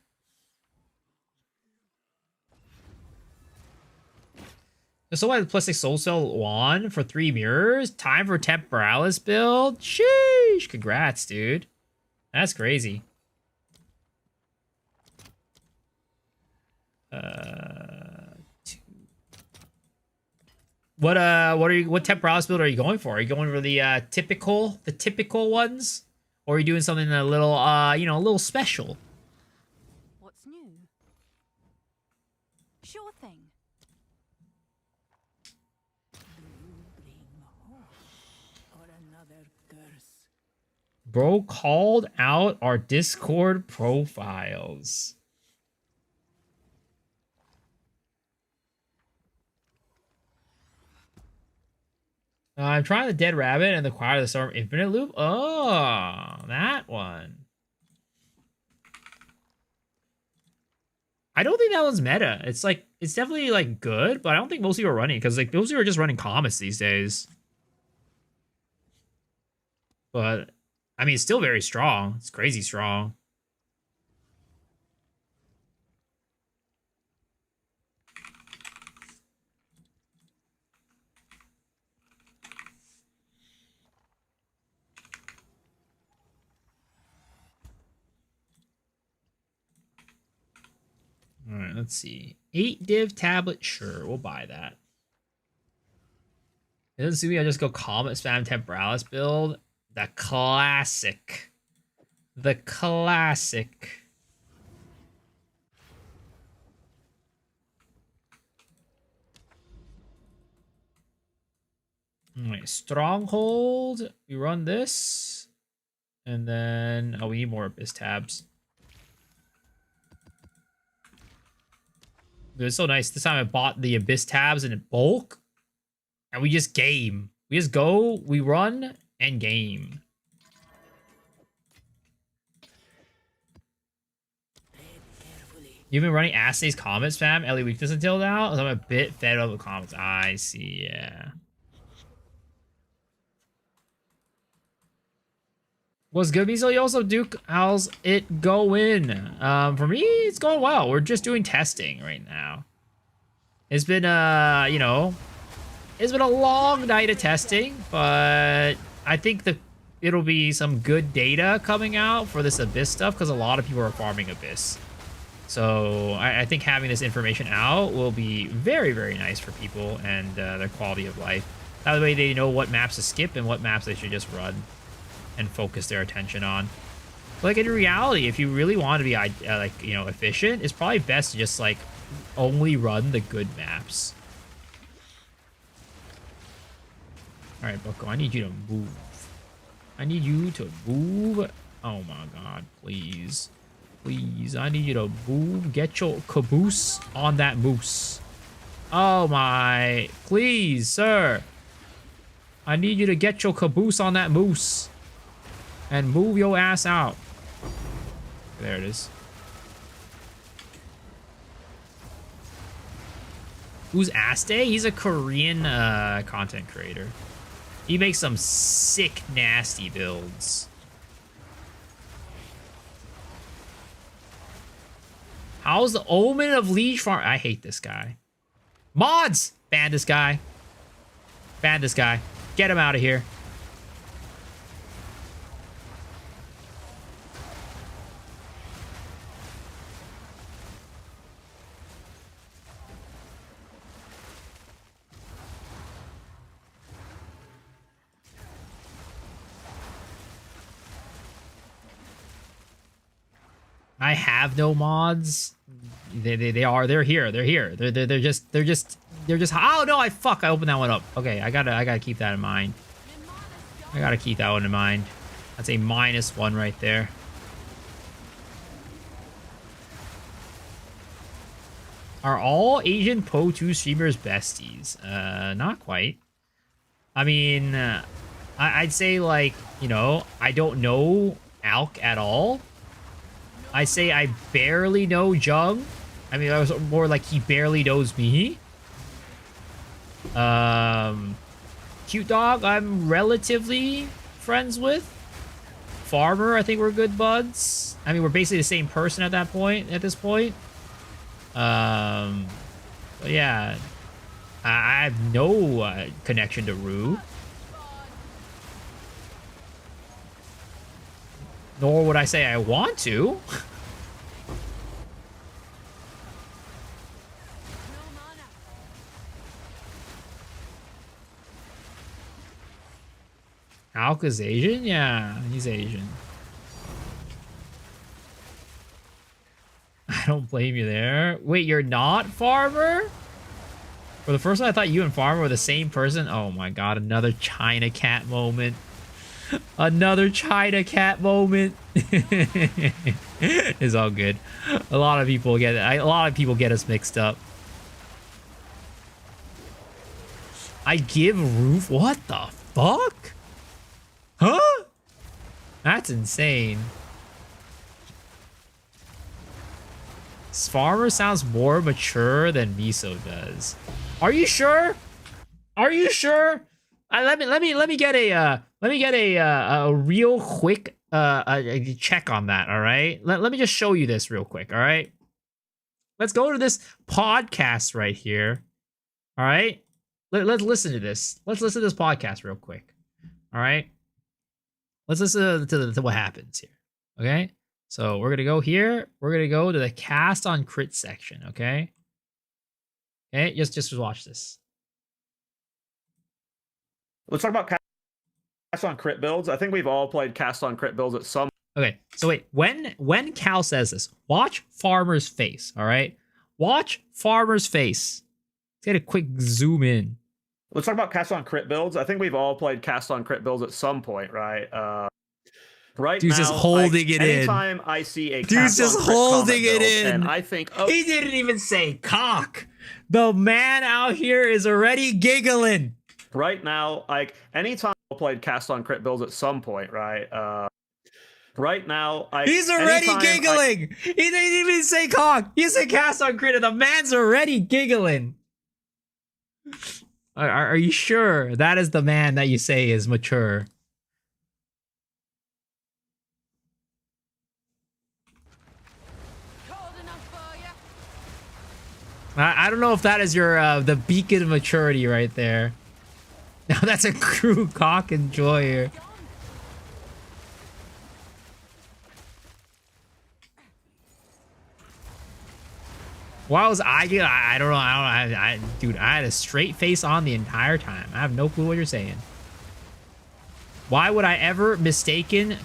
[SPEAKER 1] So what? Plastic Soul Cell wand for 3 mirrors. Time for Temporalis build. Sheesh! Congrats, dude. That's crazy. What Temporalis build are you going for? Are you going for the typical ones, or are you doing something a little a little special?
[SPEAKER 2] What's new? Sure thing.
[SPEAKER 1] Bro called out our Discord profiles. I'm trying the Dead Rabbit and the Choir of the Storm Infinite Loop. Oh, that one. I don't think that one's meta. It's like, it's definitely like good, but I don't think most people are running, because like most people are just running comets these days. But I mean, it's still very strong. It's crazy strong. All right, let's see. 8 div tablet. Sure, we'll buy that. It doesn't see me. I just go Comet Spam Temporalis build. The classic. The classic. All right, Stronghold. We run this. And then, oh, we need more Abyss tabs. It was so nice. This time I bought the Abyss tabs in bulk. And we just game. We just go, we run, and game. You've been running Assay's Comet spam, Ellie Weakness until now? So I'm a bit fed up with comments. I see, yeah. What's good, Miso? You also Duke, how's it going? For me, it's going well. We're just doing testing right now. It's been you know, it's been a long night of testing, but I think it'll be some good data coming out for this Abyss stuff because a lot of people are farming Abyss. So I think having this information out will be very, very nice for people and their quality of life. That way they know what maps to skip and what maps they should just run and focus their attention on. Like in reality, if you really want to be like, you know, efficient, it's probably best to just like only run the good maps. All right, Bucko, I need you to move. I need you to move. Oh my God, please. Please, I need you to move. Get your caboose on that moose. Oh my, please, sir. I need you to get your caboose on that moose. And move your ass out. There it is. Who's Aste? He's a Korean content creator. He makes some sick, nasty builds. How's the Omen of Liege Farm? I hate this guy. Mods! Ban this guy. Ban this guy. Get him out of here. I have no mods. They're here. They're here. They're just oh no, I opened that one up. Okay, I gotta keep that in mind. I gotta keep that one in mind. That's a -1 right there. Are all Asian Po2 streamers besties? Not quite. I mean, I'd say like, you know, I don't know Alk at all. I say I barely know Jung. I mean, I was more like he barely knows me. Cute Dog, I'm relatively friends with. Farmer, I think we're good buds. I mean, we're basically the same person at that point, at this point. But yeah. I have no connection to Rue. Nor would I say I want to. Alka's Asian? Yeah, he's Asian. I don't blame you there. Wait, you're not Farmer? For the first time, I thought you and Farmer were the same person. Oh my God, another China cat moment. Another China cat moment. It's all good. A lot of people get us mixed up. I give roof. What the fuck? Huh? That's insane. Farmer sounds more mature than Miso does. Are you sure? Are you sure? Let me get a real quick a check on that. All right. Let me just show you this real quick. All right. Let's go to this podcast right here. All right. Let's listen to this. Let's listen to this podcast real quick. All right. Let's listen to what happens here. Okay. So we're gonna go here. We're gonna go to the cast on crit section. Okay. Okay. Just watch this.
[SPEAKER 6] Let's talk about cast on crit builds. I think we've all played cast on crit builds at some.
[SPEAKER 1] Okay, so wait, when Cal says this, watch Farmer's face, all right? Watch Farmer's face. Let's get a quick zoom in.
[SPEAKER 6] Let's talk about cast on crit builds. I think we've all played cast on crit builds at some point, right? Right
[SPEAKER 1] Dude's
[SPEAKER 6] now,
[SPEAKER 1] just holding it in.
[SPEAKER 6] Anytime I see a
[SPEAKER 1] Dude's just holding it in.
[SPEAKER 6] and I think, oh,
[SPEAKER 1] he didn't even say cock. The man out here is already giggling.
[SPEAKER 6] Right now, like anytime I played cast on crit builds at some point, right? Right now,
[SPEAKER 1] he's already giggling. He didn't even say cock. He said cast on crit, and the man's already giggling. Are you sure that is the man that you say is mature? I don't know if that is your the beacon of maturity right there. Now that's a crew cock enjoyer. Why was I don't know. Dude, I had a straight face on the entire time. I have no clue what you're saying. Why would I ever mistaken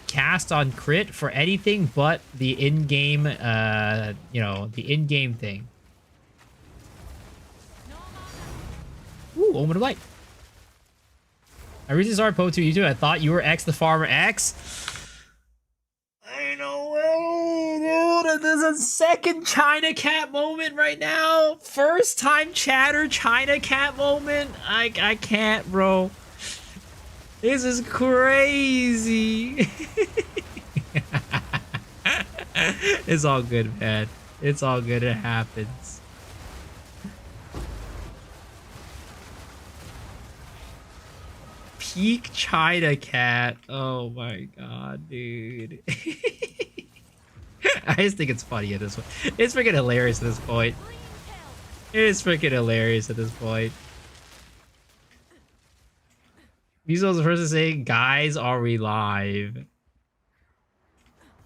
[SPEAKER 1] cast on crit for anything but the in-game, you know, the in-game thing? Ooh, Omen of Light. I recently started Po 2 YouTube. I thought you were X the Farmer X. I know, dude. There's a second China Cat moment right now. First time chatter China Cat moment. I can't, bro. This is crazy. It's all good, man. It's all good. It happens. Peak China Cat. Oh my god, dude. I just think it's funny at this point. It's freaking hilarious at this point. It is freaking hilarious at this point. Mizo was the first to say, guys, are we live?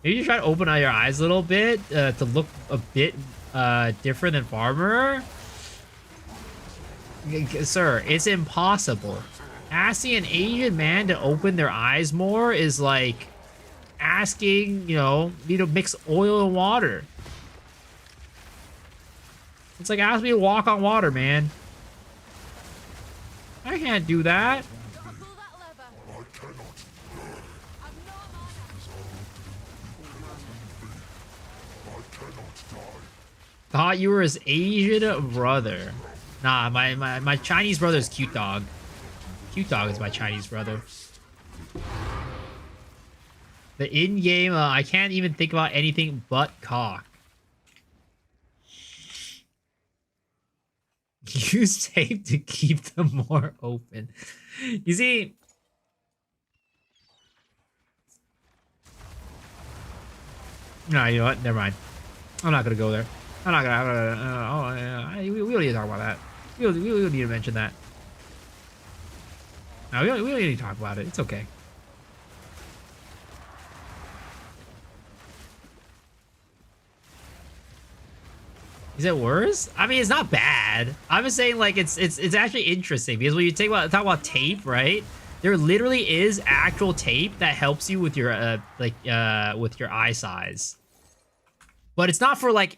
[SPEAKER 1] Maybe you try to open your eyes a little bit to look a bit different than Farmer. Sir, it's impossible. Asking an Asian man to open their eyes more is like asking, you know, me to mix oil and water. It's like asking me to walk on water, man. I can't do that. Thought you were his Asian brother. Nah, my Chinese brother is Cute Dog. Cute Dog is my Chinese brother. The in-game, I can't even think about anything but cock. Use tape to keep them more open. You see... No, you know what? Never mind. I'm not gonna go there. I'm not gonna. We don't need to talk about that. We don't need to mention that. No, we don't need to talk about it. It's okay. Is it worse? I mean, it's not bad. I'm just saying, like, it's actually interesting because when you talk about tape, right? There literally is actual tape that helps you with your with your eye size. But it's not for like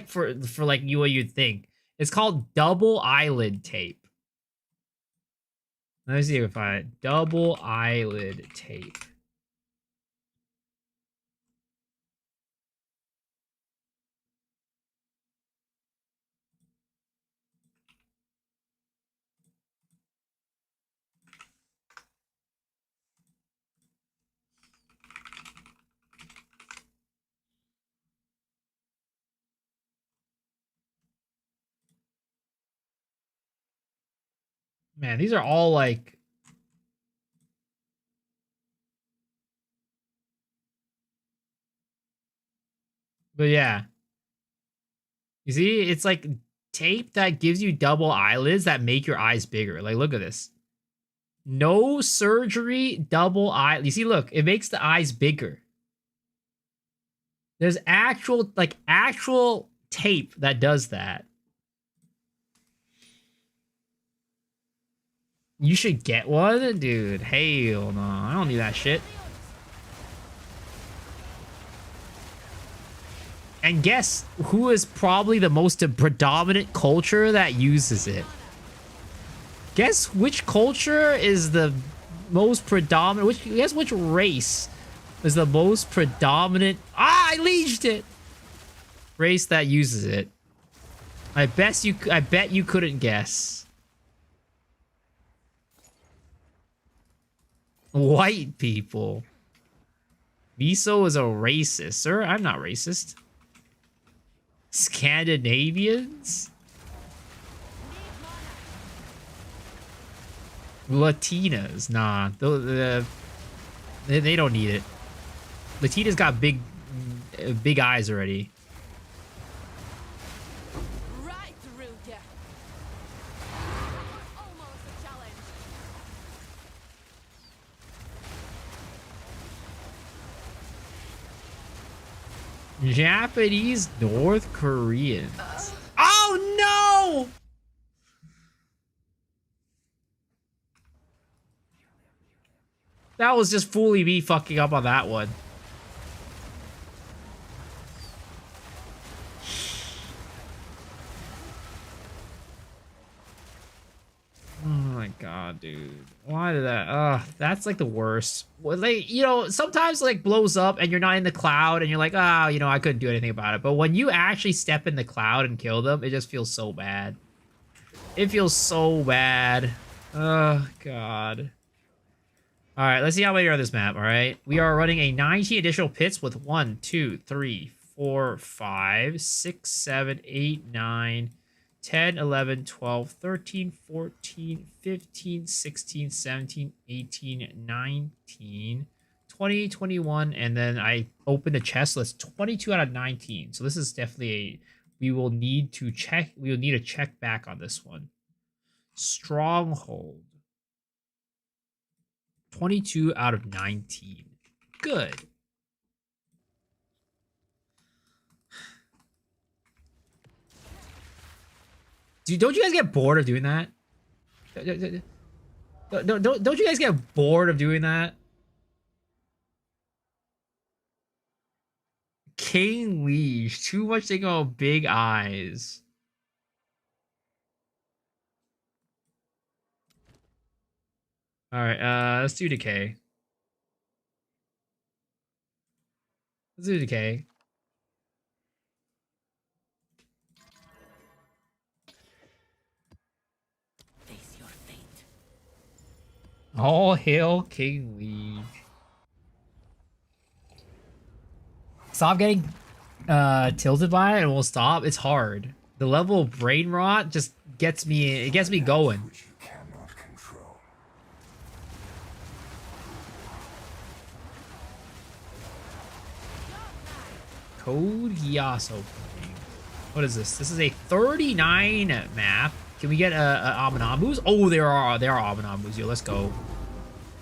[SPEAKER 1] for like what you'd think. It's called double eyelid tape. Let me see if I double eyelid tape. Man, these are all like... But yeah. You see, it's like tape that gives you double eyelids that make your eyes bigger. Like, look at this. No surgery, double eye. You see, look, it makes the eyes bigger. There's actual tape that does that. You should get one? Dude, hell no. I don't need that shit. And guess who is probably the most predominant culture that uses it? Guess which culture is the most predominant? Guess which race is the most predominant? Ah, I leaged it. Race that uses it. I bet you couldn't guess. White people. Miso is a racist. Sir, I'm not racist. Scandinavians? Latinas? Nah. They don't need it. Latinas got big eyes already. Japanese North Koreans. Oh no! That was just fully me fucking up on that one. Oh my god, dude. Why did that? That's like the worst. Well, like, you know, sometimes like blows up and you're not in the cloud and you're like, ah, you know, I couldn't do anything about it. But when you actually step in the cloud and kill them, it just feels so bad. It feels so bad. Oh god. All right, let's see how many are on this map. All right, we are running a 19 additional pits with 1, 2, 3, 4, 5, 6, 7, 8, 9, 10, 11, 12, 13, 14, 15, 16, 17, 18, 19, 20, 21, and then I opened the chest list 22 out of 19. So this is definitely a, we will need to check back on this one. Stronghold. 22 out of 19. Good. Dude, don't you guys get bored of doing that? Don't you guys get bored of doing that? King Liege. Too much thinking about big eyes. Alright, let's do Decay. Let's do Decay.
[SPEAKER 4] Face your fate.
[SPEAKER 1] All hail King Liege. Stop getting tilted by it and we'll stop. It's hard. The level of brain rot just gets me, it gets me going. Code Yaso. What is this? This is a 39 map. Can we get a Amanabus? Oh, there are Amanabus. Yo, let's go.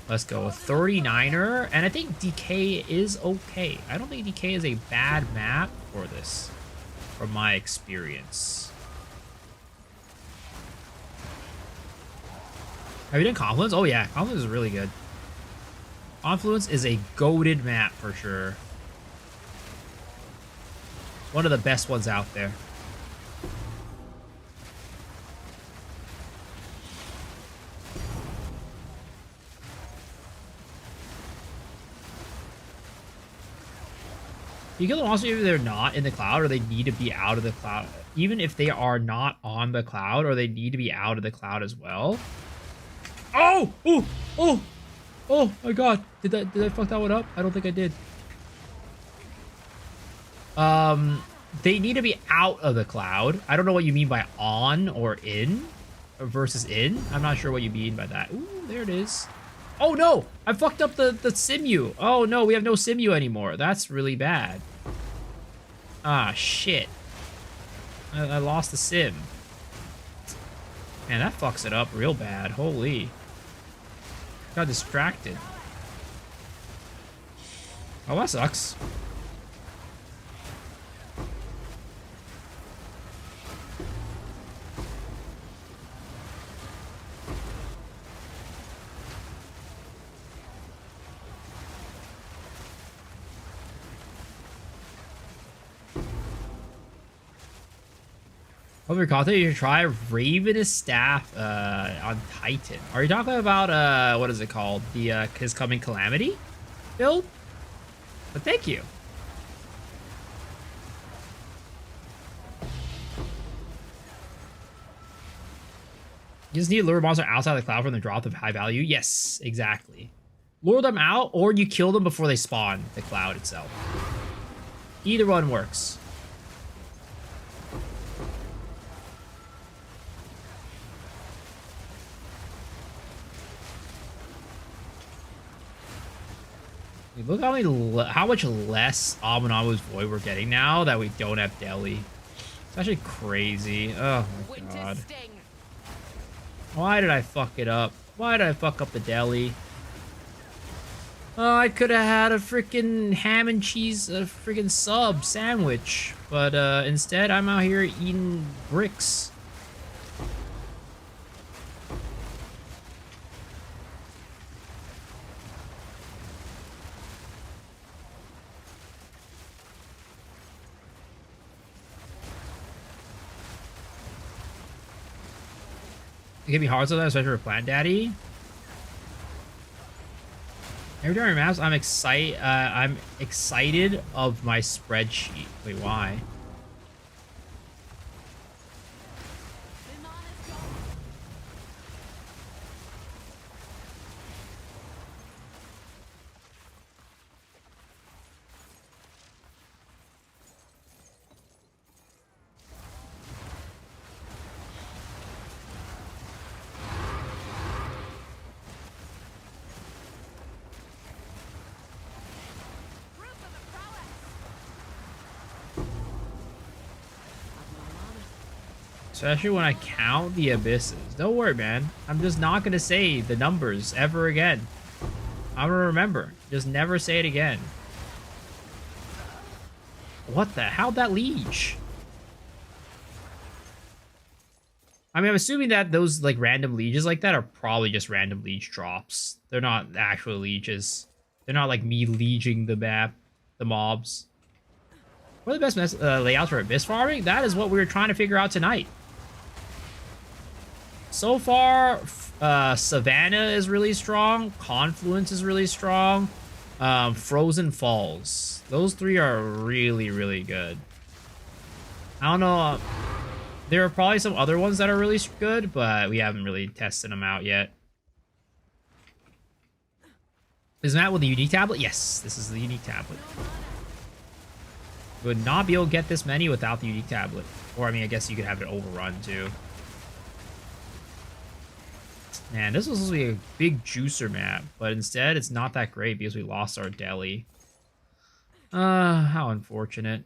[SPEAKER 1] Let's go. A 39er. And I think DK is okay. I don't think DK is a bad map for this, from my experience. Have you done Confluence? Oh yeah, Confluence is really good. Confluence is a goated map for sure. One of the best ones out there. You kill them also if they're not in the cloud or they need to be out of the cloud. Even if they are not on the cloud or they need to be out of the cloud as well. Oh! Oh! Oh! Oh my god. Did I fuck that one up? I don't think I did. They need to be out of the cloud. I don't know what you mean by on or in or versus in. I'm not sure what you mean by that. Ooh, there it is. Oh no, I fucked up the simu. Oh no, we have no simu anymore. That's really bad. Ah, shit. I lost the sim. Man, that fucks it up real bad. Holy. Got distracted. Oh, that sucks. Over content, you should try Ravenous Staff on Titan. Are you talking about what is it called? The His Coming Calamity build? But thank you. You just need to lure monster outside the cloud from the drop of high value. Yes, exactly. Lure them out, or you kill them before they spawn the cloud itself. Either one works. Look how much less Aminamu's Void we're getting now that we don't have Delhi. It's actually crazy. Oh my god. Why did I fuck it up? Why did I fuck up the Delhi? I could have had a freaking ham and cheese, a freaking sub sandwich, but instead I'm out here eating bricks. It can be hard sometimes, especially for Plant Daddy. Every time I maps, I'm excited of my spreadsheet. Wait, why? Especially when I count the abysses. Don't worry, man. I'm just not gonna say the numbers ever again. I'm gonna remember. Just never say it again. What the? How'd that leech? I mean, I'm assuming that those like random leeches like that are probably just random leech drops. They're not actual leeches. They're not like me leeching the map, the mobs. What are the best layouts for abyss farming? That is what we were trying to figure out tonight. So far, Savannah is really strong. Confluence is really strong. Frozen Falls. Those three are really, really good. I don't know. There are probably some other ones that are really good, but we haven't really tested them out yet. Is that with the unique tablet? Yes, this is the unique tablet. You would not be able to get this many without the unique tablet. Or, I mean, I guess you could have it overrun, too. Man, this was supposed to be a big juicer map, but instead it's not that great because we lost our deli. How unfortunate.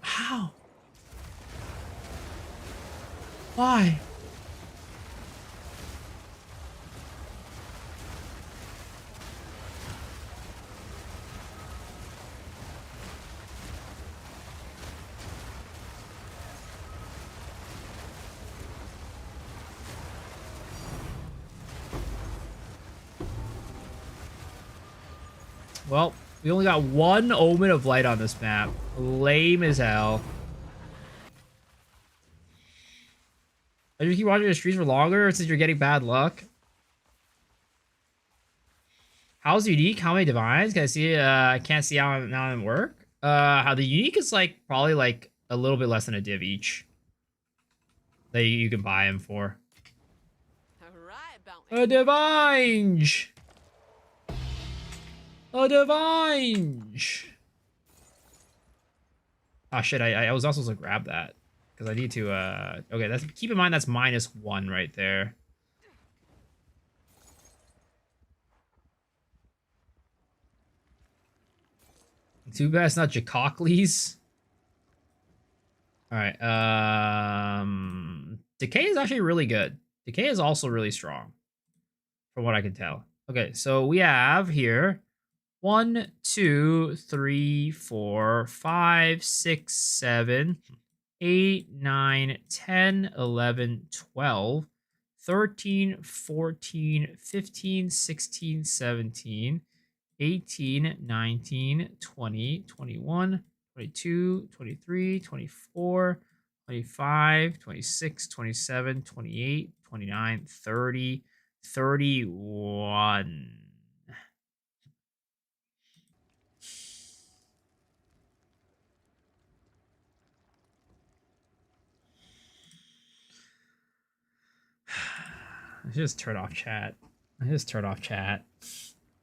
[SPEAKER 1] How? Why? Well, we only got one Omen of Light on this map. Lame as hell. Did you keep watching the streams for longer since you're getting bad luck? How's the unique? How many divines? Can I see? I can't see how it work. How the unique is like probably like a little bit less than a div each that you can buy him for. A divinge. A divinge. Oh shit! I was also supposed to grab that because I need to. Okay, that's keep in mind that's -1 right there. Too bad it's not Jacocles. All right. Decay is actually really good. Decay is also really strong, from what I can tell. Okay, so we have here 1, 2, 3, 4, 5, 6, 7, 8, 9, 10, 11, 12, 13, 14, 15, 16, 17, 18, 19, 20, 21, 22, 23, 24, 25, 26, 27, 28, 29, 30, 31. I should just turn off chat. I should just turn off chat.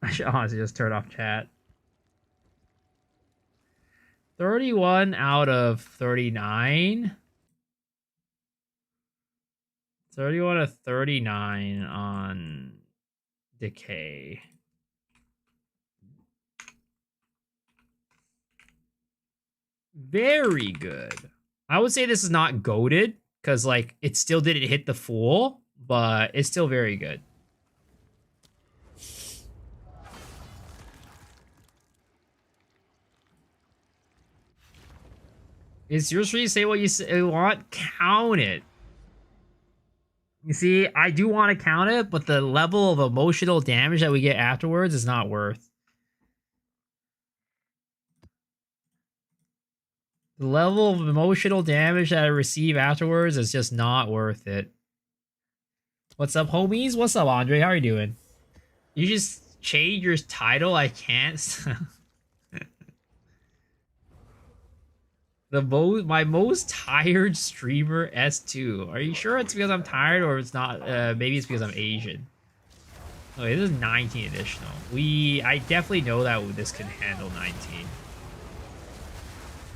[SPEAKER 1] I should honestly just turn off chat. 31 out of 39. 31 of 39 on Decay. Very good. I would say this is not goated because like it still didn't hit the full, but it's still very good. It's yours for you to say what you want. Count it. You see, I do want to count it, but the level of emotional damage that we get afterwards is not worth. The level of emotional damage that I receive afterwards is just not worth it. What's up, homies? What's up, Andre? How are you doing? You just change your title? I can't. My most tired streamer S2. Are you sure it's because I'm tired or it's not? Maybe it's because I'm Asian. Okay, this is 19 additional. I definitely know that this can handle 19.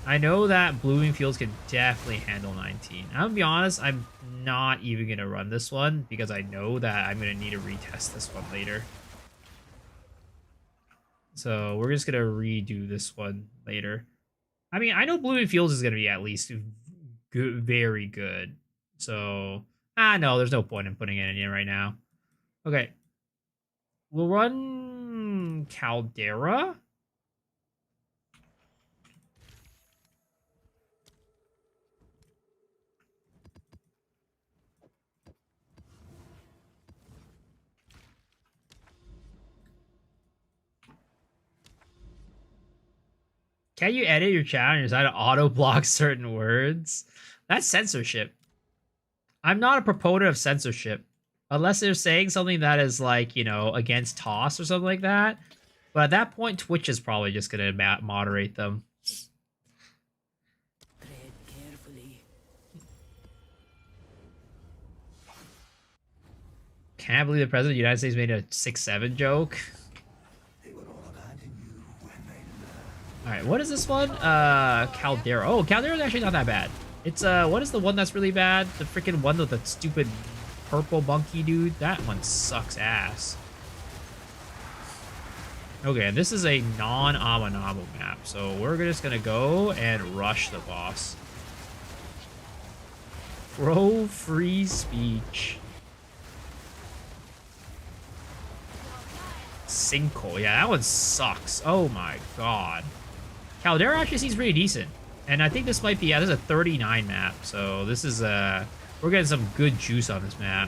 [SPEAKER 1] I know that Blooming Fields can definitely handle 19. I'm gonna be honest, I'm not even gonna run this one because I know that I'm gonna need to retest this one later. So we're just gonna redo this one later. I mean, I know Blooming Fields is gonna be at least good, very good. So no, there's no point in putting it in right now. Okay, we'll run Caldera. Can you edit your chat and decide to auto block certain words? That's censorship. I'm not a proponent of censorship. Unless they're saying something that is like, you know, against toss or something like that. But at that point, Twitch is probably just going to moderate them.
[SPEAKER 3] Tread carefully.
[SPEAKER 1] Can't believe the president of the United States made a 6-7 joke. Alright, what is this one? Caldera. Oh, Caldera is actually not that bad. It's, what is the one that's really bad? The freaking one with the stupid purple monkey dude? That one sucks ass. Okay, this is a non-Amanamu map, so we're just gonna go and rush the boss. Pro free speech. Sinkhole. Yeah, that one sucks. Oh my god. Caldera actually seems pretty decent. And I think this might be, yeah, this is a 39 map. So this is, we're getting some good juice on this map.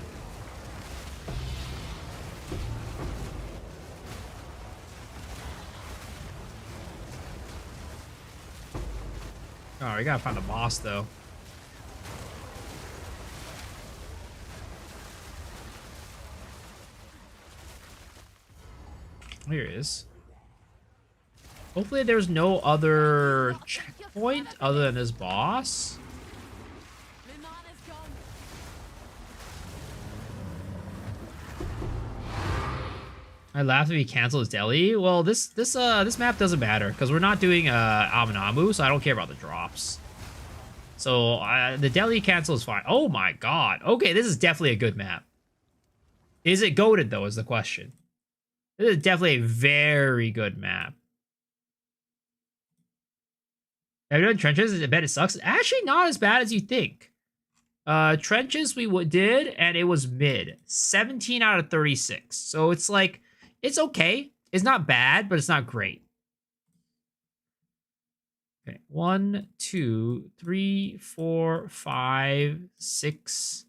[SPEAKER 1] Oh, we gotta find the boss, though. Here it is. Hopefully there's no other checkpoint other than this boss. I laughed if he cancels Delhi. Well, this map doesn't matter because we're not doing Amanamu, so I don't care about the drops. So the Delhi cancel is fine. Oh my god. Okay, this is definitely a good map. Is it goated though? Is the question. This is definitely a very good map. Have you done Trenches? I bet it sucks. Actually, not as bad as you think. Trenches we did, and it was mid. 17 out of 36. So it's like, it's okay. It's not bad, but it's not great. Okay, 1, 2, 3, 4, 5, 6,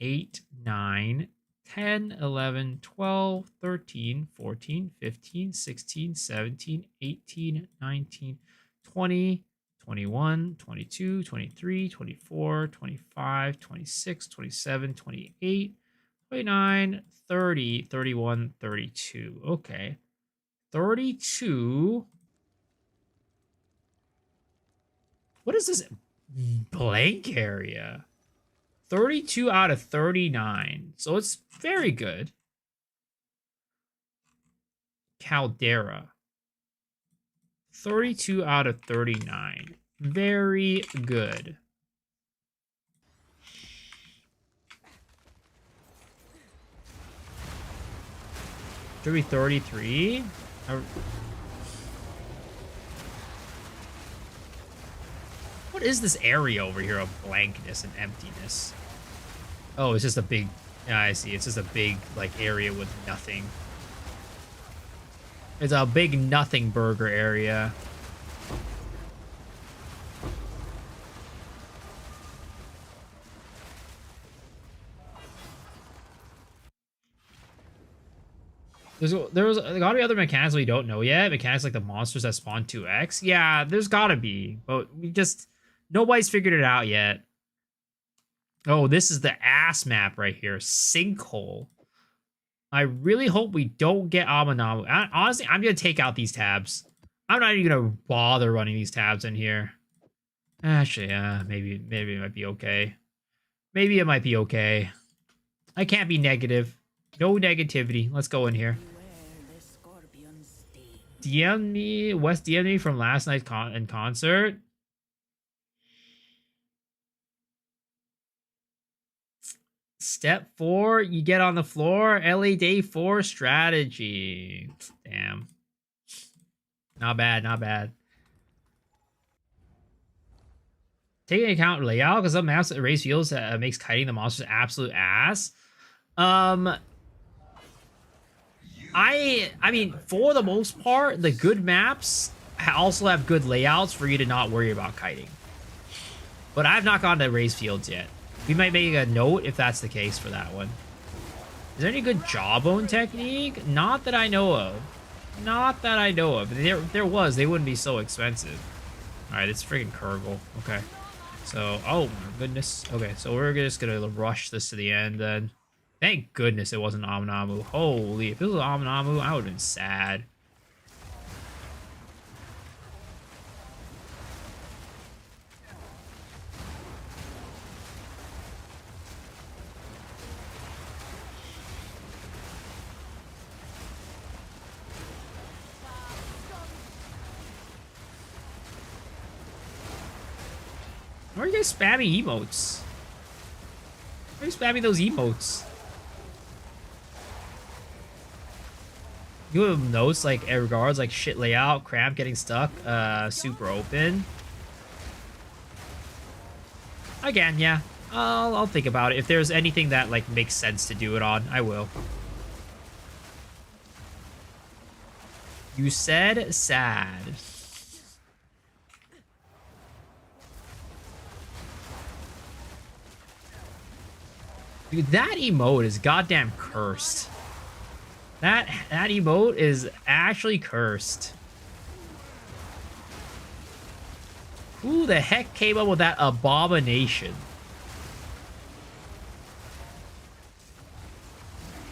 [SPEAKER 1] 8, 9, 10, 11, 12, 13, 14, 15, 16, 17, 18, 19, 20, 21, 22, 23, 24, 25, 26, 27, 28, 29, 30, 31, 32. Okay. 32. What is this blank area? 32 out of 39. So it's very good. Caldera. 32 out of 39. Very good. Should be 33. What is this area over here of blankness and emptiness? Oh, it's just a big... Yeah, I see. It's just a big, like, area with nothing. It's a big nothing burger area. There's gotta be other mechanics we don't know yet. Mechanics like the monsters that spawn 2x. Yeah, there's gotta be. But we just... Nobody's figured it out yet. Oh, this is the ass map right here. Sinkhole. I really hope we don't get Amanamu. Honestly, I'm going to take out these tabs. I'm not even going to bother running these tabs in here. Actually, maybe it might be okay. Maybe it might be okay. I can't be negative. No negativity. Let's go in here. DM me, West DM me from last night's in concert. Step 4, you get on the floor. LA Day 4 strategy. Damn. Not bad, not bad. Taking into account layout, because some maps that race fields makes kiting the monsters absolute ass. I mean, for the most part, the good maps also have good layouts for you to not worry about kiting. But I've not gone to race fields yet. We might make a note if that's the case for that one. Is there any good jawbone technique? Not that I know of. Not that I know of. If there was, they wouldn't be so expensive. Alright, it's freaking Kurgle. Okay. So, oh my goodness. Okay, so we're just gonna rush this to the end then. Thank goodness it wasn't Amanamu. Holy, if it was Amanamu, I would have been sad. Why are you guys spamming emotes? Why are you spamming those emotes? You have notes like regards like shit layout, cramp, getting stuck, super open. Again, yeah. I'll think about it. If there's anything that like makes sense to do it on, I will. You said sad. Dude, that emote is goddamn cursed. That emote is actually cursed. Who the heck came up with that abomination?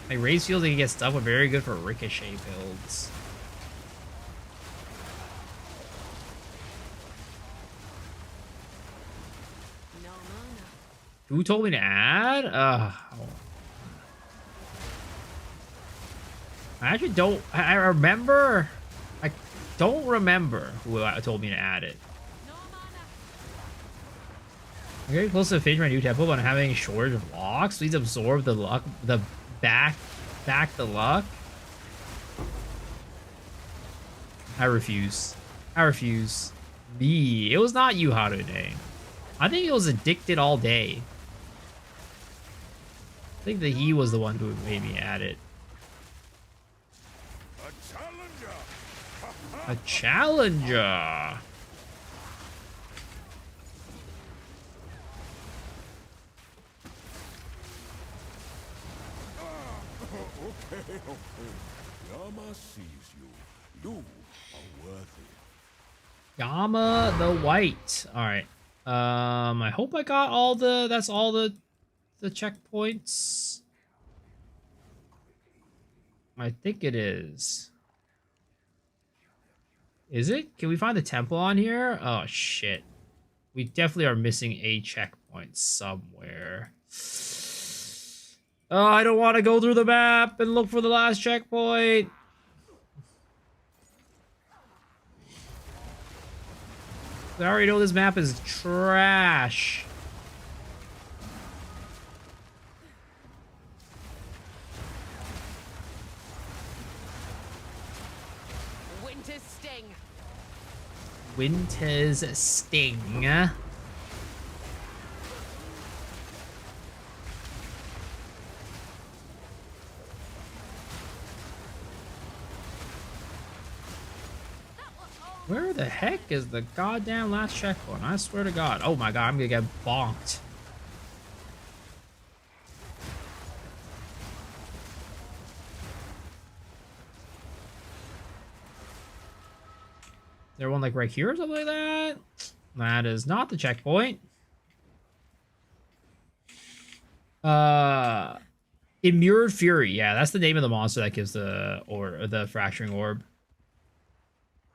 [SPEAKER 1] Like, race fields, you get stuff with very good for ricochet builds. Who told me to add? I actually don't. I remember. I don't remember who told me to add it. I'm getting close to finishing my new temple, but I'm having a shortage of locks. Please absorb the luck. The back the luck. I refuse. I refuse. It was not you, Harude. I think it was addicted all day. I think that he was the one who made me add it. A challenger.
[SPEAKER 4] Okay. Yama sees you. You are worthy.
[SPEAKER 1] Yama the White. All right. I hope I got all the. That's all the checkpoints. I think it is. Is it? Can we find the temple on here? Oh shit. We definitely are missing a checkpoint somewhere. Oh, I don't want to go through the map and look for the last checkpoint. I already know this map is trash. Winter's Sting. Where the heck is the goddamn last checkpoint? I swear to God. Oh my God, I'm gonna get bonked. Is there one like right here or something like that? That is not the checkpoint. Immured Fury. Yeah, that's the name of the monster that gives the fracturing orb.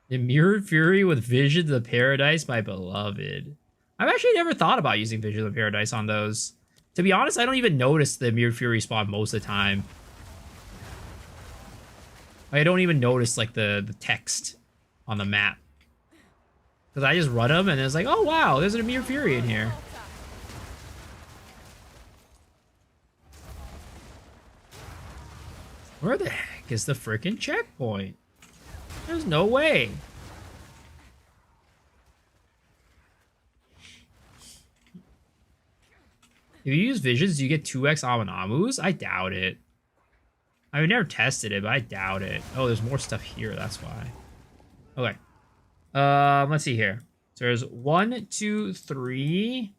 [SPEAKER 1] Immured Fury with Visions of Paradise, my beloved. I've actually never thought about using Visions of Paradise on those. To be honest, I don't even notice the Immured Fury spawn most of the time. I don't even notice like the text on the map. Because I just run them and it's like, oh wow, there's an Immured Fury in here. Where the heck is the freaking checkpoint? There's no way. If you use visions, do you get 2x Aminamus? I doubt it. I've never tested it, but I doubt it. Oh, there's more stuff here, that's why. Okay. Let's see here. So there's 1, 2, 3,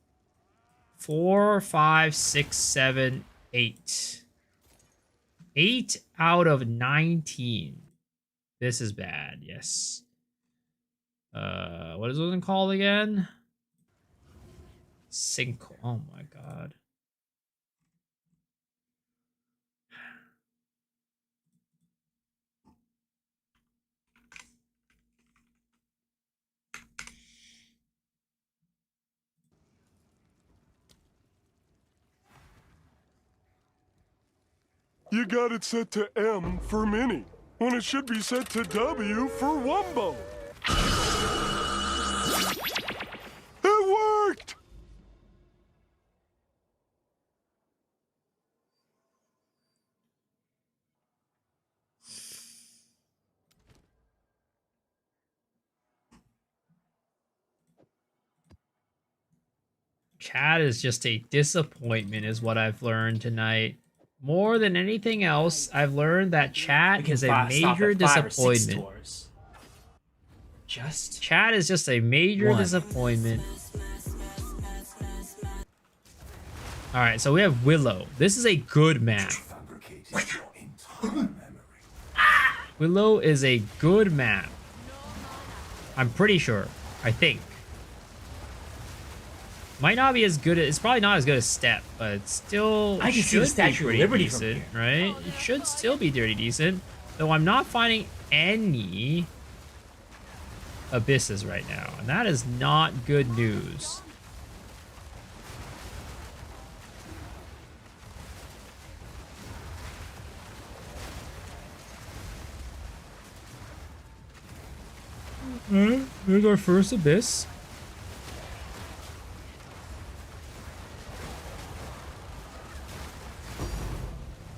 [SPEAKER 1] 4, 5, 6, 7, 8. 8 out of 19. This is bad, yes. What is it called again? Sinkhole. Oh my God.
[SPEAKER 7] You got it set to M for Mini, when it should be set to W for Wumbo. It worked!
[SPEAKER 1] Chat is just a disappointment is what I've learned tonight. More than anything else, I've learned that chat is a major disappointment. Chat is just a major disappointment. Alright, so we have Willow. This is a good map. Willow is a good map. I'm pretty sure. I think. Might not be as good as, it's probably not as good as Step, but it still
[SPEAKER 8] I can see the
[SPEAKER 1] should be
[SPEAKER 8] Statue of
[SPEAKER 1] pretty
[SPEAKER 8] Liberty
[SPEAKER 1] decent,
[SPEAKER 8] from
[SPEAKER 1] right? It should still be pretty decent, though I'm not finding any abysses right now, and that is not good news. Alright, here's our first abyss.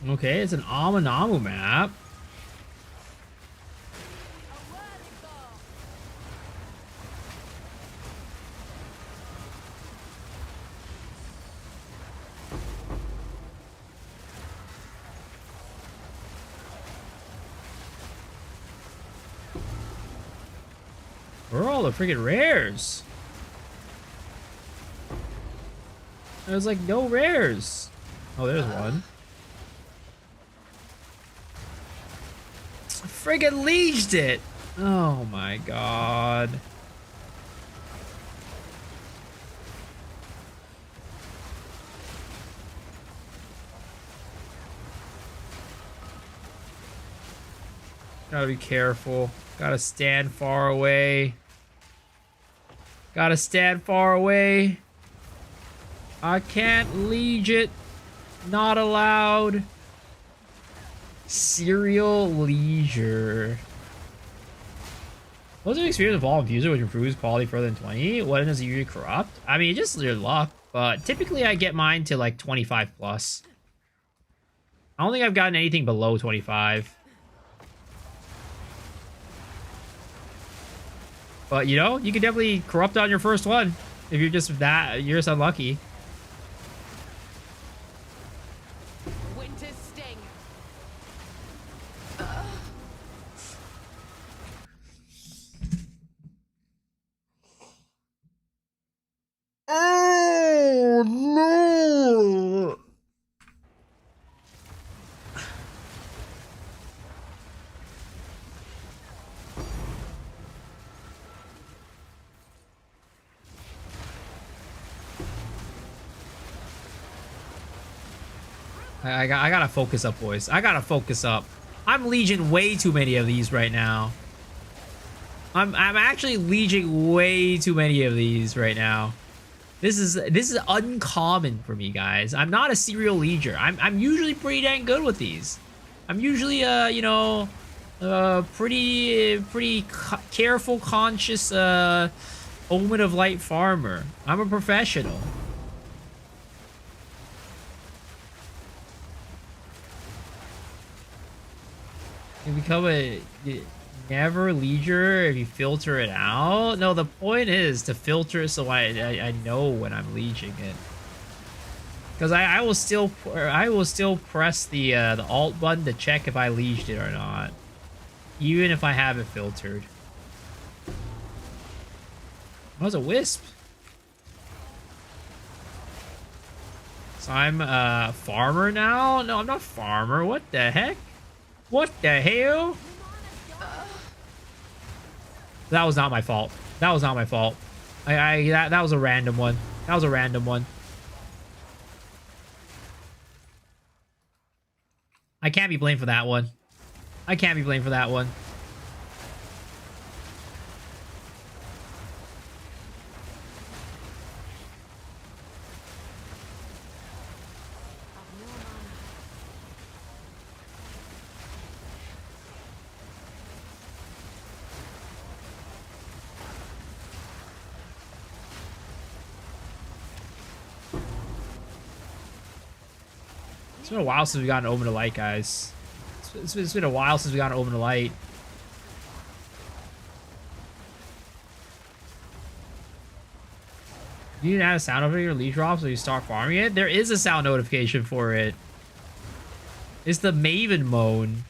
[SPEAKER 1] Okay, it's an Aminamu map. Where are all the freaking rares? There's like no rares. Oh, there's one. Friggin' leaged it! Oh my God. Gotta be careful. Gotta stand far away. Gotta stand far away. I can't liege it. Not allowed. Serial leisure. What's the experience of all infuser which improves quality further than 20? What does it usually corrupt? I mean, just your luck, but typically I get mine to like 25 plus. I don't think I've gotten anything below 25. But you know, you can definitely corrupt on your first one if you're just unlucky.
[SPEAKER 8] Winter's sting.
[SPEAKER 7] Oh no!
[SPEAKER 1] I gotta focus up, boys. I gotta focus up. I'm legion way too many of these right now. I'm actually legion way too many of these right now. This is uncommon for me, guys. I'm not a serial leger. I'm usually pretty dang good with these. I'm usually you know, pretty careful, conscious Omen of Light farmer. I'm a professional. You become a never leger if you filter it out. No, the point is to filter so I know when I'm leging it. Because I will still press the alt button to check if I leged it or not, even if I have it filtered. That was a wisp. So I'm farmer now? No, I'm not farmer. What the heck? What the hell? That was not my fault. That was not my fault. That was a random one. That was a random one. I can't be blamed for that one. I can't be blamed for that one. It's been a while since we got an Omen of Light, guys. It's been a while since we got an Omen of Light. You didn't add a sound over your lead drop so you start farming it? There is a sound notification for it. It's the Maven moan.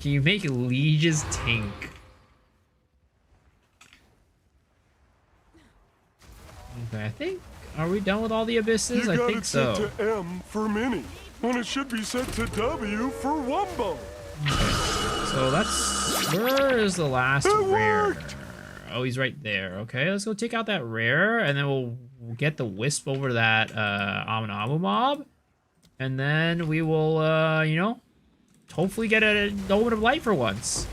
[SPEAKER 1] Can you make Liege's Tink? Okay, I think... Are we done with all the abysses? I think so.
[SPEAKER 7] You got it set to M for mini, when it should be set to W for Wumbo.
[SPEAKER 1] Okay. So that's... Where is the last rare? Oh, he's right there. Okay, let's go take out that rare, and then we'll get the wisp over to that Amu mob. And then we will, you know, hopefully get an Omen of Light for once.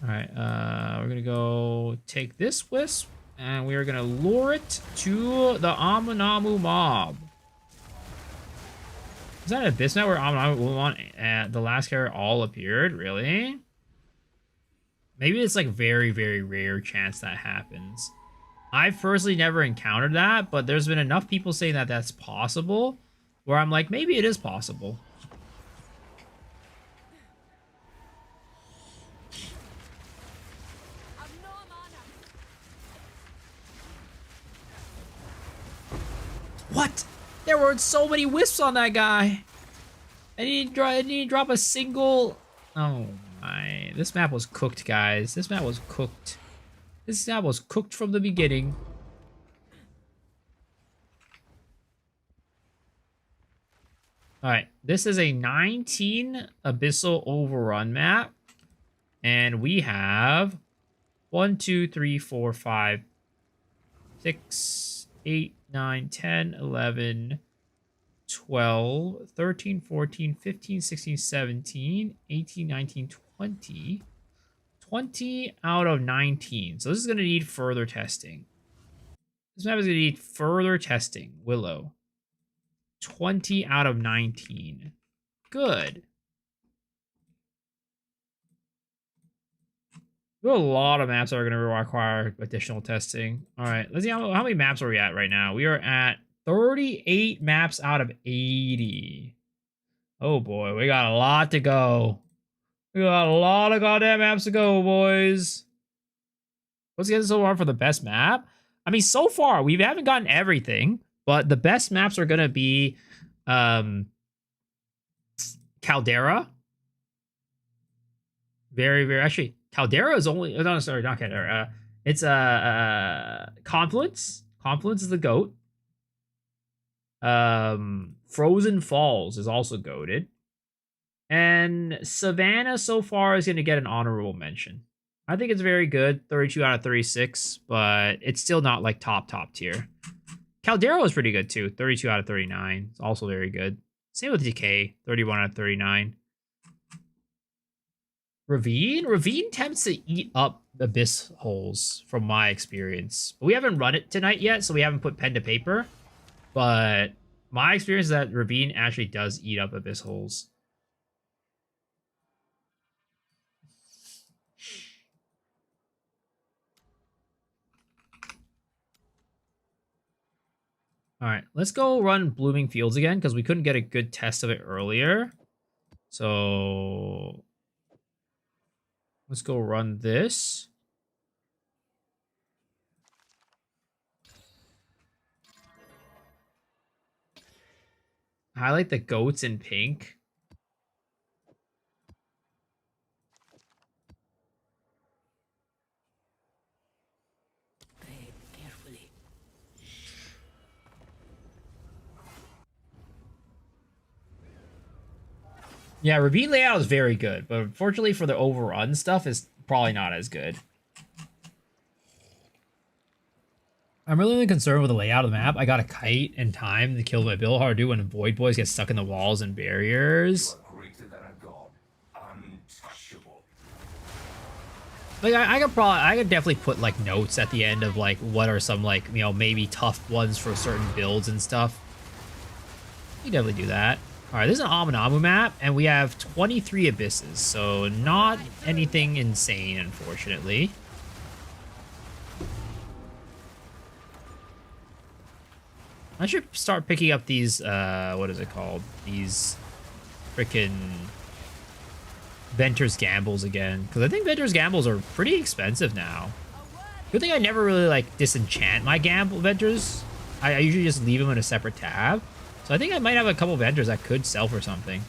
[SPEAKER 1] Alright, we're gonna go take this wisp, and we are gonna lure it to the Amu mob. Is that an abyss map where Amu and the last character all appeared? Really? Maybe it's like very, very rare chance that happens. I've personally never encountered that, but there's been enough people saying that that's possible, where I'm like, maybe it is possible. What? There were so many wisps on that guy. I didn't drop a single... Oh my. This map was cooked, guys. This map was cooked. This map was cooked from the beginning. Alright. This is a 19 Abyssal Overrun map. And we have 1, 2, 3, 4, 5, 6, 8, 9, 10, 11, 12, 13, 14, 15, 16, 17, 18, 19, 20. 20 out of 19. So this is going to need further testing. This map is going to need further testing. Willow. 20 out of 19. Good. There are a lot of maps that are going to require additional testing. All right, let's see how many maps are we at right now. We are at 38 maps out of 80. Oh boy, we got a lot to go. We got a lot of goddamn maps to go, boys. What's getting so far for the best map? I mean, so far we haven't gotten everything, but the best maps are going to be Caldera. Actually, Caldera is only no, sorry, not Caldera. It's Confluence. Confluence is the GOAT. Frozen Falls is also goated. And Savannah so far is going to get an honorable mention. I think it's very good, 32 out of 36, but it's still not like top tier. Caldera is pretty good too, 32 out of 39. It's also very good. Same with Decay, 31 out of 39. Ravine tends to eat up abyss holes from my experience. But we haven't run it tonight yet, so we haven't put pen to paper. But my experience is that Ravine actually does eat up abyss holes. All right, let's go run Blooming Fields again because we couldn't get a good test of it earlier. So let's go run this. Highlight the goats in pink. Yeah, Ravine layout is very good, but unfortunately for the overrun stuff, is probably not as good. I'm really concerned with the layout of the map. I got a kite in time to kill my Billhardu when Void Boys get stuck in the walls and barriers. Like I could definitely put like notes at the end of like what are some like, you know, maybe tough ones for certain builds and stuff. You definitely do that. All right, this is an Aminamu map, and we have 23 abysses, so not anything insane, unfortunately. I should start picking up these, what is it called? These freaking Venter's Gambles again, because I think Venter's Gambles are pretty expensive now. Good thing I never really, like, disenchant my Gamble Venters. I usually just leave them in a separate tab. So I think I might have a couple vendors that could sell for something.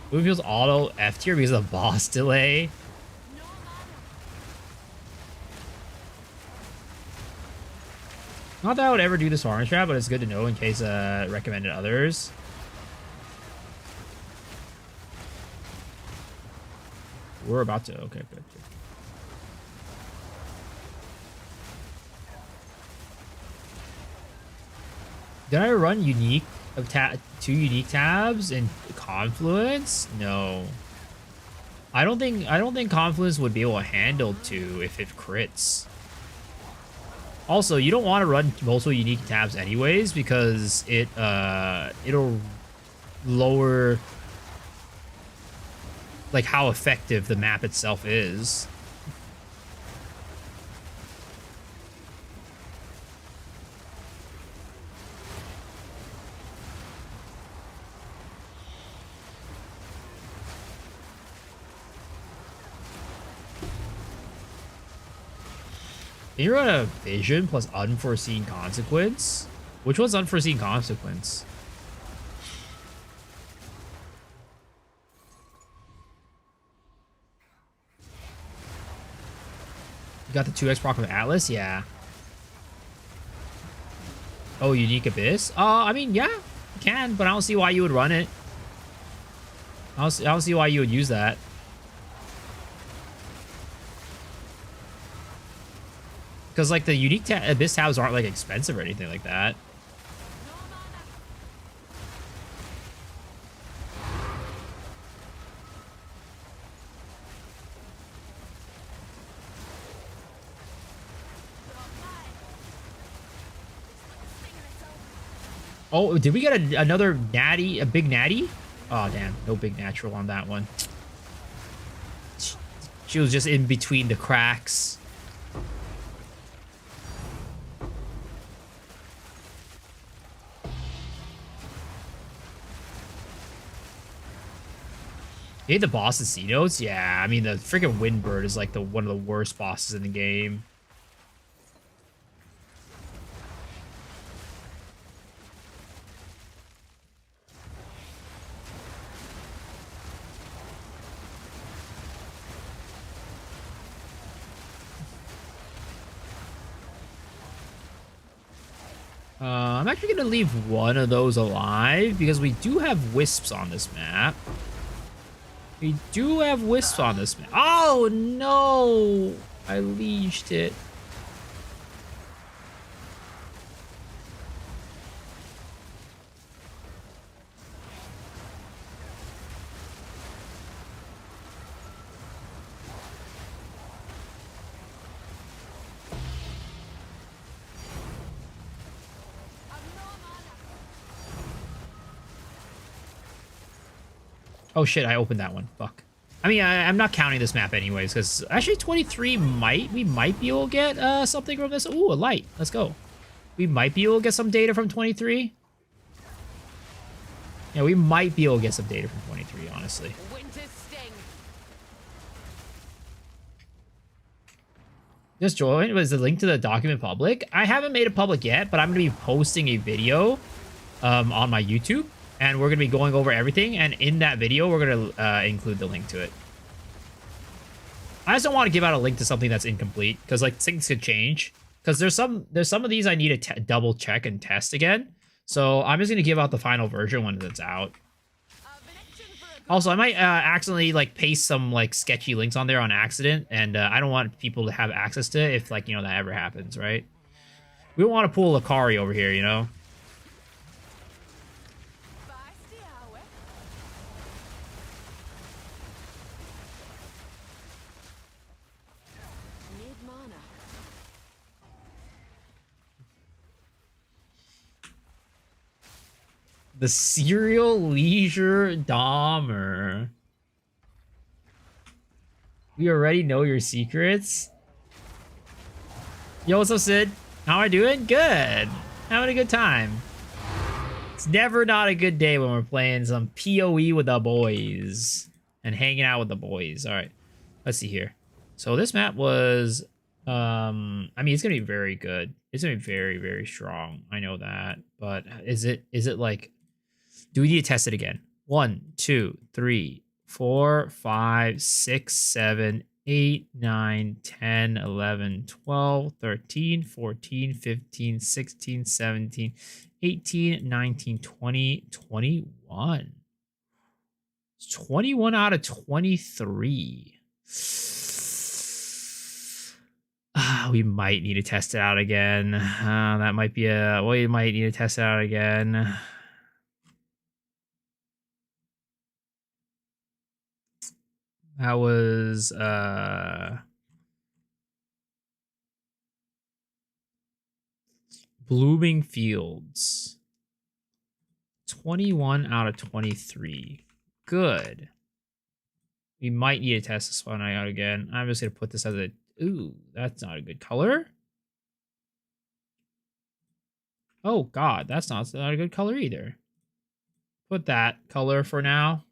[SPEAKER 1] Blue feels auto F tier because of the boss delay. Not that I would ever do this orange trap, but it's good to know in case recommended others. We're about to. Okay, good. Did I run unique of 2 unique tabs in Confluence? No. I don't think Confluence would be able to handle 2 if it crits. Also, you don't want to run multiple unique tabs anyways because it'll lower like how effective the map itself is. Can you run a vision plus unforeseen consequence? Which one's unforeseen consequence? You got the 2x proc of Atlas? Yeah. Oh, unique abyss? I mean, yeah, you can, but I don't see why you would run it. I don't see why you would use that. Because, like, the unique abyss tabs aren't, like, expensive or anything like that. Oh, did we get another natty, a big natty? Oh, damn. No big natural on that one. She was just in between the cracks. You hate the boss in C notes? Yeah, I mean the freaking Windbird is like one of the worst bosses in the game. I'm actually gonna leave one of those alive because we do have wisps on this map. We do have wisps on this map. Oh no! I leashed it. Oh shit, I opened that one. Fuck. I mean, I'm not counting this map anyways, because actually 23 we might be able to get something from this. Ooh, a light. Let's go. We might be able to get some data from 23. Yeah, we might be able to get some data from 23, honestly.
[SPEAKER 8] Winter sting.
[SPEAKER 1] Just join. Was the link to the document public? I haven't made it public yet, but I'm going to be posting a video on my YouTube. And we're going to be going over everything. And in that video, we're going to include the link to it. I just don't want to give out a link to something that's incomplete. Because, like, things could change. Because there's some of these I need to double check and test again. So I'm just going to give out the final version when it's out. Also, I might accidentally, like, paste some, like, sketchy links on there on accident. And I don't want people to have access to it if, like, you know, that ever happens, right? We don't want to pull Akari over here, you know? The Serial Leisure Dahmer. We already know your secrets. Yo, what's up, Sid? How am I doing? Good. Having a good time. It's never not a good day when we're playing some PoE with the boys. And hanging out with the boys. Alright. Let's see here. So this map was... I mean, it's going to be very good. It's going to be very, very strong. I know that. But is it like... Do we need to test it again? 1, 2, 3, 4, 5, 6, 7, 8, 9, 10, 11, 12, 13, 14, 15, 16, 17, 18, 19, 20, 21. It's 21 out of 23. We might need to test it out again. That might be a... Well, you might need to test it out again. That was Blooming Fields. 21 out of 23. Good. We might need to test this one out again. I'm just gonna put this as a... Ooh, that's not a good color. Oh god, that's not a good color either. Put that color for now.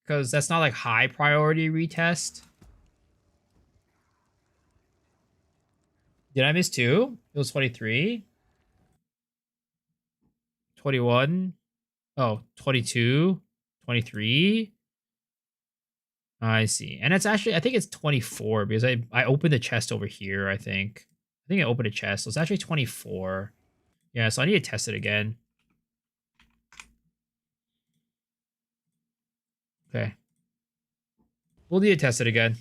[SPEAKER 1] Because that's not like high priority retest. Did I miss 2? It was 23. 21. Oh, 22. 23. I see. And it's actually, I think it's 24 because I opened the chest over here, I think. I think I opened a chest. So it's actually 24. Yeah, so I need to test it again. Okay. We'll need to test it again.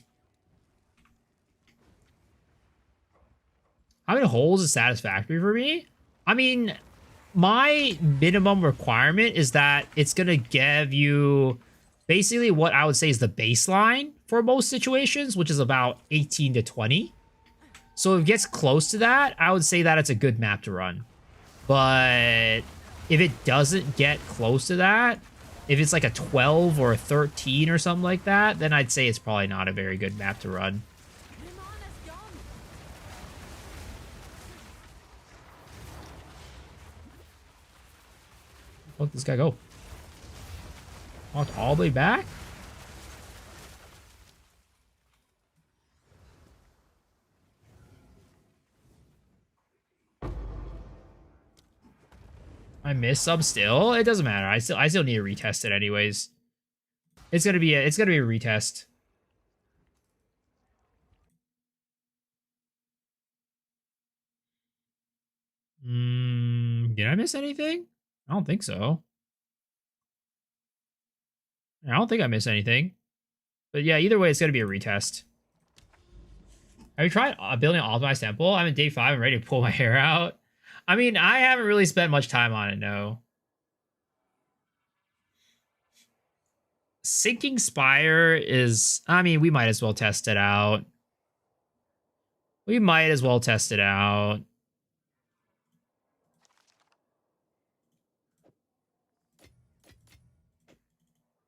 [SPEAKER 1] How many holes is satisfactory for me? I mean, my minimum requirement is that it's going to give you basically what I would say is the baseline for most situations, which is about 18 to 20. So if it gets close to that, I would say that it's a good map to run. But if it doesn't get close to that, If it's like a 12 or a 13 or something like that, then I'd say it's probably not a very good map to run. Where'd this guy go? Walked all the way back? I missed sub still? It doesn't matter. I still need to retest it anyways. It's gonna be a retest. Did I miss anything? I don't think so. I don't think I missed anything. But yeah, either way, it's gonna be a retest. Have you tried building an optimized temple? I'm in day 5 and ready to pull my hair out. I mean, I haven't really spent much time on it, no. Sinking Spire is... I mean, we might as well test it out. We might as well test it out.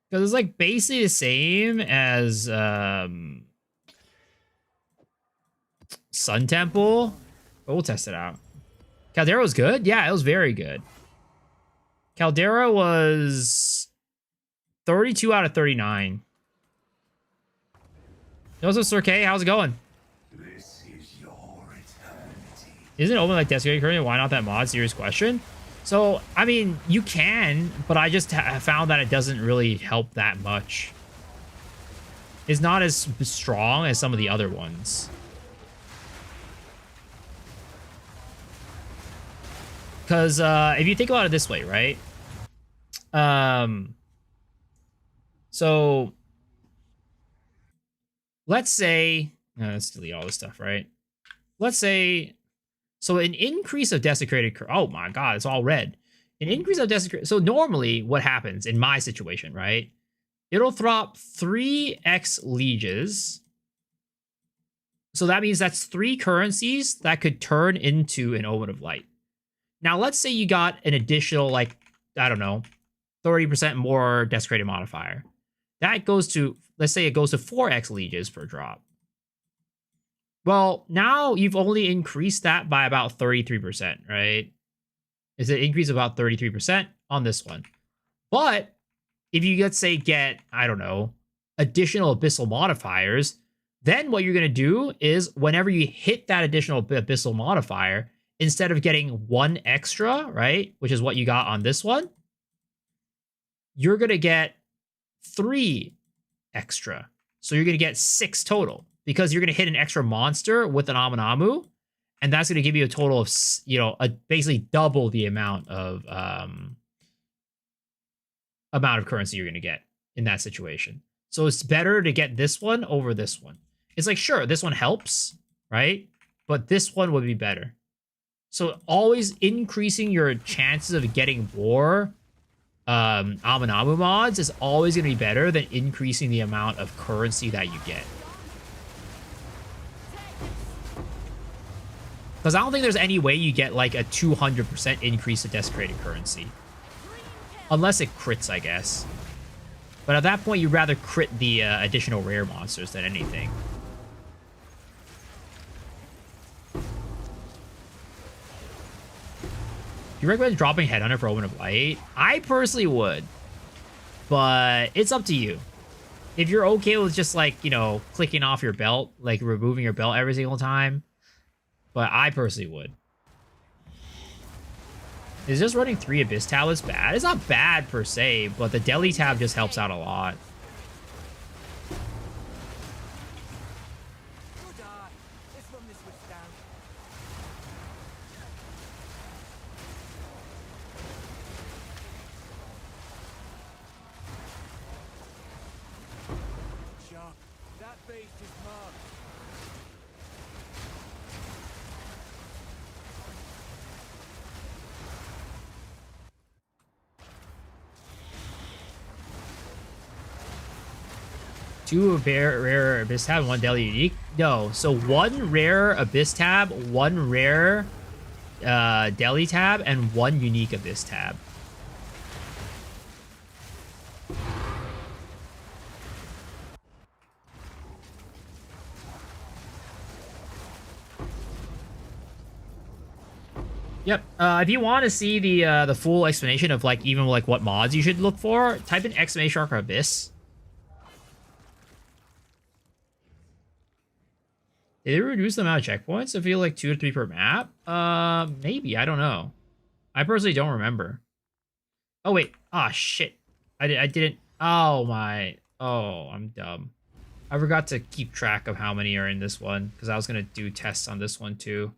[SPEAKER 1] Because it's like basically the same as Sun Temple. But we'll test it out. Caldera was good? Yeah, it was very good. Caldera was 32 out of 39. What's up, Sir K? How's it going?
[SPEAKER 4] This is your eternity.
[SPEAKER 1] Isn't Omen like Desecrated currently? Why not that mod? Serious question. So, I mean, you can, but I just found that it doesn't really help that much. It's not as strong as some of the other ones. Because if you think about it this way, right? So let's say, let's delete all this stuff, right? Let's say, so an increase of desecrated, oh my god, it's all red. An increase of desecrated, so normally what happens in my situation, right? It'll drop 3x lieges. So that means that's 3 currencies that could turn into an Omen of Light. Now, let's say you got an additional, like, I don't know, 30% more desecrated modifier. That goes to, let's say it goes to 4x lieges per drop. Well, now you've only increased that by about 33%, right? It's an increase of about 33% on this one. But if you, let's say, get, I don't know, additional abyssal modifiers, then what you're going to do is whenever you hit that additional abyssal modifier, instead of getting 1 extra, right, which is what you got on this one, you're going to get 3 extra. So you're going to get 6 total because you're going to hit an extra monster with an Aminamu, and that's going to give you a total of, you know, basically double the amount of currency you're going to get in that situation. So it's better to get this one over this one. It's like, sure, this one helps, right? But this one would be better. So always increasing your chances of getting more Aminamu mods is always going to be better than increasing the amount of currency that you get. Because I don't think there's any way you get like a 200% increase of desecrated currency. Unless it crits, I guess. But at that point, you'd rather crit the additional rare monsters than anything. You recommend dropping Headhunter for Omen of Light? I personally would. But it's up to you. If you're okay with just like, you know, clicking off your belt, like removing your belt every single time. But I personally would. Is just running 3 Abyss tablets bad? It's not bad per se, but the Deli tab just helps out a lot.
[SPEAKER 4] That beast is marked.
[SPEAKER 1] Two rare Abyss tab, 1 Deli unique? No, so 1 rare Abyss tab, 1 rare Deli tab, and 1 unique Abyss tab. Yep. If you want to see the full explanation of like even like what mods you should look for, type in exclamation mark or abyss. Did they reduce the amount of checkpoints? I feel like 2 or 3 per map. Maybe, I don't know. I personally don't remember. Oh wait. Ah, shit. I didn't. Oh my. Oh, I'm dumb. I forgot to keep track of how many are in this one because I was gonna do tests on this one too.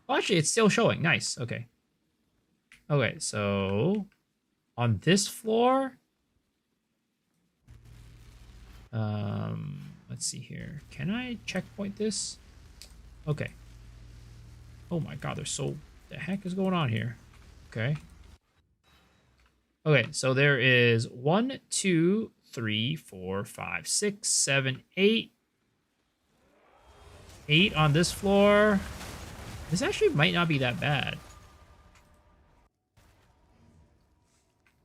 [SPEAKER 1] Oh, actually, it's still showing. Nice. Okay. Okay, so on this floor, let's see here. Can I checkpoint this? Okay. Oh my god, there's so... The heck is going on here? Okay. Okay, so there is 1, 2, 3, 4, 5, 6, 7, 8. 8 on this floor. This actually might not be that bad.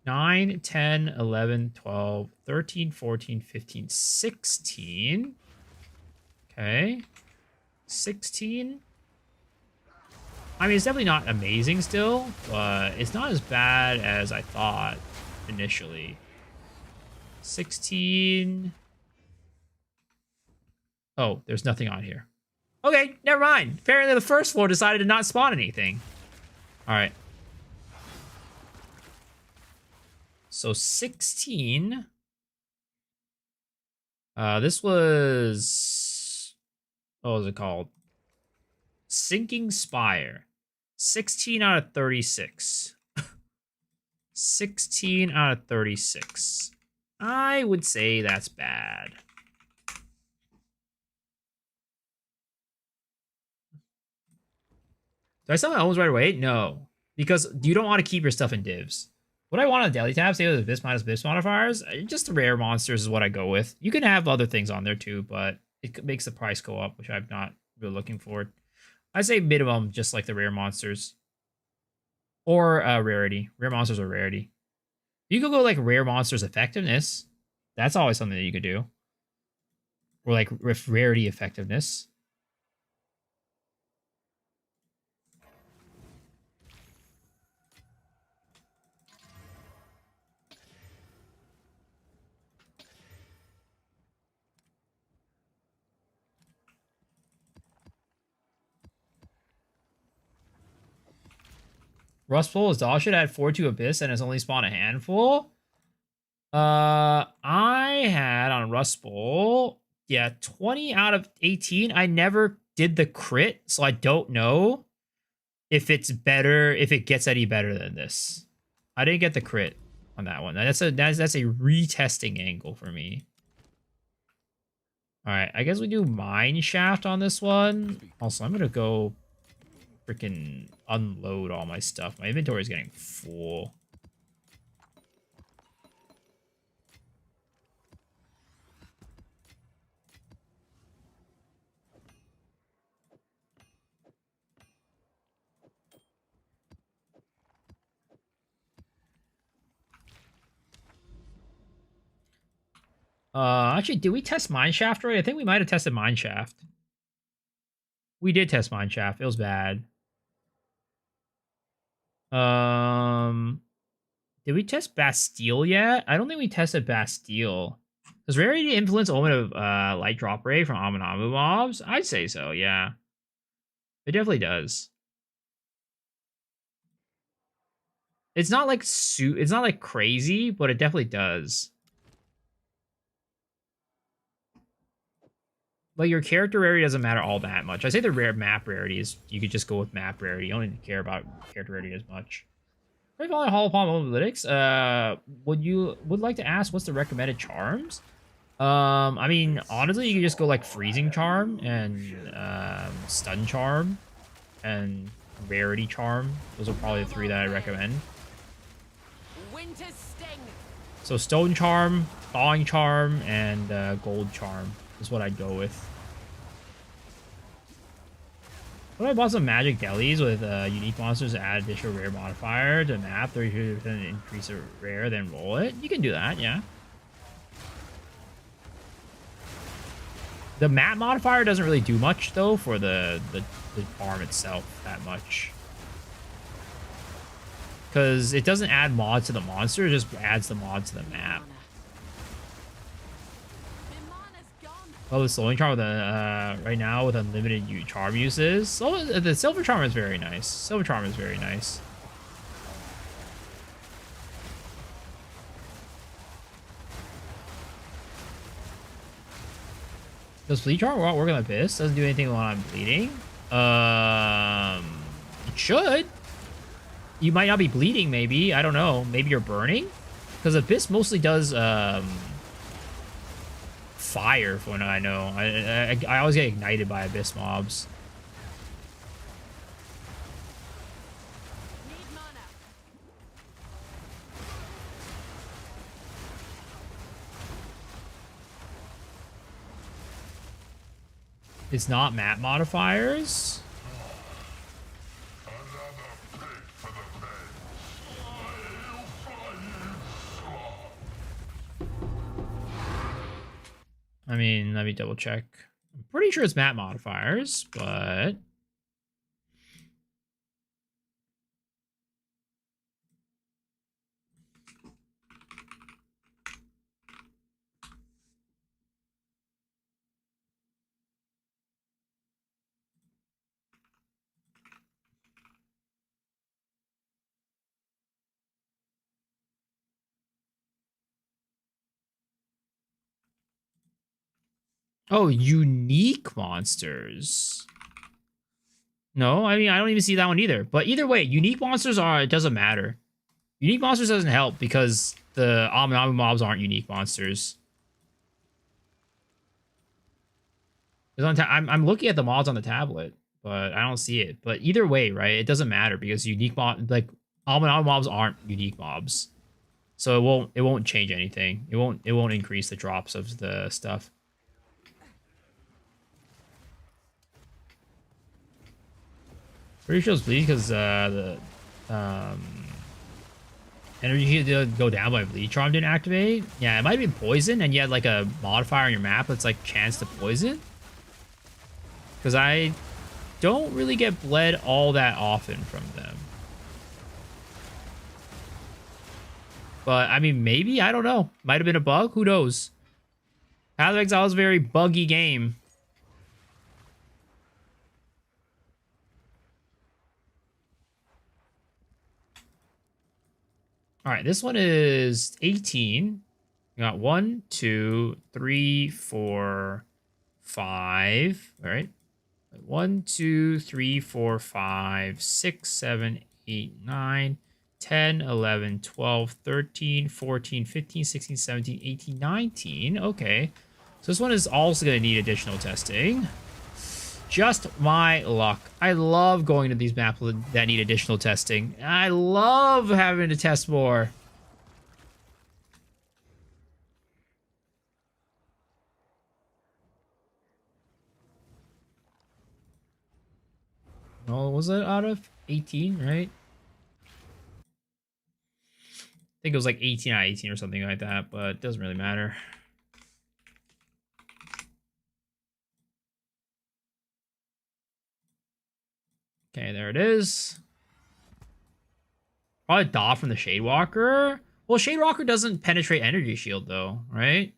[SPEAKER 1] 9, 10, 11, 12, 13, 14, 15, 16. Okay. 16. I mean, it's definitely not amazing still, but it's not as bad as I thought initially. 16. Oh, there's nothing on here. Okay, never mind. Apparently the first floor decided to not spawn anything. All right. So 16. This was... What was it called? Sinking Spire. 16 out of 36. 16 out of 36. I would say that's bad. Do I sell my owns right away? No. Because you don't want to keep your stuff in divs. What I want on daily tab, say with Abyss minus Abyss modifiers, just the rare monsters is what I go with. You can have other things on there too, but it makes the price go up, which I'm not really looking for. I say minimum, just like the rare monsters. Or rarity. Rare monsters or rarity. You could go like rare monsters effectiveness. That's always something that you could do. Or like rarity effectiveness. Rustful is dog shit. I had 4 to Abyss and it's only spawned a handful. I had on Rustful, yeah, 20 out of 18. I never did the crit, so I don't know if it's better, if it gets any better than this. I didn't get the crit on that one. That's a retesting angle for me. All right, I guess we do Mine Shaft on this one. Also, I'm gonna go freaking unload all my stuff. My inventory is getting full. Actually, did we test Mineshaft already? I think we might have tested Mineshaft. We did test Mineshaft. It was bad. Did we test Bastille yet? I don't think we tested Bastille. Does rarity influence Omen of light drop ray from Aminamu mobs? I'd say so, yeah. It definitely does. It's not like it's not like crazy, but it definitely does. Like your character rarity doesn't matter all that much. I say the rare map rarity is you could just go with map rarity. You don't need to care about character rarity as much. If you follow Hall of Palm Analytics, would like to ask what's the recommended charms? I mean, honestly, you can just go like Freezing Charm and Stun Charm and Rarity Charm. Those are probably the 3 that I recommend.
[SPEAKER 8] Winter Sting.
[SPEAKER 1] So Stone Charm, Thawing Charm, and Gold Charm is what I'd go with. What if I bought some magic delis with unique monsters to add additional rare modifier to map 32% increase of rare, then roll it? You can do that, yeah. The map modifier doesn't really do much though for the farm itself that much. because it doesn't add mods to the monster, it just adds the mod to the map. Oh, the slowing charm with right now with unlimited charm uses. So the silver charm is very nice. Silver charm is very nice. Does bleed charm work on Abyss? Doesn't do anything while I'm bleeding. It should. You might not be bleeding, maybe. I don't know. Maybe you're burning? Because Abyss mostly does fire, from what I know. I always get ignited by Abyss mobs. It's not map modifiers. I mean, let me double check. I'm pretty sure it's map modifiers, but oh, unique monsters. No, I mean, I don't even see that one either. But either way, unique monsters are, it doesn't matter. Unique monsters doesn't help because the Omen mobs aren't unique monsters. I'm looking at the mods on the tablet, but I don't see it. But either way, right, it doesn't matter because unique like Omen mobs aren't unique mobs. So it won't change anything. It won't increase the drops of the stuff. Pretty sure it's bleed because the energy did go down by bleed charm didn't activate. Yeah, it might have been poison, and you had like a modifier on your map that's like chance to poison. Because I don't really get bled all that often from them. But I mean, maybe, I don't know. Might have been a bug. Who knows? Path of Exile is a very buggy game. All right, this one is 18. We got 1, 2, 3, 4, 5. All right. 1, 2, 3, 4, 5, 6, 7, 8, 9, 10, 11, 12, 13, 14, 15, 16, 17, 18, 19. Okay. So this one is also going to need additional testing. Just my luck. I love going to these maps that need additional testing. I love having to test more. Oh, was it out of 18, right? I think it was like 18 out of 18 or something like that, but it doesn't really matter. Okay, there it is. Probably dot from the Shadewalker. Well, Shadewalker doesn't penetrate energy shield though, right?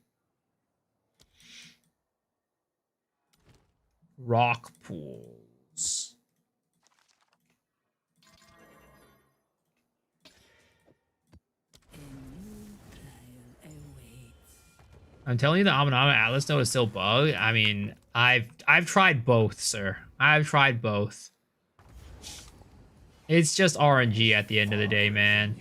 [SPEAKER 1] Rock pools. I'm telling you, the Amanama Atlas node is still bugged. I mean, I've tried both, sir. I've tried both. It's just RNG at the end of the day, man.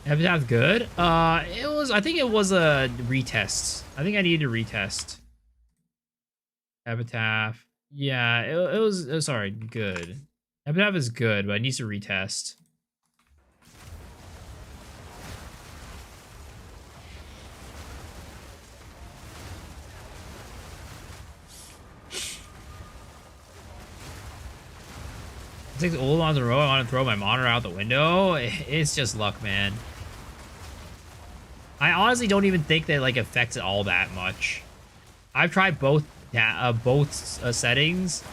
[SPEAKER 1] Epitaph good? It was. I think it was a retest. I think I needed to retest. Epitaph. Yeah, it was. Sorry, good. Epitaph is good, but it needs to retest. Six old ones in a row. I want to throw my monitor out the window. It's just luck, man. I honestly don't even think that like affects it all that much. I've tried both both settings.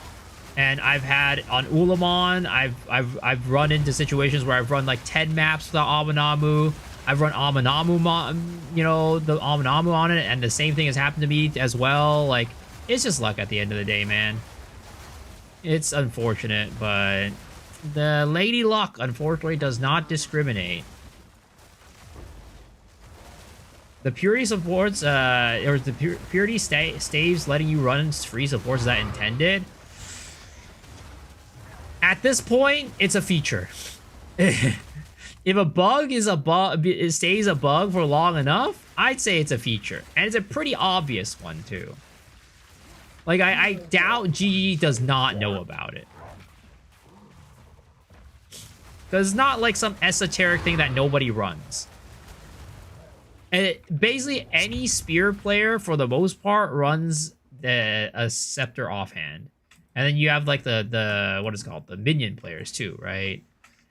[SPEAKER 1] And I've had on Ulamon, I've run into situations where I've run like 10 maps without Aminamu. I've run Aminamu, you know, the Aminamu on it, and the same thing has happened to me as well. Like, it's just luck at the end of the day, man. It's unfortunate, but the Lady Luck, unfortunately, does not discriminate. The Purity supports, or the Purity staves letting you run free supports, is that intended? At this point, it's a feature. If a bug is a bug, it stays a bug for long enough, I'd say it's a feature. And it's a pretty obvious one, too. Like, I doubt GG does not know about it. Because it's not like some esoteric thing that nobody runs. And basically, any spear player, for the most part, runs a scepter offhand. And then you have, like, the what is it called? The minion players, too, right?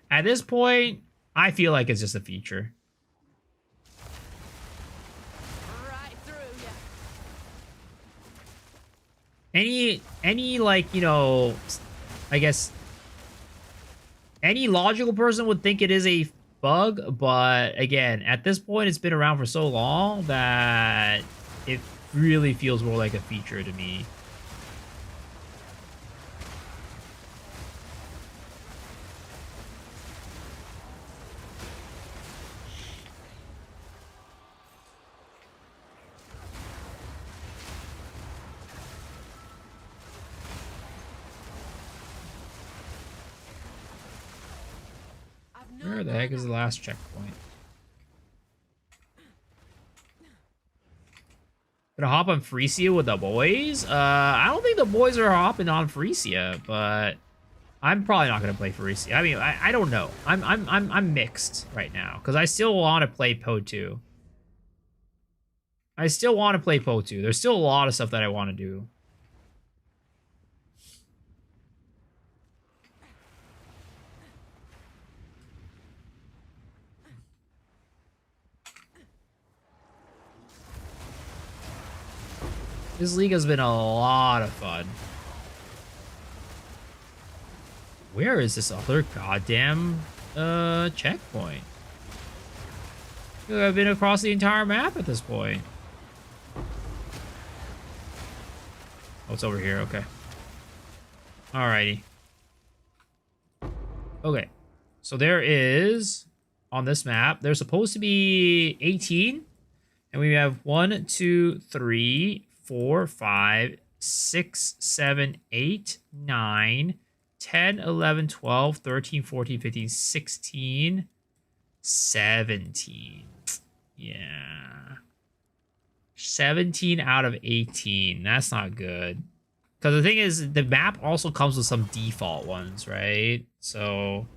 [SPEAKER 1] At this point, I feel like it's just a feature.
[SPEAKER 8] Right through ya.
[SPEAKER 1] Any like, you know, I guess any logical person would think it is a bug, but again, at this point, it's been around for so long that it really feels more like a feature to me. Where the heck is the last checkpoint? Gonna hop on Frisia with the boys? I don't think the boys are hopping on Frisia, but I'm probably not gonna play Frisia. I mean, I don't know. I'm mixed right now because I still want to play Po2. I still want to play Po2. There's still a lot of stuff that I want to do. This league has been a lot of fun. Where is this other goddamn checkpoint? I feel like I've been across the entire map at this point. Oh, it's over here. Okay. Alrighty. Okay. So there is, on this map, there's supposed to be 18. And we have 1, 2, 3, 4, 5, 6, 7, 8, 9, 10, 11, 12, 13, 14, 15, 16, 17. Yeah. 17 out of 18. That's not good. Because the thing is, the map also comes with some default ones, right? So...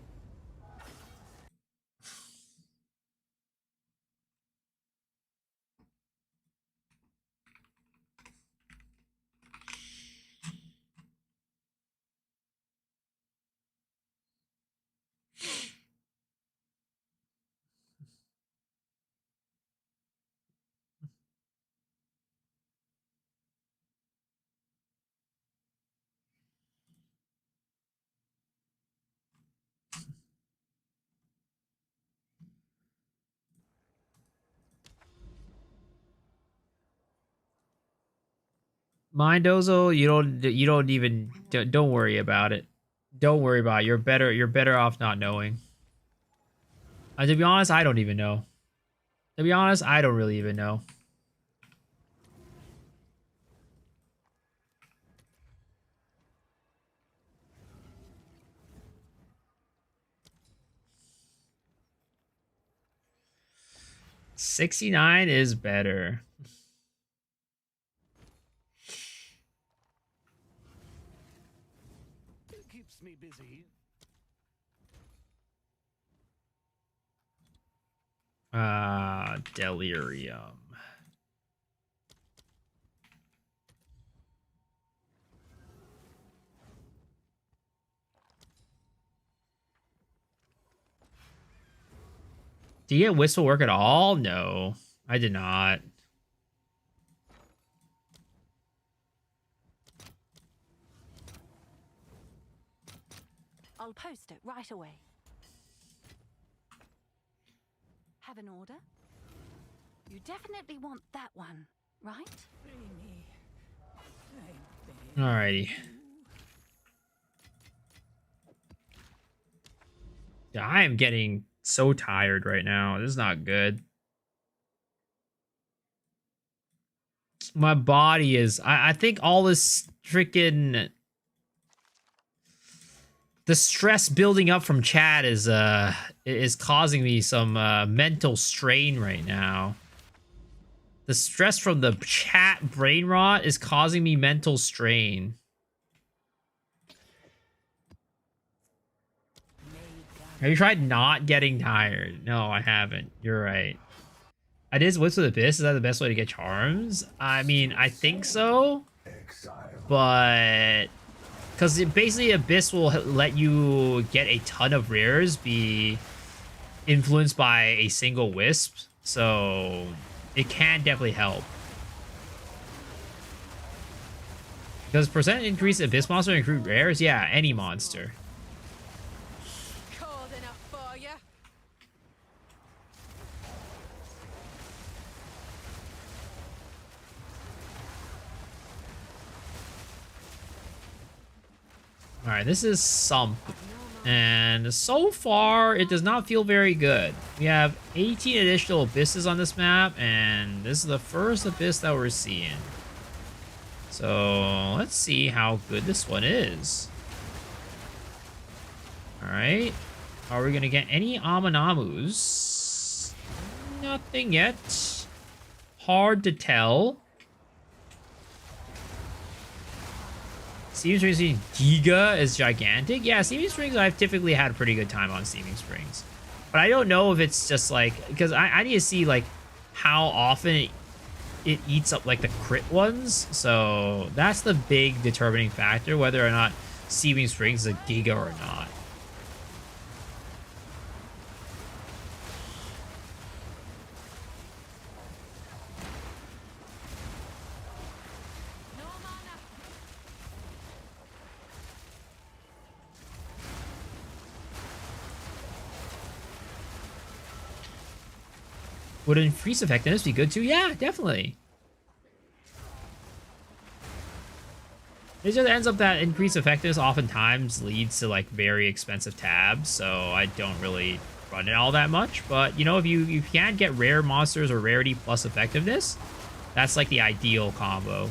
[SPEAKER 1] Mindozo, you don't even don't worry about it. Don't worry about it. You're better off not knowing. To be honest, I don't even know. To be honest, I don't really even know. $69 is better.
[SPEAKER 4] It keeps me busy.
[SPEAKER 1] Delirium. Do you get whistle work at all? No, I did not.
[SPEAKER 2] I'll post it right away. Have an order? You definitely want that one, right?
[SPEAKER 1] Alrighty. Yeah, I am getting so tired right now. This is not good. My body is. I think all this freaking the stress building up from chat is causing me some mental strain right now. The stress from the chat brain rot is causing me mental strain. Have you tried not getting tired? No, I haven't. You're right. I did Whisper the Abyss. Is that the best way to get charms? I mean, I think so. But because basically Abyss will let you get a ton of rares be influenced by a single wisp. So it can definitely help. Does percent increase Abyss monster include rares? Yeah, any monster.
[SPEAKER 8] Cold enough for you.
[SPEAKER 1] Alright, this is Sump. And so far, it does not feel very good. We have 18 additional abysses on this map, and this is the first abyss that we're seeing. So, let's see how good this one is. Alright. Are we going to get any Amannamus? Nothing yet. Hard to tell. Steaming Springs Giga is gigantic. Yeah, Steaming Springs, I've typically had a pretty good time on Steaming Springs. But I don't know if it's just like... Because I need to see, like, how often it eats up, like, the crit ones. So that's the big determining factor, whether or not Steaming Springs is a Giga or not. Would increase effectiveness be good too? Yeah, definitely. It just ends up that increased effectiveness oftentimes leads to like very expensive tabs, so I don't really run it all that much. But you know, if you can get rare monsters or rarity plus effectiveness, that's like the ideal combo.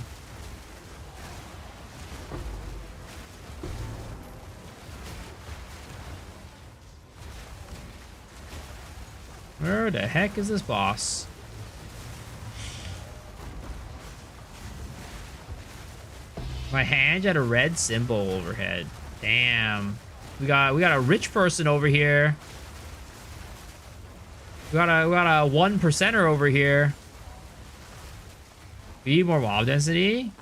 [SPEAKER 1] Where the heck is this boss? My hand had a red symbol overhead. Damn. We got a rich person over here. We got a 1%er over here. We need more mob density.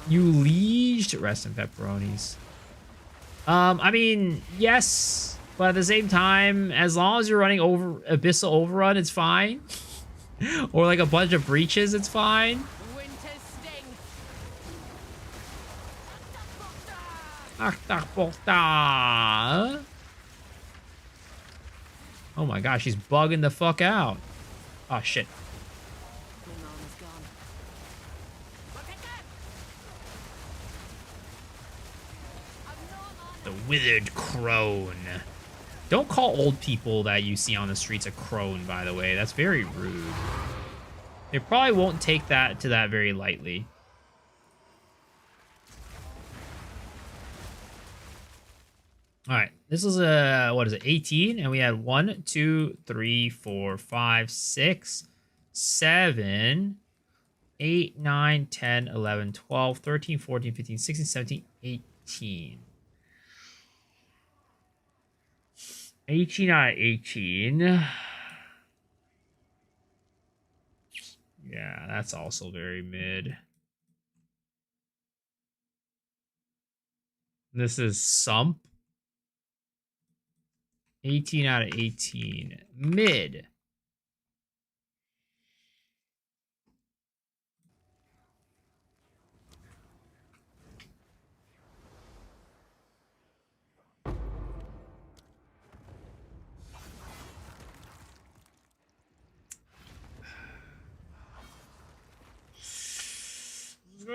[SPEAKER 1] You lieged. Rest in pepperonis. I mean, yes. But at the same time, as long as you're running over Abyssal Overrun, it's fine. Or like a bunch of breaches, it's fine.
[SPEAKER 8] Winter's sting.
[SPEAKER 1] Oh my gosh, she's bugging the fuck out. Oh shit. The withered crone. Don't call old people that you see on the streets a crone, by the way. That's very rude. They probably won't take that to that very lightly. All right, this is a, what is it, 18? And we had 1, 2, 3, 4, 5, 6, 7, 8, 9, 10, 11, 12, 13, 14, 15, 16, 17, 18. 18 out of 18. Yeah, that's also very mid. This is Sump. 18 out of 18. Mid.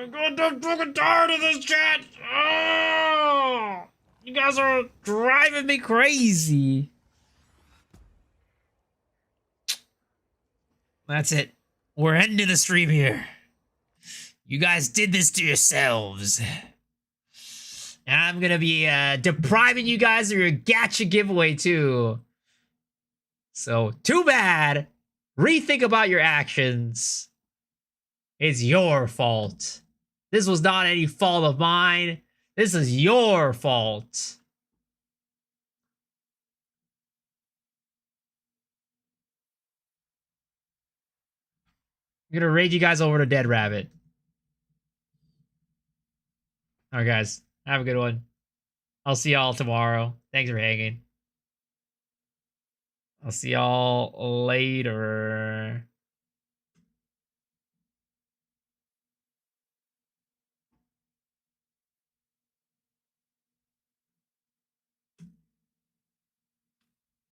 [SPEAKER 1] I'm goddamn fucking tired of this chat. Oh, you guys are driving me crazy. That's it. We're ending the stream here. You guys did this to yourselves. And I'm gonna be depriving you guys of your gacha giveaway too. So, too bad. Rethink about your actions. It's your fault. This was not any fault of mine. This is your fault. I'm gonna raid you guys over to Dead Rabbit. Alright, guys. Have a good one. I'll see y'all tomorrow. Thanks for hanging. I'll see y'all later.